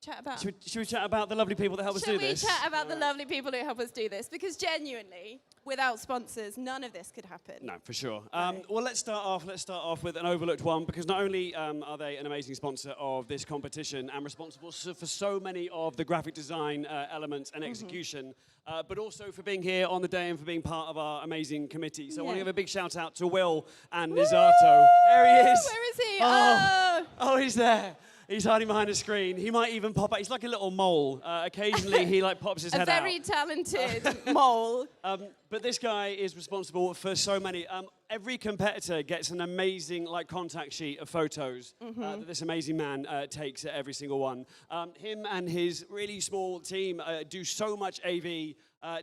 Chat about? Should we chat about the lovely people that help us do this? Should we chat about the lovely people who help us do this? Because genuinely, without sponsors, none of this could happen. No, for sure. Well, let's start off with an overlooked one, because not only are they an amazing sponsor of this competition and responsible for so many of the graphic design elements and execution, but also for being here on the day and for being part of our amazing committee. So I want to give a big shout out to Will and Nizato. There he is. Where is he? Oh, he's there. He's hiding behind a screen. He might even pop out. He's like a little mole. Occasionally, he like pops his head out. A very talented mole. But this guy is responsible for so many. Every competitor gets an amazing like contact sheet of photos that this amazing man takes at every single one. Him and his really small team do so much AV.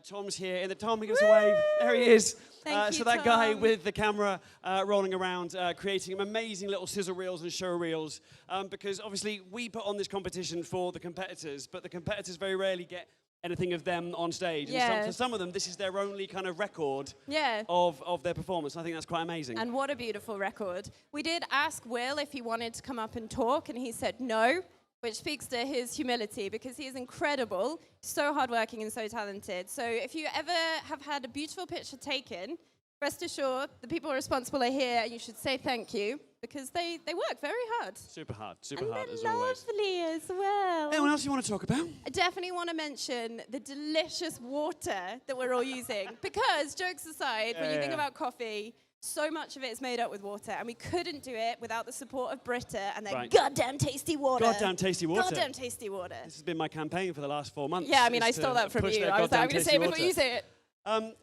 Tom's here. Tom, give us a wave. There he is. Thank you, so that Tom. guy with the camera rolling around, creating amazing little sizzle reels and show reels. Because obviously we put on this competition for the competitors, but the competitors very rarely get anything of them on stage. Yeah. And for some of them, this is their only kind of record Yeah. of their performance. I think that's quite amazing. And what a beautiful record. We did ask Will if he wanted to come up and talk, and he said no, which speaks to his humility because he is incredible, so hardworking and so talented. So if you ever have had a beautiful picture taken, rest assured the people responsible are here, and you should say thank you because they work very hard. Super hard as And always. they're lovely as well. Anyone else you want to talk about? I definitely want to mention the delicious water that we're all using. Because, jokes aside, when you think about coffee, so much of it is made up with water, and we couldn't do it without the support of Brita and their goddamn tasty water. Goddamn tasty water. Goddamn tasty water. This has been my campaign for the last 4 months. Yeah, I mean, I is to stole that from push you. their I was like, I'm goddamn going to say it tasty before you say it.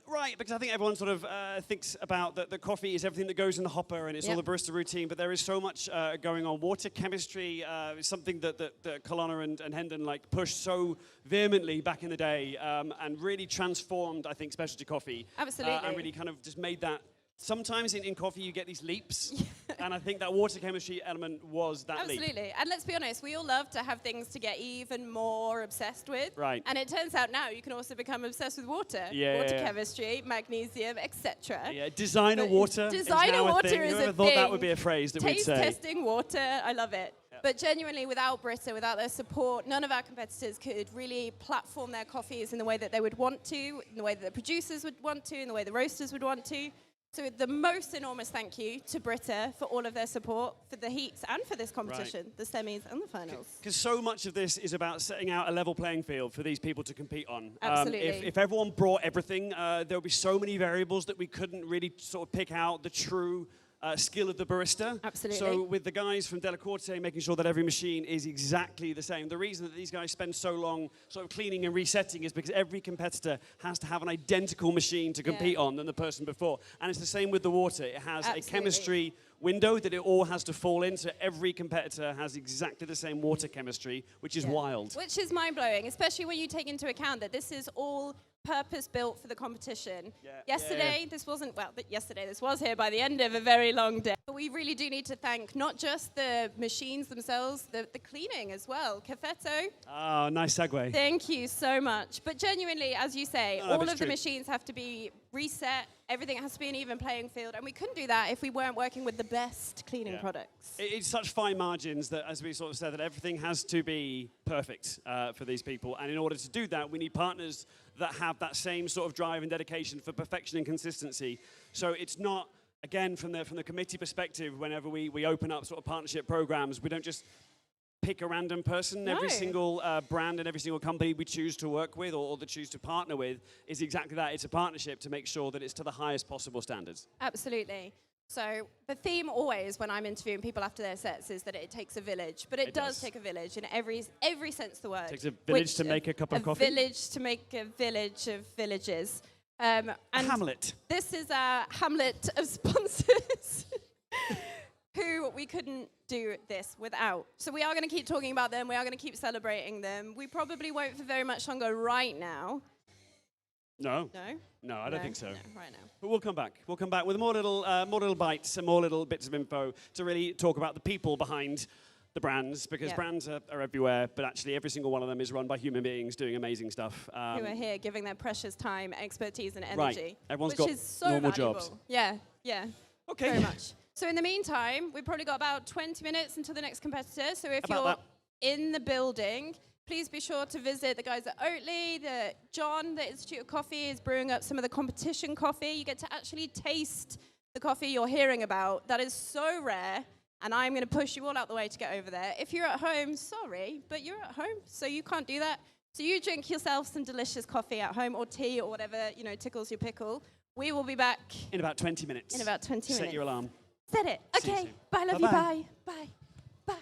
Right, because I think everyone sort of thinks about that coffee is everything that goes in the hopper and it's all the barista routine, but there is so much going on. Water chemistry is something that Colonna and Hendon like pushed so vehemently back in the day and really transformed, I think, specialty coffee. Absolutely. And really kind of just made that. Sometimes in coffee you get these leaps, and I think that water chemistry element was that leap. Absolutely. And let's be honest, we all love to have things to get even more obsessed with. Right. And it turns out now you can also become obsessed with water. Yeah, water yeah. chemistry, magnesium, etc. Yeah, designer water. Designer is now water a thing. is Whoever a thought thing. that would be a phrase that we'd Taste say. testing water, I love it. But genuinely, without Brita, without their support, none of our competitors could really platform their coffees in the way that they would want to, in the way that the producers would want to, in the way the roasters would want to. So the most enormous thank you to Brita for all of their support for the heats and for this competition, the semis and the finals. Because so much of this is about setting out a level playing field for these people to compete on. Absolutely. If everyone brought everything, there would be so many variables that we couldn't really sort of pick out the true skill of the barista. Absolutely. So with the guys from Della Corte making sure that every machine is exactly the same. The reason that these guys spend so long sort of cleaning and resetting is because every competitor has to have an identical machine to compete on than the person before. And it's the same with the water. It has a chemistry window that it all has to fall in, so every competitor has exactly the same water chemistry, which is wild. Which is mind-blowing, especially when you take into account that this is all purpose-built for the competition. Yesterday, this wasn't, well, yesterday this was here by the end of a very long day. But we really do need to thank not just the machines themselves, the cleaning as well. Cafetto. Oh, nice segue. Thank you so much. But genuinely, as you say, all of the machines have to be reset. Everything has to be an even playing field. And we couldn't do that if we weren't working with the best cleaning products. It's such fine margins that, as we sort of said, that everything has to be perfect for these people. And in order to do that, we need partners that have that same sort of drive and dedication for perfection and consistency. So it's not, again, from the committee perspective, whenever we open up sort of partnership programs, we don't just pick a random person. No. Every single brand and every single company we choose to work with or that choose to partner with is exactly that. It's a partnership to make sure that it's to the highest possible standards. Absolutely. So the theme always when I'm interviewing people after their sets is that it takes a village, but it does take a village in every sense of the word. It takes a village to make a cup of coffee. A village to make a village of villages. And Hamlet. This is our Hamlet of sponsors who we couldn't do this without. So we are going to keep talking about them. We are going to keep celebrating them. We probably won't for very much longer right now. No. No? No, I don't think so. No, right now. But we'll come back. We'll come back with more little bites and more little bits of info to really talk about the people behind the brands, because brands are everywhere, but actually every single one of them is run by human beings doing amazing stuff. Who are here giving their precious time, expertise, and energy. Right. Everyone's which got is so normal valuable. jobs. Yeah, yeah. Okay. Very much. So in the meantime, we've probably got about 20 minutes until the next competitor. So if you're in the building, please be sure to visit the guys at Oatly. John, the Institute of Coffee, is brewing up some of the competition coffee. You get to actually taste the coffee you're hearing about. That is so rare, and I'm going to push you all out the way to get over there. If you're at home, sorry, but you're at home, so you can't do that. So you drink yourself some delicious coffee at home, or tea, or whatever, tickles your pickle. We will be back in about 20 minutes. In about 20 minutes. Set your alarm. Set it. See you Okay. soon. Bye, love Bye-bye. you. Bye. Bye.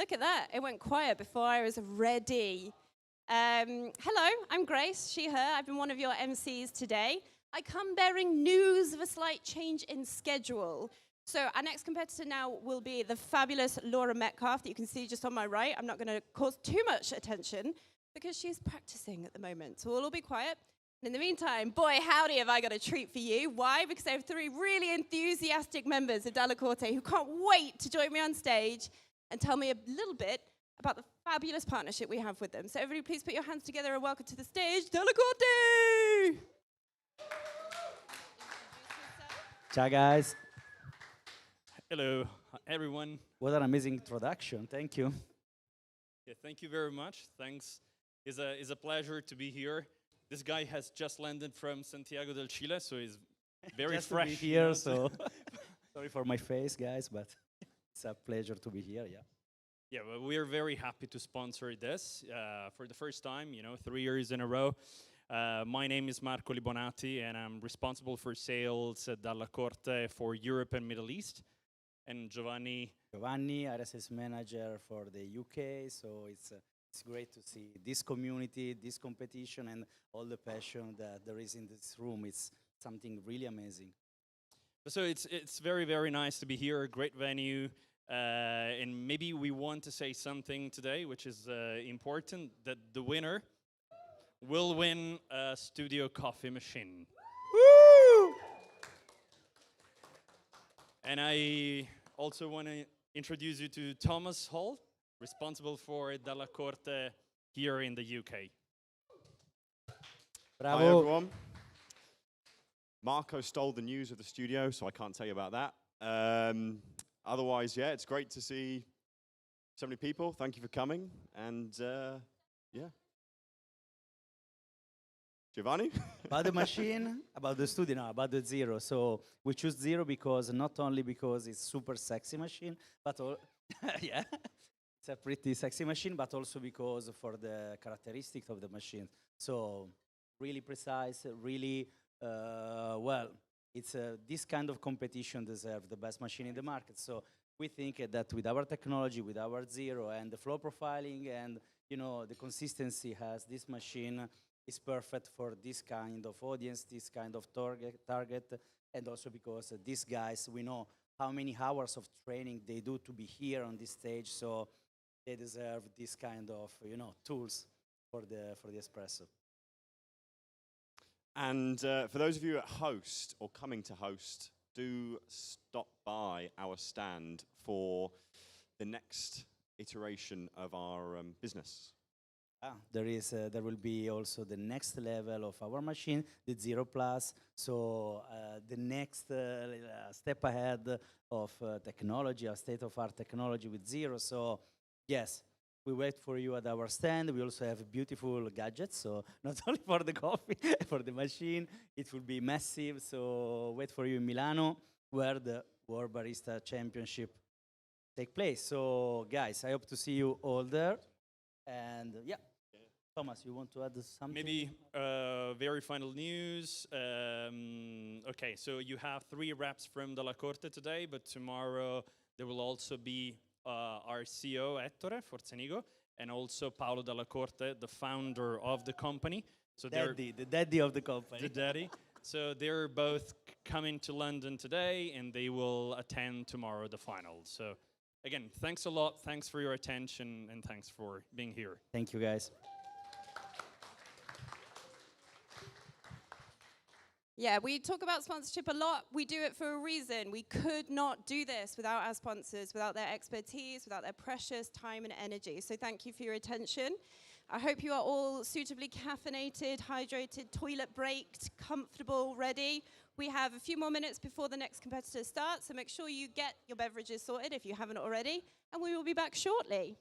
Look at that. It went quiet before I was ready. Hello, I'm Grace, she, her. I've been one of your MCs today. I come bearing news of a slight change in schedule. So our next competitor now will be the fabulous Laura Metcalf that you can see just on my right. I'm not going to cause too much attention because she's practicing at the moment. So we'll all be quiet. And in the meantime, boy, howdy, have I got a treat for you. Why? Because I have 3 really enthusiastic members of Dalla Corte who can't wait to join me on stage and tell me a little bit about the fabulous partnership we have with them. So everybody please put your hands together and welcome to the stage, Dalla Corte! Ciao guys. Hello, everyone. What an amazing introduction. Thank you. Yeah, thank you very much. Thanks. It's a pleasure to be here. This guy has just landed from Santiago del Chile, so he's very Just fresh. to be here, so sorry for my face, guys, but it's a pleasure to be here, yeah. Yeah, well, we're very happy to sponsor this for the first time, 3 years in a row. My name is Marco Libonati, and I'm responsible for sales at Dalla Corte for Europe and Middle East. And Giovanni, RSS manager for the UK, so it's great to see this community, this competition, and all the passion that there is in this room. It's something really amazing. So it's very, very nice to be here, a great venue. And maybe we want to say something today, which is important, that the winner will win a studio coffee machine. Woo! And I also want to introduce you to Thomas Hall, responsible for Dalla Corte here in the UK. Bravo. Hi everyone. Marco stole the news of the studio, so I can't tell you about that. Otherwise, yeah, it's great to see so many people. Thank you for coming. And yeah. Giovanni? About the machine, about the studio, no, about the Zero. So we choose Zero because not only because it's super sexy machine, but yeah, it's a pretty sexy machine, but also because for the characteristics of the machine. So really precise, really well. It's this kind of competition deserves the best machine in the market. So we think that with our technology, with our Zero and the flow profiling and the consistency has this machine is perfect for this kind of audience, this kind of target, and also because these guys, we know how many hours of training they do to be here on this stage, so they deserve this kind of tools for the espresso. And for those of you at host or coming to host, do stop by our stand for the next iteration of our business. There will be also the next level of our machine, the Zero Plus. So the next step ahead of technology, a state-of-art technology with Zero. So yes, we wait for you at our stand. We also have beautiful gadgets. So not only for the coffee, for the machine, it will be massive. So wait for you in Milano, where the World Barista Championship take place. So guys, I hope to see you all there. And yeah. Thomas, you want to add something? Maybe very final news. Okay, so you have 3 reps from Dalla Corte today, but tomorrow there will also be our CEO, Ettore Forzanigo, and also Paolo Dalla Corte, the founder of the company. So the daddy of the company. The daddy. So they're both coming to London today, and they will attend tomorrow the final. So again, thanks a lot. Thanks for your attention, and thanks for being here. Thank you, guys. Yeah, we talk about sponsorship a lot. We do it for a reason. We could not do this without our sponsors, without their expertise, without their precious time and energy. So thank you for your attention. I hope you are all suitably caffeinated, hydrated, toilet breaked, comfortable, ready. We have a few more minutes before the next competitor starts, so make sure you get your beverages sorted if you haven't already, and we will be back shortly.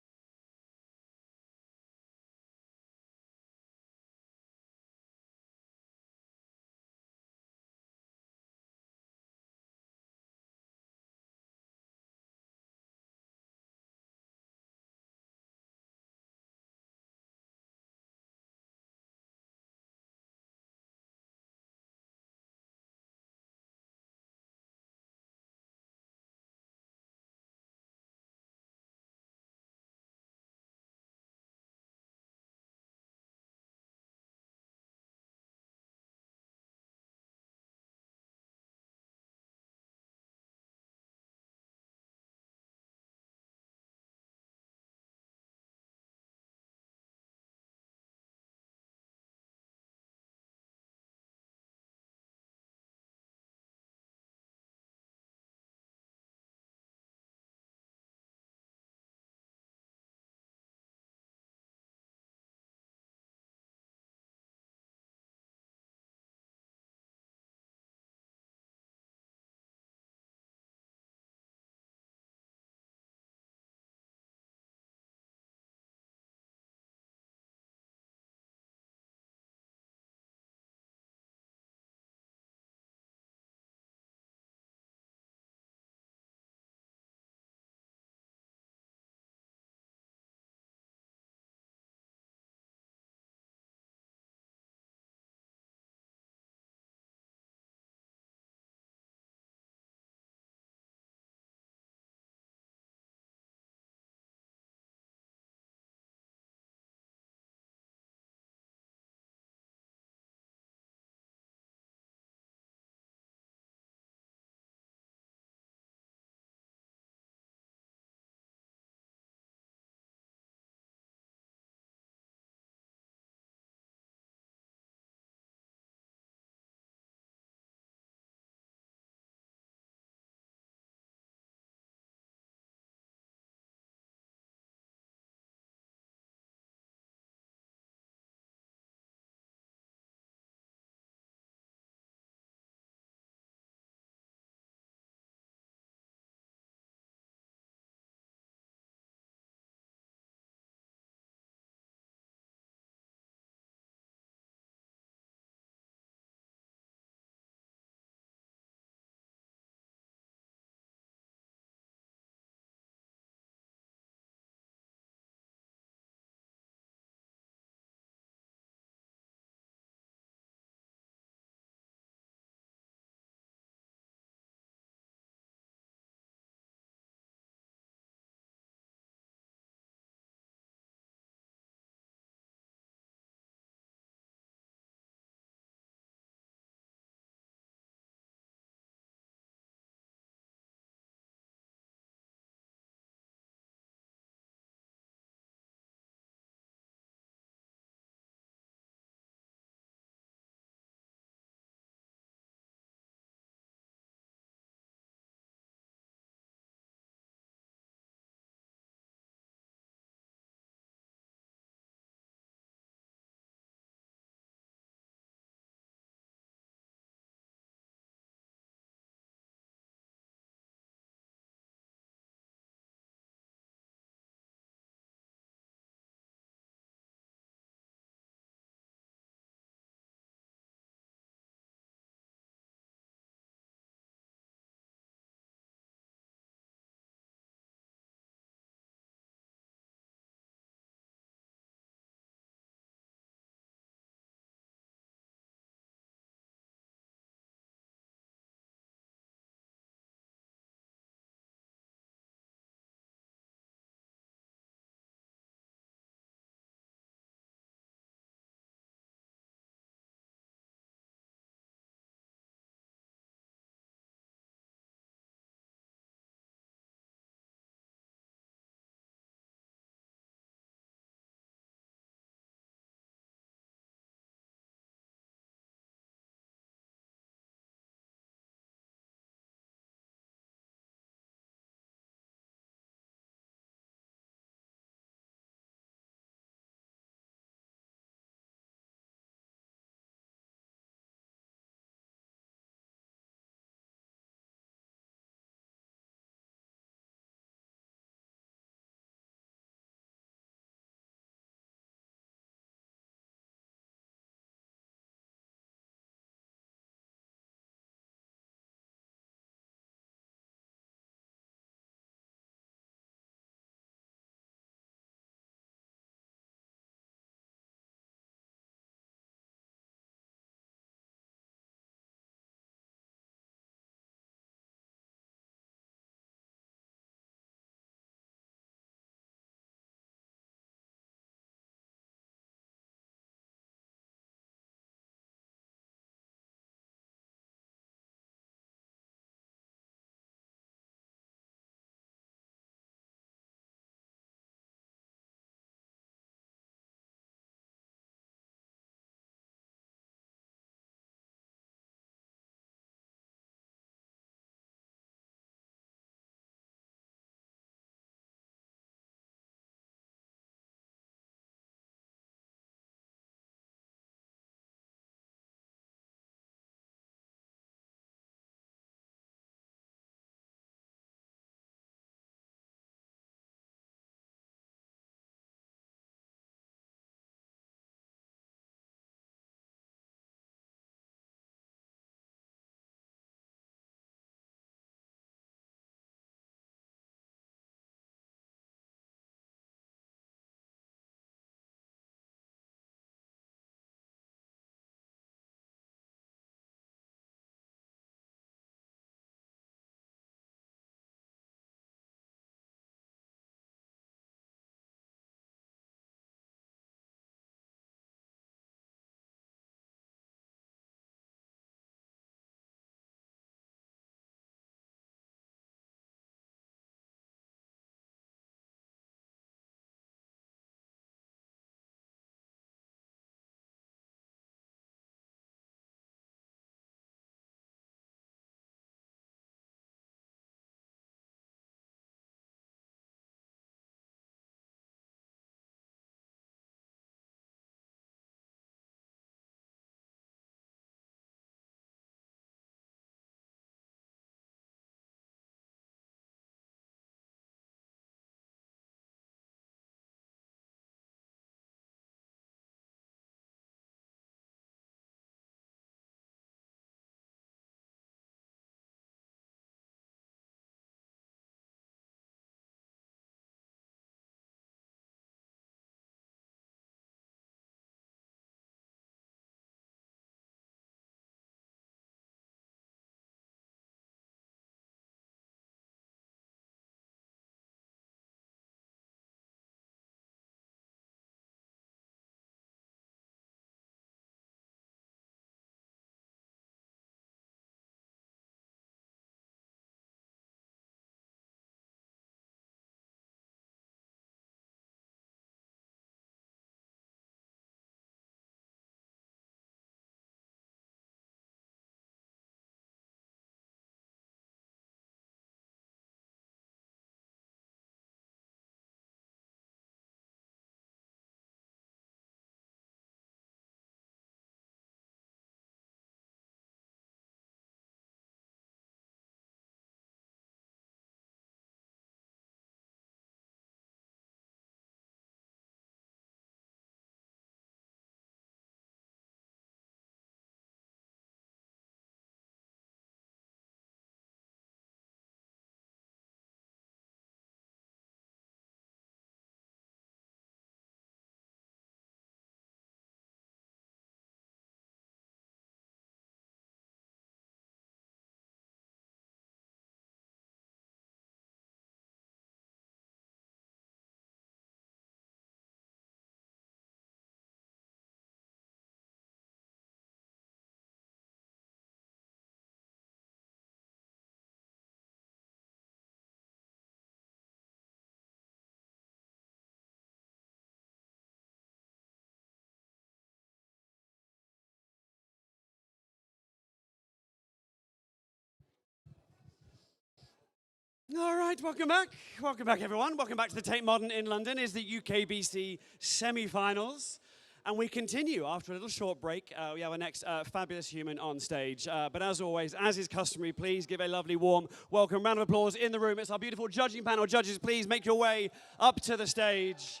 All right, welcome back. Welcome back, everyone. Welcome back to the Tate Modern in London. It's the UKBC semi-finals. And we continue after a little short break. We have our next fabulous human on stage. But as always, as is customary, please give a lovely, warm welcome. Round of applause in the room. It's our beautiful judging panel. Judges, please make your way up to the stage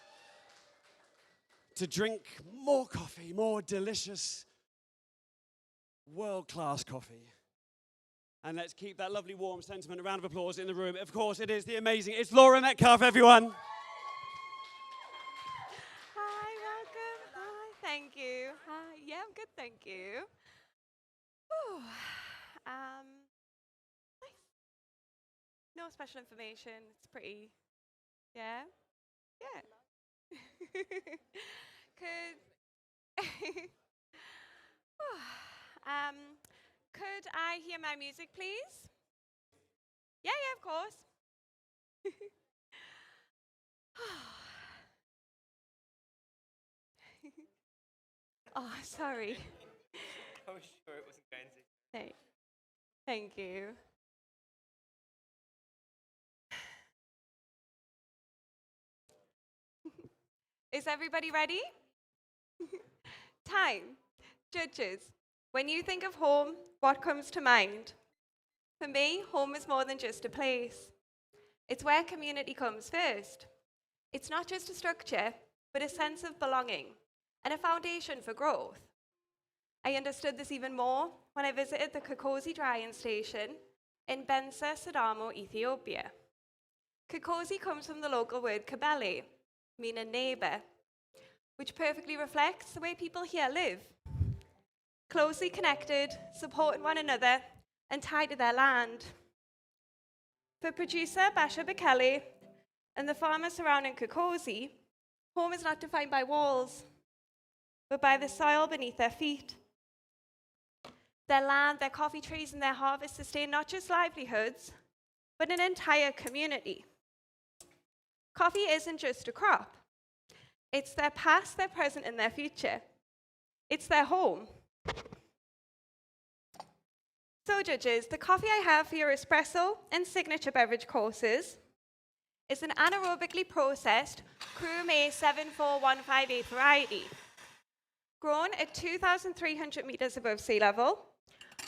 to drink more coffee, more delicious, world-class coffee. And let's keep that lovely, warm sentiment. A round of applause in the room. Of course, it is the amazing, it's Laura Metcalf, everyone. Hi, welcome. Hi, thank you. Hi, yeah, I'm good, thank you. Whew. Nice. No special information. It's pretty, yeah? Yeah. Could I hear my music, please? Yeah, of course. Oh, sorry. I was sure it wasn't going to. Thank you. Is everybody ready? Time. Judges, when you think of home, what comes to mind? For me, home is more than just a place. It's where community comes first. It's not just a structure, but a sense of belonging and a foundation for growth. I understood this even more when I visited the Kokosi drying station in Bensa, Sidamo, Ethiopia. Kokosi comes from the local word kabele, meaning neighbour, which perfectly reflects the way people here live. Closely connected, supporting one another, and tied to their land. For producer Basha Bekele and the farmers surrounding Kokosi, home is not defined by walls, but by the soil beneath their feet. Their land, their coffee trees, and their harvest sustain not just livelihoods, but an entire community. Coffee isn't just a crop. It's their past, their present, and their future. It's their home. So, judges, the coffee I have for your espresso and signature beverage courses is an anaerobically processed Crume 74158 variety, grown at 2,300 meters above sea level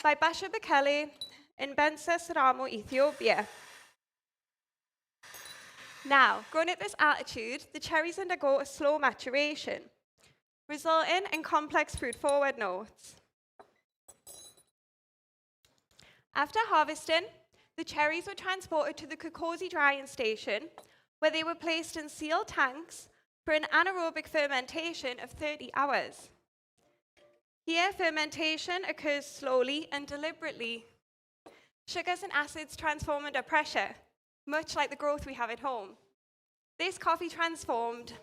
by Basha Bekele in Bensa, Sidamo, Ethiopia. Now, grown at this altitude, the cherries undergo a slow maturation, resulting in complex fruit-forward notes. After harvesting, the cherries were transported to the Kokosi drying station, where they were placed in sealed tanks for an anaerobic fermentation of 30 hours. Here, fermentation occurs slowly and deliberately. Sugars and acids transform under pressure, much like the growth we have at home. This coffee transformed,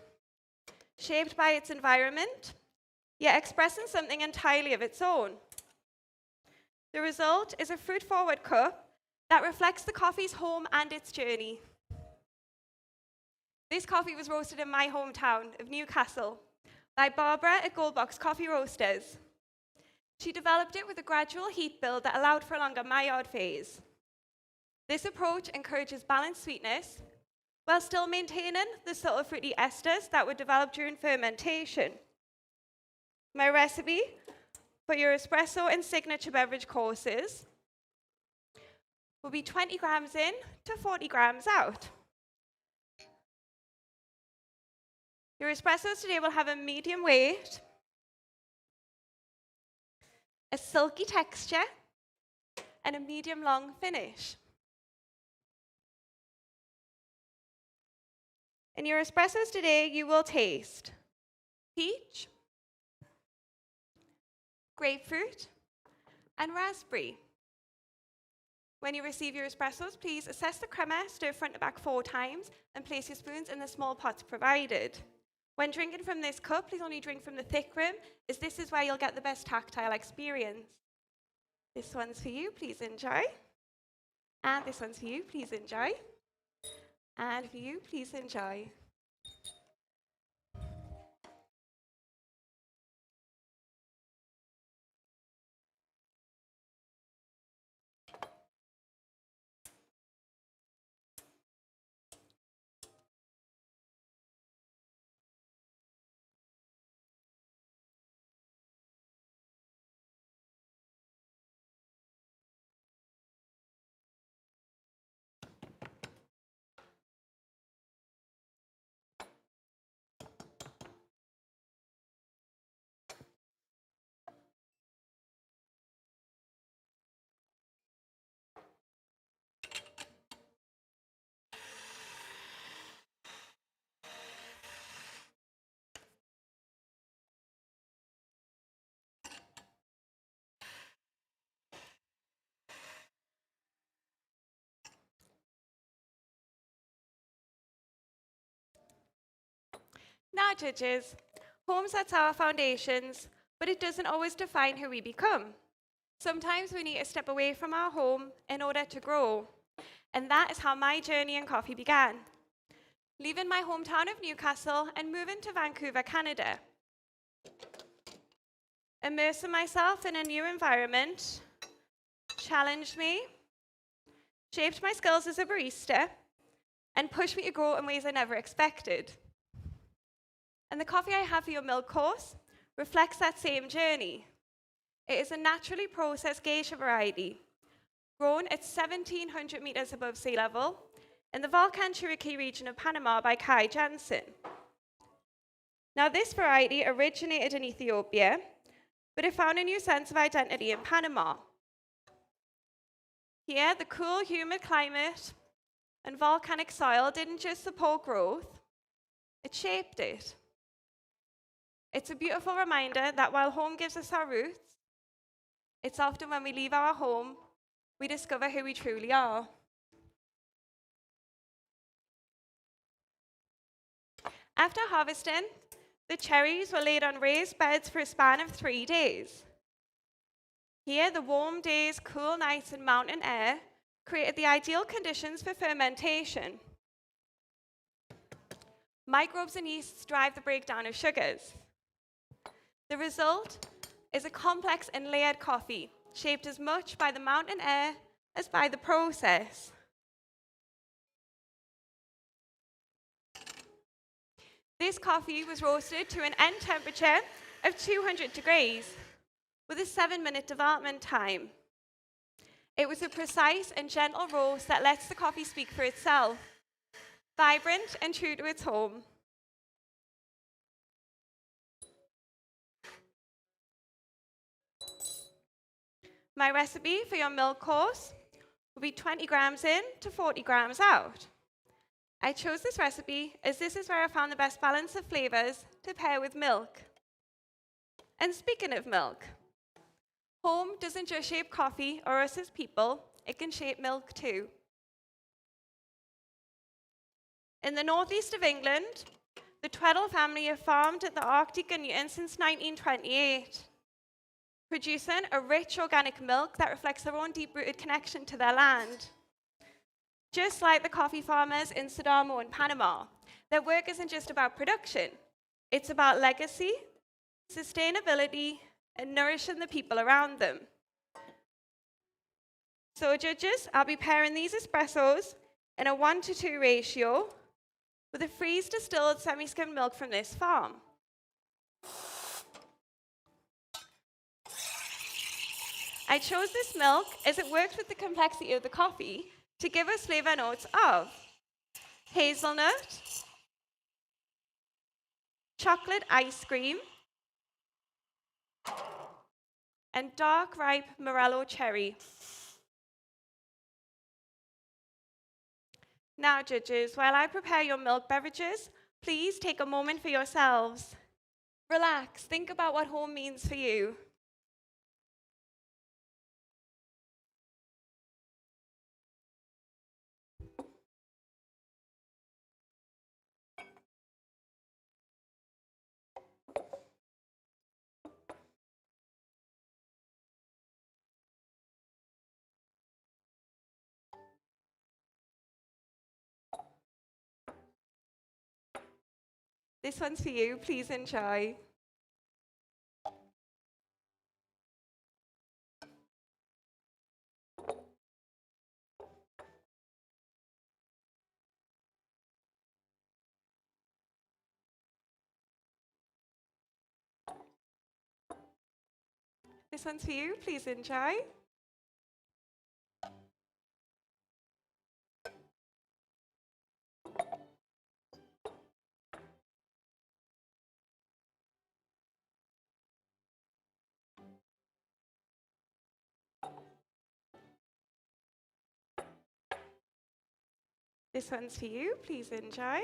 shaped by its environment, yet expressing something entirely of its own. The result is a fruit-forward cup that reflects the coffee's home and its journey. This coffee was roasted in my hometown of Newcastle by Barbara at Goldbox Coffee Roasters. She developed it with a gradual heat build that allowed for a longer Maillard phase. This approach encourages balanced sweetness while still maintaining the subtle fruity esters that would develop during fermentation. My recipe for your espresso and signature beverage courses will be 20 grams in to 40 grams out. Your espressos today will have a medium weight, a silky texture, and a medium long finish. In your espressos today, you will taste peach, grapefruit, and raspberry. When you receive your espressos, please assess the crema, stir front to back 4 times, and place your spoons in the small pots provided. When drinking from this cup, please only drink from the thick rim, as this is where you'll get the best tactile experience. This one's for you, please enjoy. And this one's for you, please enjoy. And for you, please enjoy. Now, judges, home sets our foundations, but it doesn't always define who we become. Sometimes we need to step away from our home in order to grow. And that is how my journey in coffee began. Leaving my hometown of Newcastle and moving to Vancouver, Canada. Immersing myself in a new environment challenged me, shaped my skills as a barista, and pushed me to grow in ways I never expected. And the coffee I have for your milk course reflects that same journey. It is a naturally processed geisha variety, grown at 1,700 meters above sea level in the Volcan Chiriquí region of Panama by Kai Jansen. Now, this variety originated in Ethiopia, but it found a new sense of identity in Panama. Here, the cool, humid climate and volcanic soil didn't just support growth, it shaped it. It's a beautiful reminder that while home gives us our roots, it's often when we leave our home, we discover who we truly are. After harvesting, the cherries were laid on raised beds for a span of 3 days. Here, the warm days, cool nights, and mountain air created the ideal conditions for fermentation. Microbes and yeasts drive the breakdown of sugars. The result is a complex and layered coffee, shaped as much by the mountain air as by the process. This coffee was roasted to an end temperature of 200 degrees, with a 7-minute development time. It was a precise and gentle roast that lets the coffee speak for itself, vibrant and true to its home. My recipe for your milk course will be 20 grams in to 40 grams out. I chose this recipe as this is where I found the best balance of flavors to pair with milk. And speaking of milk, home doesn't just shape coffee or us as people, it can shape milk too. In the northeast of England, the Tweddle family have farmed at the Arctic and Newton since 1928. Producing a rich organic milk that reflects their own deep-rooted connection to their land. Just like the coffee farmers in Sadamo and Panama, their work isn't just about production. It's about legacy, sustainability, and nourishing the people around them. So judges, I'll be pairing these espressos in a 1:2 ratio with a freeze-distilled semi-skimmed milk from this farm. I chose this milk as it worked with the complexity of the coffee to give us flavor notes of hazelnut, chocolate ice cream, and dark ripe Morello cherry. Now, judges, while I prepare your milk beverages, please take a moment for yourselves. Relax, think about what home means for you. This one's for you, please enjoy. This one's for you, please enjoy. This one's for you, please enjoy.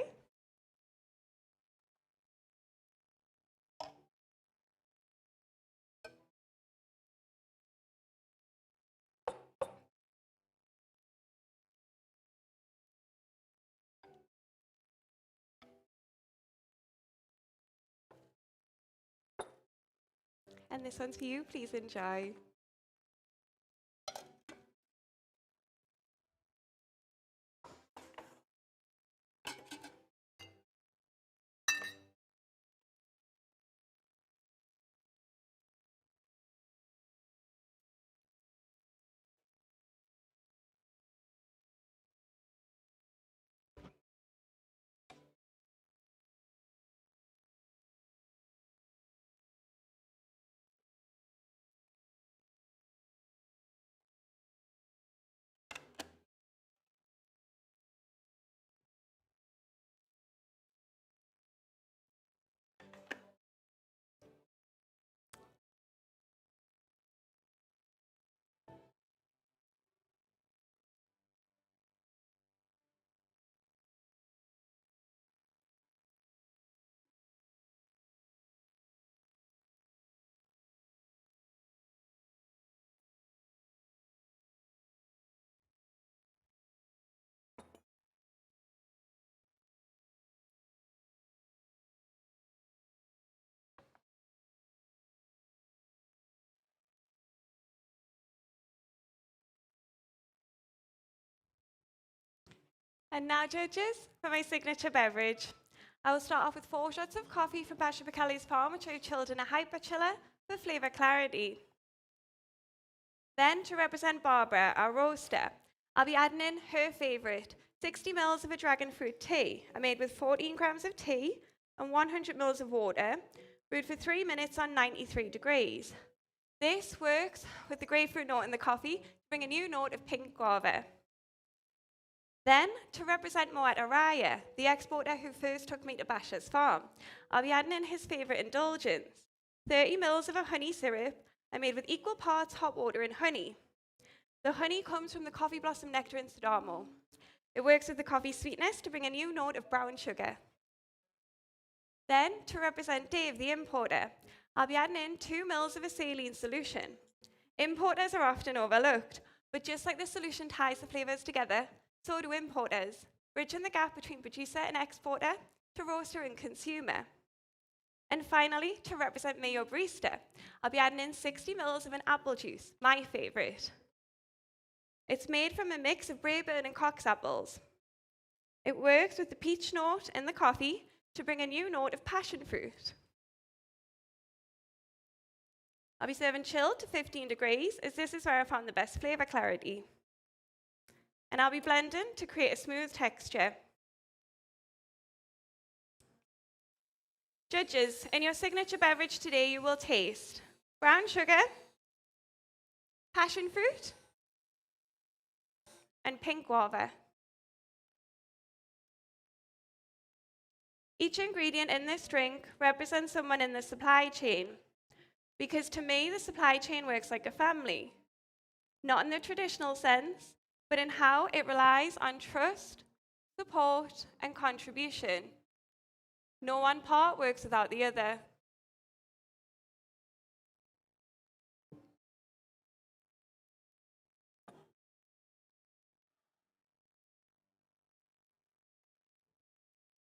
And this one's for you. Please enjoy. And now, judges, for my signature beverage. I will start off with 4 shots of coffee from Pasha Bacali's farm, which I've chilled in a hyper chiller for flavour clarity. Then, to represent Barbara, our roaster, I'll be adding in her favourite, 60 ml of a dragon fruit tea. I made with 14 grams of tea and 100 ml of water, brewed for 3 minutes on 93 degrees. This works with the grapefruit note in the coffee to bring a new note of pink guava. Then, to represent Moet Araya, the exporter who first took me to Basha's farm, I'll be adding in his favourite indulgence, 30 ml of a honey syrup I made with equal parts hot water and honey. The honey comes from the coffee blossom nectar in Sodamo. It works with the coffee sweetness to bring a new note of brown sugar. Then, to represent Dave, the importer, I'll be adding in 2 ml of a saline solution. Importers are often overlooked, but just like the solution ties the flavours together, so do importers, bridging the gap between producer and exporter to roaster and consumer. And finally, to represent me, your barista, I'll be adding in 60 ml of an apple juice, my favourite. It's made from a mix of Braeburn and Cox apples. It works with the peach note in the coffee to bring a new note of passion fruit. I'll be serving chilled to 15 degrees, as this is where I found the best flavour clarity. And I'll be blending to create a smooth texture. Judges, in your signature beverage today, you will taste brown sugar, passion fruit, and pink guava. Each ingredient in this drink represents someone in the supply chain, because to me, the supply chain works like a family, not in the traditional sense, but in how it relies on trust, support, and contribution. No one part works without the other.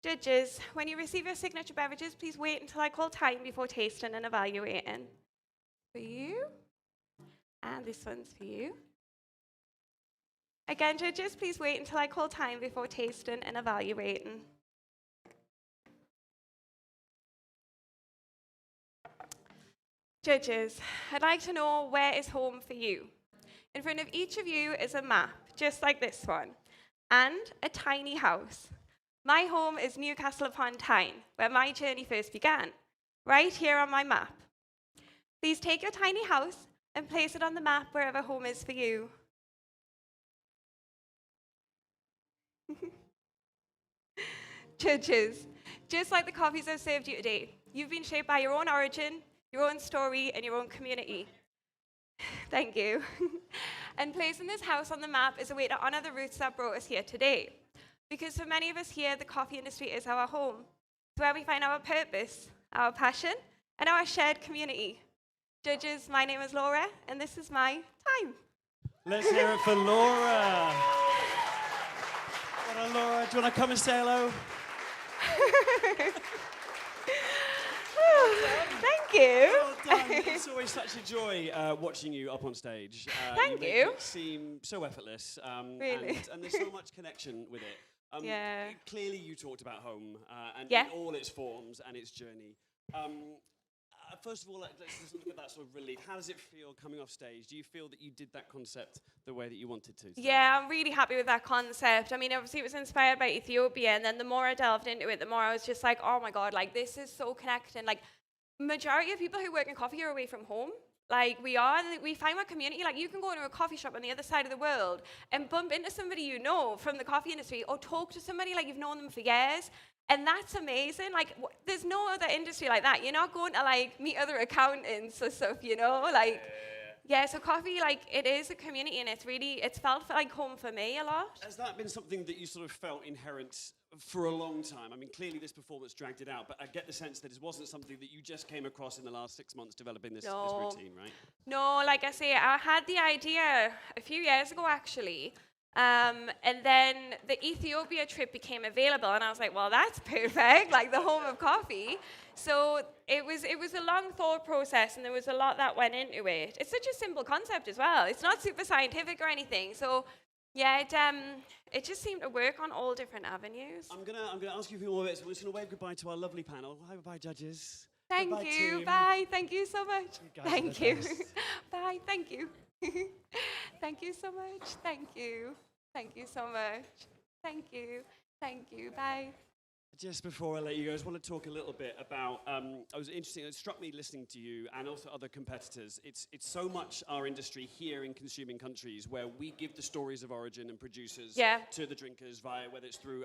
Judges, when you receive your signature beverages, please wait until I call time before tasting and evaluating. For you, and this one's for you. Again, judges, please wait until I call time before tasting and evaluating. Judges, I'd like to know where is home for you. In front of each of you is a map, just like this one, and a tiny house. My home is Newcastle upon Tyne, where my journey first began, right here on my map. Please take your tiny house and place it on the map wherever home is for you. Judges, just like the coffees I've served you today, you've been shaped by your own origin, your own story, and your own community. Thank you. And placing this house on the map is a way to honor the roots that brought us here today. Because for many of us here, the coffee industry is our home. It's where we find our purpose, our passion, and our shared community. Judges, my name is Laura, and this is my time. Let's hear it for Laura. Well done, Laura. Do you want to come and say hello? Thank you. Well done. It's always such a joy watching you up on stage. Thank make you. It seem so effortless. Really? And there's so much connection with it. Yeah. Clearly, you talked about home and Yeah. in all its forms and its journey. First of all, let's look at that sort of relief. How does it feel coming off stage? Do you feel that you did that concept the way that you wanted to? Yeah, I'm really happy with that concept. I mean, obviously it was inspired by Ethiopia, and then the more I delved into it, the more I was just like, oh my God, like this is so connecting. Like, majority of people who work in coffee are away from home. Like we find our community, like you can go into a coffee shop on the other side of the world and bump into somebody you know from the coffee industry, or talk to somebody like you've known them for years. And that's amazing. Like, there's no other industry like that. You're not going to, like, meet other accountants or stuff, you know? Like, yeah, so coffee, like, it is a community, and it's felt like home for me a lot. Has that been something that you sort of felt inherent for a long time? I mean, clearly this performance dragged it out, but I get the sense that it wasn't something that you just came across in the last 6 months developing this routine, right? No, like I say, I had the idea a few years ago, actually. And then the Ethiopia trip became available, and I was like, well, that's perfect, like the home of coffee. So it was a long thought process, and there was a lot that went into it. It's such a simple concept as well. It's not super scientific or anything. So yeah, it just seemed to work on all different avenues. I'm gonna ask you a few more bits. We're just gonna wave goodbye to our lovely panel. Bye, judges. Thank Goodbye, you. team. Bye. Thank you so much. You guys are Thank the you. best. Bye. Thank you. Thank you so much. Thank you. Thank you so much. Thank you. Thank you. Bye. Just before I let you go, I just want to talk a little bit about, it struck me listening to you and also other competitors. It's so much our industry here in consuming countries where we give the stories of origin and producers to the drinkers via, whether it's through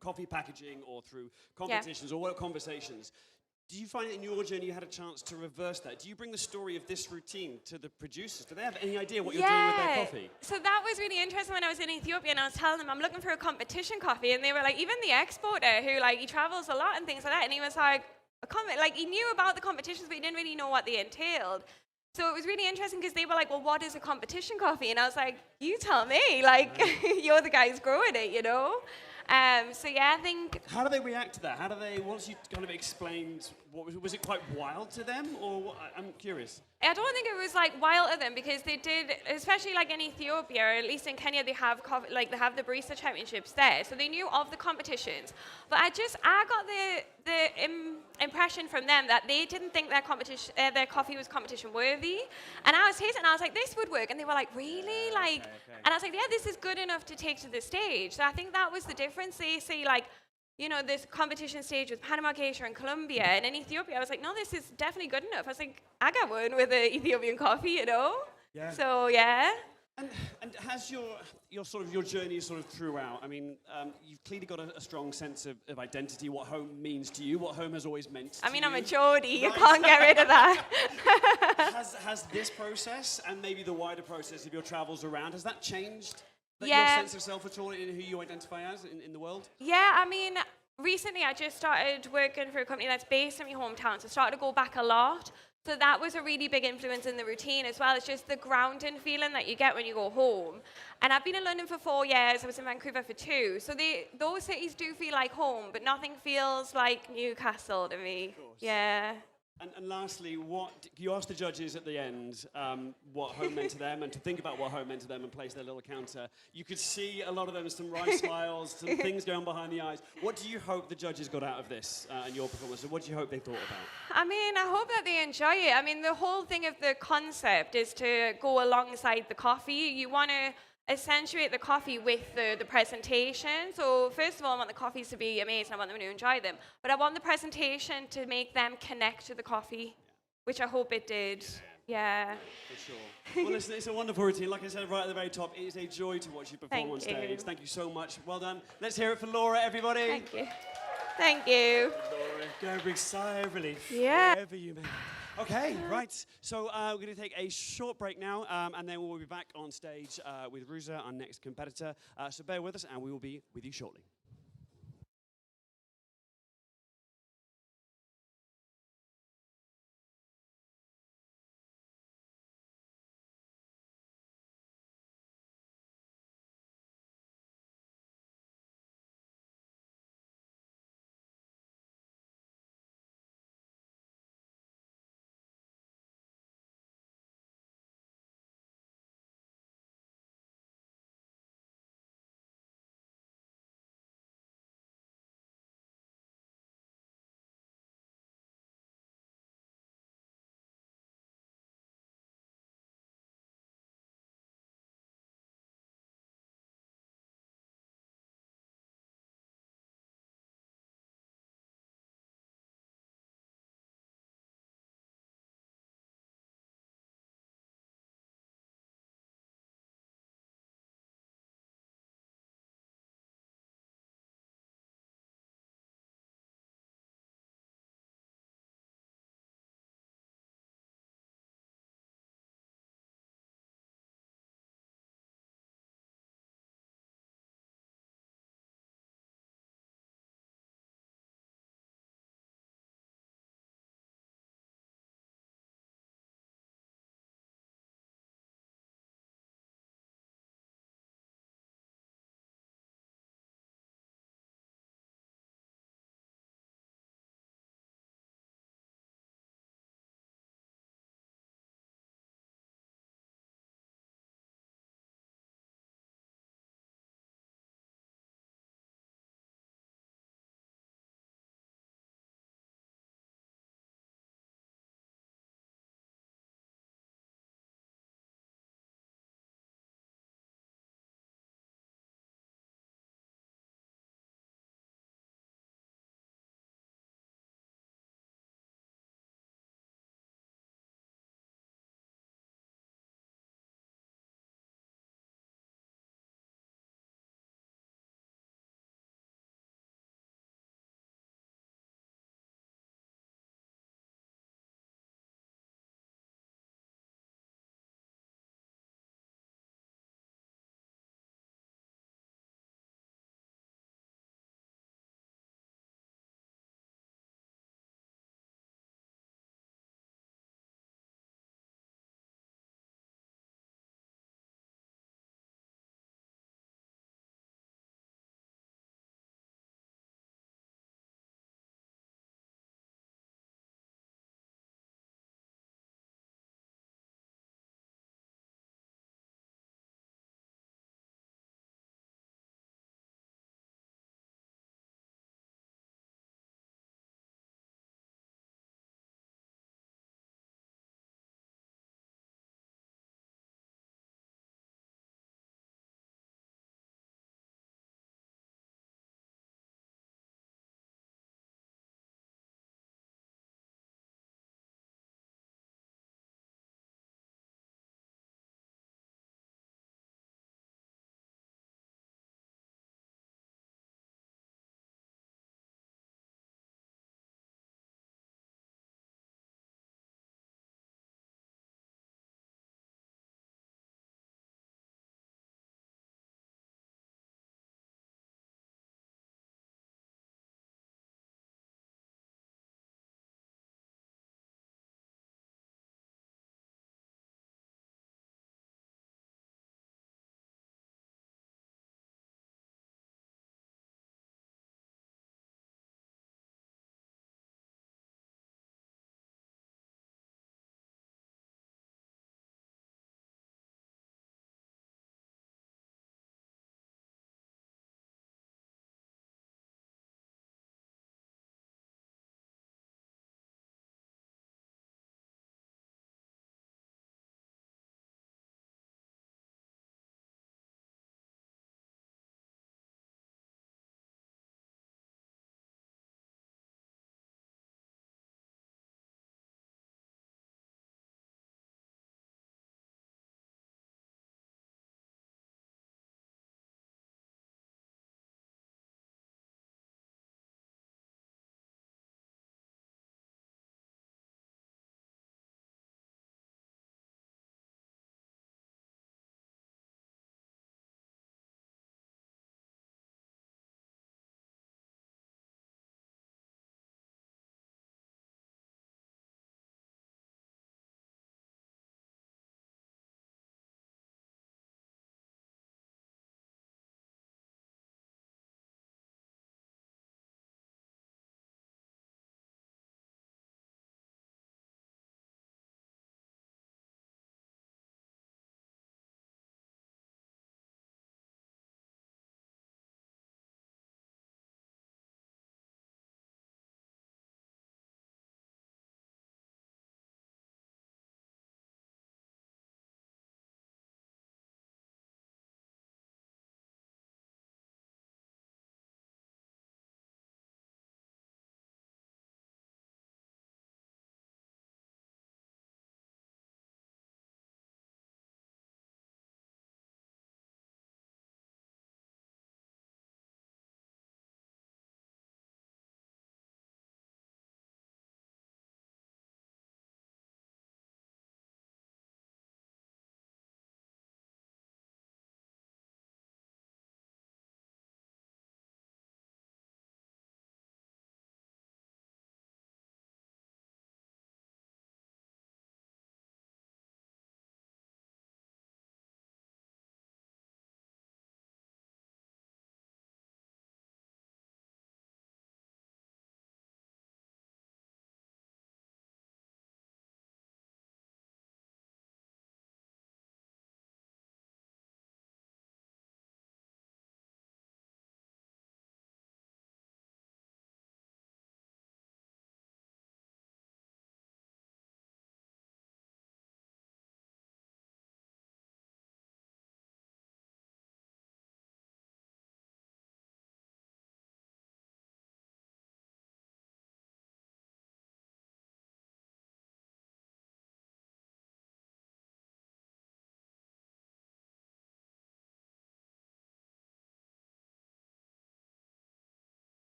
coffee packaging or through competitions or conversations. Do you find that in your journey you had a chance to reverse that? Do you bring the story of this routine to the producers? Do they have any idea what you're doing with their coffee? So that was really interesting when I was in Ethiopia, and I was telling them I'm looking for a competition coffee, and they were like, even the exporter who he travels a lot and things like that, and he was like, he knew about the competitions, but he didn't really know what they entailed. So it was really interesting because they were like, well, what is a competition coffee? And I was like, you tell me, you're the guys growing it, you know? So yeah, I think... How do they react to that? How do they, once you kind of explained, was it quite wild to them? Or what, I'm curious. I don't think it was wild to them, because they did, especially in Ethiopia, or at least in Kenya, they have they have the barista championships there, so they knew of the competitions. But I got the impression from them that they didn't think their coffee was competition worthy. And I was tasting, and I was like, this would work. And they were like, really? And I was like, yeah, this is good enough to take to the stage. So I think that was the difference. They say this competition stage with Panama, Geisha, and Colombia, and in Ethiopia, I was like, no, this is definitely good enough. I was like, I got one with an Ethiopian coffee, you know? Yeah. So, yeah. And has your journey sort of throughout, I mean, you've clearly got a strong sense of identity, what home means to you, what home has always meant to you. I'm a Geordie, you can't get rid of that. Has this process, and maybe the wider process of your travels around, has that changed? Your sense of self at all in who you identify as in the world? Yeah, I mean, recently I just started working for a company that's based in my hometown, so I started to go back a lot. So that was a really big influence in the routine as well. It's just the grounding feeling that you get when you go home. And I've been in London for 4 years. I was in Vancouver for 2. So those cities do feel like home, but nothing feels like Newcastle to me. Of course. Yeah. And lastly, you asked the judges at the end what home meant to them, and to think about what home meant to them and place their little counter. You could see a lot of them, some wry smiles, some things going behind the eyes. What do you hope the judges got out of this and your performance? What do you hope they thought about? I mean, I hope that they enjoy it. I mean, the whole thing of the concept is to go alongside the coffee. You want to accentuate the coffee with the presentation. So first of all, I want the coffees to be amazing. I want them to enjoy them. But I want the presentation to make them connect to the coffee, which I hope it did. Yeah. For sure. Well, listen, it's a wonderful routine. Like I said right at the very top, it is a joy to watch you perform on stage. Thank you so much. Well done. Let's hear it for Laura, everybody. Thank you. Thank you. Laura, go and bring a sigh of relief. Yeah. Wherever you may. Okay, right. So we're going to take a short break now, and then we'll be back on stage with Ruza, our next competitor. So bear with us, and we will be with you shortly.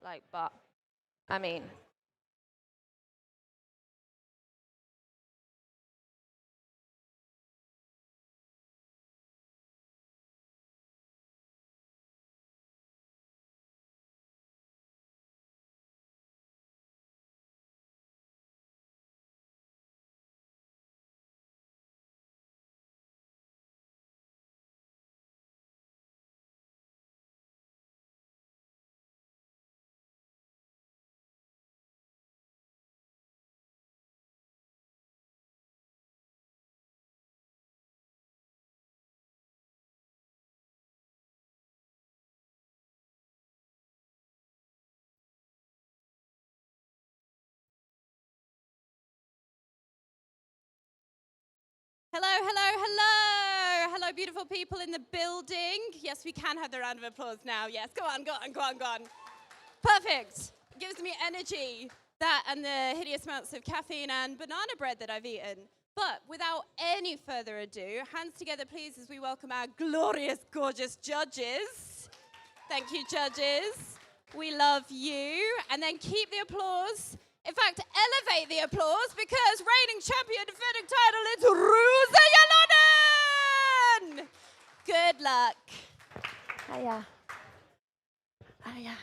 Like, but, I mean, Hello, hello, hello. Hello, beautiful people in the building. Yes, we can have the round of applause now. Yes, go on, go on, go on, go on. Perfect. Gives me energy. That and the hideous amounts of caffeine and banana bread that I've eaten. But without any further ado, hands together, please, as we welcome our glorious, gorgeous judges. Thank you, judges. We love you. And then keep the applause. In fact, elevate the applause because reigning champion defending title is Ruza Yalonen! Good luck. hiya. Hiya.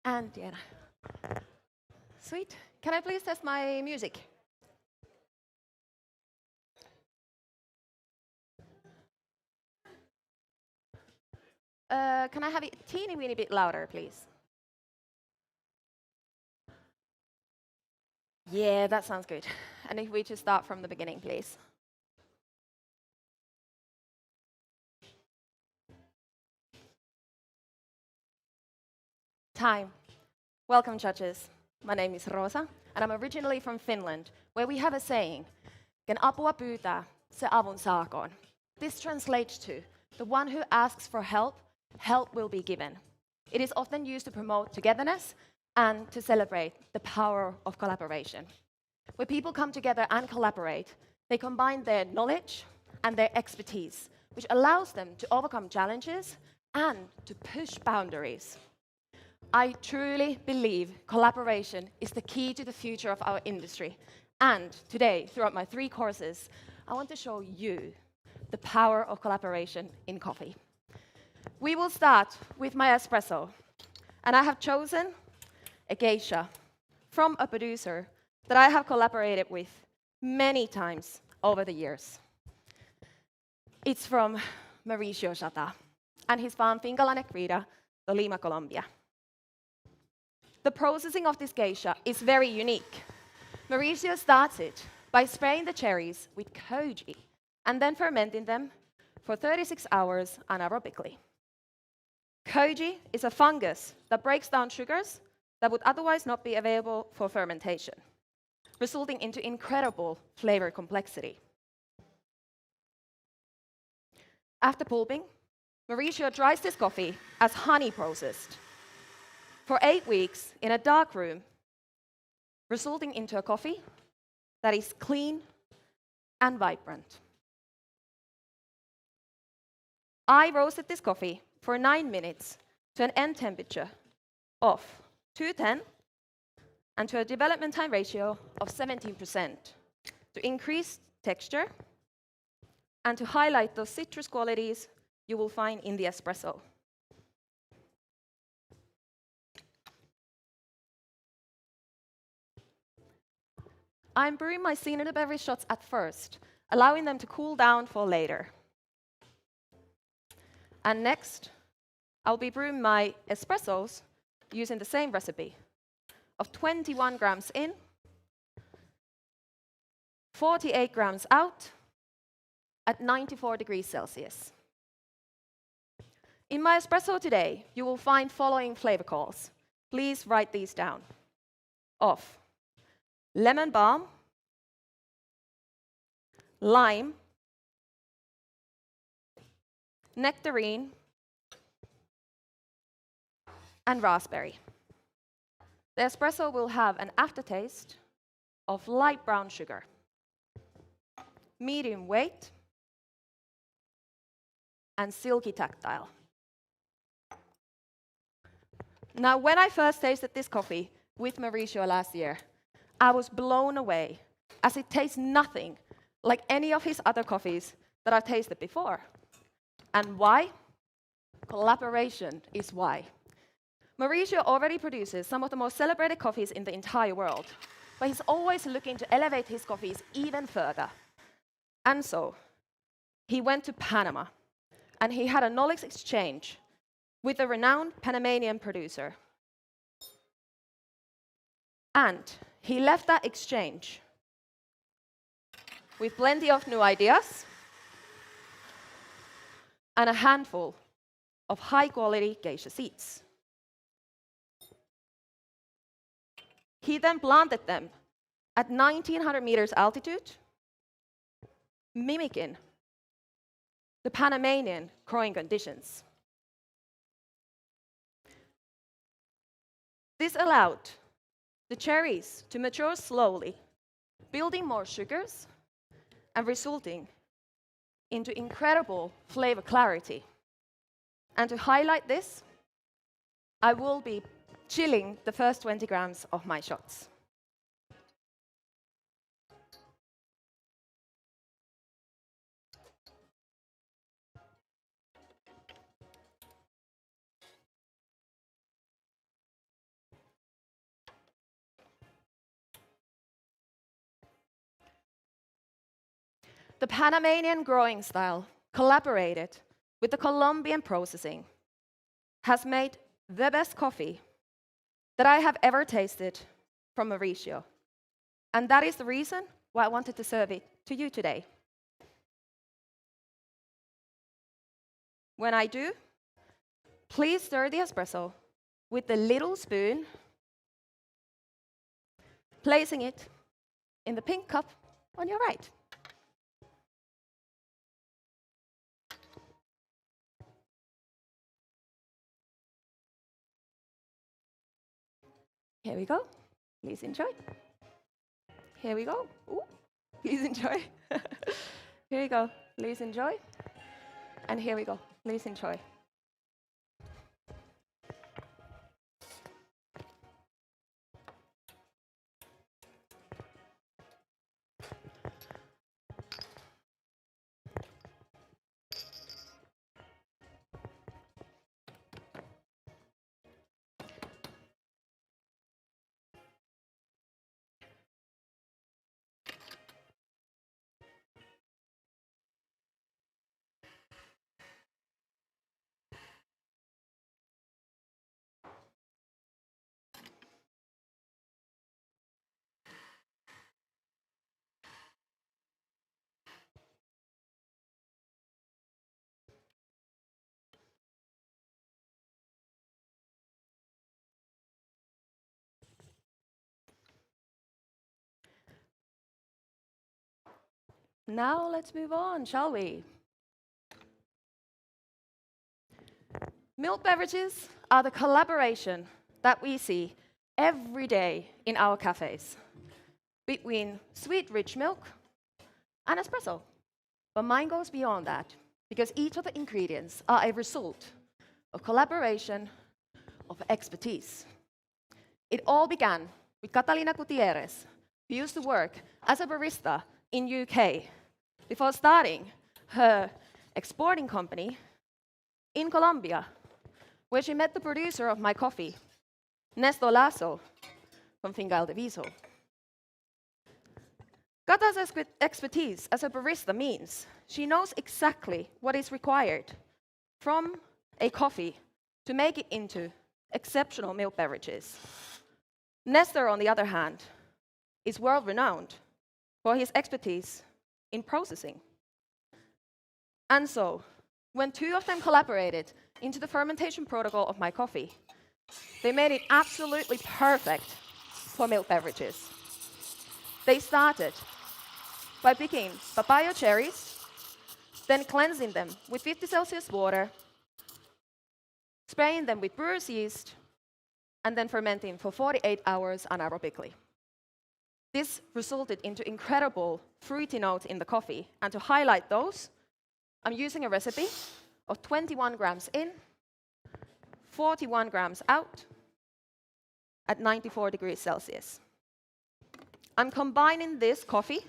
And Diana. Sweet. Can I please test my music? Can I have it a teeny weeny bit louder, please? Yeah, that sounds good. And if we just start from the beginning, please. Time. Welcome, judges. My name is Rosa, and I'm originally from Finland, where we have a saying, "Ken apua pyytää, se avun saakoon." This translates to, the one who asks for help, help will be given. It is often used to promote togetherness and to celebrate the power of collaboration. Where people come together and collaborate, they combine their knowledge and their expertise, which allows them to overcome challenges and to push boundaries. I truly believe collaboration is the key to the future of our industry. And today, throughout my 3 courses, I want to show you the power of collaboration in coffee. We will start with my espresso. And I have chosen a geisha from a producer that I have collaborated with many times over the years. It's from Mauricio Chata and his farm Finca La Negrita, Tolima, Colombia. The processing of this geisha is very unique. Mauricio starts it by spraying the cherries with koji and then fermenting them for 36 hours anaerobically. Koji is a fungus that breaks down sugars that would otherwise not be available for fermentation, resulting into incredible flavor complexity. After pulping, Mauricio dries this coffee as honey processed for 8 weeks in a dark room, resulting into a coffee that is clean and vibrant. I roasted this coffee for 9 minutes to an end temperature of 210 and to a development time ratio of 17% to increase texture and to highlight those citrus qualities you will find in the espresso. I'm brewing my signature beverage shots at first, allowing them to cool down for later. And next, I'll be brewing my espressos using the same recipe of 21 grams in, 48 grams out at 94 degrees Celsius. In my espresso today, you will find following flavor calls. Please write these down. Of lemon balm, lime, nectarine, and raspberry. The espresso will have an aftertaste of light brown sugar, medium weight, and silky tactile. Now, when I first tasted this coffee with Mauricio last year, I was blown away, as it tastes nothing like any of his other coffees that I've tasted before. And why? Collaboration is why. Mauricio already produces some of the most celebrated coffees in the entire world, but he's always looking to elevate his coffees even further. And so, he went to Panama, and he had a knowledge exchange with a renowned Panamanian producer. And he left that exchange with plenty of new ideas and a handful of high-quality geisha seeds. He then planted them at 1,900 meters altitude, mimicking the Panamanian growing conditions. This allowed the cherries to mature slowly, building more sugars and resulting into incredible flavor clarity. And to highlight this, I will be chilling the first 20 grams of my shots. The Panamanian growing style collaborated with the Colombian processing has made the best coffee that I have ever tasted from Mauricio. And that is the reason why I wanted to serve it to you today. When I do, please stir the espresso with the little spoon, placing it in the pink cup on your right. Here we go. Please enjoy. Here we go. Ooh. Please enjoy. Here we go. Please enjoy. And here we go. Please enjoy. Now let's move on, shall we? Milk beverages are the collaboration that we see every day in our cafes between sweet, rich milk and espresso. But mine goes beyond that, because each of the ingredients are a result of collaboration, of expertise. It all began with Catalina Gutierrez, who used to work as a barista in UK before starting her exporting company in Colombia, where she met the producer of my coffee, Néstor Lasso, from Fingal de Viso. Gata's expertise as a barista means she knows exactly what is required from a coffee to make it into exceptional milk beverages. Néstor, on the other hand, is world-renowned for his expertise in processing. And so, when two of them collaborated into the fermentation protocol of my coffee, they made it absolutely perfect for milk beverages. They started by picking papaya cherries, then cleansing them with 50 Celsius water, spraying them with brewer's yeast, and then fermenting for 48 hours anaerobically. This resulted into incredible fruity notes in the coffee, and to highlight those, I'm using a recipe of 21 grams in, 41 grams out, at 94 degrees Celsius. I'm combining this coffee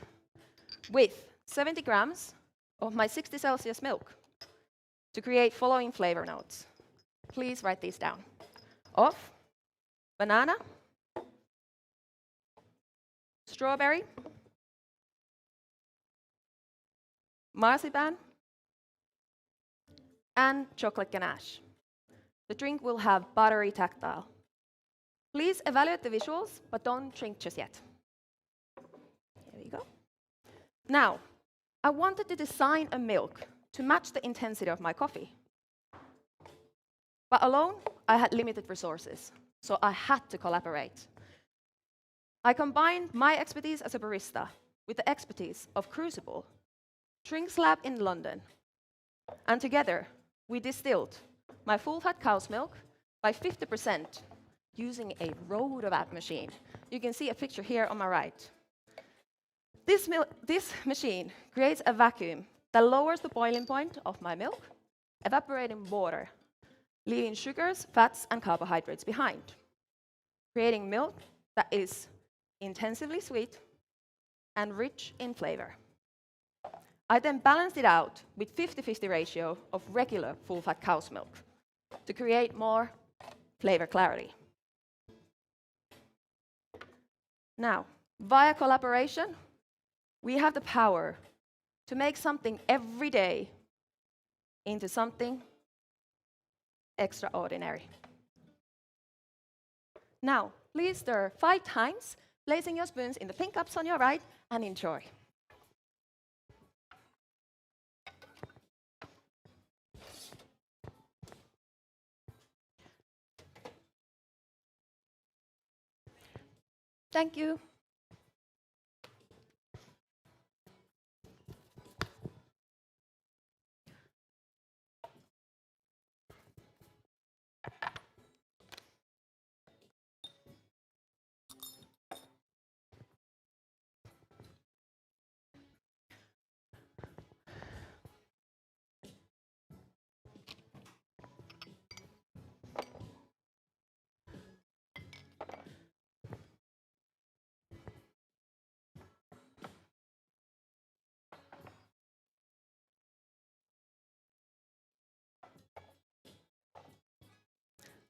with 70 grams of my 60 Celsius milk to create following flavor notes. Please write these down. Of banana, strawberry, marzipan, and chocolate ganache. The drink will have buttery tactile. Please evaluate the visuals, but don't drink just yet. Here we go. Now, I wanted to design a milk to match the intensity of my coffee. But alone, I had limited resources, so I had to collaborate. I combined my expertise as a barista with the expertise of Crucible, Drinks Lab in London, and together we distilled my full-fat cow's milk by 50% using a rotovac machine. You can see a picture here on my right. This machine creates a vacuum that lowers the boiling point of my milk, evaporating water, leaving sugars, fats, and carbohydrates behind, creating milk that is intensively sweet and rich in flavor. I then balanced it out with 50-50 ratio of regular full-fat cow's milk to create more flavor clarity. Now, via collaboration, we have the power to make something every day into something extraordinary. Now, please stir 5 times, placing your spoons in the pink cups on your right, and enjoy. Thank you.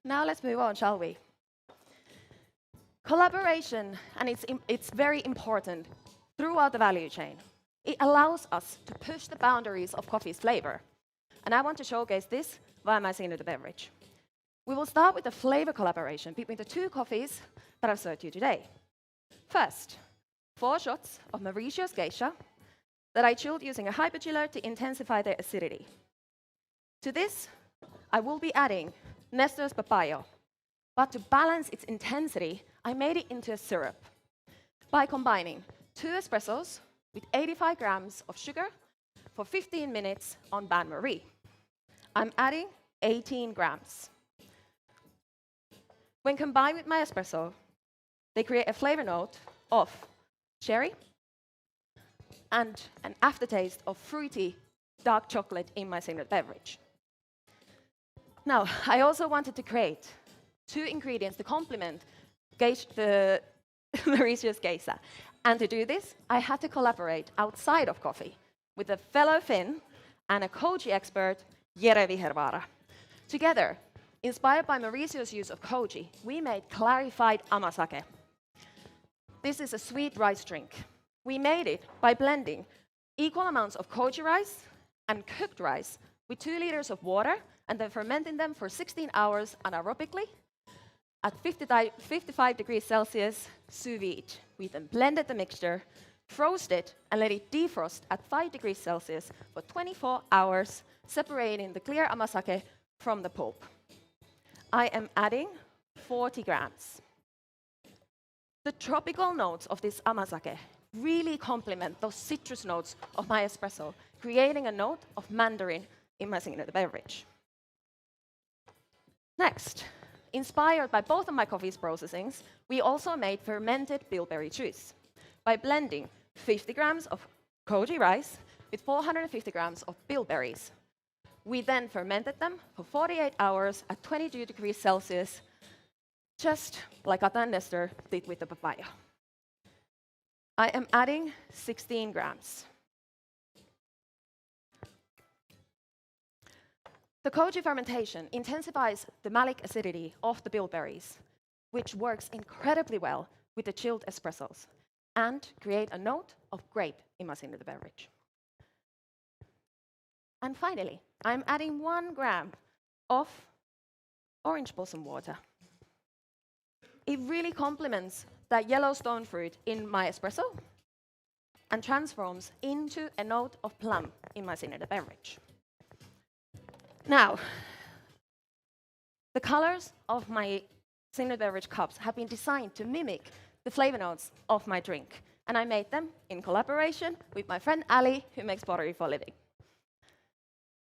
Now let's move on, shall we? Collaboration, and it's very important throughout the value chain. It allows us to push the boundaries of coffee's flavor. And I want to showcase this via my signature beverage. We will start with the flavor collaboration between the 2 coffees that I've served you today. First, 4 shots of Mauritius geisha that I chilled using a hyperchiller to intensify their acidity. To this, I will be adding Nestor's papaya, but to balance its intensity, I made it into a syrup by combining 2 espressos with 85 grams of sugar for 15 minutes on bain-marie. I'm adding 18 grams. When combined with my espresso, they create a flavor note of cherry and an aftertaste of fruity dark chocolate in my signature beverage. Now, I also wanted to create 2 ingredients to complement the Mauritius geisha. And to do this, I had to collaborate outside of coffee with a fellow Finn and a koji expert, Jere Vihervaara. Together, inspired by Mauritius' use of koji, we made clarified amasake. This is a sweet rice drink. We made it by blending equal amounts of koji rice and cooked rice with 2 liters of water and then fermenting them for 16 hours anaerobically at 55 degrees Celsius sous vide. We then blended the mixture, froze it, and let it defrost at 5 degrees Celsius for 24 hours, separating the clear amasake from the pulp. I am adding 40 grams. The tropical notes of this amasake really complement those citrus notes of my espresso, creating a note of mandarin in my signature beverage. Next, inspired by both of my coffee's processings, we also made fermented bilberry juice by blending 50 grams of koji rice with 450 grams of bilberries. We then fermented them for 48 hours at 22 degrees Celsius just like Ata and Nestor did with the papaya. I am adding 16 grams. The koji fermentation intensifies the malic acidity of the bilberries, which works incredibly well with the chilled espressos and create a note of grape in my signature beverage. And finally, I'm adding 1 gram of orange blossom water. It really complements that yellow stone fruit in my espresso and transforms into a note of plum in my signature beverage. Now, the colors of my signature beverage cups have been designed to mimic the flavor notes of my drink, and I made them in collaboration with my friend Ollie, who makes pottery for a living.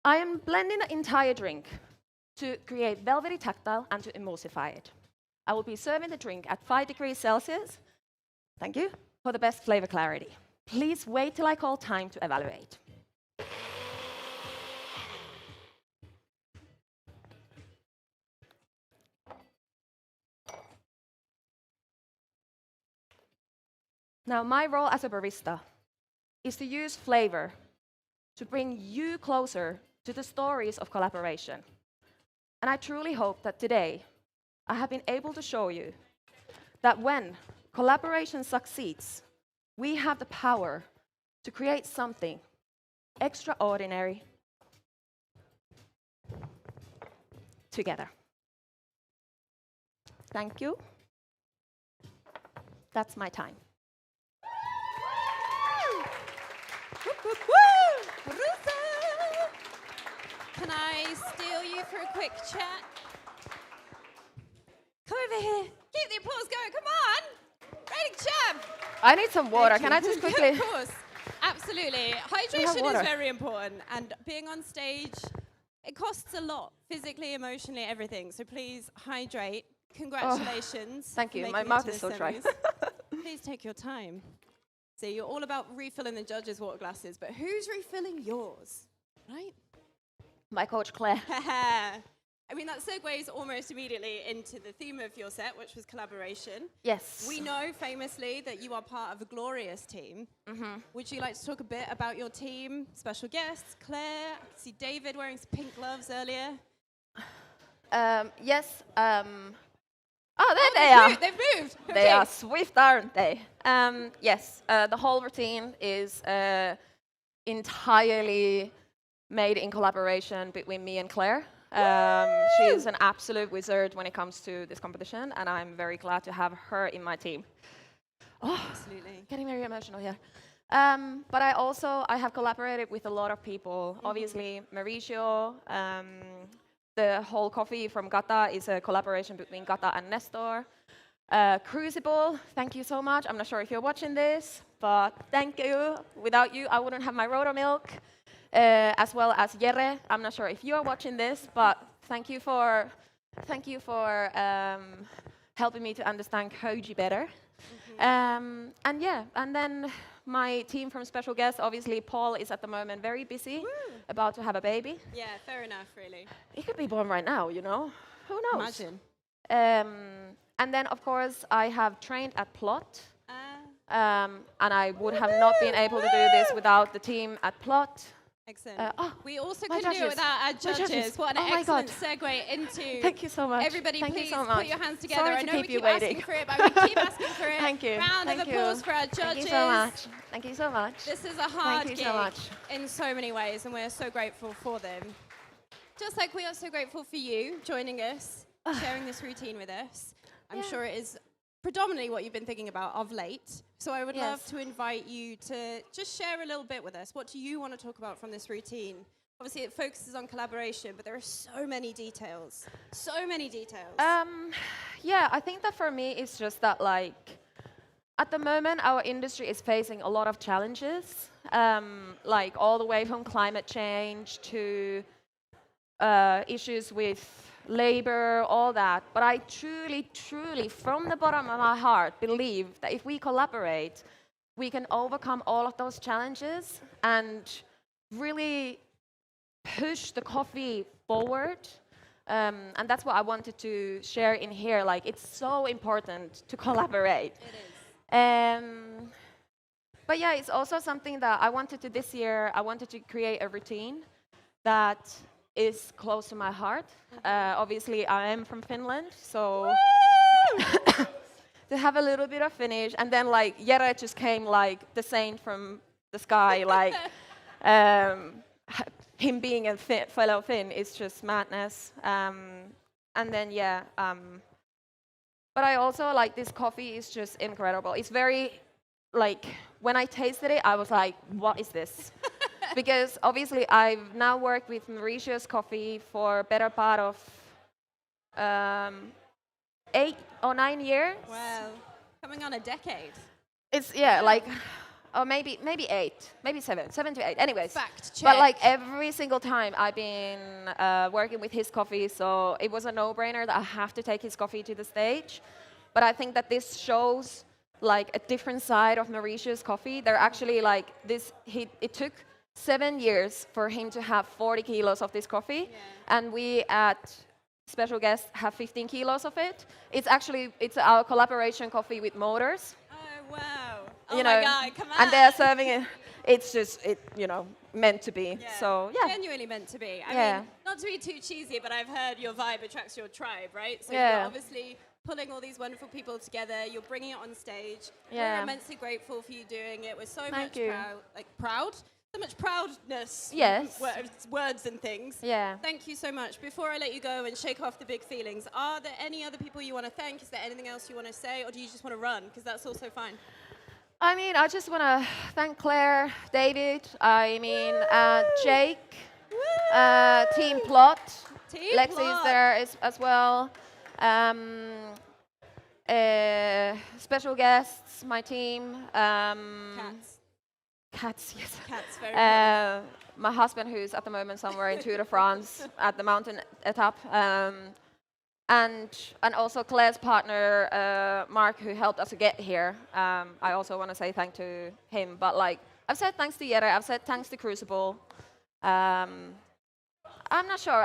I am blending the entire drink to create velvety tactile and to emulsify it. I will be serving the drink at 5 degrees Celsius, thank you, for the best flavor clarity. Please wait till I call time to evaluate. Now, my role as a barista is to use flavor to bring you closer to the stories of collaboration. And I truly hope that today I have been able to show you that when collaboration succeeds, we have the power to create something extraordinary together. Thank you. That's my time. Can I steal you for a quick chat? Come over here. Keep the applause going. Come on. Ready, champ. I need some water. Can I just quickly? Of course. Absolutely. Hydration is very important. And being on stage, it costs a lot. Physically, emotionally, everything. So please hydrate. Congratulations. Thank you. My mouth is so dry. Please take your time. So you're all about refilling the judges' water glasses, but who's refilling yours? Right? My coach, Claire. I mean, that segues almost immediately into the theme of your set, which was collaboration. Yes. We know famously that you are part of a glorious team. Would you like to talk a bit about your team, special guests, Claire? I see David wearing some pink gloves earlier. Yes. Oh, there they are. They've moved. They Okay. are swift, aren't they? Yes, the whole routine is entirely made in collaboration between me and Claire. She is an absolute wizard when it comes to this competition, and I'm very glad to have her in my team. Oh, absolutely. Getting very emotional here. But I have collaborated with a lot of people. Obviously, Mauricio. The whole coffee from Gata is a collaboration between Gata and Nestor. Crucible, thank you so much. I'm not sure if you're watching this, but thank you. Without you, I wouldn't have my Roto milk. As well as Jere. I'm not sure if you are watching this, but thank you for helping me to understand koji better. And then my team from special guests, obviously Paul is at the moment very busy, about to have a baby. Yeah, fair enough, really. He could be born right now, you know? Who knows? Imagine. And then, of course, I have trained at Plot. And I would have not been able to do this without the team at Plot. Excellent. We also my couldn't do it judges. without our My judges. judges. What an Oh my excellent God. segue into. Thank you so much. Everybody, Thank you please so much. put your hands together. Sorry I to know keep we you keep waiting. asking for it, but we keep asking for it. Thank you. Round Thank of applause you. for our judges. Thank you so much. Thank you so much. This is a hard Thank you gig so much. in so many ways, and we're so grateful for them. Just like we are so grateful for you joining us, sharing this routine with us. I'm sure it is predominantly what you've been thinking about of late. So I would love to invite you to just share a little bit with us. What do you want to talk about from this routine? Obviously, it focuses on collaboration, but there are so many details. So many details. Yeah, I think that for me, it's just that, like, at the moment, our industry is facing a lot of challenges, like all the way from climate change to issues with labor, all that. But I truly, truly, from the bottom of my heart, believe that if we collaborate, we can overcome all of those challenges and really push the coffee forward. And that's what I wanted to share in here. Like, it's so important to collaborate. It is. But yeah, it's also something that I wanted to this year. I wanted to create a routine that is close to my heart. Obviously, I am from Finland, so to have a little bit of Finnish, and then like Jere just came like the saint from the sky, like him being a fellow Finn is just madness. And then yeah, but I also like this coffee is just incredible. It's very like when I tasted it, I was like, what is this? Because obviously I've now worked with Mauritius coffee for better part of 8 or 9 years. Wow, coming on a decade. It's yeah, like, or maybe 8, maybe 7 to 8. Anyways, fact check. But like every single time I've been working with his coffee, so it was a no-brainer that I have to take his coffee to the stage. But I think that this shows like a different side of Mauritius coffee. They're actually like this. It took 7 years for him to have 40 kilos of this coffee, and we at Special Guest have 15 kilos of it. It's our collaboration coffee with Motors. Oh wow! You Oh know, my God! Come on! and they're serving it. It's just meant to be. Yeah. So yeah, Genuinely meant to be. I Yeah. mean, not to be too cheesy, but I've heard your vibe attracts your tribe, right? So Yeah. you're obviously pulling all these wonderful people together. You're bringing it on stage. Yeah. We're immensely grateful for you doing it. We're so Thank much you. proud. So much proudness. Yes. Words and things. Yeah. Thank you so much. Before I let you go and shake off the big feelings, are there any other people you want to thank? Is there anything else you want to say, or do you just want to run? Because that's also fine. I mean, I just want to thank Claire, David, Jake, Team Plot. Team Lexi Plot. is there as well. Special guests, my team. Cats. Cats, yes. Cats, very important. My husband, who's at the moment somewhere in Tour de France at the mountain etape. And also Claire's partner, Mark, who helped us to get here. I also want to say thank to him. But like, I've said thanks to Jere, I've said thanks to Crucible. I'm not sure,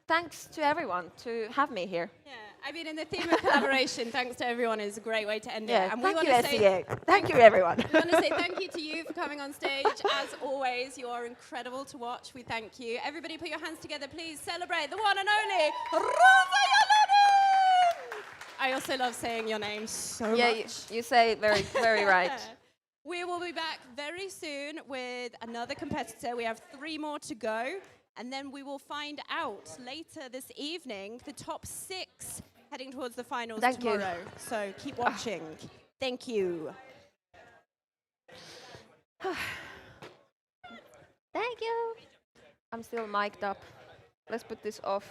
thanks to everyone to have me here. Yeah, I mean, in the theme of collaboration, thanks to everyone is a great way to end Yeah, it. And thank we you, want to say Thank you, everyone. We want to say thank you to you for coming on stage. As always, you are incredible to watch. We thank you. Everybody put your hands together, please. Celebrate the one and only Rosa Jalonen! I also love saying your name so much. Yeah, you say it very, very right. We will be back very soon with another competitor. We have 3 more to go. And then we will find out later this evening the top 6 heading towards the finals Thank you. tomorrow. So keep watching. Thank you. Thank you. I'm still mic'd up. Let's put this off.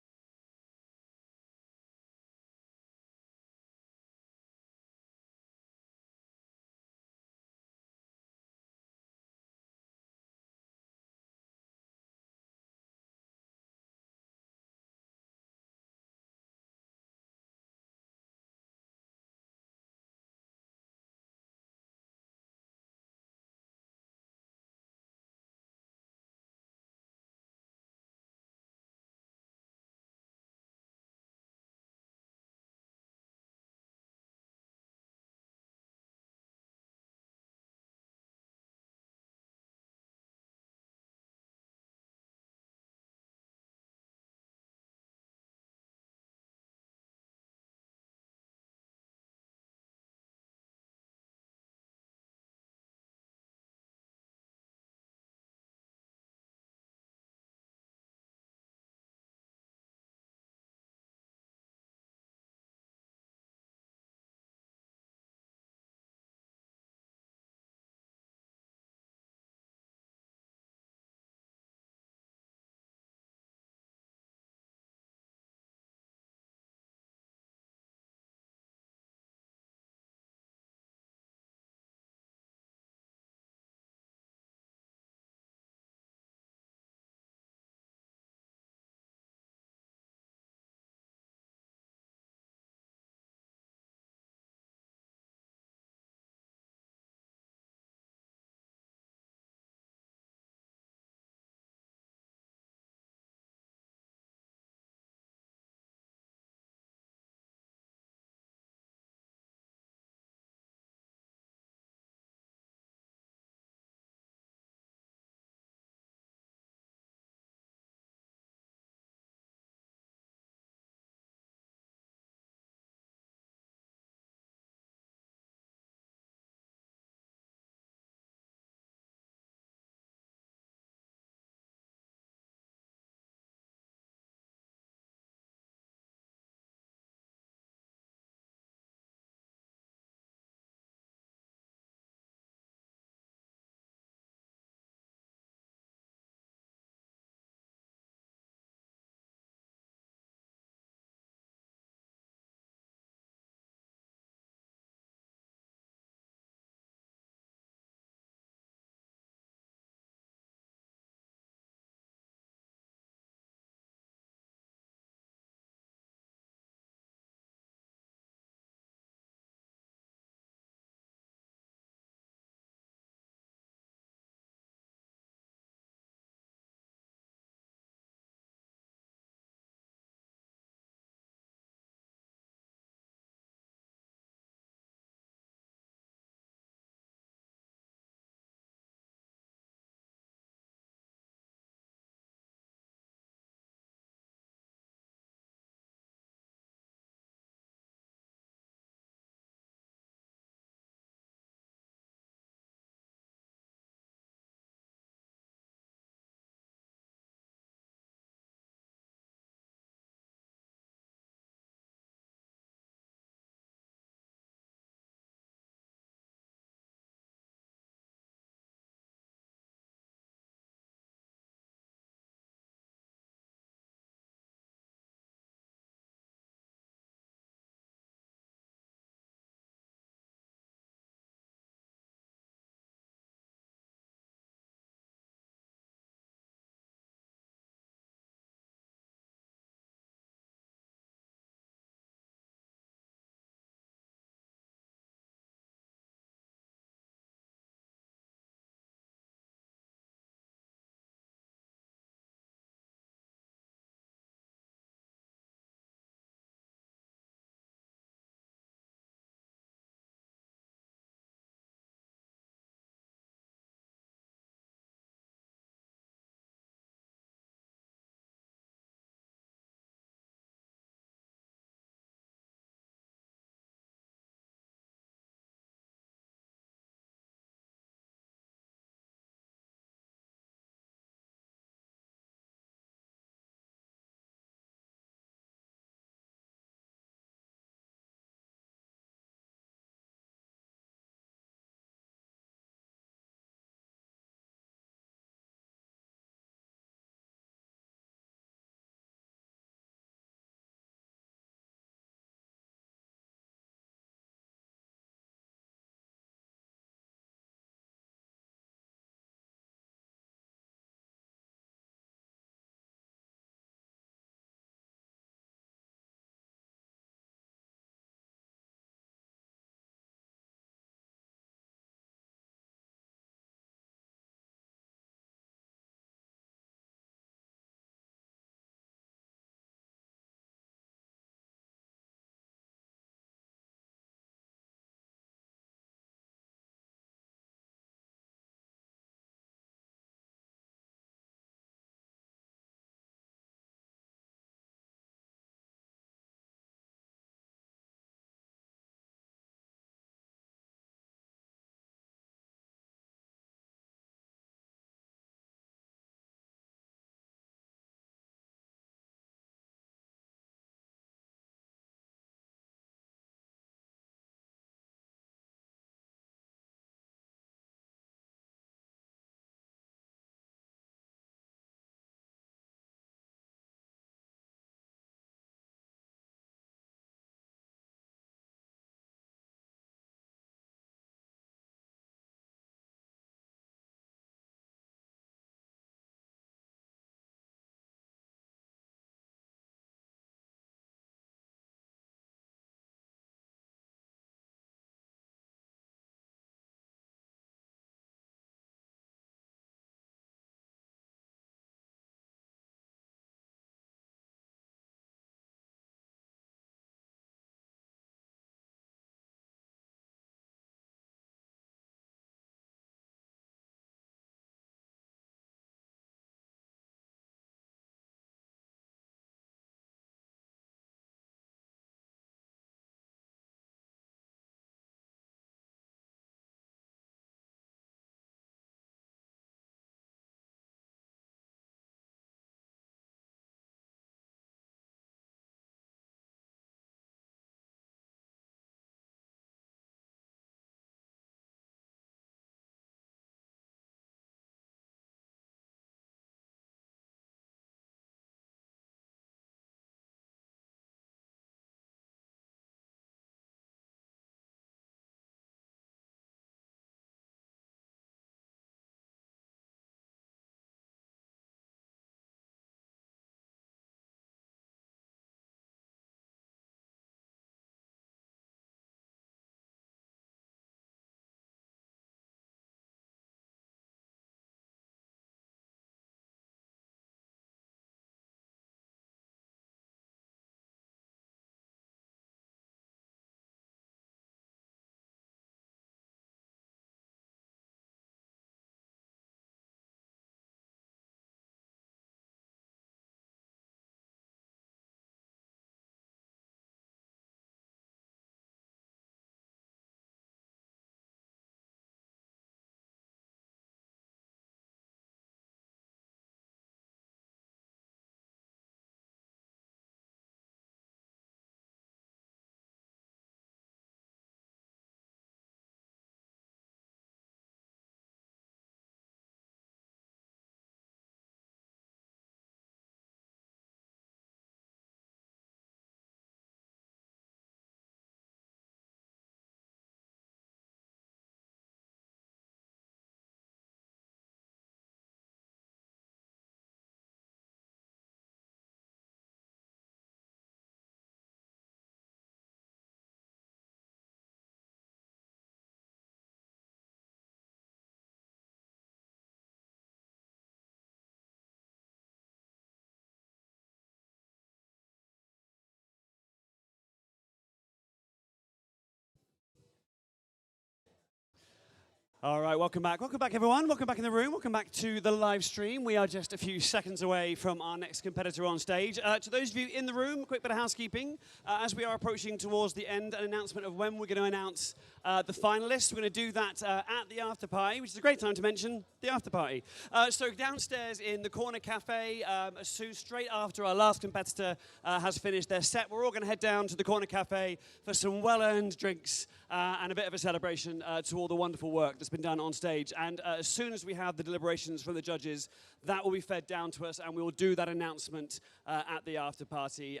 All right, welcome back. Welcome back, everyone. Welcome back in the room. Welcome back to the live stream. We are just a few seconds away from our next competitor on stage. To those of you in the room, a quick bit of housekeeping. As we are approaching towards the end, an announcement of when we're going to announce the finalists. We're going to do that at the after party, which is a great time to mention the after party. So downstairs in the corner cafe, as soon straight after our last competitor has finished their set, we're all going to head down to the corner cafe for some well-earned drinks and a bit of a celebration to all the wonderful work that's been done on stage. And as soon as we have the deliberations from the judges, that will be fed down to us, and we will do that announcement at the after party.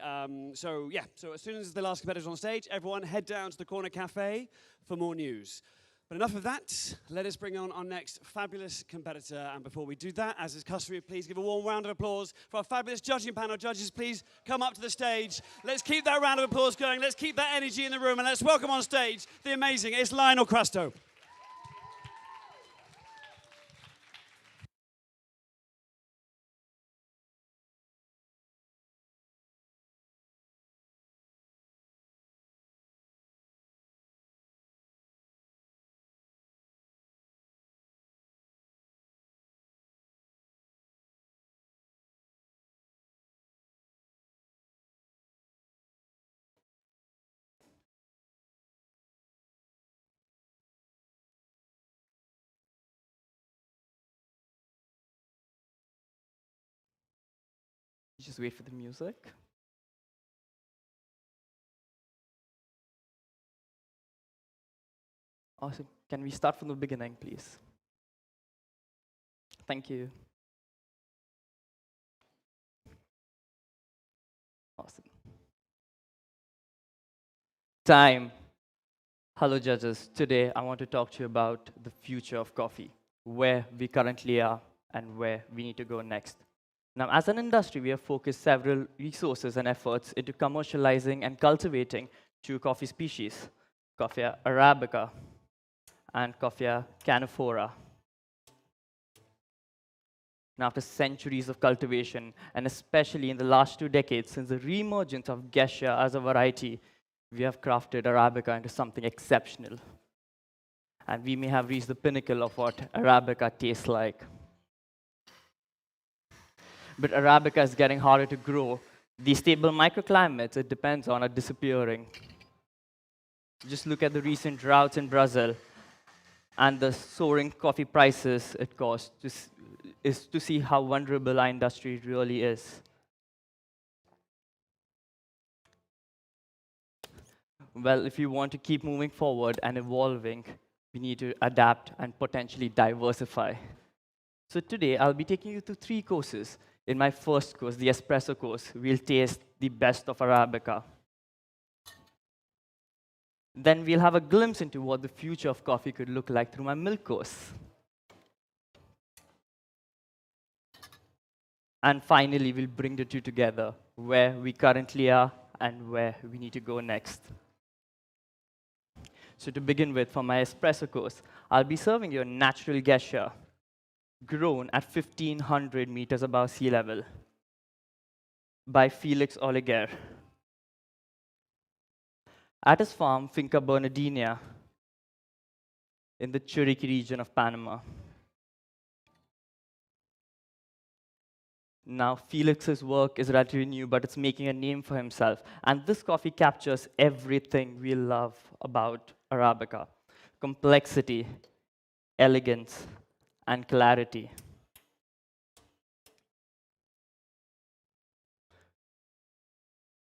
So as soon as the last competitor's on stage, everyone head down to the corner cafe for more news. But enough of that, let us bring on our next fabulous competitor. And before we do that, as is customary, please give a warm round of applause for our fabulous judging panel. Judges, please come up to the stage. Let's keep that round of applause going. Let's keep that energy in the room. And let's welcome on stage the amazing, it's Lionel Crusto. Just wait for the music. Awesome. Can we start from the beginning, please? Thank you. Awesome. Time. Hello, judges. Today, I want to talk to you about the future of coffee, where we currently are and where we need to go next. Now, as an industry, we have focused several resources and efforts into commercializing and cultivating two coffee species, Coffea arabica and Coffea canephora. Now, after centuries of cultivation, and especially in the last 2 decades since the reemergence of Geisha as a variety, we have crafted arabica into something exceptional. And we may have reached the pinnacle of what arabica tastes like. But arabica is getting harder to grow. The stable microclimates it depends on are disappearing. Just look at the recent droughts in Brazil and the soaring coffee prices it costs is to see how vulnerable our industry really is. Well, if you want to keep moving forward and evolving, we need to adapt and potentially diversify. So today, I'll be taking you through 3 courses. In my first course, the espresso course, we'll taste the best of arabica. Then we'll have a glimpse into what the future of coffee could look like through my milk course. And finally, we'll bring the two together, where we currently are and where we need to go next. So to begin with, for my espresso course, I'll be serving you a natural geisha, grown at 1,500 meters above sea level by Felix Oleguer at his farm, Finca Bernardina, in the Chiriquí region of Panama. Now, Felix's work is relatively new, but it's making a name for himself. And this coffee captures everything we love about arabica: complexity, elegance, and clarity.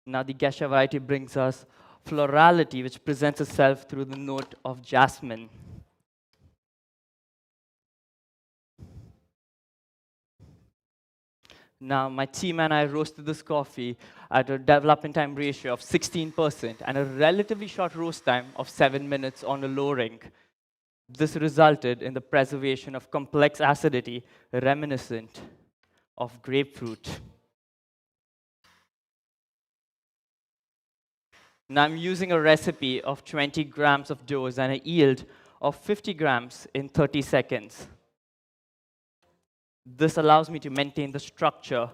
Now, the geisha variety brings us florality, which presents itself through the note of jasmine. Now, my team and I roasted this coffee at a development time ratio of 16% and a relatively short roast time of 7 minutes on a low ring. This resulted in the preservation of complex acidity reminiscent of grapefruit. Now, I'm using a recipe of 20 grams of dose and a yield of 50 grams in 30 seconds. This allows me to maintain the structure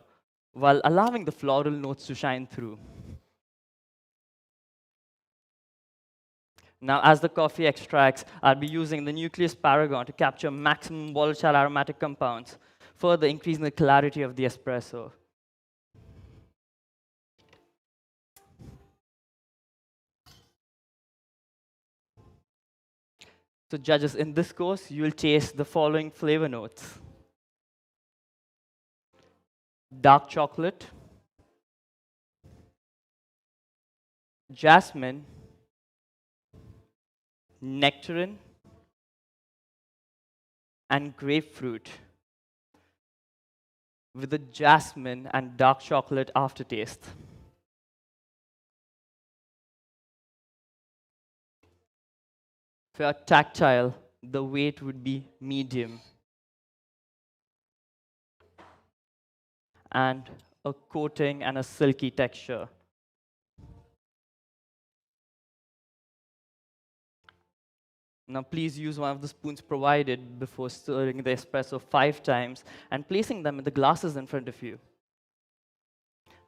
while allowing the floral notes to shine through. Now, as the coffee extracts, I'll be using the nucleus paragon to capture maximum volatile aromatic compounds, further increasing the clarity of the espresso. So judges, in this course, you will taste the following flavor notes: dark chocolate, jasmine, nectarine, and grapefruit, with the jasmine and dark chocolate aftertaste. For tactile, the weight would be medium, and a coating and a silky texture. Now please use one of the spoons provided before stirring the espresso 5 times and placing them in the glasses in front of you.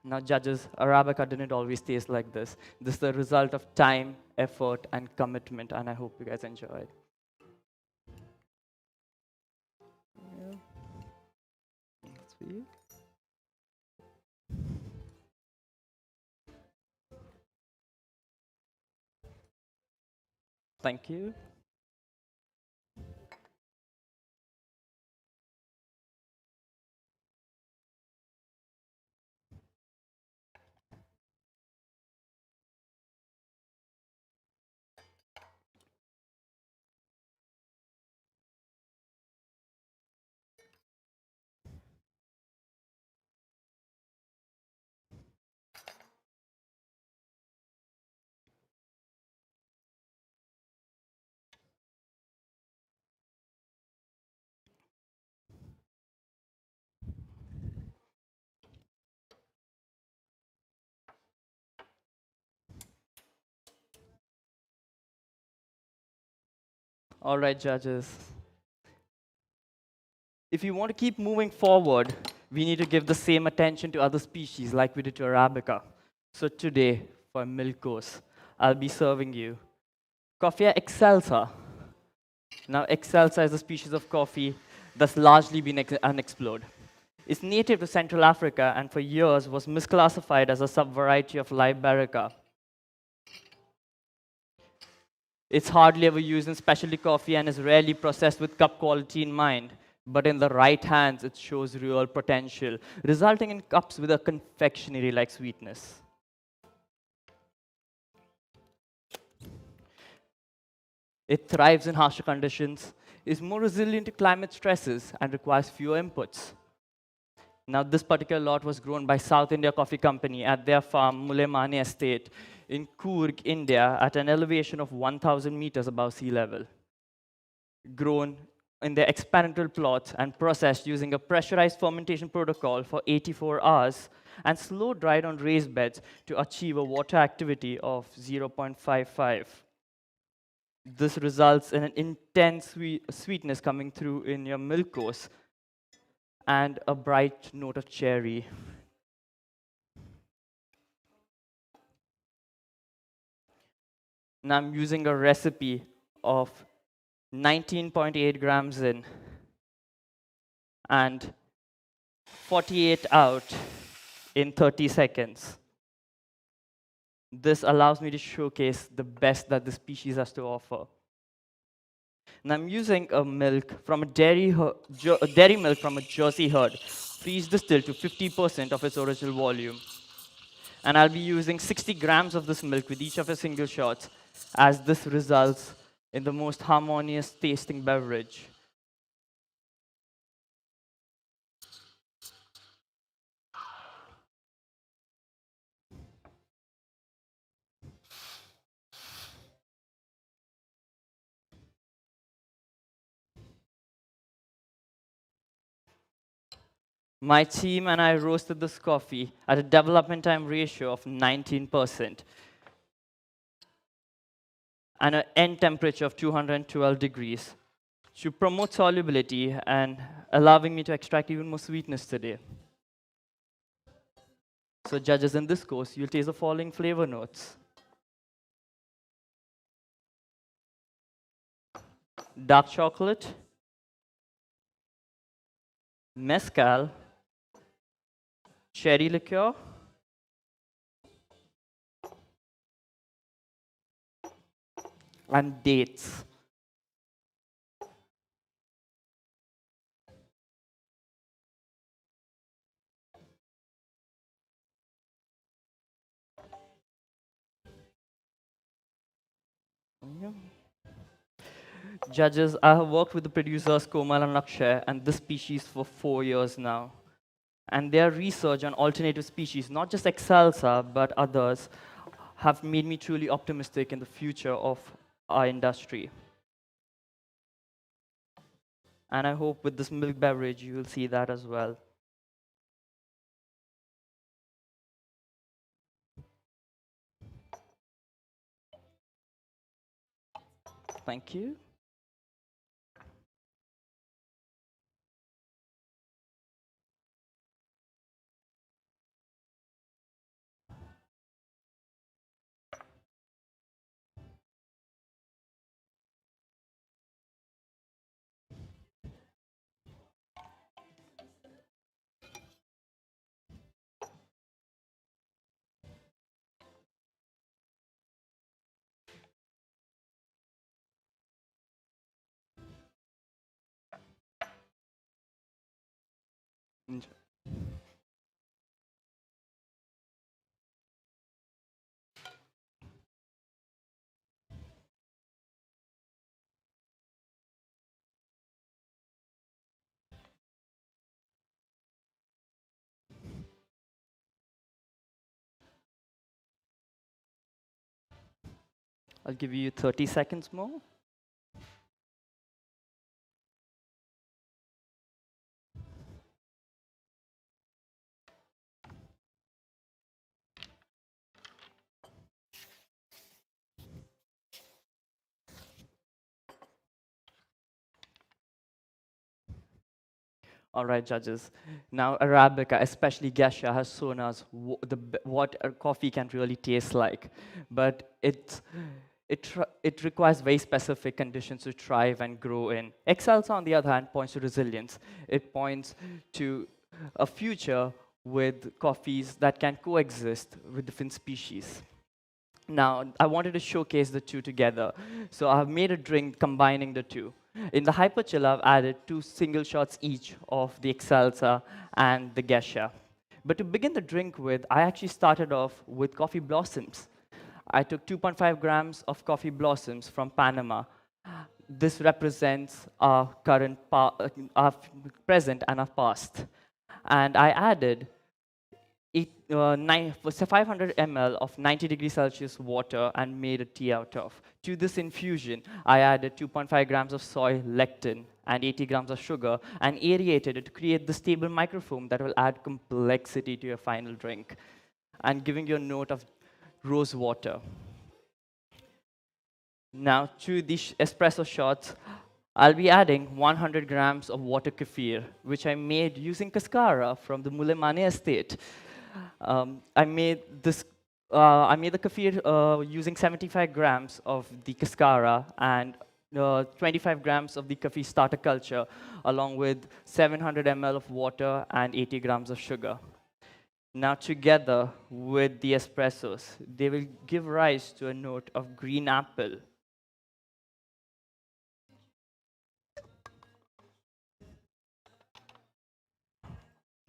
Now judges, Arabica didn't always taste like this. This is the result of time, effort, and commitment, and I hope you guys enjoyed. Yeah. That's for you. Thank you. All right, judges. If you want to keep moving forward, we need to give the same attention to other species like we did to Arabica. So today, for a milk course, I'll be serving you Coffea excelsa. Now, excelsa is a species of coffee that's largely been unexplored. It's native to Central Africa and for years was misclassified as a subvariety of Liberica. It's hardly ever used in specialty coffee and is rarely processed with cup quality in mind. But in the right hands, it shows real potential, resulting in cups with a confectionery-like sweetness. It thrives in harsher conditions, is more resilient to climate stresses, and requires fewer inputs. Now, this particular lot was grown by South India Coffee Company at their farm, Mulemani Estate, in Coorg, India, at an elevation of 1,000 meters above sea level. Grown in their experimental plots and processed using a pressurized fermentation protocol for 84 hours and slow dried on raised beds to achieve a water activity of 0.55. This results in an intense sweetness coming through in your milk course and a bright note of cherry. Now I'm using a recipe of 19.8 grams in and 48 out in 30 seconds. This allows me to showcase the best that the species has to offer. And I'm using a milk from a dairy milk from a Jersey herd, freeze distilled to 50% of its original volume. And I'll be using 60 grams of this milk with each of the single shots, as this results in the most harmonious tasting beverage. My team and I roasted this coffee at a development time ratio of 19% and an end temperature of 212 degrees to promote solubility and allowing me to extract even more sweetness today. So judges, in this course, you'll taste the following flavor notes: dark chocolate, mezcal, cherry liqueur, and dates. Judges, I have worked with the producers Komal and Akshay and this species for 4 years now. And their research on alternative species, not just Excelsa, but others, have made me truly optimistic in the future of our industry. And I hope with this milk beverage, you will see that as well. Thank you. Enjoy. I'll give you 30 seconds more. All right, judges. Now, Arabica, especially Gesha, has shown us what a coffee can really taste like. But it requires very specific conditions to thrive and grow in. Excelsa, on the other hand, points to resilience. It points to a future with coffees that can coexist with different species. Now, I wanted to showcase the two together. So I've made a drink combining the two. In the Hyper Chill, I've added 2 single shots each of the Excelsa and the Gesha. But to begin the drink with, I actually started off with coffee blossoms. I took 2.5 grams of coffee blossoms from Panama. This represents our our present and our past. And I added 500 ml of 90 degrees Celsius water and made a tea out of. To this infusion, I added 2.5 grams of soy lectin and 80 grams of sugar and aerated it to create the stable microfoam that will add complexity to your final drink and giving you a note of rose water. Now, to these espresso shots, I'll be adding 100 grams of water kefir, which I made using cascara from the Mulemane estate. I made the kefir using 75 grams of the cascara and 25 grams of the kefir starter culture, along with 700 ml of water and 80 grams of sugar. Now, together with the espressos, they will give rise to a note of green apple.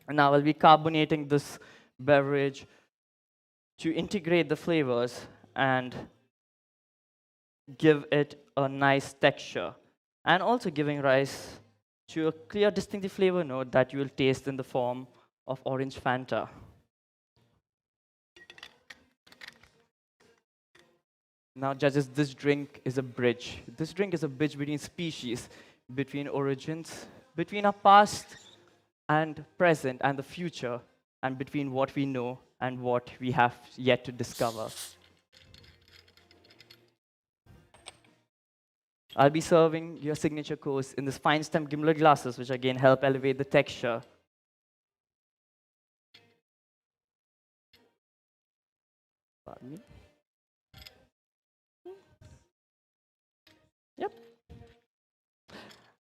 And now I'll be carbonating this beverage to integrate the flavors and give it a nice texture, and also giving rise to a clear, distinctive flavor note that you will taste in the form of orange Fanta. Now, judges, this drink is a bridge. This drink is a bridge between species, between origins, between our past and present and the future, and between what we know and what we have yet to discover. I'll be serving your signature course in this fine stem gimlet glasses, which again help elevate the texture. Pardon me. Yep.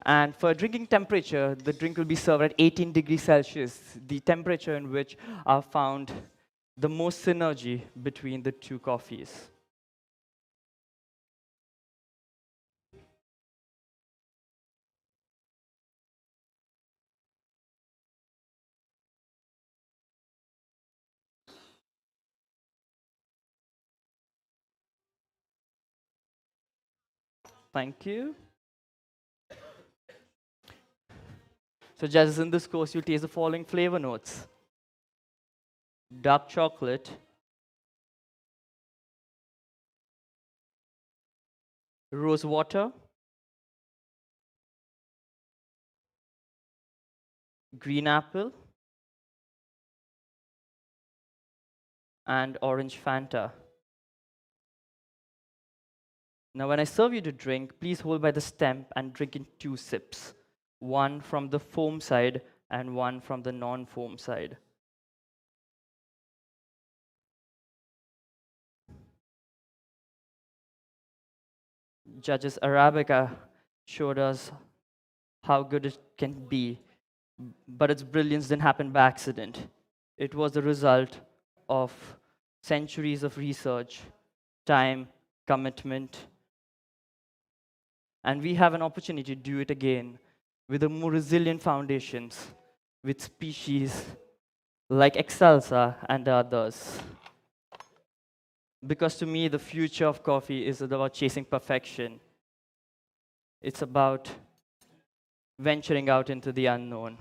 And for drinking temperature, the drink will be served at 18 degrees Celsius, the temperature in which are found the most synergy between the two coffees. Thank you. So judges, in this course, you'll taste the following flavor notes: dark chocolate, rose water, green apple, and orange Fanta. Now, when I serve you the drink, please hold by the stem and drink in 2 sips. One from the foam side and one from the non-foam side. Judges, Arabica showed us how good it can be, but its brilliance didn't happen by accident. It was the result of centuries of research, time, commitment, and we have an opportunity to do it again with a more resilient foundations, with species like Excelsa and others. Because to me, the future of coffee is about chasing perfection. It's about venturing out into the unknown.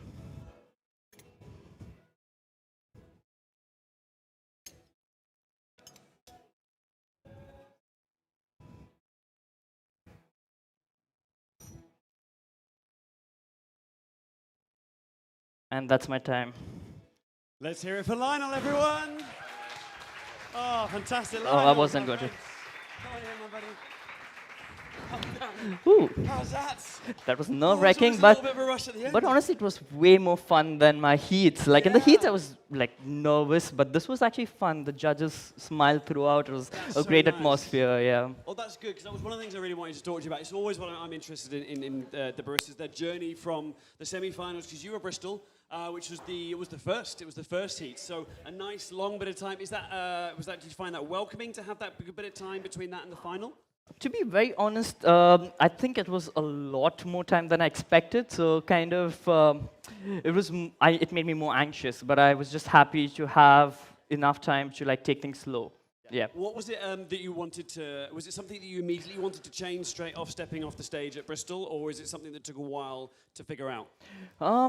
And that's my time. Let's hear it for Lionel, everyone. Oh, fantastic. Oh, I wasn't good. Ooh. How's that? That was nerve-wracking, but honestly, it was way more fun than my heats. Like in the heats, I was like nervous, but this was actually fun. The judges smiled throughout. It was a great atmosphere. Yeah. Oh, that's good, because that was one of the things I really wanted to talk to you about. It's always what I'm interested in the baristas, their journey from the semi-finals, because you were Bristol, which was the first heat. So a nice long bit of time. Is that did you find that welcoming to have that bit of time between that and the final? To be very honest, I think it was a lot more time than I expected. So kind of, it made me more anxious. But I was just happy to have enough time to like take things slow. Yeah. What was it that you wanted to? Was it something that you immediately wanted to change straight off stepping off the stage at Bristol, or is it something that took a while to figure out?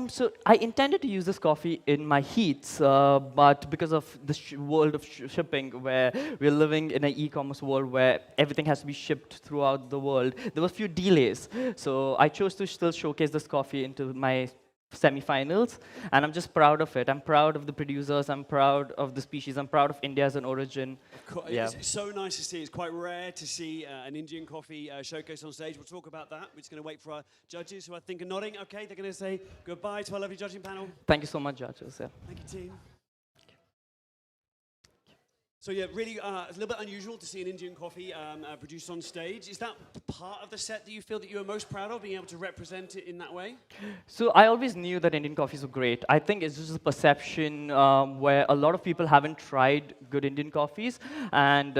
So I intended to use this coffee in my heats, but because of the world of shipping, where we're living in an e-commerce world where everything has to be shipped throughout the world, there were a few delays. So I chose to still showcase this coffee into my semi-finals, and I'm just proud of it. I'm proud of the producers. I'm proud of the species. I'm proud of India as an origin. Yeah. It's so nice to see. It's quite rare to see an Indian coffee showcase on stage. We'll talk about that. We're just going to wait for our judges, who I think are nodding. Okay, they're going to say goodbye to our lovely judging panel. Thank you so much, judges. Yeah. Thank you, team. So yeah, really, it's a little bit unusual to see an Indian coffee produced on stage. Is that part of the set that you feel that you are most proud of, being able to represent it in that way? So I always knew that Indian coffees were great. I think it's just a perception where a lot of people haven't tried good Indian coffees. And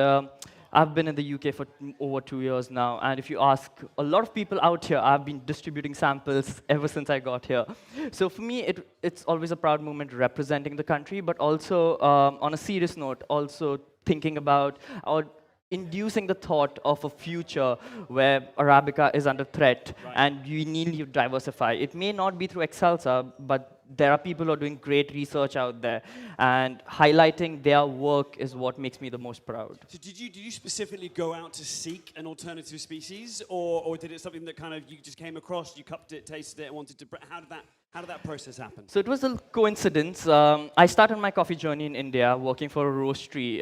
I've been in the UK for over 2 years now. And if you ask a lot of people out here, I've been distributing samples ever since I got here. So for me, it's always a proud moment representing the country, but also on a serious note, also thinking about or inducing the thought of a future where Arabica is under threat, and you need to diversify. It may not be through Excelsa, but there are people who are doing great research out there, and highlighting their work is what makes me the most proud. So did you specifically go out to seek an alternative species, or did it something that kind of you just came across, you cupped it, tasted it, and wanted to? How did that process happen? So it was a coincidence. I started my coffee journey in India, working for a roastery,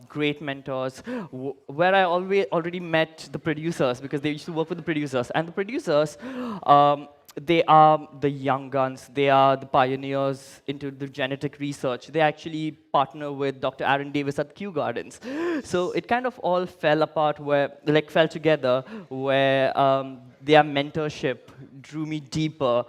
great mentors, where I already met the producers, because they used to work with the producers. And the producers, they are the young guns. They are the pioneers into the genetic research. They actually partner with Dr. Aaron Davis at Kew Gardens. So it kind of all fell apart, fell together, where their mentorship drew me deeper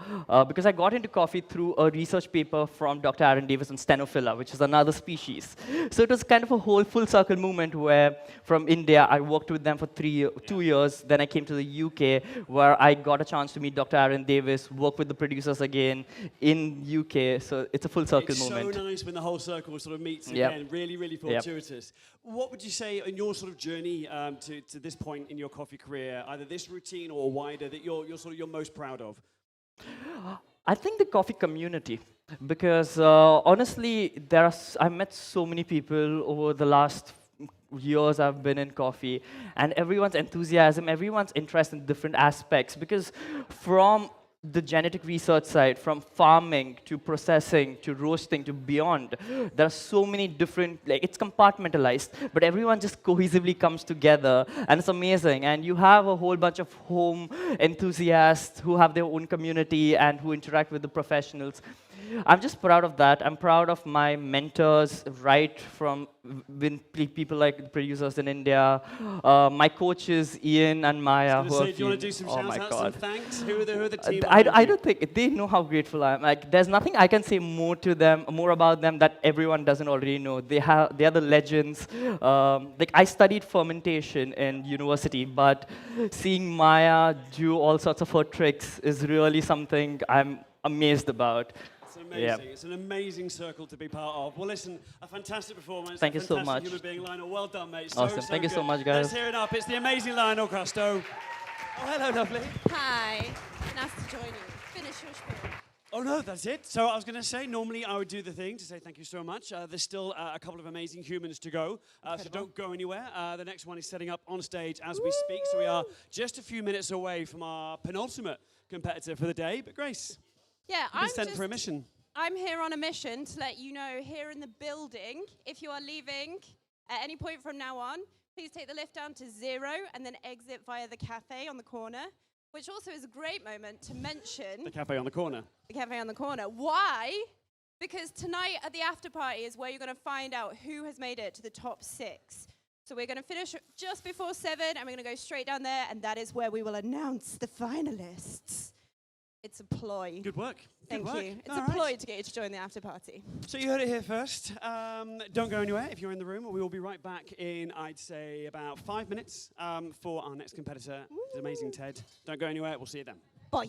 because I got into coffee through a research paper from Dr. Aaron Davis on Stenophila, which is another species. So it was kind of a whole full circle movement where from India, I worked with them for 2 years. Then I came to the UK where I got a chance to meet Dr. Aaron Davis, work with the producers again in UK. So it's a full circle movement. It's so nice when the whole circle sort of meets again. Really, really fortuitous. What would you say in your sort of journey to this point in your coffee career, either this routine or wider, that you're most proud of? I think the coffee community, because honestly, I've met so many people over the last years I've been in coffee, and everyone's enthusiasm, everyone's interest in different aspects, because from the genetic research side, from farming to processing to roasting to beyond, there are so many different, it's compartmentalized, but everyone just cohesively comes together, and it's amazing. And you have a whole bunch of home enthusiasts who have their own community and who interact with the professionals. I'm just proud of that. I'm proud of my mentors, right from people like the producers in India, my coaches, Ian and Maya. Do you want to do some shout-outs and thanks? Who are the team? I don't think, they know how grateful I am. Like, there's nothing I can say more about them that everyone doesn't already know. They are the legends. I studied fermentation in university, but seeing Maya do all sorts of her tricks is really something I'm amazed about. Amazing. It's an amazing circle to be part of. Well, listen, a fantastic performance. Thank you so much. Human being, Lionel. Well done, mate. Awesome. Thank you so much, guys. Let's hear it up. It's the amazing Lionel Crusto. Oh, hello, lovely. Hi. Nice to join you. Finish your spiel. Oh, no, that's it. So I was going to say, normally I would do the thing to say thank you so much. There's still a couple of amazing humans to go, so don't go anywhere. The next one is setting up on stage as we speak, so we are just a few minutes away from our penultimate competitor for the day. But Grace, yeah, you've been sent for a mission. I'm here on a mission to let you know here in the building, if you are leaving at any point from now on, please take the lift down to 0 and then exit via the cafe on the corner, which also is a great moment to mention. The cafe on the corner. The cafe on the corner. Why? Because tonight at the after party is where you're going to find out who has made it to the top 6. So we're going to finish just before 7 and we're going to go straight down there, and that is where we will announce the finalists. It's a ploy. Good work. Thank you. It's a ploy to get you to join the after party. So you heard it here first. Don't go anywhere if you're in the room. We will be right back in, I'd say, about 5 minutes for our next competitor. It's amazing, Ted. Don't go anywhere. We'll see you then. Bye.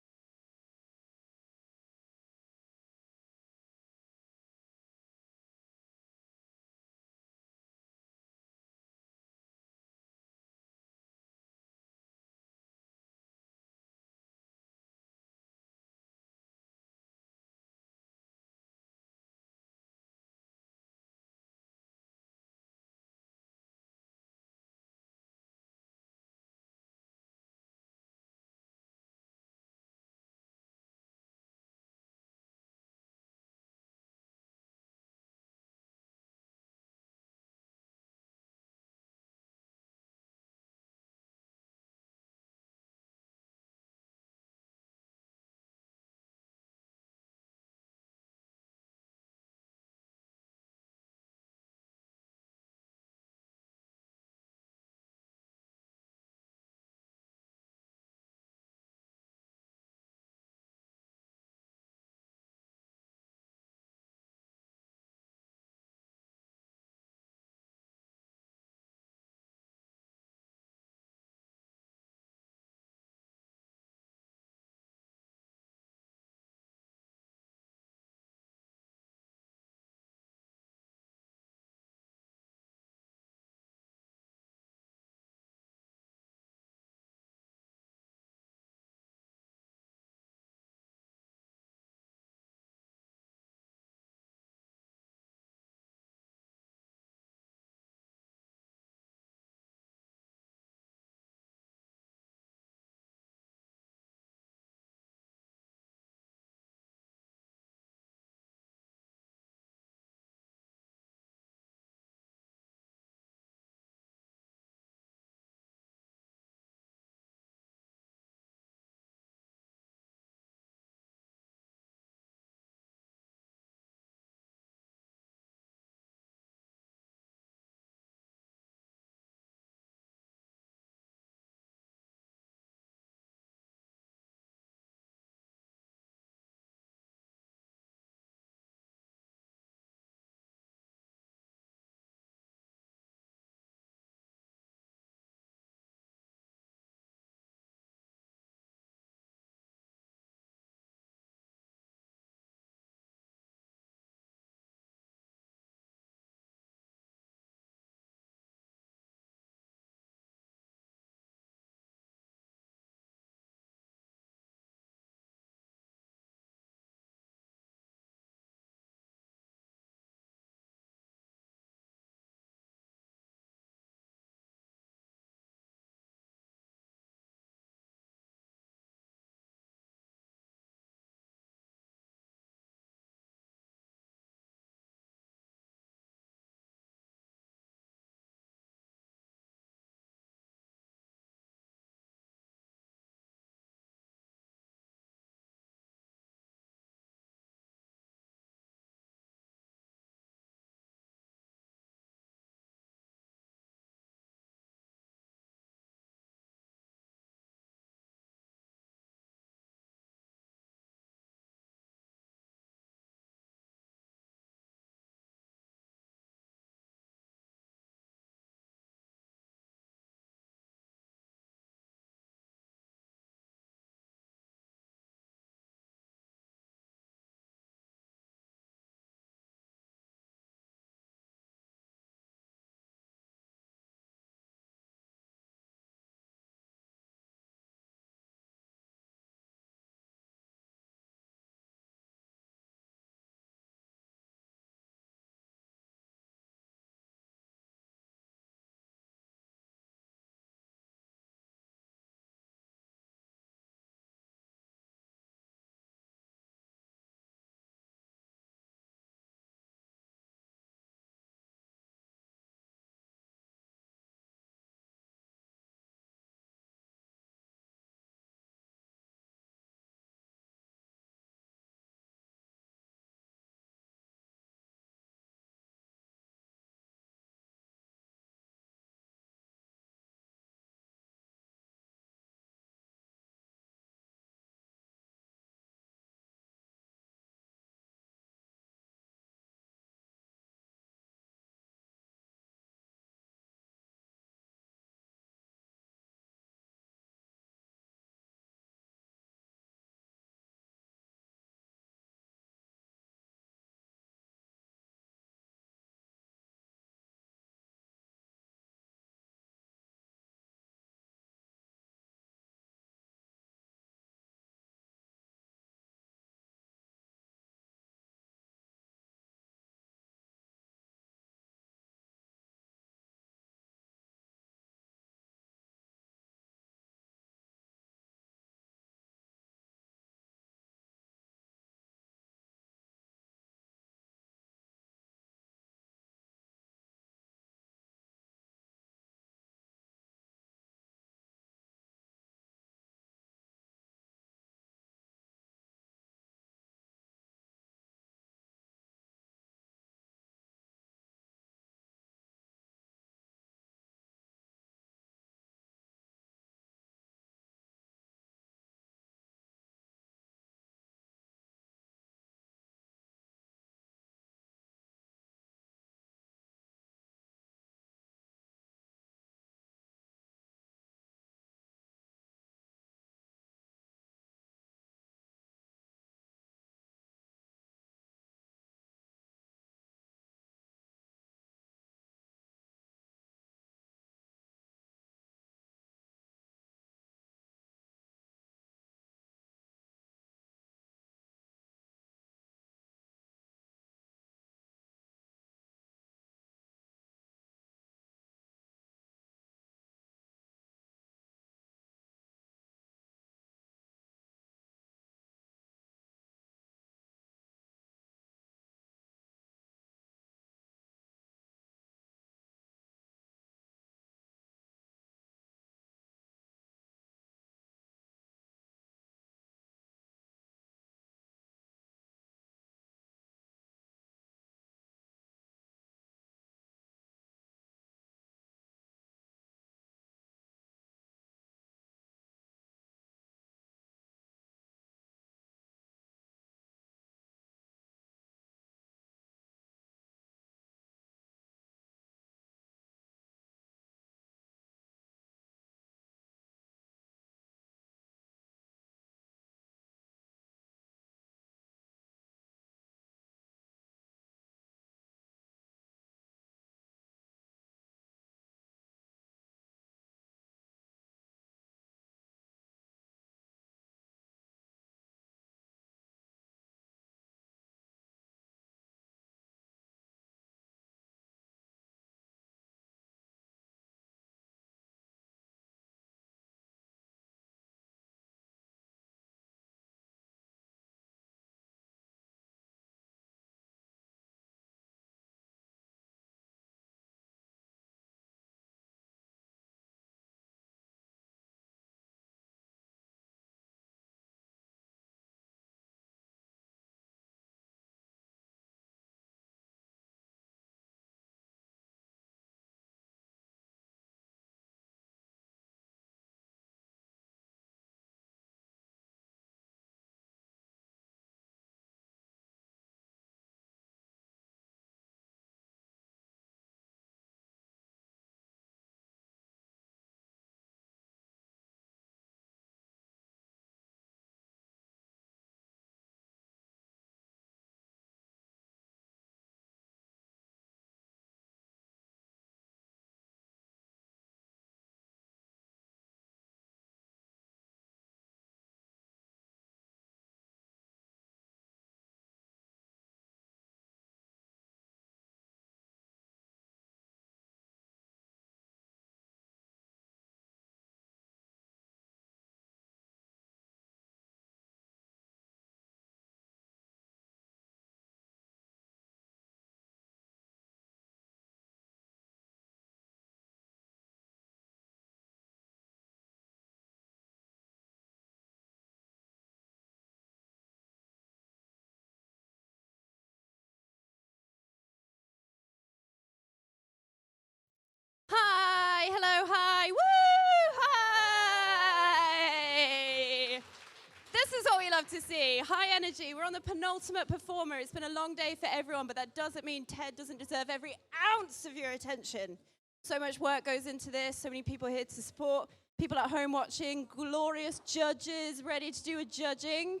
we love to see. High energy. We're on the penultimate performer. It's been a long day for everyone, but that doesn't mean Ted doesn't deserve every ounce of your attention. So much work goes into this. So many people here to support. People at home watching. Glorious judges ready to do a judging.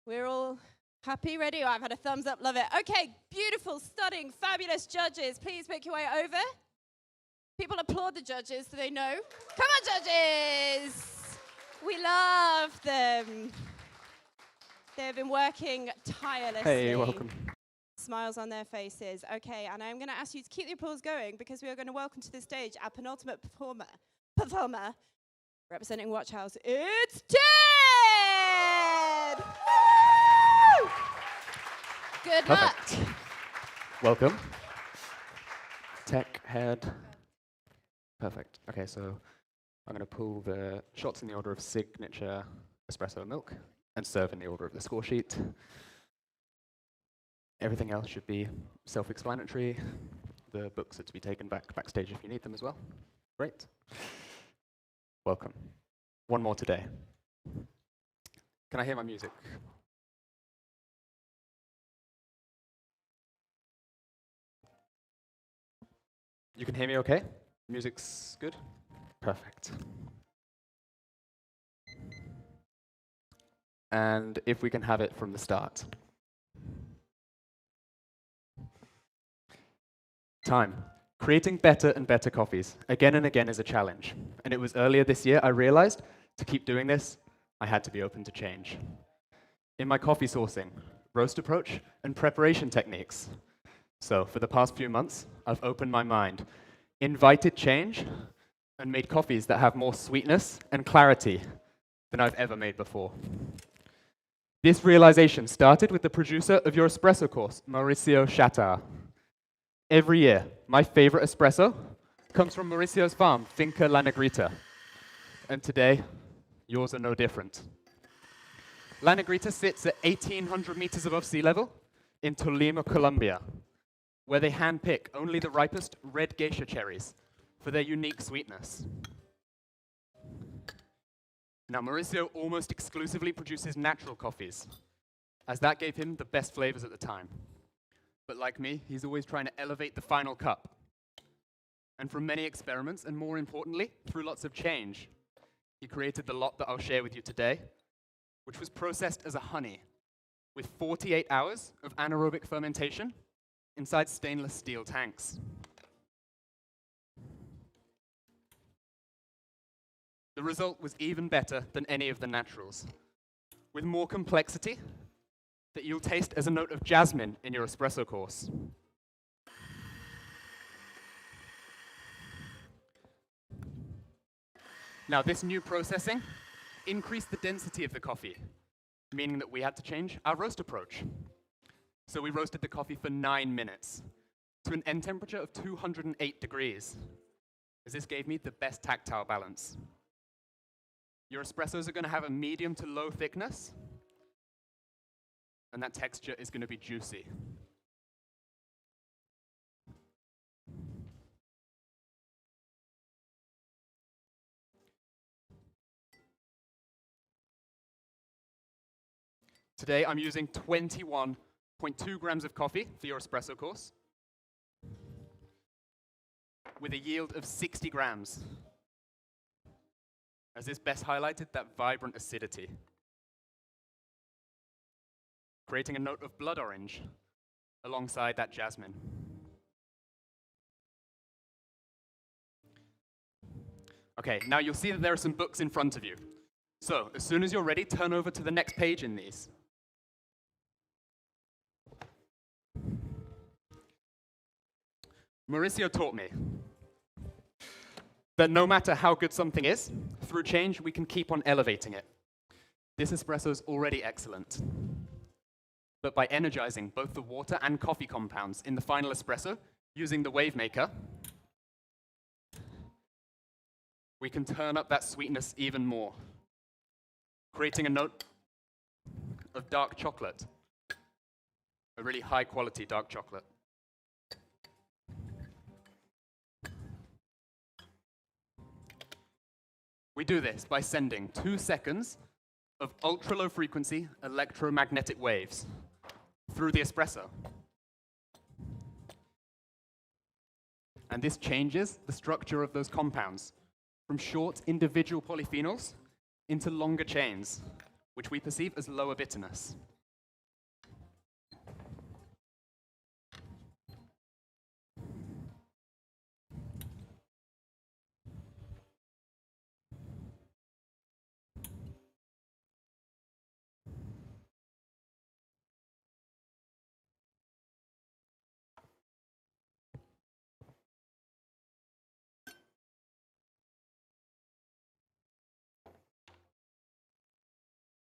We're all happy, ready? Oh, I've had a thumbs up. Love it. Okay, beautiful, stunning, fabulous judges. Please make your way over. People applaud the judges so they know. Come on, judges! We love them. They've been working tirelessly. Hey, welcome. Smiles on their faces. Okay, and I'm going to ask you to keep the applause going because we are going to welcome to the stage our penultimate performer, representing Watch House. It's Ted! Woo! Good luck. Welcome. Tech head. Perfect. Okay, so I'm going to pull the shots in the order of signature espresso milk and serve in the order of the score sheet. Everything else should be self-explanatory. The books are to be taken backstage if you need them as well. Great. Welcome. One more today. Can I hear my music? You can hear me okay? Music's good? Perfect. And if we can have it from the start. Time. Creating better and better coffees, again and again, is a challenge. And it was earlier this year I realized to keep doing this, I had to be open to change. In my coffee sourcing, roast approach, and preparation techniques. So for the past few months, I've opened my mind, invited change, and made coffees that have more sweetness and clarity than I've ever made before. This realization started with the producer of your espresso course, Mauricio Chatar. Every year, my favorite espresso comes from Mauricio's farm, Finca La Negrita. And today, yours are no different. La Negrita sits at 1,800 meters above sea level in Tolima, Colombia, where they handpick only the ripest red geisha cherries for their unique sweetness. Now, Mauricio almost exclusively produces natural coffees, as that gave him the best flavors at the time. But like me, he's always trying to elevate the final cup. And from many experiments, and more importantly, through lots of change, he created the lot that I'll share with you today, which was processed as a honey, with 48 hours of anaerobic fermentation inside stainless steel tanks. The result was even better than any of the naturals, with more complexity that you'll taste as a note of jasmine in your espresso course. Now, this new processing increased the density of the coffee, meaning that we had to change our roast approach. So we roasted the coffee for 9 minutes to an end temperature of 208 degrees, as this gave me the best tactile balance. Your espressos are going to have a medium to low thickness, and that texture is going to be juicy. Today, I'm using 21.2 grams of coffee for your espresso course, with a yield of 60 grams. As this best highlighted that vibrant acidity, creating a note of blood orange alongside that jasmine. Okay, now you'll see that there are some books in front of you. So, as soon as you're ready, turn over to the next page in these. Mauricio taught me that no matter how good something is, through change, we can keep on elevating it. This espresso is already excellent. But by energizing both the water and coffee compounds in the final espresso using the wave maker, we can turn up that sweetness even more, creating a note of dark chocolate, a really high quality dark chocolate. We do this by sending 2 seconds of ultra-low frequency electromagnetic waves through the espresso. And this changes the structure of those compounds from short individual polyphenols into longer chains, which we perceive as lower bitterness.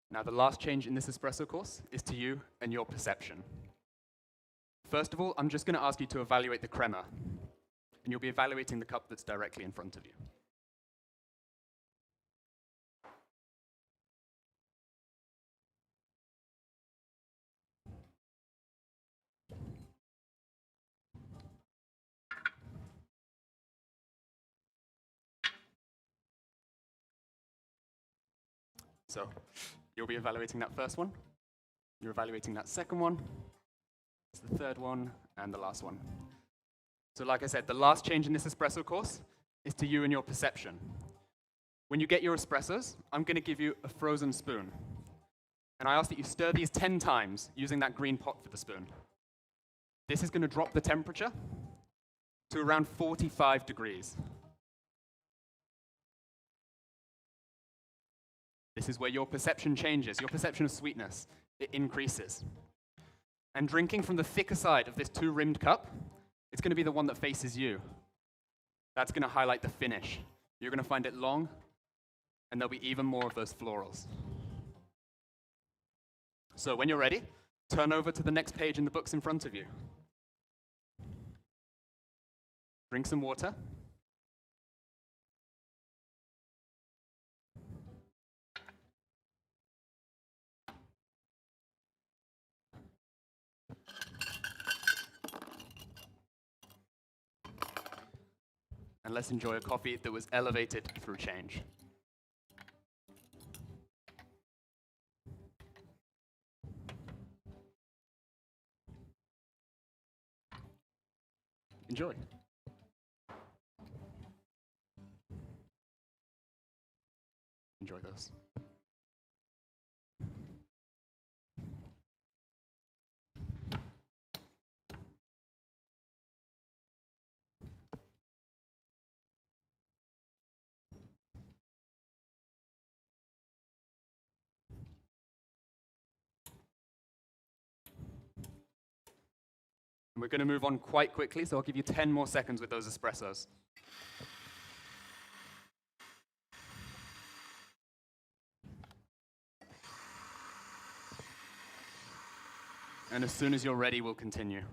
Now, the last change in this espresso course is to you and your perception. First of all, I'm just going to ask you to evaluate the crema, and you'll be evaluating the cup that's directly in front of you. So, you'll be evaluating that first one, you're evaluating that second one, it's the third one, and the last one. So like I said, the last change in this espresso course is to you and your perception. When you get your espressos, I'm going to give you a frozen spoon. And I ask that you stir these 10 times using that green pot for the spoon. This is going to drop the temperature to around 45 degrees. This is where your perception changes, your perception of sweetness, it increases. And drinking from the thicker side of this 2-rimmed cup, it's going to be the one that faces you. That's going to highlight the finish. You're going to find it long, and there'll be even more of those florals. So when you're ready, turn over to the next page in the books in front of you. Drink some water. And let's enjoy a coffee that was elevated through change. Enjoy. Enjoy those. And we're going to move on quite quickly, so I'll give you 10 more seconds with those espressos. And as soon as you're ready, we'll continue.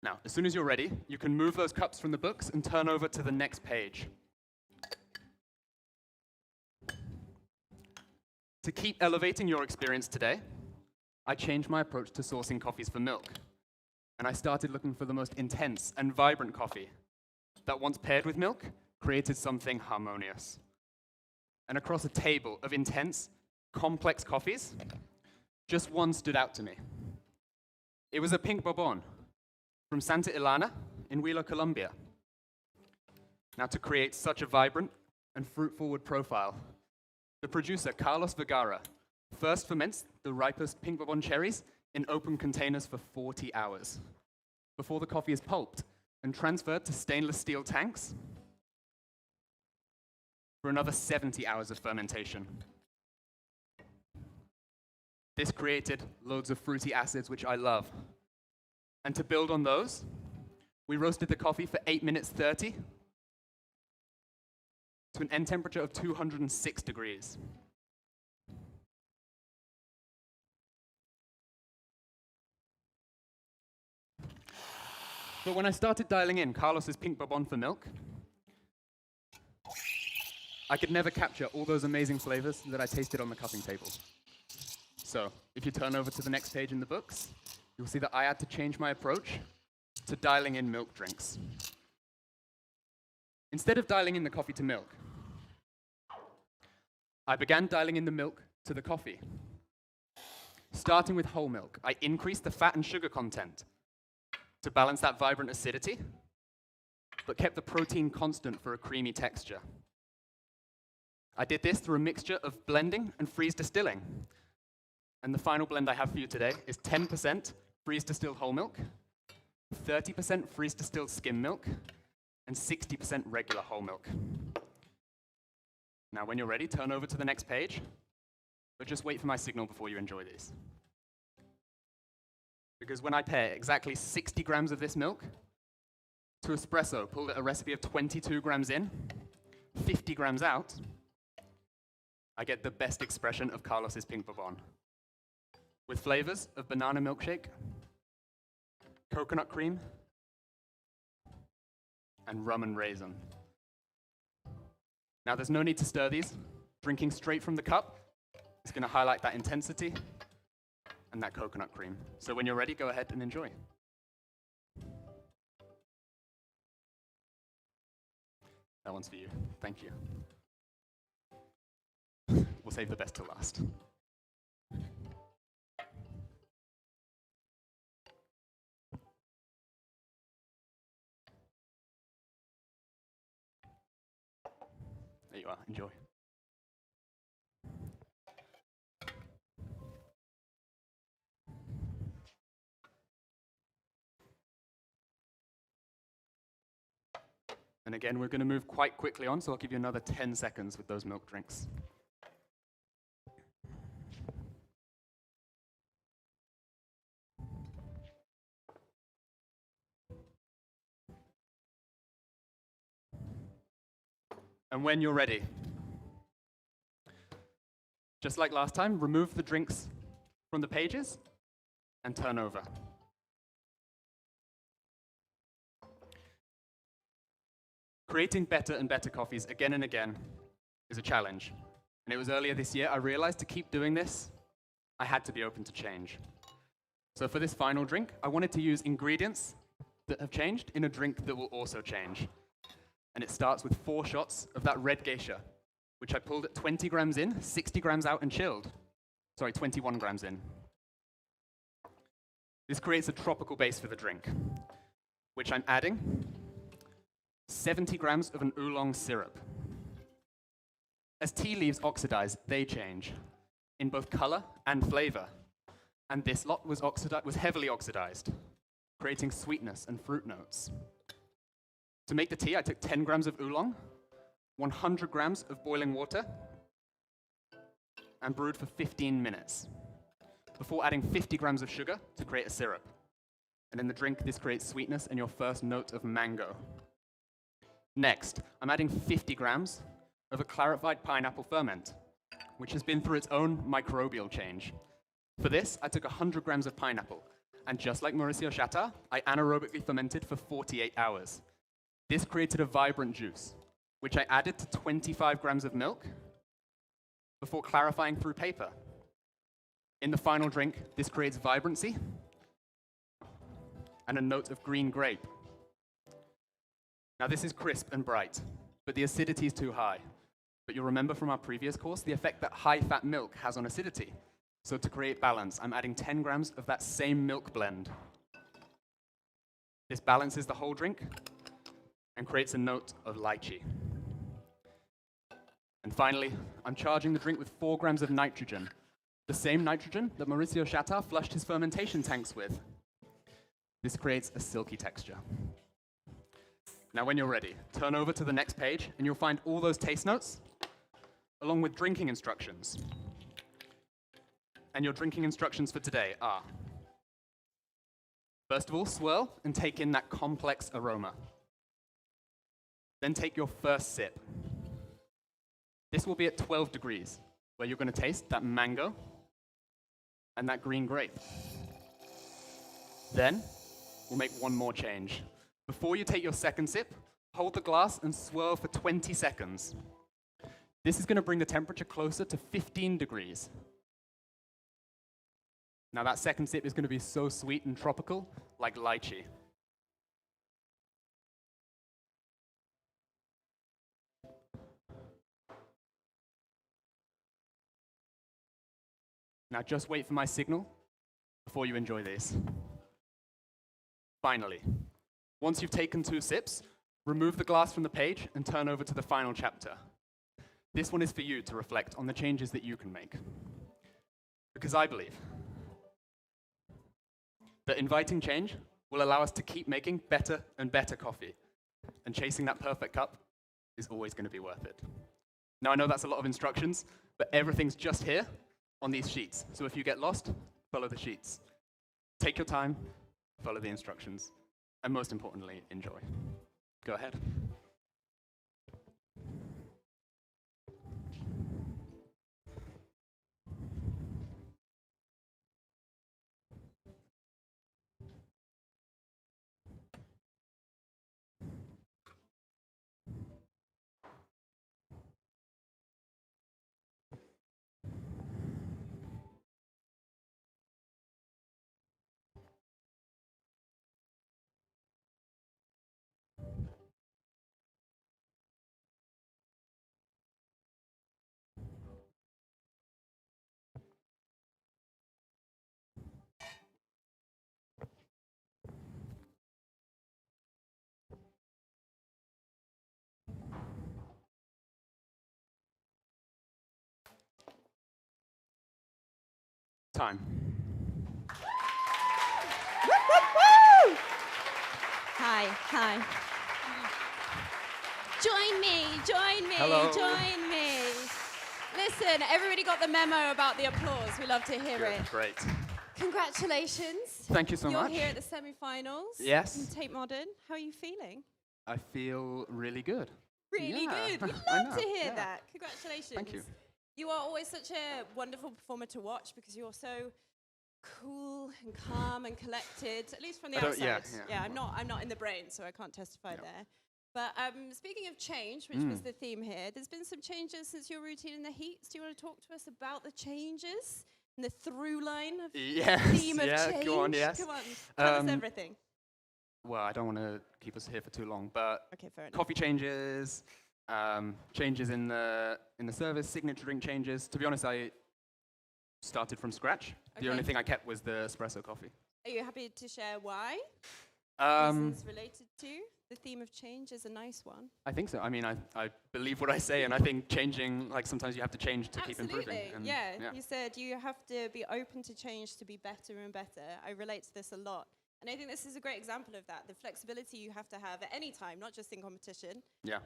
Now, as soon as you're ready, you can move those cups from the books and turn over to the next page. To keep elevating your experience today, I changed my approach to sourcing coffees for milk. And I started looking for the most intense and vibrant coffee that, once paired with milk, created something harmonious. And across a table of intense, complex coffees, just one stood out to me. It was a pink bourbon from Santa Ilana in Wheeler, Colombia. Now, to create such a vibrant and fruit-forward profile, the producer, Carlos Vergara, first ferments the ripest pink bourbon cherries in open containers for 40 hours before the coffee is pulped and transferred to stainless steel tanks for another 70 hours of fermentation. This created loads of fruity acids, which I love. And to build on those, we roasted the coffee for 8 minutes 30 to an end temperature of 206 degrees. But when I started dialing in Carlos's pink bourbon for milk, I could never capture all those amazing flavors that I tasted on the cupping table. So, if you turn over to the next page in the books, you'll see that I had to change my approach to dialing in milk drinks. Instead of dialing in the coffee to milk, I began dialing in the milk to the coffee. Starting with whole milk, I increased the fat and sugar content to balance that vibrant acidity, but kept the protein constant for a creamy texture. I did this through a mixture of blending and freeze distilling. And the final blend I have for you today is 10% freeze distilled whole milk, 30% freeze distilled skim milk, and 60% regular whole milk. Now, when you're ready, turn over to the next page, but just wait for my signal before you enjoy these. Because when I pair exactly 60 grams of this milk to espresso, pulled at a recipe of 22 grams in, 50 grams out, I get the best expression of Carlos's pink bourbon, with flavors of banana milkshake, coconut cream, and rum and raisin. Now, there's no need to stir these. Drinking straight from the cup is going to highlight that intensity and that coconut cream. So when you're ready, go ahead and enjoy. That one's for you. Thank you. We'll save the best till last. There you are. Enjoy. And again, we're going to move quite quickly on, so I'll give you another 10 seconds with those milk drinks. And when you're ready, just like last time, remove the drinks from the pages and turn over. Creating better and better coffees again and again is a challenge. And it was earlier this year I realized to keep doing this, I had to be open to change. So for this final drink, I wanted to use ingredients that have changed in a drink that will also change. And it starts with 4 shots of that red geisha, which I pulled at 20 grams in, 60 grams out and chilled. Sorry, 21 grams in. This creates a tropical base for the drink, which I'm adding 70 grams of an oolong syrup. As tea leaves oxidize, they change in both color and flavor. And this lot was heavily oxidized, creating sweetness and fruit notes. To make the tea, I took 10 grams of oolong, 100 grams of boiling water, and brewed for 15 minutes, before adding 50 grams of sugar to create a syrup. And in the drink, this creates sweetness and your first note of mango. Next, I'm adding 50 grams of a clarified pineapple ferment, which has been through its own microbial change. For this, I took 100 grams of pineapple, and just like Mauricio Chattard, I anaerobically fermented for 48 hours. This created a vibrant juice, which I added to 25 grams of milk before clarifying through paper. In the final drink, this creates vibrancy and a note of green grape. Now this is crisp and bright, but the acidity is too high. But you'll remember from our previous course the effect that high-fat milk has on acidity. So to create balance, I'm adding 10 grams of that same milk blend. This balances the whole drink and creates a note of lychee. And finally, I'm charging the drink with 4 grams of nitrogen, the same nitrogen that Mauricio Chattard flushed his fermentation tanks with. This creates a silky texture. Now when you're ready, turn over to the next page and you'll find all those taste notes along with drinking instructions. And your drinking instructions for today are: first of all, swirl and take in that complex aroma. Then take your first sip. This will be at 12 degrees, where you're going to taste that mango and that green grape. Then, we'll make one more change. Before you take your second sip, hold the glass and swirl for 20 seconds. This is going to bring the temperature closer to 15 degrees. Now that second sip is going to be so sweet and tropical, like lychee. Now just wait for my signal before you enjoy these. Finally, once you've taken 2 sips, remove the glass from the page and turn over to the final chapter. This one is for you to reflect on the changes that you can make. Because I believe that inviting change will allow us to keep making better and better coffee. And chasing that perfect cup is always going to be worth it. Now, I know that's a lot of instructions, but everything's just here on these sheets. So if you get lost, follow the sheets. Take your time, follow the instructions, and most importantly, enjoy. Go ahead. Time. Hi. Join me. Hello. Join me. Listen, everybody got the memo about the applause. We love to hear it. Great. Congratulations. Thank you so You're much. here at the semi-finals. Yes. In Tate Modern. How are you feeling? I feel really good. Really Yeah, good. We I love know, to hear yeah. that. Congratulations. Thank you. You are always such a wonderful performer to watch because you're so cool and calm and collected, at least from the outside. Yeah. I'm not in the brain, so I can't testify there. But speaking of change, which was the theme here, there's been some changes since your routine in the heats. Do you want to talk to us about the changes and the through line of theme of change? Go on, yes. Come on, tell us everything. Well, I don't want to keep us here for too long, but Okay, fair enough. coffee changes, changes in the service, signature drink changes. To be honest, I started from scratch. The only thing I kept was the espresso coffee. Are you happy to share why? Reasons related to? The theme of change is a nice one. I think so. I mean, I believe what I say, and I think changing, like sometimes you have to change to keep improving. And Yeah, you said you have to be open to change to be better and better. I relate to this a lot. And I think this is a great example of that, the flexibility you have to have at any time, not just in competition,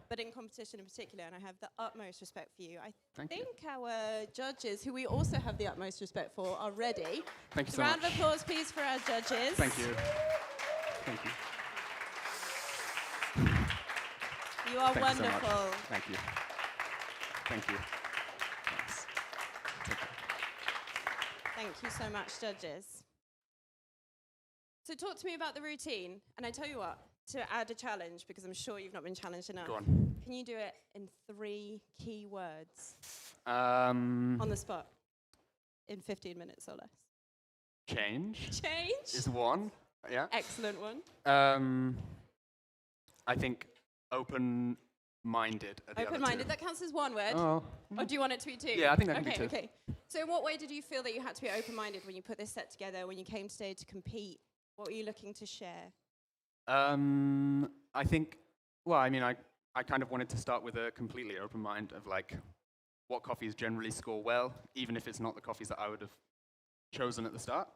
but in competition in particular. And I have the utmost respect for you. I think our judges, who we also have the utmost respect for, are ready. Thank you so Round much. of applause, please, for our judges. Thank you. Thank you. You are Thank you so much. wonderful. Thank you. Thank you. Thanks. Take care. Thank you so much, judges. So talk to me about the routine. And I tell you what, to add a challenge, because I'm sure you've not been challenged enough. Go on. Can you do it in 3 key words? On On the spot. In 15 minutes or less. Change. Change? Is one. Yeah. Excellent one. I think open-minded. Are the other Open-minded, two. that counts as one word? Oh. Or do you want it to be 2? Yeah, I think that can be 2. Okay. So in what way did you feel that you had to be open-minded when you put this set together, when you came today to compete? What were you looking to share? I think, well, I mean, I kind of wanted to start with a completely open mind of like what coffees generally score well, even if it's not the coffees that I would have chosen at the start.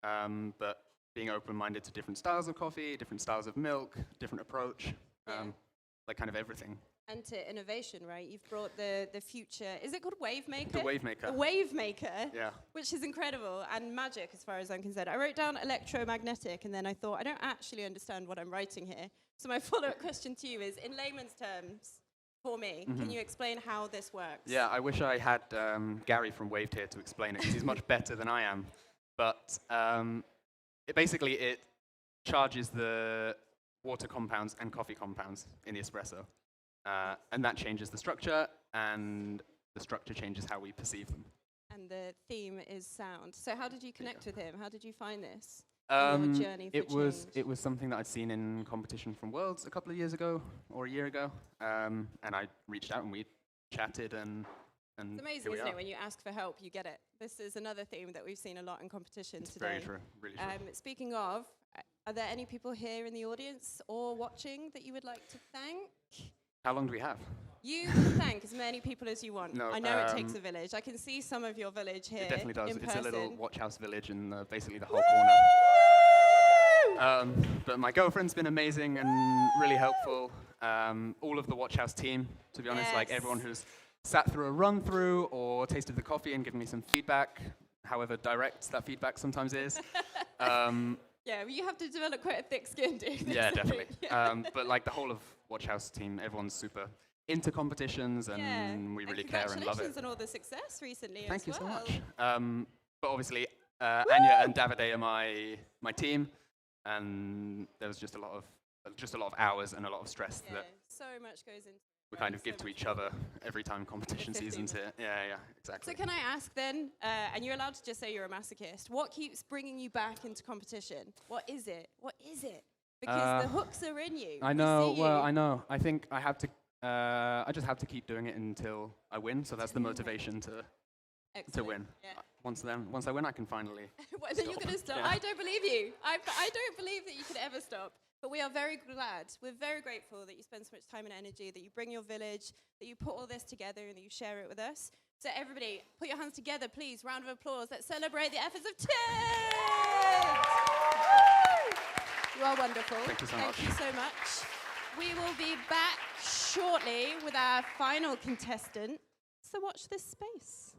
But being open-minded to different styles of coffee, different styles of milk, different approach, like kind of everything. And to innovation, right? You've brought the future. Is it called Wave Maker? The Wave Maker. The Wave Maker. Yeah. Which is incredible and magic as far as I'm concerned. I wrote down electromagnetic and then I thought, I don't actually understand what I'm writing here. So my follow-up question to you is, in layman's terms, for me, can you explain how this works? Yeah, I wish I had Gary from Waved here to explain it, because he's much better than I am. But it charges the water compounds and coffee compounds in the espresso. And that changes the structure, and the structure changes how we perceive them. And the theme is sound. So how did you connect with him? How did you find this? Your journey for It was something that I'd seen in competition from Worlds a couple of years ago, or a year ago. And I reached out and we chatted, and And It's amazing, isn't it? When you ask for help, you get it. This is another theme that we've seen a lot in competition today. Very true, really true. Speaking of, are there any people here in the audience or watching that you would like to thank? How long do we have? You can thank as many people as you want. No, I know it takes a village. I can see some of your village here. It definitely does. In It's person. a little watch house village in basically the whole corner. But my girlfriend's been amazing and really helpful. All of the watch house team, to be honest, like everyone who's sat through a run through or tasted the coffee and given me some feedback, however direct that feedback sometimes is. Yeah, well, you have to develop quite a thick skin, dude. Yeah, definitely. But like the whole of watch house team, everyone's super into competitions and we really care and love it. Congratulations on all the success recently. Thank you as so well. much. But obviously, Anya and Davide are my team, and there was just a lot of hours and a lot of stress that so much goes into. We kind of give to each other every time competition season's here. Yeah, exactly. So can I ask then, and you're allowed to just say you're a masochist, what keeps bringing you back into competition? What is it? What is it? Because the hooks are in you. I know, well, I know. I think I have to, I just have to keep doing it until I win, so that's the motivation to win. Yeah. Once I win, I can finally Then you're going to stop. Yeah. I don't believe you. I don't believe that you could ever stop. But we are very glad, we're very grateful that you spend so much time and energy, that you bring your village, that you put all this together and that you share it with us. So everybody, put your hands together, please. Round of applause. Let's celebrate the efforts of Tate! You are wonderful. Thank you so much. Thank you so much. We will be back shortly with our final contestant. So watch this space.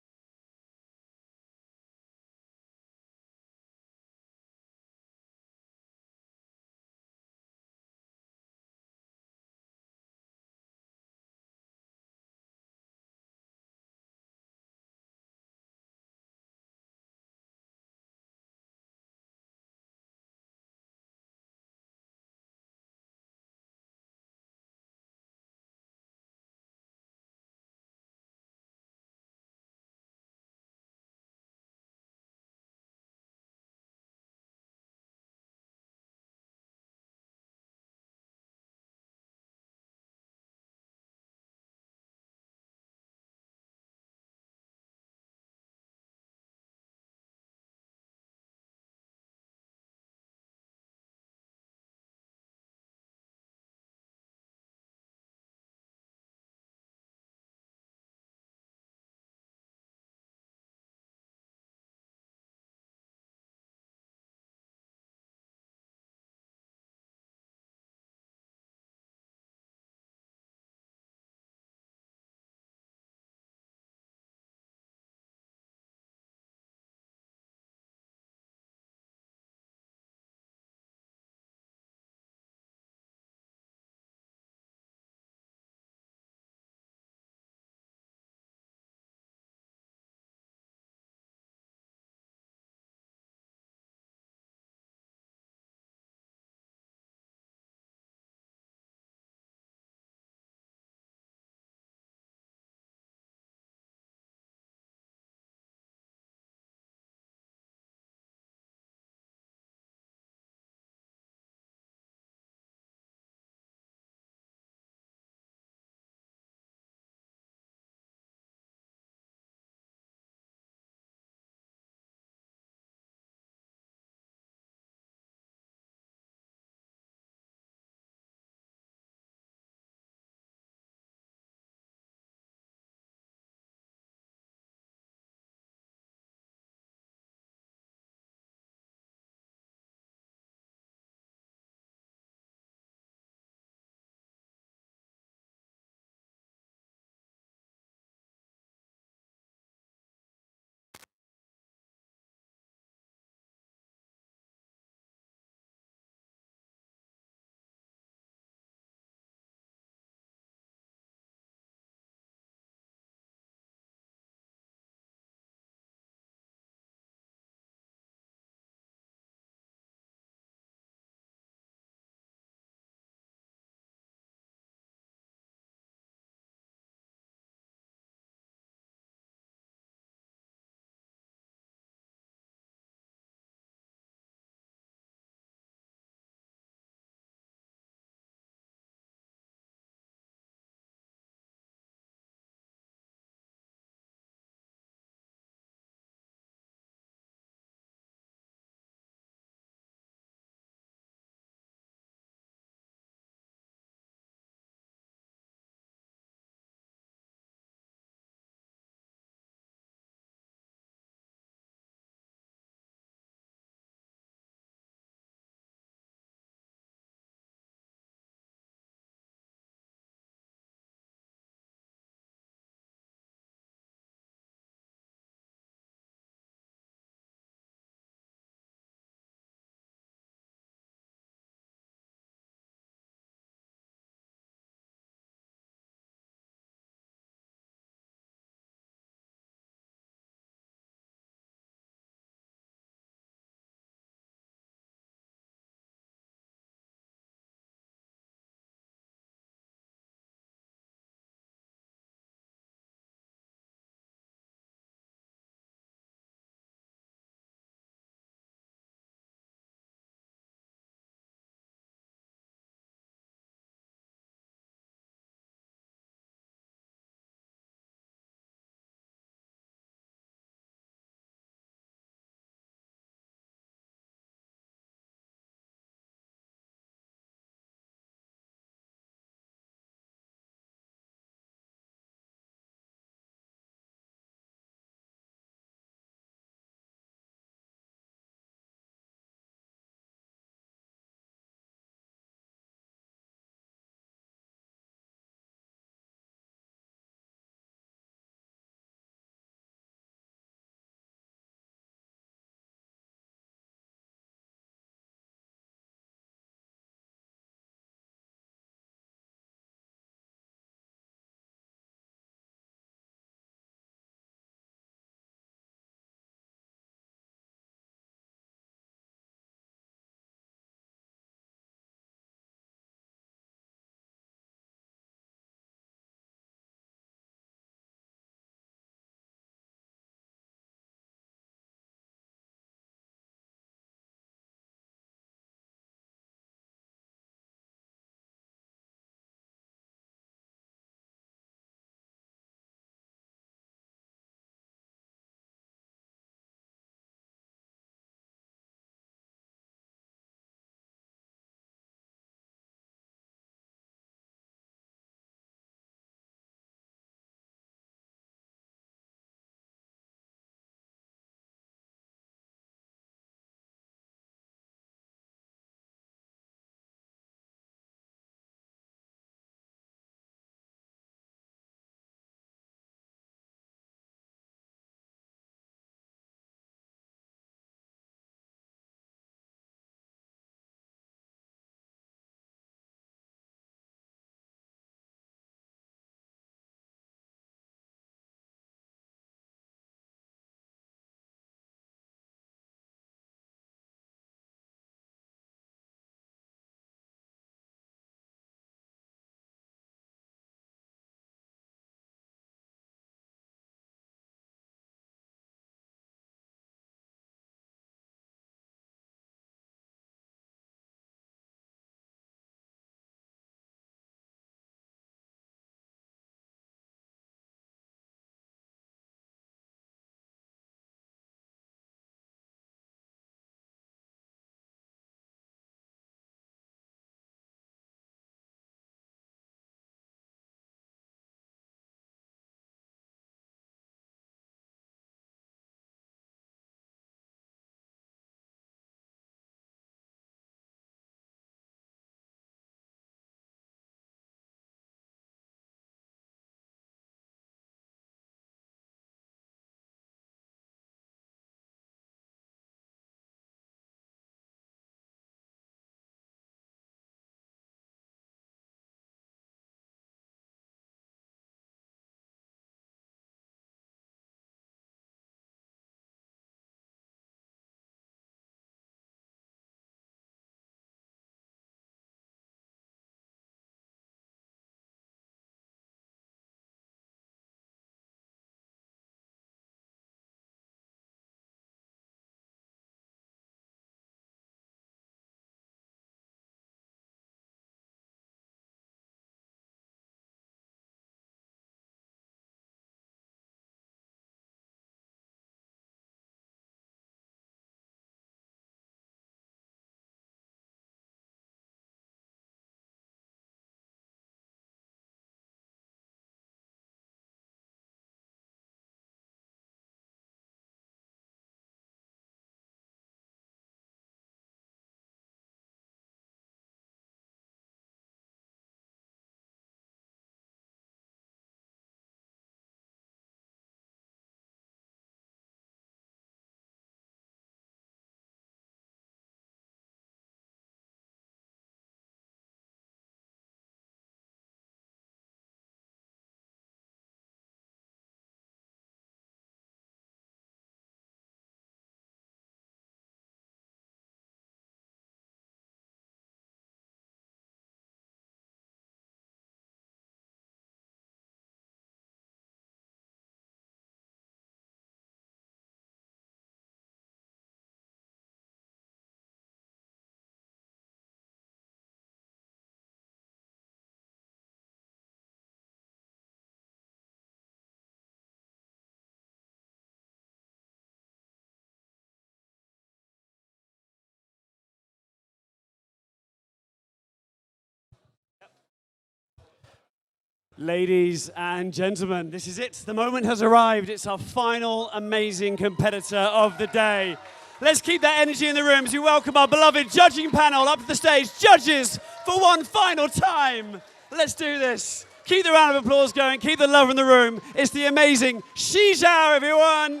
Ladies and gentlemen, this is it. The moment has arrived. It's our final amazing competitor of the day. Let's keep that energy in the room as we welcome our beloved judging panel up to the stage. Judges, for one final time. Let's do this. Keep the round of applause going. Keep the love in the room. It's the amazing Shijiao, everyone.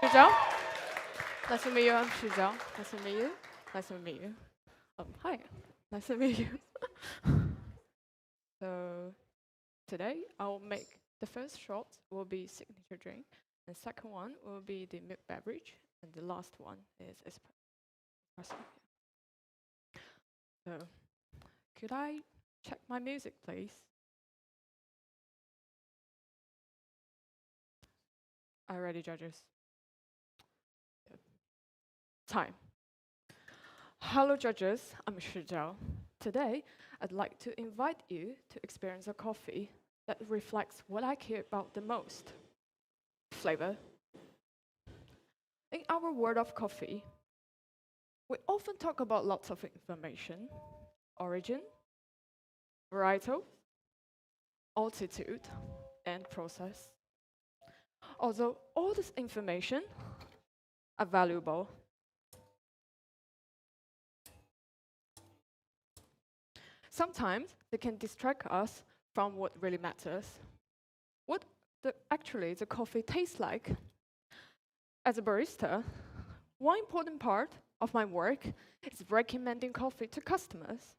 Shijiao. Nice to meet you. I'm Shijiao. Nice to meet you. Nice to meet you. Hi. Nice to meet you. So today I'll make the first shot will be signature drink, and the second one will be the milk beverage, and the last one is espresso. So could I check my music, please? Are you ready, judges? Time. Hello, judges. I'm Shijiao. Today, I'd like to invite you to experience a coffee that reflects what I care about the most: flavor. In our world of coffee, we often talk about lots of information: origin, varietal, altitude, and process. Although all this information are valuable, sometimes they can distract us from what really matters. What actually the coffee tastes like. As a barista, one important part of my work is recommending coffee to customers.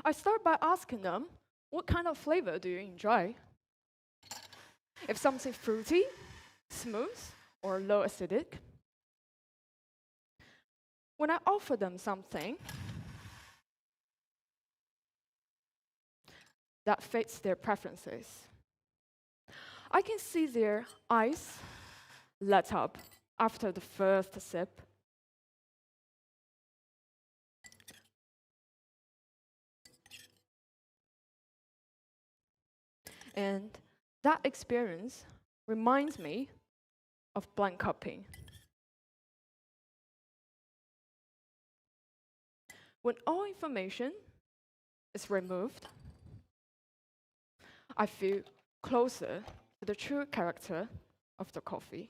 I start by asking them, what kind of flavor do you enjoy? If something fruity, smooth, or low acidic. When I offer them something that fits their preferences, I can see their eyes light up after the first sip. And that experience reminds me of blind cupping. When all information is removed, I feel closer to the true character of the coffee.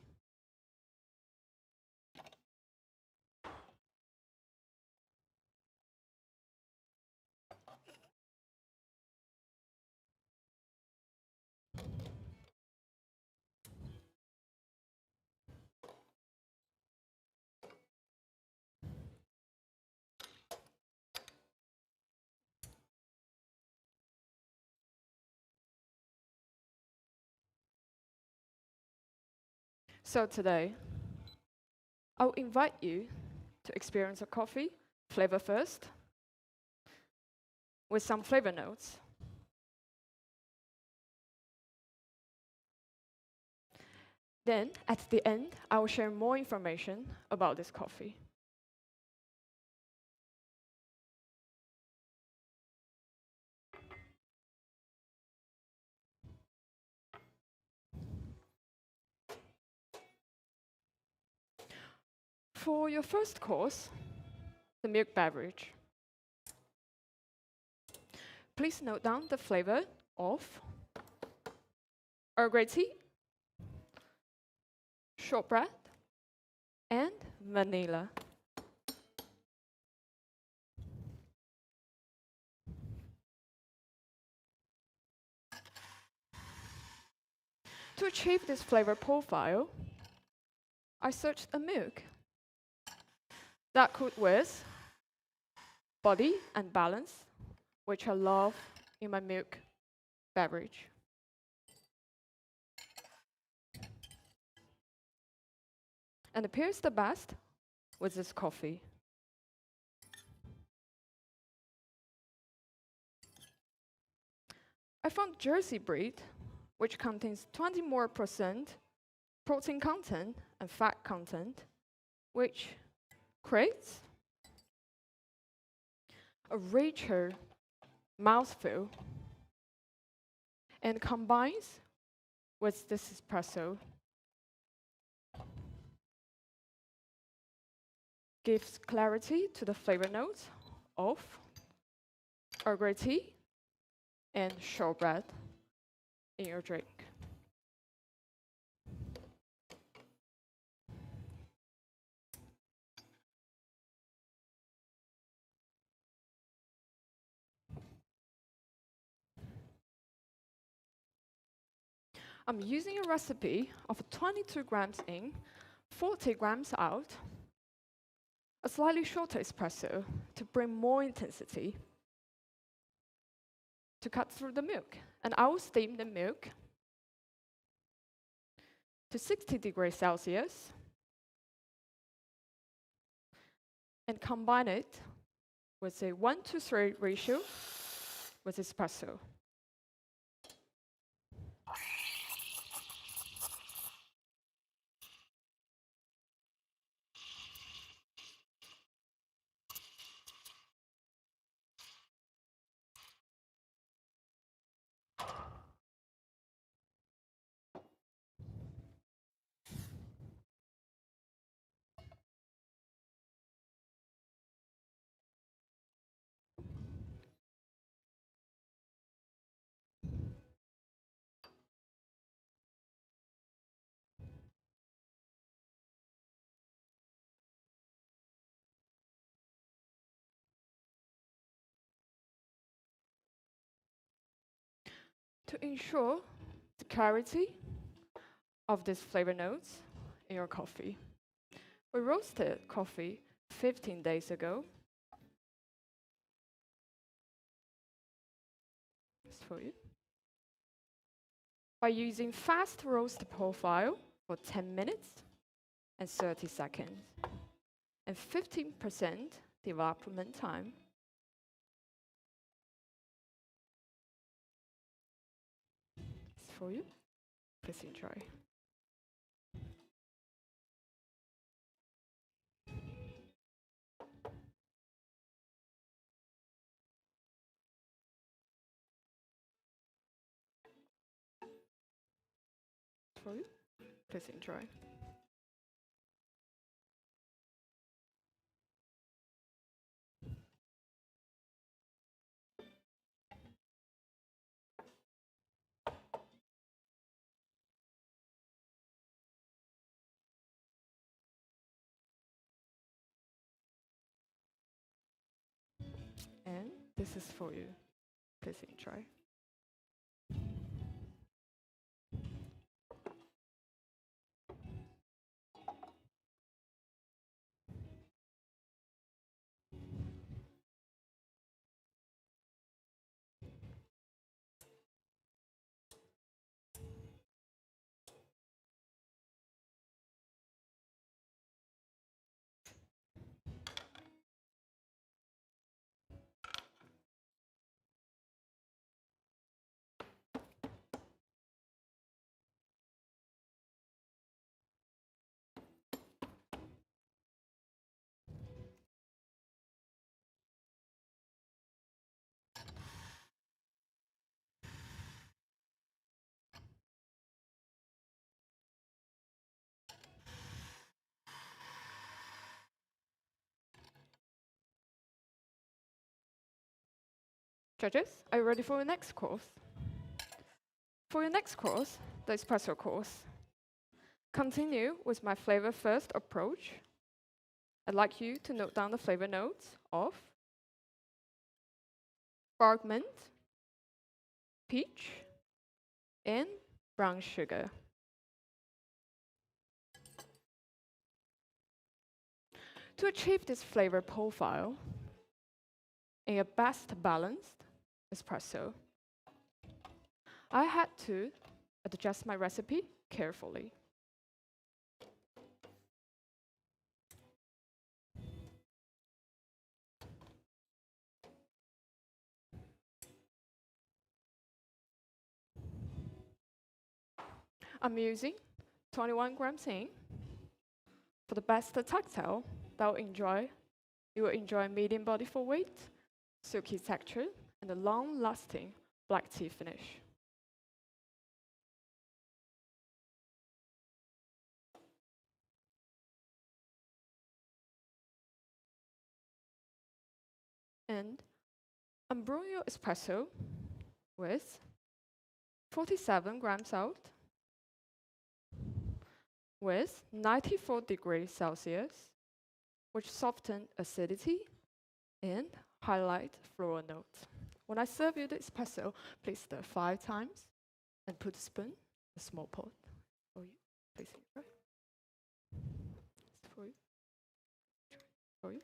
So today, I'll invite you to experience a coffee flavor first with some flavor notes. Then, at the end, I will share more information about this coffee. For your first course, the milk beverage, please note down the flavor of Earl Grey tea, shortbread, and vanilla. To achieve this flavor profile, I searched a milk that could with body and balance, which I love in my milk beverage. And appears the best with this coffee. I found Jersey breed, which contains 20% more protein content and fat content, which creates a richer mouthfeel and combines with this espresso, gives clarity to the flavor notes of Earl Grey tea, and shortbread in your drink. I'm using a recipe of 22 grams in, 40 grams out, a slightly shorter espresso to bring more intensity, to cut through the milk. And I will steam the milk to 60 degrees Celsius and combine it with a 1:3 ratio with espresso. To ensure the clarity of these flavor notes in your coffee, we roasted coffee 15 days ago. It's for you. By using fast roast profile for 10 minutes and 30 seconds, and 15% development time. It's for you. Please enjoy. For you. Please enjoy. And this is for you. Please enjoy. Judges, are you ready for your next course? For your next course, the espresso course, continue with my flavor first approach. I'd like you to note down the flavor notes of bergamot, peach, and brown sugar. To achieve this flavor profile in a best balanced espresso, I had to adjust my recipe carefully. I'm using 21 grams in for the best tactile you will enjoy medium body for weight, silky texture, and a long-lasting black tea finish. And I'm brewing your espresso with 47 grams salt with 94 degrees Celsius, which soften acidity and highlight floral notes. When I serve you the espresso, please stir 5 times and put a spoon, a small pot for you. Please enjoy. It's for you. For you.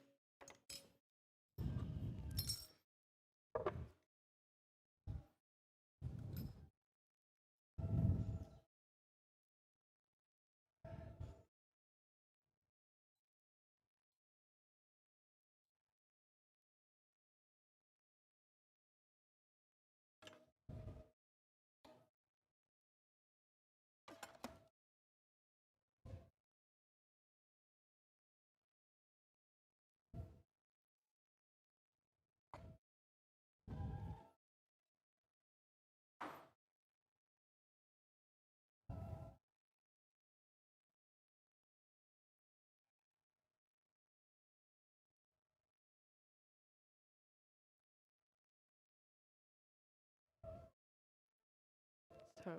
So,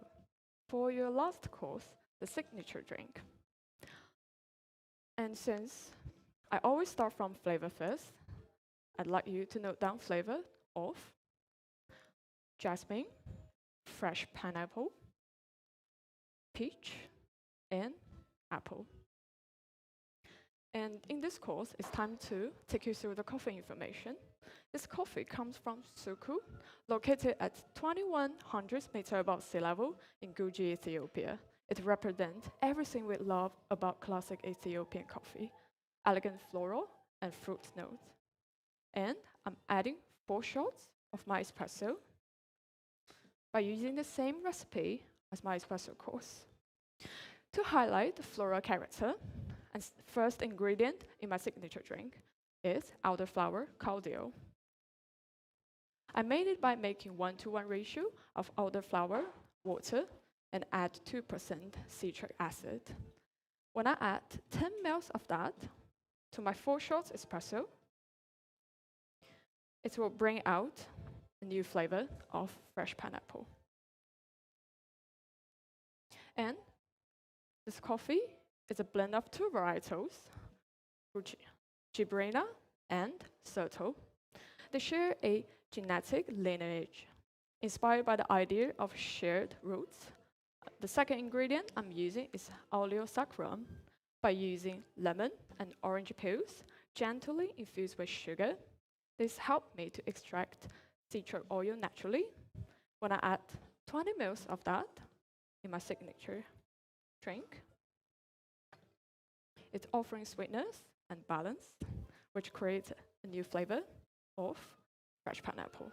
for your last course, the signature drink. And since I always start from flavor first, I'd like you to note down flavor of jasmine, fresh pineapple, peach, and apple. And in this course, it's time to take you through the coffee information. This coffee comes from Suku, located at 2100 meters above sea level in Guji, Ethiopia. It represents everything we love about classic Ethiopian coffee, elegant floral and fruit notes. And I'm adding 4 shots of my espresso by using the same recipe as my espresso course. To highlight the floral character, and first ingredient in my signature drink is elderflower cordial. I made it by making 1-to-1 ratio of elderflower, water, and add 2% citric acid. When I add 10 ml of that to my 4 shots espresso, it will bring out a new flavor of fresh pineapple. And this coffee is a blend of 2 varietals, Gibrina and Soto. They share a genetic lineage inspired by the idea of shared roots. The second ingredient I'm using is oleosaccharum. By using lemon and orange peels, gently infused with sugar, this helped me to extract citric oil naturally. When I add 20 ml of that in my signature drink, it's offering sweetness and balance, which creates a new flavor of fresh pineapple.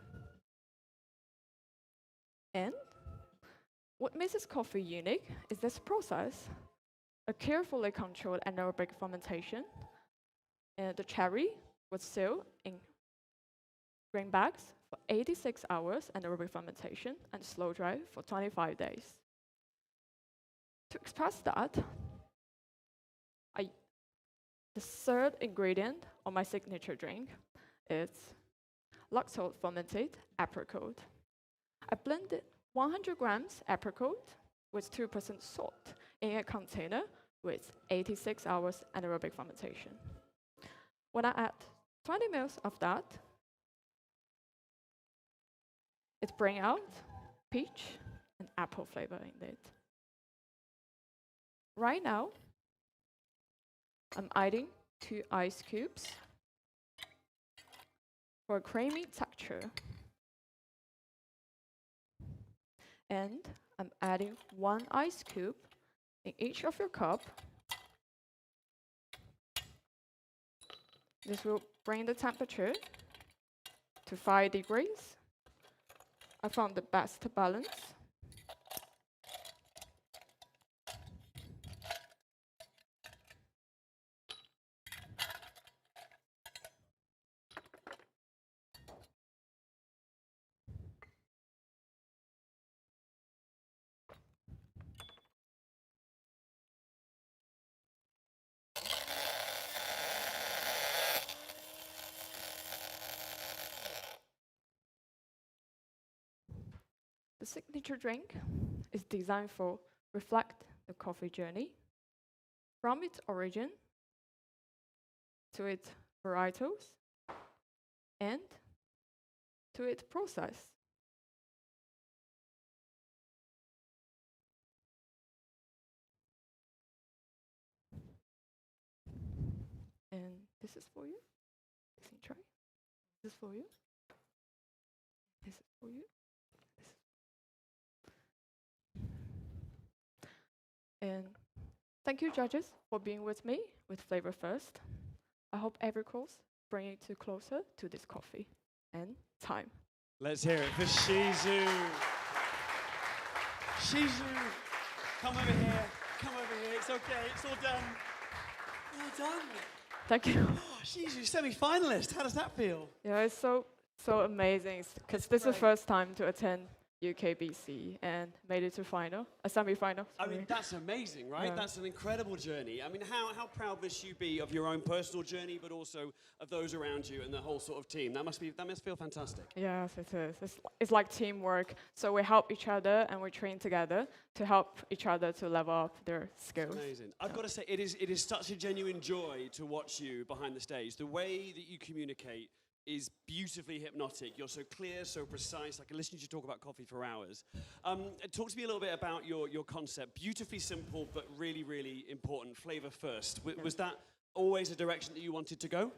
And what makes this coffee unique is this process, a carefully controlled anaerobic fermentation. The cherry was sealed in grain bags for 86 hours anaerobic fermentation and slow dry for 25 days. To express that, the third ingredient of my signature drink is lactose fermented apricot. I blended 100 grams apricot with 2% salt in a container with 86 hours anaerobic fermentation. When I add 20 ml of that, it brings out peach and apple flavor in it. Right now, I'm adding 2 ice cubes for a creamy texture. And I'm adding 1 ice cube in each of your cup. This will bring the temperature to 5 degrees. I found the best balance. The signature drink is designed for reflect the coffee journey from its origin to its varietals and to its process. And this is for you. This is try. This is for you. This is for you. And thank you, judges, for being with me with Flavor First. I hope every course bring you closer to this coffee and time. Let's hear it for Shizu. Shizu, come over here. Come over here. It's okay. It's all done. Well done. Thank you. Oh, Shizu, semi-finalist. How does that feel? Yeah, it's so amazing because this is the first time to attend UKBC and made it to a semi-final. I mean, that's amazing, right? Yeah. That's an incredible journey. I mean, how proud must you be of your own personal journey, but also of those around you and the whole sort of team? That must feel fantastic. Yes, it is. It's like teamwork. So we help each other and we train together to help each other to level up their skills. It's amazing. I've got to say, it is such a genuine joy to watch you behind the stage. The way that you communicate is beautifully hypnotic. You're so clear, so precise. I can listen to you talk about coffee for hours. Talk to me a little bit about your concept. Beautifully simple, but really, really important. Flavor first. Was that always a direction that you wanted to go?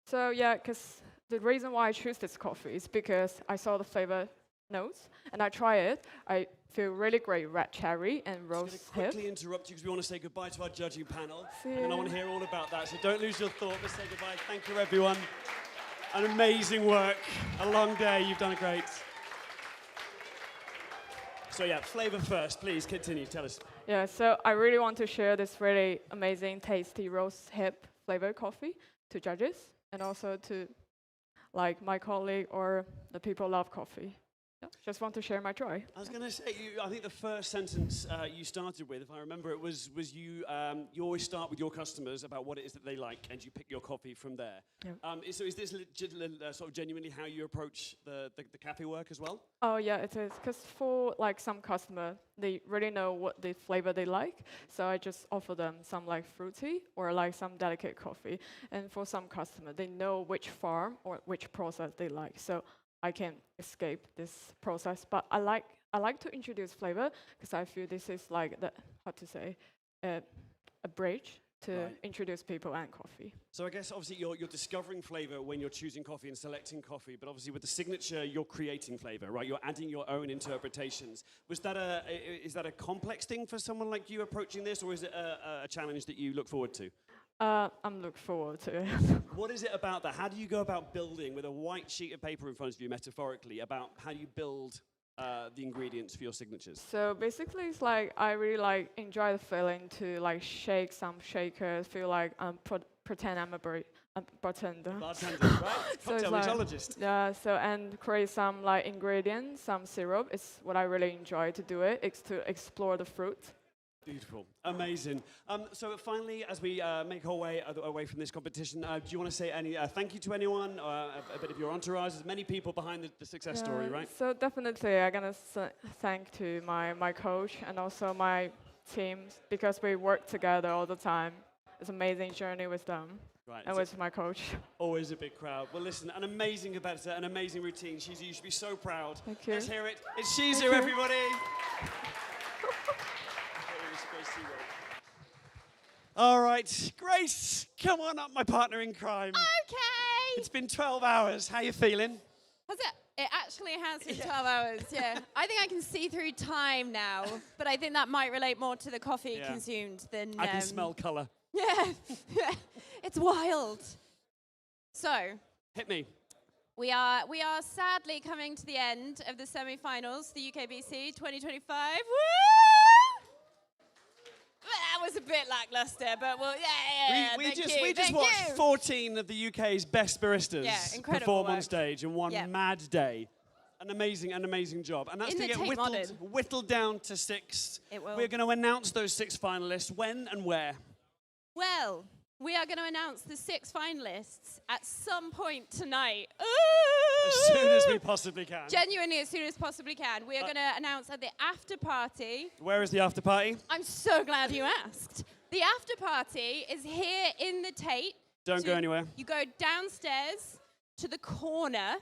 So yeah, because the reason why I choose this coffee is because I saw the flavor notes and I try it. I feel really great red cherry and rose hip. I'm going to quickly interrupt you because we want to say goodbye to our judging panel. See And I ya. want to hear all about that. So don't lose your thought. Let's say goodbye. Thank you, everyone. An amazing work, a long day, you've done great. So yeah, flavor first, please continue, tell us. Yeah, so I really want to share this really amazing, tasty rose hip flavored coffee to judges and also to like my colleague or the people who love coffee. Yeah, just want to share my joy. I was going to say, I think the first sentence you started with, if I remember it, was you always start with your customers about what it is that they like, and you pick your coffee from there. Yeah. So is this sort of genuinely how you approach the cafe work as well? Oh yeah, it is. Because for like some customer, they really know what the flavor they like. So I just offer them some like fruity or like some delicate coffee. And for some customer, they know which farm or which process they like. So I can escape this process, but I like to introduce flavor because I feel this is like a bridge to introduce people and coffee. So I guess obviously you're discovering flavor when you're choosing coffee and selecting coffee, but obviously with the signature you're creating flavor, right? You're adding your own interpretations. Is that a complex thing for someone like you approaching this, or is it a challenge that you look forward to? I'm looking forward to it. What is it about that? How do you go about building, with a white sheet of paper in front of you, metaphorically, about how you build the ingredients for your signatures? So basically, it's like I really enjoy the feeling to shake some shakers, feel like pretend I'm a bartender. Bartender, right? So it's Cocktail mixologist. Yeah. So and create some ingredients, some syrup. It's what I really enjoy to do it. It's to explore the fruit. Beautiful, amazing. So finally, as we make our way away from this competition, do you want to say any thank you to anyone, a bit of your entourage? There's many people behind the success story, right? So definitely, I'm gonna thank to my coach and also my teams because we work together all the time. It's an amazing journey with them. Right, and with my coach. Always a big crowd. Well, listen, an amazing competitor, an amazing routine. Shizu, you should be so proud. Thank you. Let's hear it. It's Shizu, everybody. All right, Grace, come on up, my partner in crime. Okay. It's been 12 hours. How you feeling? Has it? It actually has been 12 hours, yeah. I think I can see through time now, but I think that might relate more to the coffee consumed than... I can smell colour. Yeah, it's wild. So... Hit me. We are sadly coming to the end of the semi-finals, the UKBC 2025. Woo! That was a bit lackluster, but well, yeah. We just watched 14 of the UK's best baristas perform on work. stage in one mad day. An amazing job. And that's In to the get Tate Modern. whittled down to 6. It will. We're going to announce those 6 finalists. When and where? Well, we are going to announce the 6 finalists at some point tonight. As soon as we possibly can. Genuinely, as soon as possibly can. We are going to announce at the after party. Where is the after party? I'm so glad you asked. The after party is here in the Tate. Don't go anywhere. You go downstairs to the corner.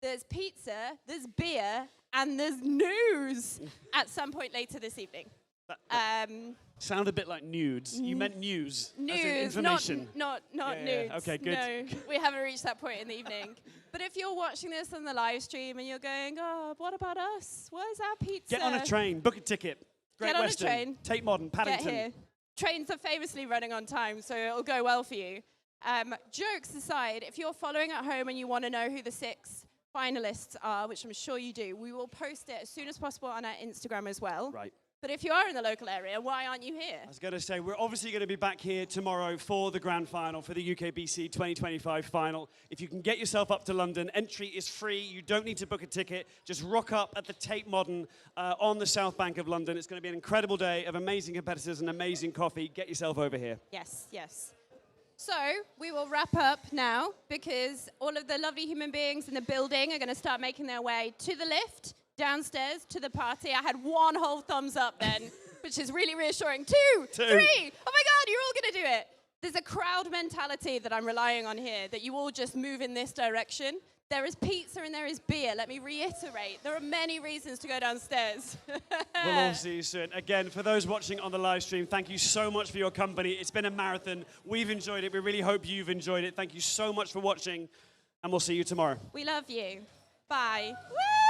There's pizza, there's beer, and there's news at some point later this evening. Sound a bit like nudes. You meant news. News, as in information. not Yeah. nudes. Okay, good. No, we haven't reached that point in the evening. But if you're watching this on the live stream and you're going, oh, what about us? Where's our pizza? Get on a train, book a ticket. Great Get on Western, a train. Tate Modern, Paddington. Get here. Trains are famously running on time, so it'll go well for you. Jokes aside, if you're following at home and you want to know who the 6 finalists are, which I'm sure you do, we will post it as soon as possible on our Instagram as well. Right. But if you are in the local area, why aren't you here? I was going to say, we're obviously going to be back here tomorrow for the grand final, for the UKBC 2025 final. If you can get yourself up to London, entry is free. You don't need to book a ticket. Just rock up at the Tate Modern on the South Bank of London. It's going to be an incredible day of amazing competitors and amazing coffee. Get yourself over here. Yes, yes. So we will wrap up now because all of the lovely human beings in the building are going to start making their way to the lift, downstairs, to the party. I had 1 whole thumbs up then, which is really reassuring. 2, 3. Oh my God, you're all going to do it. There's a crowd mentality that I'm relying on here, that you all just move in this direction. There is pizza and there is beer. Let me reiterate. There are many reasons to go downstairs. We'll all see you soon. Again, for those watching on the live stream, thank you so much for your company. It's been a marathon. We've enjoyed it. We really hope you've enjoyed it. Thank you so much for watching, and we'll see you tomorrow. We love you. Bye. Woo!